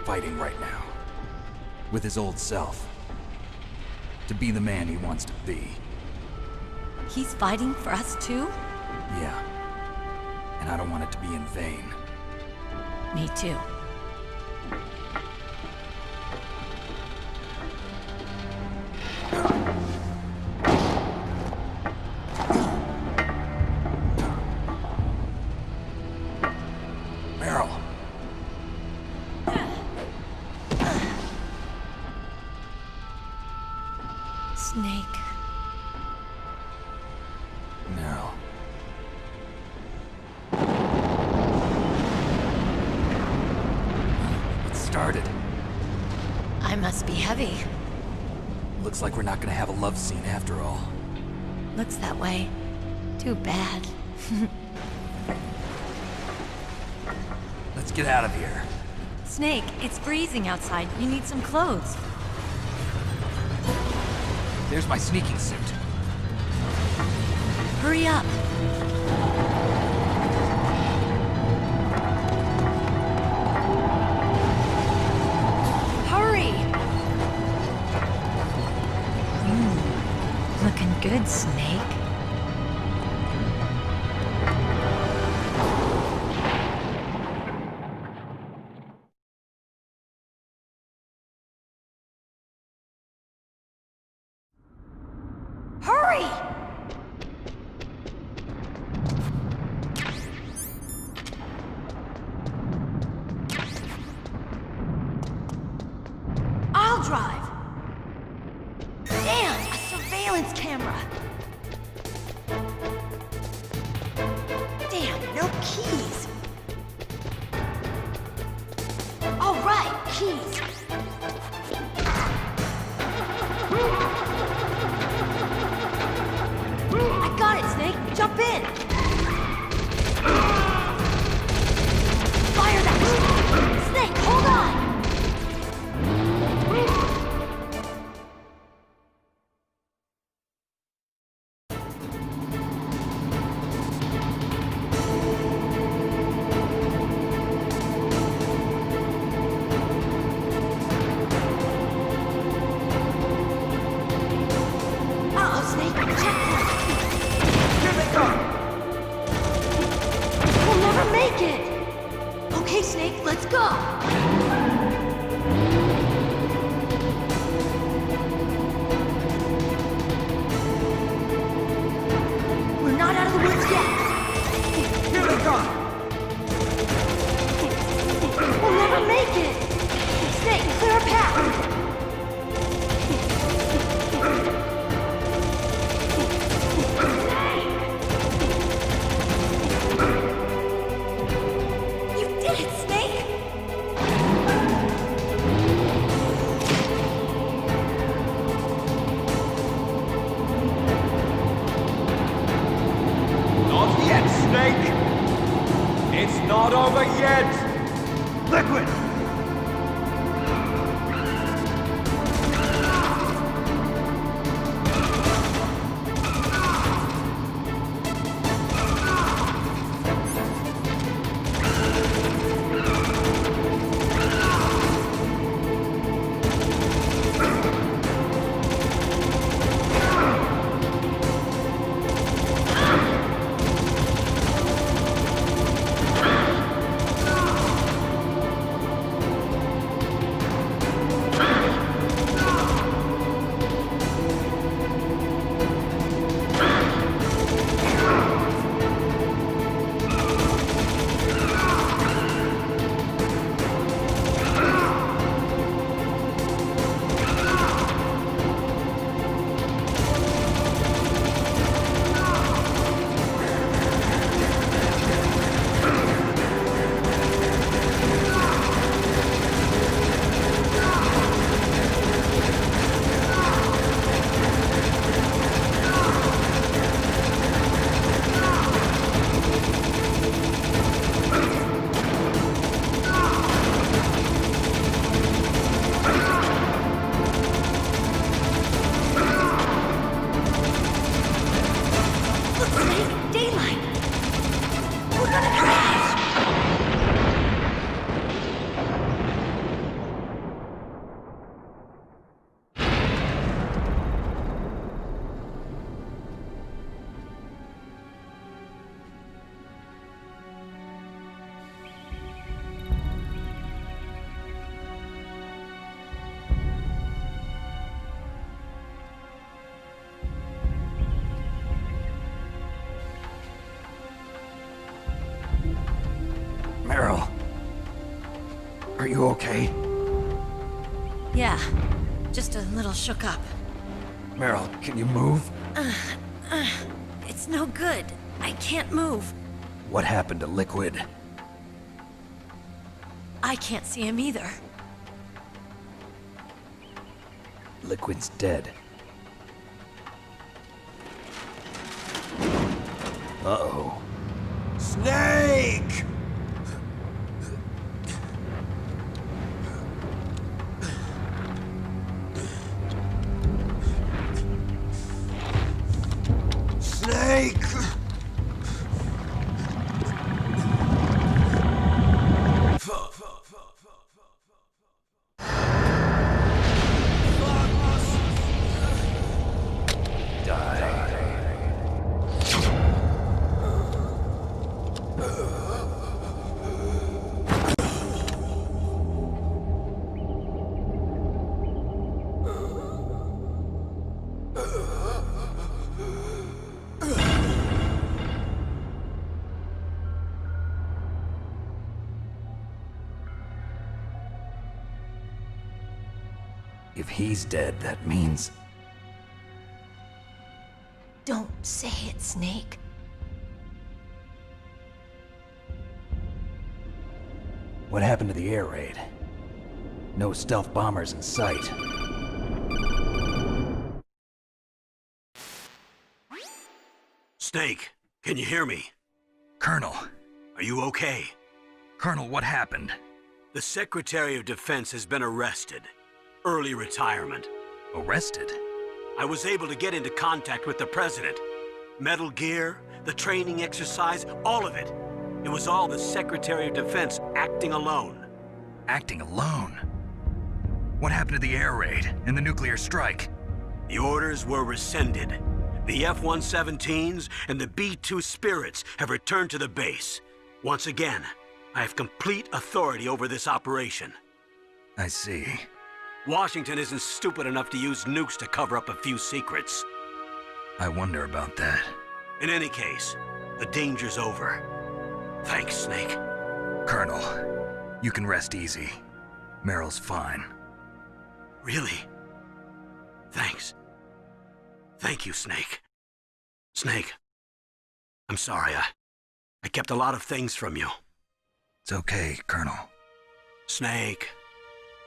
fighting right now. With his old self. To be the man he wants to be. He's fighting for us too? Yeah. And I don't want it to be in vain. Me too. Meryl. Snake. No. It started. I must be heavy. Looks like we're not gonna have a love scene after all. Looks that way. Too bad. Let's get out of here. Snake, it's freezing outside. You need some clothes. There's my sneaking suit. Hurry up. Hurry! Looking good, Snake. Hurry! I'll drive. Damn, a surveillance camera. Damn, no keys. All right, keys. I got it, Snake. Jump in. Fire that. Snake, hold on. Uh-oh, Snake. Checkpoint. Here they come. We'll never make it. Okay, Snake, let's go. We're not out of the woods yet. Here they come. We'll never make it. Snake, clear a path. You did it, Snake! Not yet, Snake! It's not over yet! Liquid! Are you okay? Yeah, just a little shook up. Meryl, can you move? It's no good. I can't move. What happened to Liquid? I can't see him either. Liquid's dead. Uh-oh. Snake! Snake! If he's dead, that means... Don't say it, Snake. What happened to the air raid? No stealth bombers in sight. Snake, can you hear me? Colonel. Are you okay? Colonel, what happened? The Secretary of Defense has been arrested. Early retirement. Arrested? I was able to get into contact with the President. Metal Gear, the training exercise, all of it. It was all the Secretary of Defense acting alone. Acting alone? What happened to the air raid and the nuclear strike? The orders were rescinded. The F-117s and the B-2 Spirits have returned to the base. Once again, I have complete authority over this operation. I see. Washington isn't stupid enough to use nukes to cover up a few secrets. I wonder about that. In any case, the danger's over. Thanks, Snake. Colonel, you can rest easy. Meryl's fine. Really? Thanks. Thank you, Snake. Snake, I'm sorry. I kept a lot of things from you. It's okay, Colonel. Snake,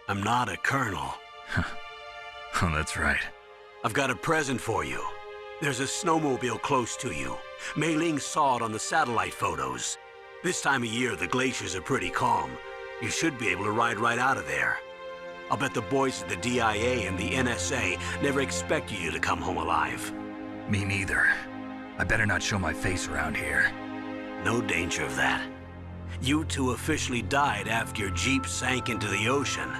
I'm not a colonel. Oh, that's right. I've got a present for you. There's a snowmobile close to you. Mei Ling saw it on the satellite photos. This time of year, the glaciers are pretty calm. You should be able to ride right out of there. I'll bet the boys at the DIA and the NSA never expected you to come home alive. Me neither. I better not show my face around here. No danger of that. You two officially died after your Jeep sank into the ocean.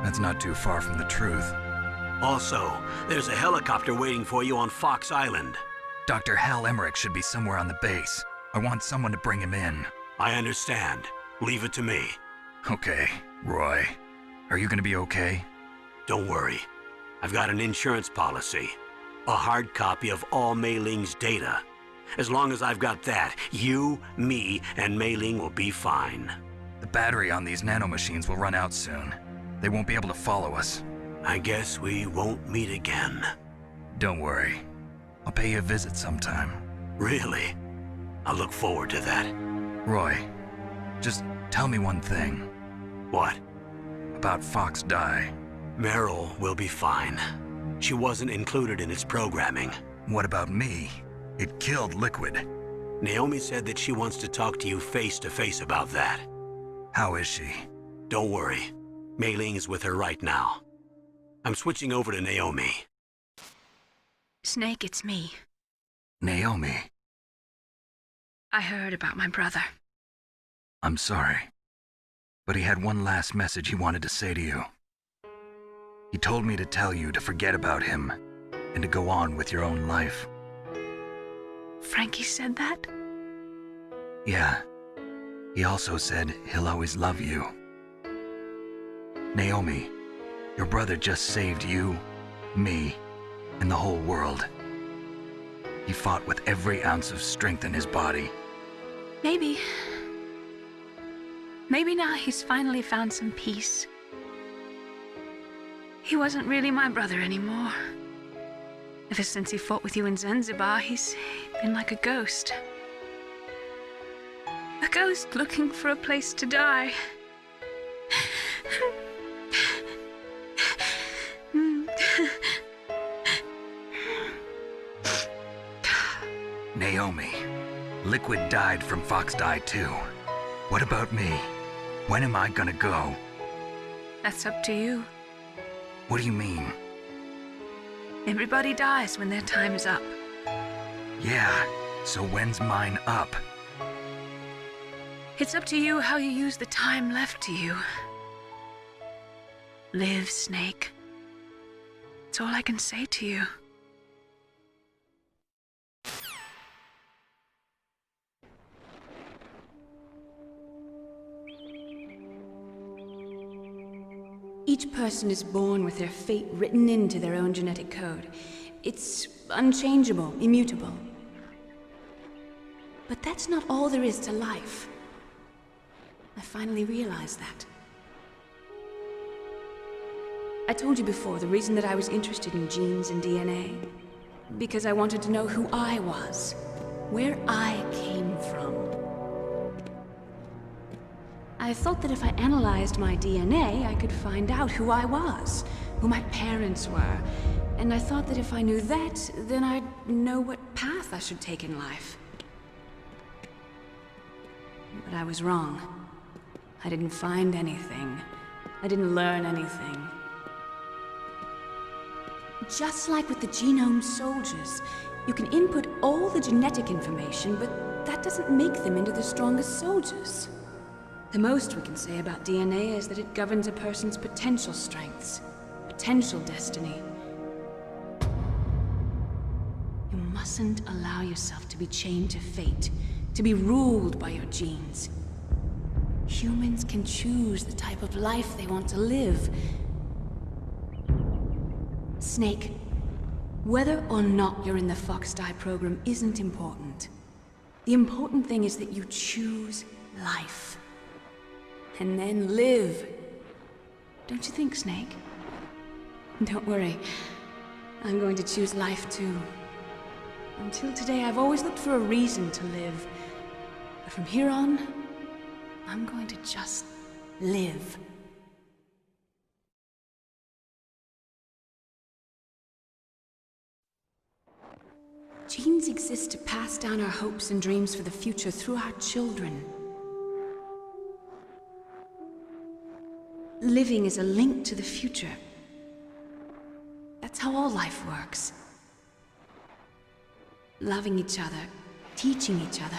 That's not too far from the truth. Also, there's a helicopter waiting for you on Fox Island. Dr. Hal Emmerich should be somewhere on the base. I want someone to bring him in. I understand. Leave it to me. Okay, Roy. Are you gonna be okay? Don't worry. I've got an insurance policy. A hard copy of all Mei Ling's data. As long as I've got that, you, me, and Mei Ling will be fine. The battery on these nanomachines will run out soon. They won't be able to follow us. I guess we won't meet again. Don't worry. I'll pay you a visit sometime. Really? I'll look forward to that. Roy, just tell me one thing. What? About Fox Die. Meryl will be fine. She wasn't included in its programming. What about me? It killed Liquid. Naomi said that she wants to talk to you face to face about that. How is she? Don't worry. Mei Ling is with her right now. I'm switching over to Naomi. Snake, it's me. Naomi. I heard about my brother. I'm sorry. But he had one last message he wanted to say to you. He told me to tell you to forget about him and to go on with your own life. Frankie said that? Yeah. He also said he'll always love you. Naomi, your brother just saved you, me, and the whole world. He fought with every ounce of strength in his body. Maybe. Maybe now he's finally found some peace. He wasn't really my brother anymore. Ever since he fought with you in Zanzibar, he's been like a ghost. A ghost looking for a place to die. Naomi, Liquid died from Fox Die too. What about me? When am I gonna go? That's up to you. What do you mean? Everybody dies when their time is up. Yeah, so when's mine up? It's up to you how you use the time left to you. Live, Snake. That's all I can say to you. Each person is born with their fate written into their own genetic code. It's unchangeable, immutable. But that's not all there is to life. I finally realized that. I told you before the reason that I was interested in genes and DNA. Because I wanted to know who I was, where I came from. I thought that if I analyzed my DNA, I could find out who I was, who my parents were. And I thought that if I knew that, then I'd know what path I should take in life. But I was wrong. I didn't find anything. I didn't learn anything. Just like with the genome soldiers, you can input all the genetic information, but that doesn't make them into the strongest soldiers. The most we can say about DNA is that it governs a person's potential strengths, potential destiny. You mustn't allow yourself to be chained to fate, to be ruled by your genes. Humans can choose the type of life they want to live. Snake, whether or not you're in the Fox Die program isn't important. The important thing is that you choose life. And then live. Don't you think, Snake? Don't worry. I'm going to choose life too. Until today, I've always looked for a reason to live. But from here on, I'm going to just live. Genes exist to pass down our hopes and dreams for the future through our children. Living is a link to the future. That's how all life works. Loving each other, teaching each other.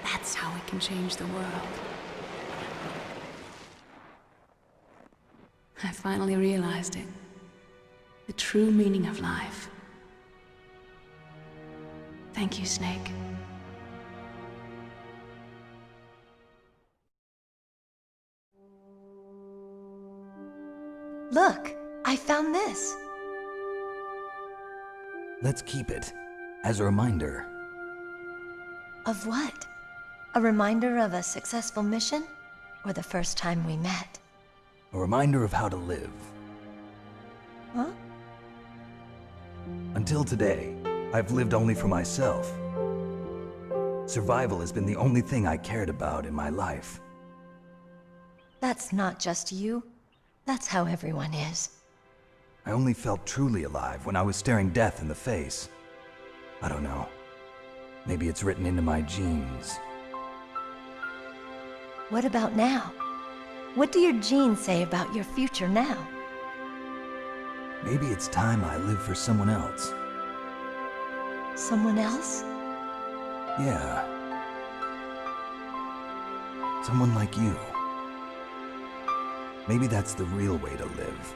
That's how we can change the world. I finally realized it. The true meaning of life. Thank you, Snake. Look, I found this. Let's keep it as a reminder. Of what? A reminder of a successful mission? Or the first time we met? A reminder of how to live. Huh? Until today, I've lived only for myself. Survival has been the only thing I cared about in my life. That's not just you. That's how everyone is. I only felt truly alive when I was staring death in the face. I don't know. Maybe it's written into my genes. What about now? What do your genes say about your future now? Maybe it's time I live for someone else. Someone else? Yeah. Someone like you. Maybe that's the real way to live.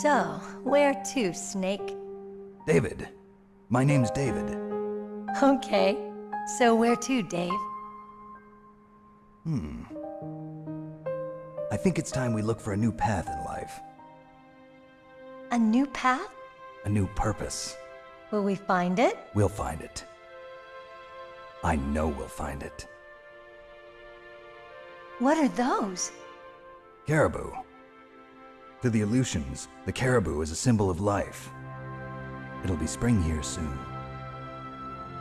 So, where to, Snake? David. My name's David. Okay. So where to, Dave? I think it's time we look for a new path in life. A new path? A new purpose. Will we find it? We'll find it. I know we'll find it. What are those? Caribou. To the Aleutians, the caribou is a symbol of life. It'll be spring here soon.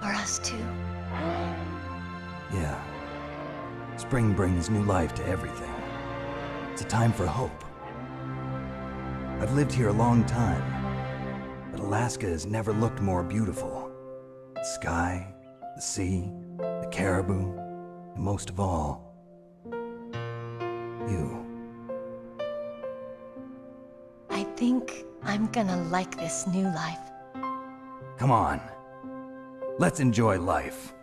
For us too. Yeah. Spring brings new life to everything. It's a time for hope. I've lived here a long time, but Alaska has never looked more beautiful. The sky, the sea, the caribou, and most of all, you. I think I'm gonna like this new life. Come on. Let's enjoy life.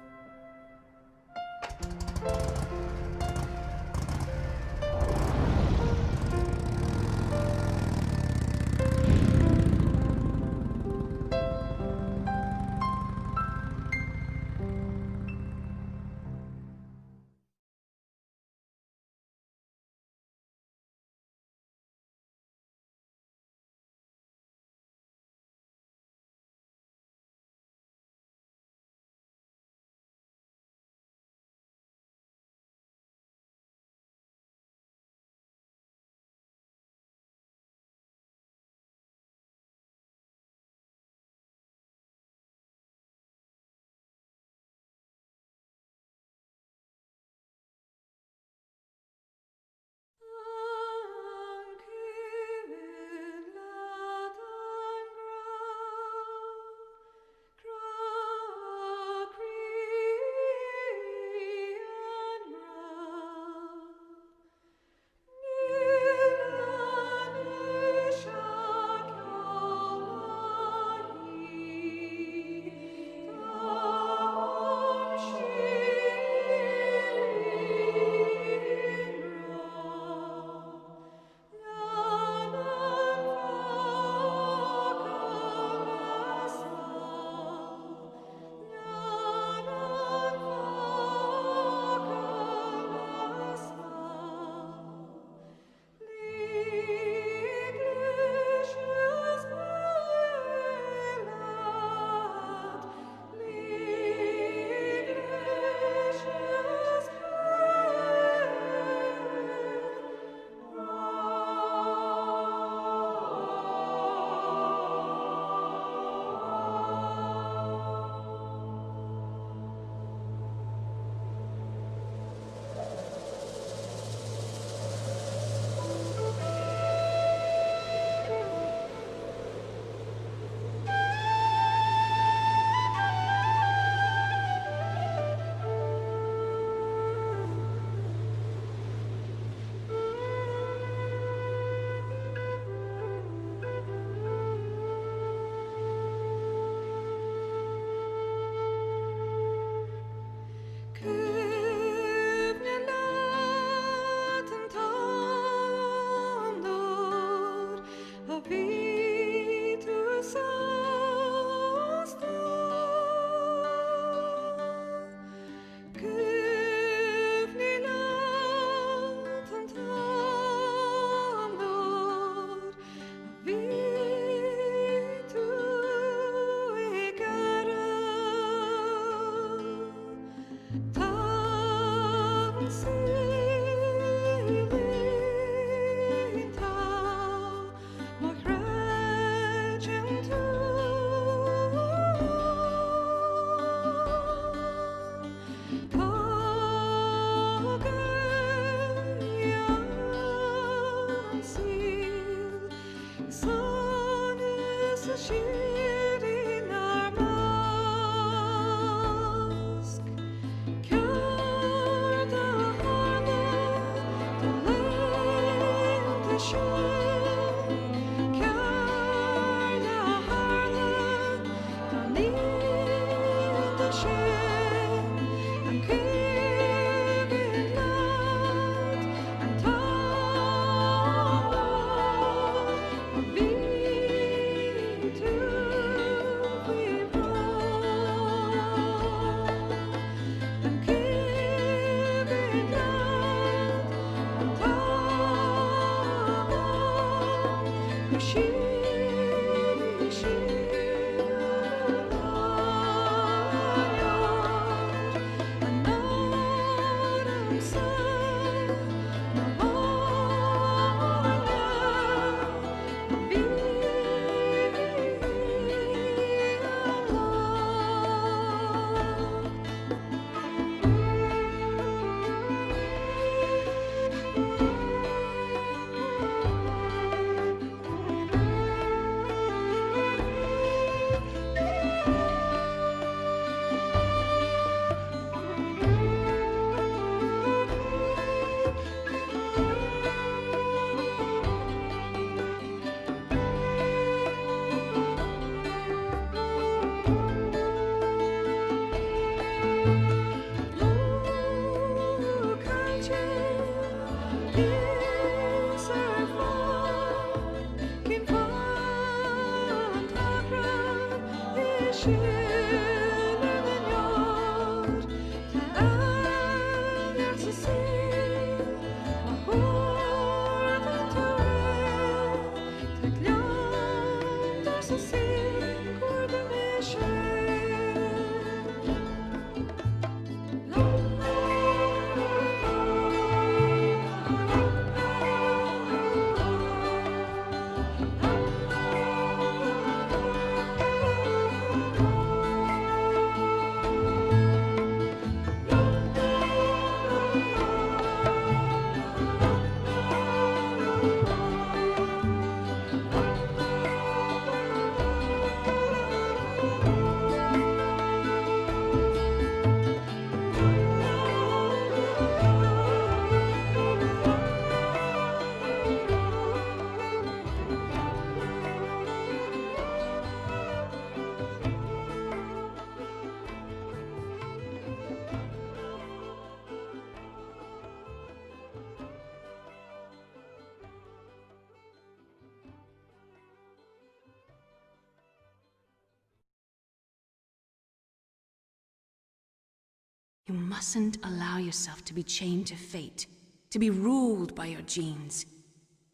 You mustn't allow yourself to be chained to fate, to be ruled by your genes.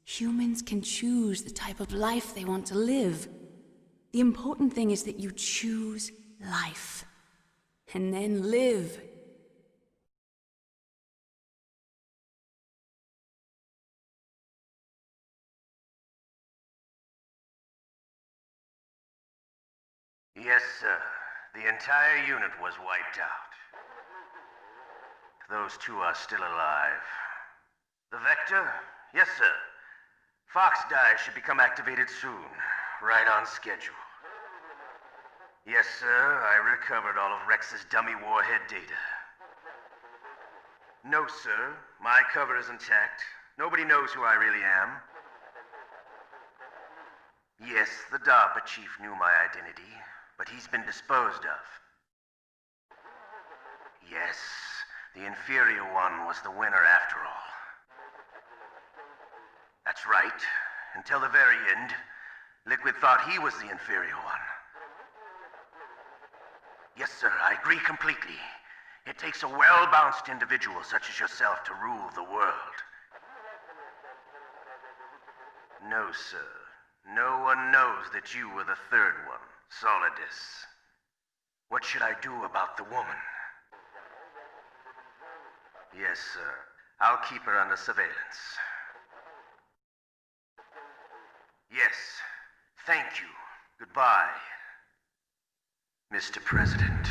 Humans can choose the type of life they want to live. The important thing is that you choose life. And then live. Yes, sir. The entire unit was wiped out. Those two are still alive. The Vector? Yes, sir. Fox die should become activated soon. Right on schedule. Yes, sir. I recovered all of Rex's dummy warhead data. No, sir. My cover is intact. Nobody knows who I really am. Yes, the DARPA chief knew my identity, but he's been disposed of. Yes, the inferior one was the winner after all. That's right. Until the very end, Liquid thought he was the inferior one. Yes, sir, I agree completely. It takes a well-balanced individual such as yourself to rule the world. No, sir. No one knows that you were the third one, Solidus. What should I do about the woman? Yes, sir. I'll keep her under surveillance. Yes. Thank you. Goodbye, Mr. President.